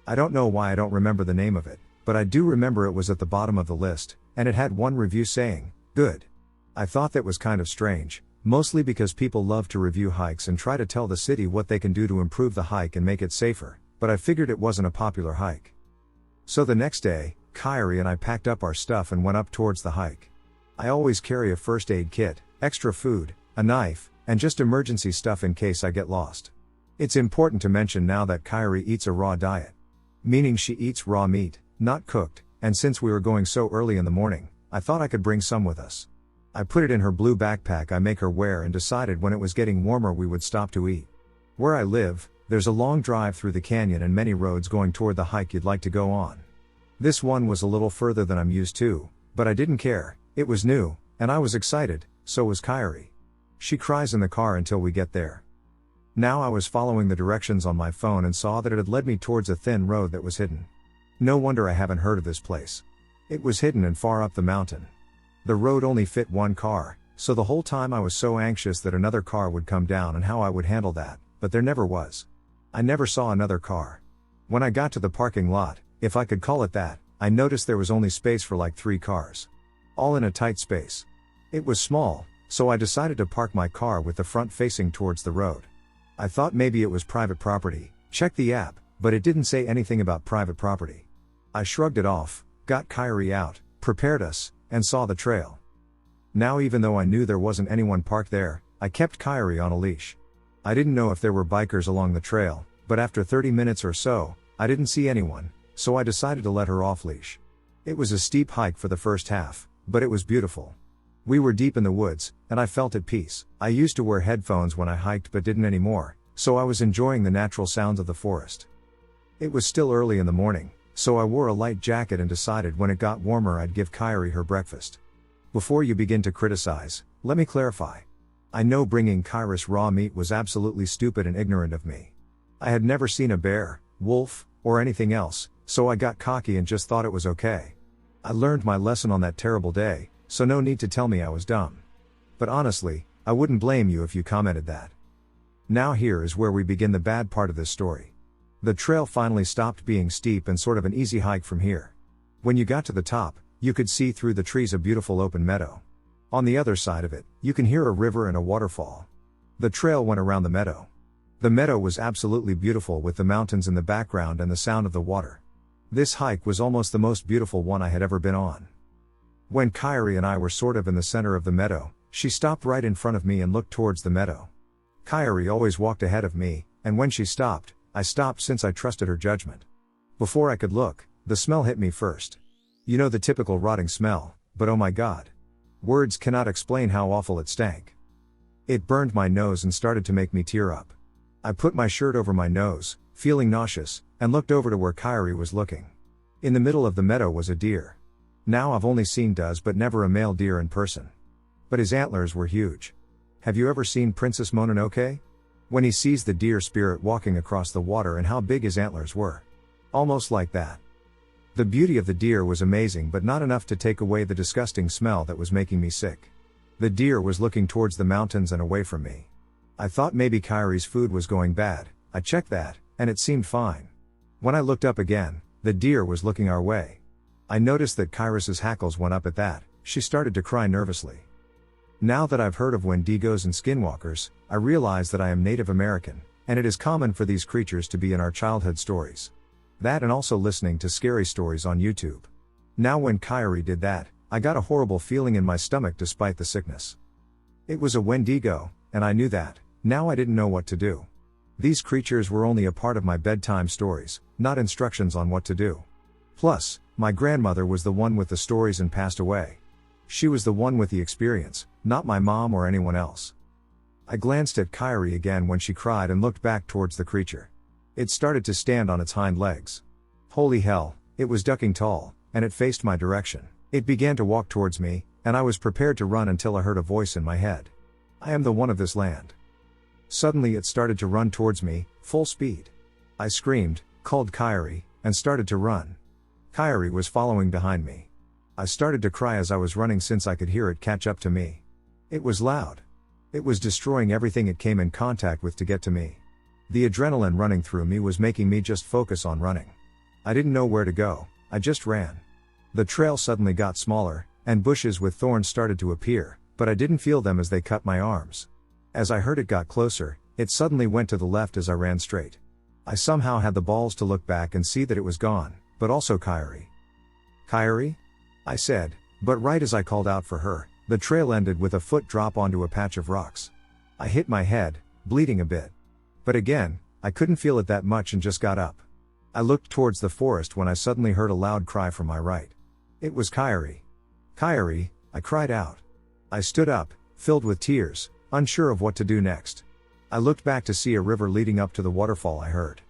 I don't know why I don't remember the name of it, but I do remember it was at the bottom of the list, and it had one review saying, "Good." I thought that was kind of strange, mostly because people love to review hikes and try to tell the city what they can do to improve the hike and make it safer, but I figured it wasn't a popular hike. So the next day, Kyrie and I packed up our stuff and went up towards the hike. I always carry a first aid kit, extra food, a knife, and just emergency stuff in case I get lost. It's important to mention now that Kyrie eats a raw diet. Meaning she eats raw meat, not cooked, and since we were going so early in the morning, I thought I could bring some with us. I put it in her blue backpack I make her wear and decided when it was getting warmer we would stop to eat. Where I live, there's a long drive through the canyon and many roads going toward the hike you'd like to go on. This one was a little further than I'm used to, but I didn't care, it was new, and I was excited, so was Kyrie. She cries in the car until we get there. Now I was following the directions on my phone and saw that it had led me towards a thin road that was hidden. No wonder I haven't heard of this place. It was hidden and far up the mountain. The road only fit one car, so the whole time I was so anxious that another car would come down and how I would handle that, but there never was. I never saw another car. When I got to the parking lot, if I could call it that, I noticed there was only space for like 3 cars. All in a tight space. It was small, so I decided to park my car with the front facing towards the road. I thought maybe it was private property, checked the app, but it didn't say anything about private property. I shrugged it off, got Kyrie out, prepared us, and saw the trail. Now even though I knew there wasn't anyone parked there, I kept Kyrie on a leash. I didn't know if there were bikers along the trail, but after 30 minutes or so, I didn't see anyone, so I decided to let her off leash. It was a steep hike for the first half, but it was beautiful. We were deep in the woods, and I felt at peace. I used to wear headphones when I hiked but didn't anymore, so I was enjoying the natural sounds of the forest. It was still early in the morning, so I wore a light jacket and decided when it got warmer I'd give Kyrie her breakfast. Before you begin to criticize, let me clarify. I know bringing Kyrie's raw meat was absolutely stupid and ignorant of me. I had never seen a bear, wolf, or anything else, so I got cocky and just thought it was okay. I learned my lesson on that terrible day, so no need to tell me I was dumb. But honestly, I wouldn't blame you if you commented that. Now here is where we begin the bad part of this story. The trail finally stopped being steep and sort of an easy hike from here. When you got to the top, you could see through the trees a beautiful open meadow. On the other side of it, you can hear a river and a waterfall. The trail went around the meadow. The meadow was absolutely beautiful with the mountains in the background and the sound of the water. This hike was almost the most beautiful one I had ever been on. When Kyrie and I were sort of in the center of the meadow, she stopped right in front of me and looked towards the meadow. Kyrie always walked ahead of me, and when she stopped, I stopped since I trusted her judgment. Before I could look, the smell hit me first. You know, the typical rotting smell, but oh my god. Words cannot explain how awful it stank. It burned my nose and started to make me tear up. I put my shirt over my nose, feeling nauseous, and looked over to where Kyrie was looking. In the middle of the meadow was a deer. Now I've only seen does but never a male deer in person. But his antlers were huge. Have you ever seen Princess Mononoke? When he sees the deer spirit walking across the water and how big his antlers were. Almost like that. The beauty of the deer was amazing but not enough to take away the disgusting smell that was making me sick. The deer was looking towards the mountains and away from me. I thought maybe Kyrie's food was going bad. I checked that, and it seemed fine. When I looked up again, the deer was looking our way. I noticed that Kyrie's hackles went up at that. She started to cry nervously. Now that I've heard of Wendigos and Skinwalkers, I realize that I am Native American, and it is common for these creatures to be in our childhood stories. That and also listening to scary stories on YouTube. Now when Kyrie did that, I got a horrible feeling in my stomach despite the sickness. It was a Wendigo, and I knew that. Now I didn't know what to do. These creatures were only a part of my bedtime stories, not instructions on what to do. Plus, my grandmother was the one with the stories and passed away. She was the one with the experience, not my mom or anyone else. I glanced at Kyrie again when she cried and looked back towards the creature. It started to stand on its hind legs. Holy hell, it was ducking tall, and it faced my direction. It began to walk towards me, and I was prepared to run until I heard a voice in my head. I am the one of this land. Suddenly it started to run towards me, full speed. I screamed, called Kyrie, and started to run. Kyrie was following behind me. I started to cry as I was running since I could hear it catch up to me. It was loud. It was destroying everything it came in contact with to get to me. The adrenaline running through me was making me just focus on running. I didn't know where to go, I just ran. The trail suddenly got smaller, and bushes with thorns started to appear, but I didn't feel them as they cut my arms. As I heard it got closer, it suddenly went to the left as I ran straight. I somehow had the balls to look back and see that it was gone, but also Kyrie. Kyrie? I said, but right as I called out for her, the trail ended with a foot drop onto a patch of rocks. I hit my head, bleeding a bit. But again, I couldn't feel it that much and just got up. I looked towards the forest when I suddenly heard a loud cry from my right. It was Kyrie. Kyrie, I cried out. I stood up, filled with tears, unsure of what to do next. I looked back to see a river leading up to the waterfall I heard.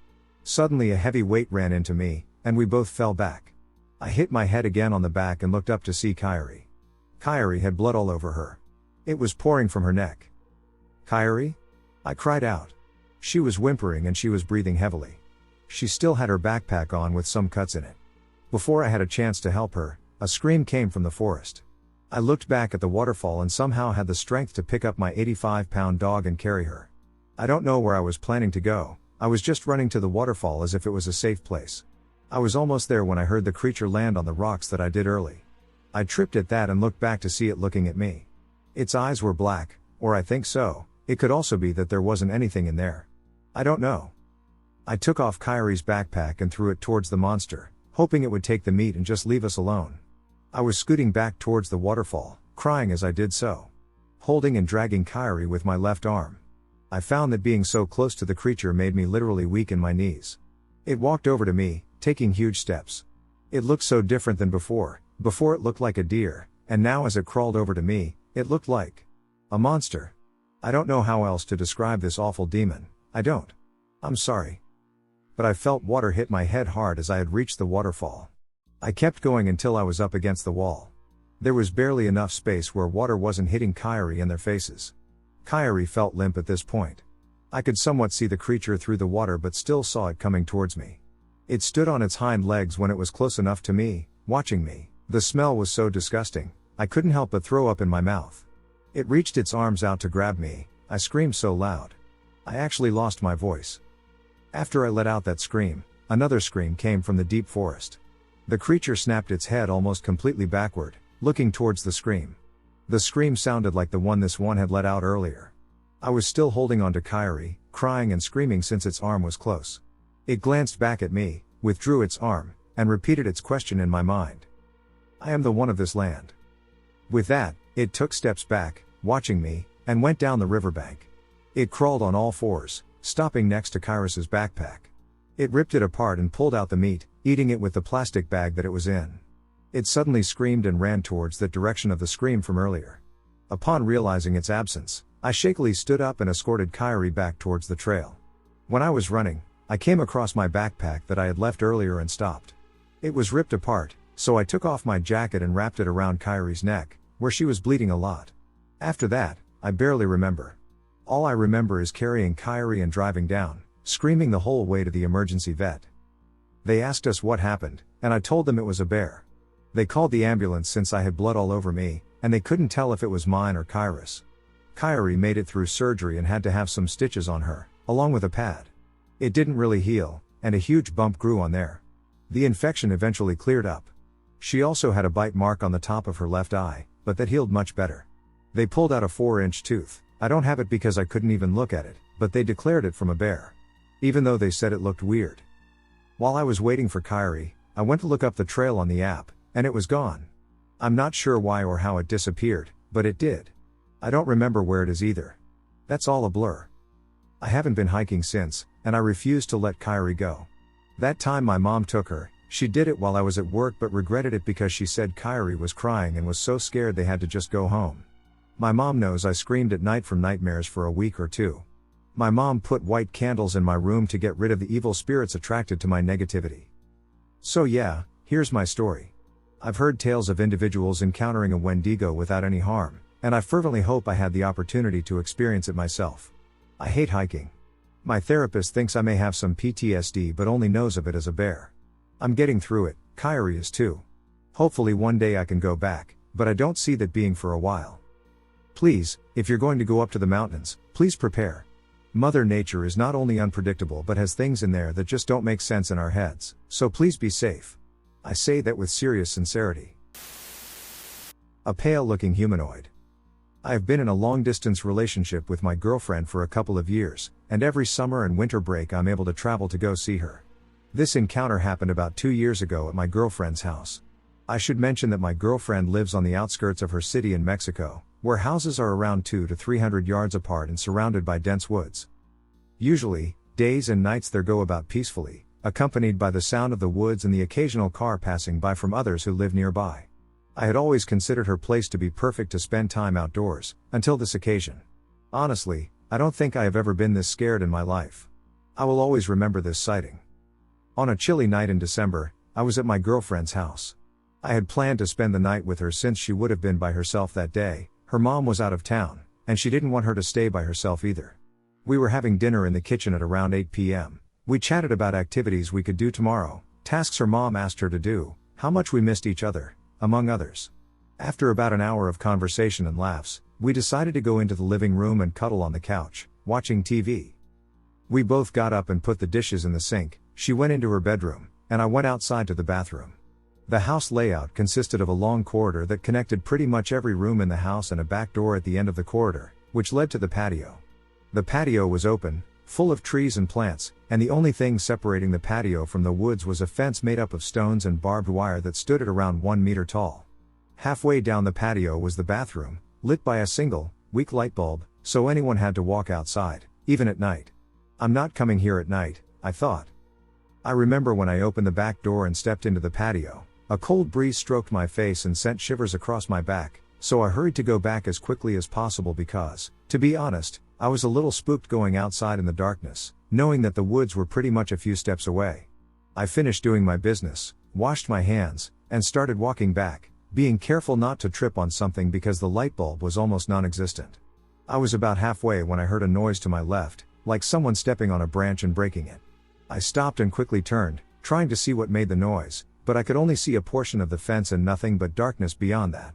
Suddenly a heavy weight ran into me, and we both fell back. I hit my head again on the back and looked up to see Kyrie. Kyrie had blood all over her. It was pouring from her neck. Kyrie? I cried out. She was whimpering and she was breathing heavily. She still had her backpack on with some cuts in it. Before I had a chance to help her, a scream came from the forest. I looked back at the waterfall and somehow had the strength to pick up my 85-pound dog and carry her. I don't know where I was planning to go, I was just running to the waterfall as if it was a safe place. I was almost there when I heard the creature land on the rocks that I did early. I tripped at that and looked back to see it looking at me. Its eyes were black, or I think so, it could also be that there wasn't anything in there. I don't know. I took off Kyrie's backpack and threw it towards the monster, hoping it would take the meat and just leave us alone. I was scooting back towards the waterfall, crying as I did so. Holding and dragging Kyrie with my left arm. I found that being so close to the creature made me literally weak in my knees. It walked over to me, taking huge steps. It looked so different than before. Before it looked like a deer, and now as it crawled over to me, it looked like a monster. I don't know how else to describe this awful demon, I don't. I'm sorry. But I felt water hit my head hard as I had reached the waterfall. I kept going until I was up against the wall. There was barely enough space where water wasn't hitting Kyrie and their faces. Kyrie felt limp at this point. I could somewhat see the creature through the water but still saw it coming towards me. It stood on its hind legs when it was close enough to me, watching me. The smell was so disgusting, I couldn't help but throw up in my mouth. It reached its arms out to grab me, I screamed so loud. I actually lost my voice. After I let out that scream, another scream came from the deep forest. The creature snapped its head almost completely backward, looking towards the scream. The scream sounded like the one this one had let out earlier. I was still holding on to Kyrie, crying and screaming since its arm was close. It glanced back at me, withdrew its arm, and repeated its question in my mind. I am the one of this land. With that, it took steps back, watching me, and went down the riverbank. It crawled on all fours, stopping next to Kyrie's backpack. It ripped it apart and pulled out the meat, eating it with the plastic bag that it was in. It suddenly screamed and ran towards the direction of the scream from earlier. Upon realizing its absence, I shakily stood up and escorted Kyrie back towards the trail. When I was running, I came across my backpack that I had left earlier and stopped. It was ripped apart, so I took off my jacket and wrapped it around Kyrie's neck, where she was bleeding a lot. After that, I barely remember. All I remember is carrying Kyrie and driving down, screaming the whole way to the emergency vet. They asked us what happened, and I told them it was a bear. They called the ambulance since I had blood all over me, and they couldn't tell if it was mine or Kyrie's. Kyrie made it through surgery and had to have some stitches on her, along with a pad. It didn't really heal, and a huge bump grew on there. The infection eventually cleared up. She also had a bite mark on the top of her left eye, but that healed much better. They pulled out a 4-inch tooth. I don't have it because I couldn't even look at it, but they declared it from a bear. Even though they said it looked weird. While I was waiting for Kyrie, I went to look up the trail on the app, and it was gone. I'm not sure why or how it disappeared, but it did. I don't remember where it is either. That's all a blur. I haven't been hiking since, and I refused to let Kyrie go. That time my mom took her. She did it while I was at work but regretted it because she said Kyrie was crying and was so scared they had to just go home. My mom knows I screamed at night from nightmares for a week or two. My mom put white candles in my room to get rid of the evil spirits attracted to my negativity. So yeah, here's my story. I've heard tales of individuals encountering a Wendigo without any harm, and I fervently hope I had the opportunity to experience it myself. I hate hiking. My therapist thinks I may have some PTSD but only knows of it as a bear. I'm getting through it, Kyrie is too. Hopefully one day I can go back, but I don't see that being for a while. Please, if you're going to go up to the mountains, please prepare. Mother Nature is not only unpredictable but has things in there that just don't make sense in our heads, so please be safe. I say that with serious sincerity. A pale-looking humanoid. I have been in a long-distance relationship with my girlfriend for a couple of years, and every summer and winter break I'm able to travel to go see her. This encounter happened about 2 years ago at my girlfriend's house. I should mention that my girlfriend lives on the outskirts of her city in Mexico, where houses are around 200 to 300 yards apart and surrounded by dense woods. Usually, days and nights there go about peacefully, accompanied by the sound of the woods and the occasional car passing by from others who live nearby. I had always considered her place to be perfect to spend time outdoors, until this occasion. Honestly, I don't think I have ever been this scared in my life. I will always remember this sighting. On a chilly night in December, I was at my girlfriend's house. I had planned to spend the night with her since she would have been by herself that day. Her mom was out of town, and she didn't want her to stay by herself either. We were having dinner in the kitchen at around 8 p.m. We chatted about activities we could do tomorrow, tasks her mom asked her to do, how much we missed each other, among others. After about an hour of conversation and laughs, we decided to go into the living room and cuddle on the couch, watching TV. We both got up and put the dishes in the sink. She went into her bedroom, and I went outside to the bathroom. The house layout consisted of a long corridor that connected pretty much every room in the house and a back door at the end of the corridor, which led to the patio. The patio was open, full of trees and plants, and the only thing separating the patio from the woods was a fence made up of stones and barbed wire that stood at around 1 meter tall. Halfway down the patio was the bathroom, lit by a single, weak light bulb, so anyone had to walk outside, even at night. I'm not coming here at night, I thought. I remember when I opened the back door and stepped into the patio, a cold breeze stroked my face and sent shivers across my back, so I hurried to go back as quickly as possible because, to be honest, I was a little spooked going outside in the darkness, knowing that the woods were pretty much a few steps away. I finished doing my business, washed my hands, and started walking back, being careful not to trip on something because the light bulb was almost non-existent. I was about halfway when I heard a noise to my left, like someone stepping on a branch and breaking it. I stopped and quickly turned, trying to see what made the noise, but I could only see a portion of the fence and nothing but darkness beyond that.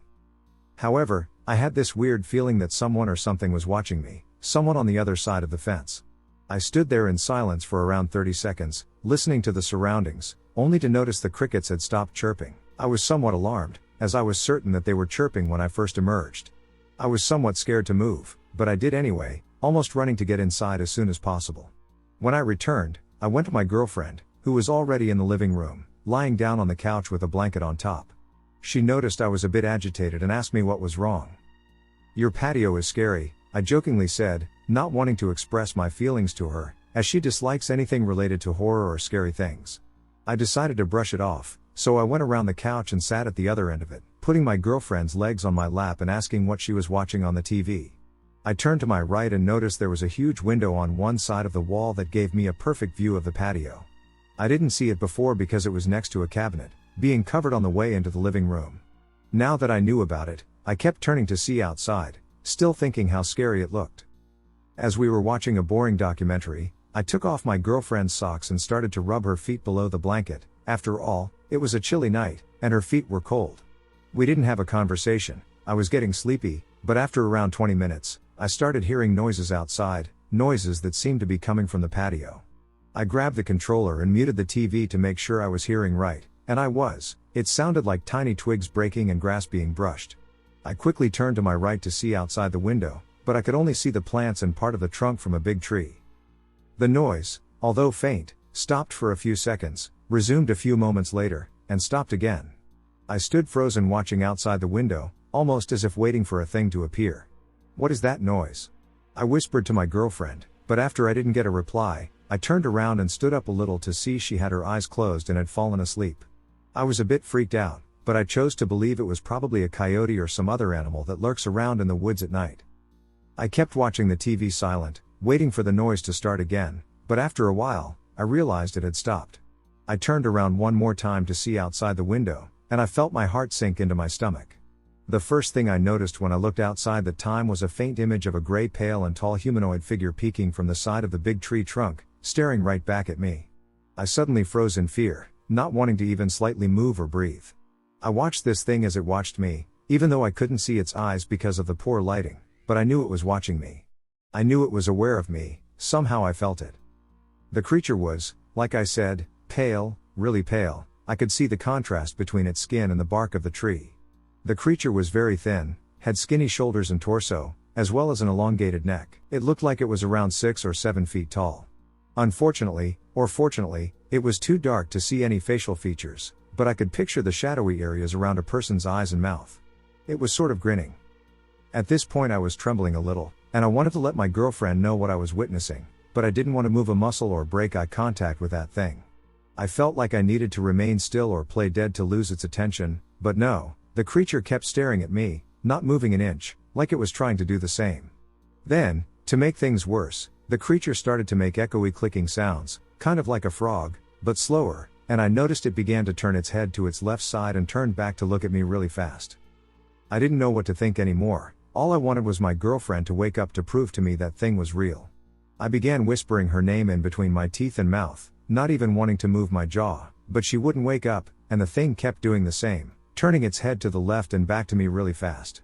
However, I had this weird feeling that someone or something was watching me, someone on the other side of the fence. I stood there in silence for around 30 seconds, listening to the surroundings, only to notice the crickets had stopped chirping. I was somewhat alarmed, as I was certain that they were chirping when I first emerged. I was somewhat scared to move, but I did anyway, almost running to get inside as soon as possible. When I returned, I went to my girlfriend, who was already in the living room, lying down on the couch with a blanket on top. She noticed I was a bit agitated and asked me what was wrong. "Your patio is scary," I jokingly said, not wanting to express my feelings to her, as she dislikes anything related to horror or scary things. I decided to brush it off, so I went around the couch and sat at the other end of it, putting my girlfriend's legs on my lap and asking what she was watching on the TV. I turned to my right and noticed there was a huge window on one side of the wall that gave me a perfect view of the patio. I didn't see it before because it was next to a cabinet, being covered on the way into the living room. Now that I knew about it, I kept turning to see outside, still thinking how scary it looked. As we were watching a boring documentary, I took off my girlfriend's socks and started to rub her feet below the blanket. After all, it was a chilly night, and her feet were cold. We didn't have a conversation. I was getting sleepy, but after around 20 minutes, I started hearing noises outside, noises that seemed to be coming from the patio. I grabbed the controller and muted the TV to make sure I was hearing right, and I was. It sounded like tiny twigs breaking and grass being brushed. I quickly turned to my right to see outside the window, but I could only see the plants and part of the trunk from a big tree. The noise, although faint, stopped for a few seconds, resumed a few moments later, and stopped again. I stood frozen watching outside the window, almost as if waiting for a thing to appear. "What is that noise?" I whispered to my girlfriend, but after I didn't get a reply, I turned around and stood up a little to see she had her eyes closed and had fallen asleep. I was a bit freaked out, but I chose to believe it was probably a coyote or some other animal that lurks around in the woods at night. I kept watching the TV silent, waiting for the noise to start again, but after a while, I realized it had stopped. I turned around one more time to see outside the window, and I felt my heart sink into my stomach. The first thing I noticed when I looked outside that time was a faint image of a gray, pale and tall humanoid figure peeking from the side of the big tree trunk, staring right back at me. I suddenly froze in fear, not wanting to even slightly move or breathe. I watched this thing as it watched me, even though I couldn't see its eyes because of the poor lighting, but I knew it was watching me. I knew it was aware of me, somehow I felt it. The creature was, like I said, pale, really pale. I could see the contrast between its skin and the bark of the tree. The creature was very thin, had skinny shoulders and torso, as well as an elongated neck. It looked like it was around 6 or 7 feet tall. Unfortunately, or fortunately, it was too dark to see any facial features, but I could picture the shadowy areas around a person's eyes and mouth. It was sort of grinning. At this point I was trembling a little, and I wanted to let my girlfriend know what I was witnessing, but I didn't want to move a muscle or break eye contact with that thing. I felt like I needed to remain still or play dead to lose its attention, but no, the creature kept staring at me, not moving an inch, like it was trying to do the same. Then, to make things worse, the creature started to make echoey clicking sounds, kind of like a frog, but slower, and I noticed it began to turn its head to its left side and turned back to look at me really fast. I didn't know what to think anymore. All I wanted was my girlfriend to wake up to prove to me that thing was real. I began whispering her name in between my teeth and mouth, not even wanting to move my jaw, but she wouldn't wake up, and the thing kept doing the same, turning its head to the left and back to me really fast.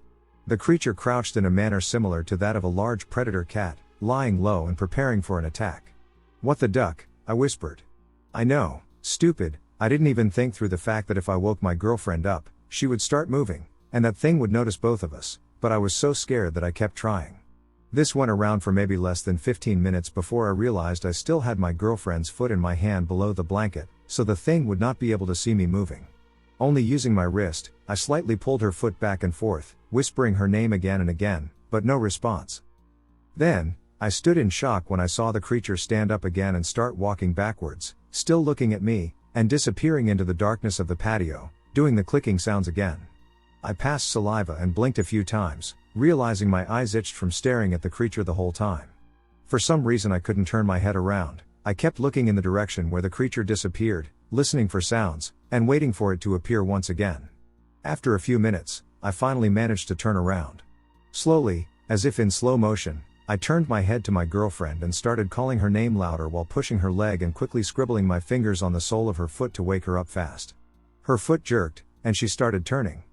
The creature crouched in a manner similar to that of a large predator cat, lying low and preparing for an attack. "What the duck?" I whispered. I know, stupid, I didn't even think through the fact that if I woke my girlfriend up, she would start moving, and that thing would notice both of us, but I was so scared that I kept trying. This went around for maybe less than 15 minutes before I realized I still had my girlfriend's foot in my hand below the blanket, so the thing would not be able to see me moving. Only using my wrist, I slightly pulled her foot back and forth, whispering her name again and again, but no response. Then, I stood in shock when I saw the creature stand up again and start walking backwards, still looking at me, and disappearing into the darkness of the patio, doing the clicking sounds again. I passed saliva and blinked a few times, realizing my eyes itched from staring at the creature the whole time. For some reason I couldn't turn my head around. I kept looking in the direction where the creature disappeared, listening for sounds, and waiting for it to appear once again. After a few minutes, I finally managed to turn around. Slowly, as if in slow motion, I turned my head to my girlfriend and started calling her name louder while pushing her leg and quickly scribbling my fingers on the sole of her foot to wake her up fast. Her foot jerked, and she started turning.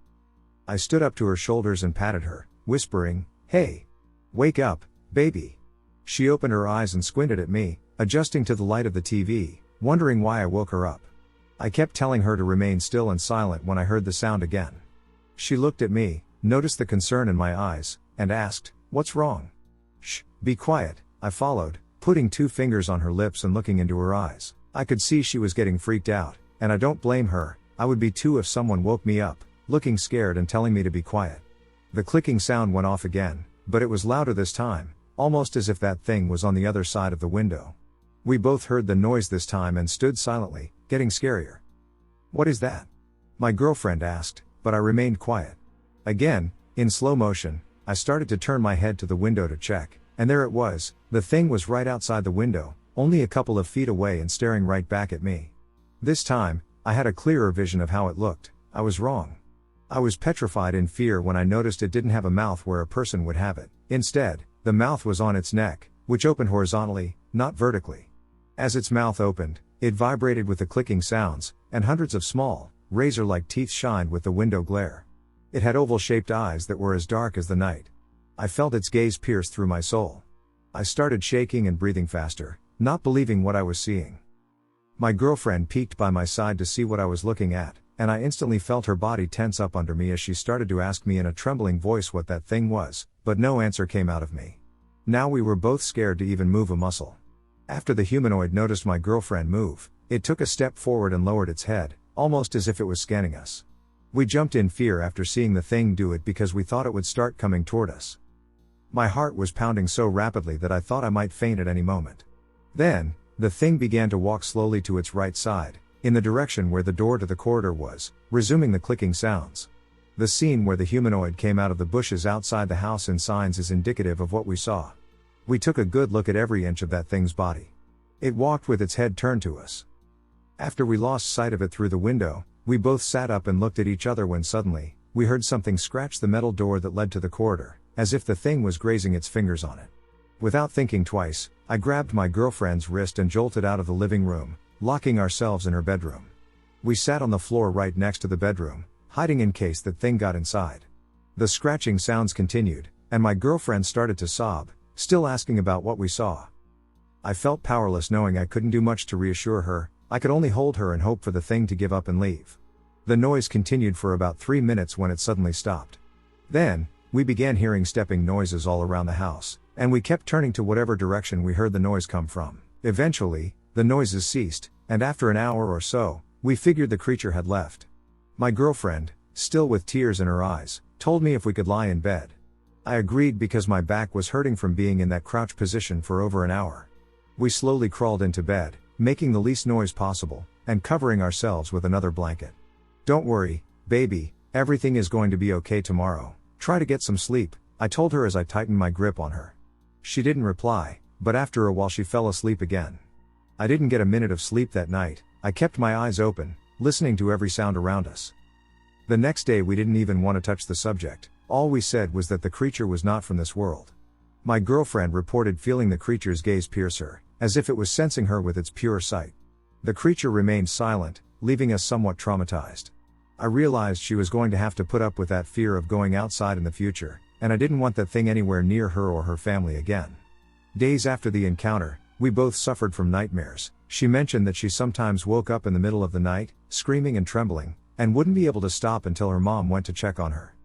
I stood up to her shoulders and patted her, whispering, "Hey! Wake up, baby!" She opened her eyes and squinted at me, adjusting to the light of the TV, wondering why I woke her up. I kept telling her to remain still and silent when I heard the sound again. She looked at me, noticed the concern in my eyes, and asked, "What's wrong?" "Shh, be quiet," I followed, putting 2 fingers on her lips and looking into her eyes. I could see she was getting freaked out, and I don't blame her. I would be too if someone woke me up, looking scared and telling me to be quiet. The clicking sound went off again, but it was louder this time, almost as if that thing was on the other side of the window. We both heard the noise this time and stood silently, getting scarier. "What is that?" my girlfriend asked, but I remained quiet. Again, in slow motion, I started to turn my head to the window to check, and there it was. The thing was right outside the window, only a couple of feet away and staring right back at me. This time, I had a clearer vision of how it looked. I was wrong. I was petrified in fear when I noticed it didn't have a mouth where a person would have it. Instead, the mouth was on its neck, which opened horizontally, not vertically. As its mouth opened, it vibrated with the clicking sounds, and hundreds of small, razor-like teeth shined with the window glare. It had oval-shaped eyes that were as dark as the night. I felt its gaze pierce through my soul. I started shaking and breathing faster, not believing what I was seeing. My girlfriend peeked by my side to see what I was looking at, and I instantly felt her body tense up under me as she started to ask me in a trembling voice what that thing was, but no answer came out of me. Now we were both scared to even move a muscle. After the humanoid noticed my girlfriend move, it took a step forward and lowered its head, almost as if it was scanning us. We jumped in fear after seeing the thing do it because we thought it would start coming toward us. My heart was pounding so rapidly that I thought I might faint at any moment. Then, the thing began to walk slowly to its right side, in the direction where the door to the corridor was, resuming the clicking sounds. The scene where the humanoid came out of the bushes outside the house in signs is indicative of what we saw. We took a good look at every inch of that thing's body. It walked with its head turned to us. After we lost sight of it through the window, we both sat up and looked at each other when suddenly, we heard something scratch the metal door that led to the corridor, as if the thing was grazing its fingers on it. Without thinking twice, I grabbed my girlfriend's wrist and jolted out of the living room, locking ourselves in her bedroom. We sat on the floor right next to the bedroom, hiding in case that thing got inside. The scratching sounds continued, and my girlfriend started to sob, still asking about what we saw. I felt powerless knowing I couldn't do much to reassure her. I could only hold her and hope for the thing to give up and leave. The noise continued for about 3 minutes when it suddenly stopped. Then, we began hearing stepping noises all around the house, and we kept turning to whatever direction we heard the noise come from. Eventually, the noises ceased, and after an hour or so, we figured the creature had left. My girlfriend, still with tears in her eyes, told me if we could lie in bed. I agreed because my back was hurting from being in that crouch position for over an hour. We slowly crawled into bed, making the least noise possible, and covering ourselves with another blanket. "Don't worry, baby, everything is going to be okay tomorrow. Try to get some sleep," I told her as I tightened my grip on her. She didn't reply, but after a while she fell asleep again. I didn't get a minute of sleep that night. I kept my eyes open, listening to every sound around us. The next day we didn't even want to touch the subject. All we said was that the creature was not from this world. My girlfriend reported feeling the creature's gaze pierce her, as if it was sensing her with its pure sight. The creature remained silent, leaving us somewhat traumatized. I realized she was going to have to put up with that fear of going outside in the future, and I didn't want that thing anywhere near her or her family again. Days after the encounter, we both suffered from nightmares. She mentioned that she sometimes woke up in the middle of the night, screaming and trembling, and wouldn't be able to stop until her mom went to check on her.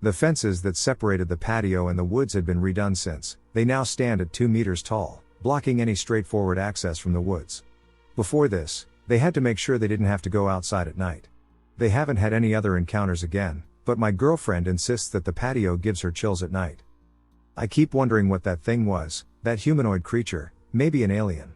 The fences that separated the patio and the woods had been redone since. They now stand at 2 meters tall, blocking any straightforward access from the woods. Before this, they had to make sure they didn't have to go outside at night. They haven't had any other encounters again, but my girlfriend insists that the patio gives her chills at night. I keep wondering what that thing was, that humanoid creature, maybe an alien.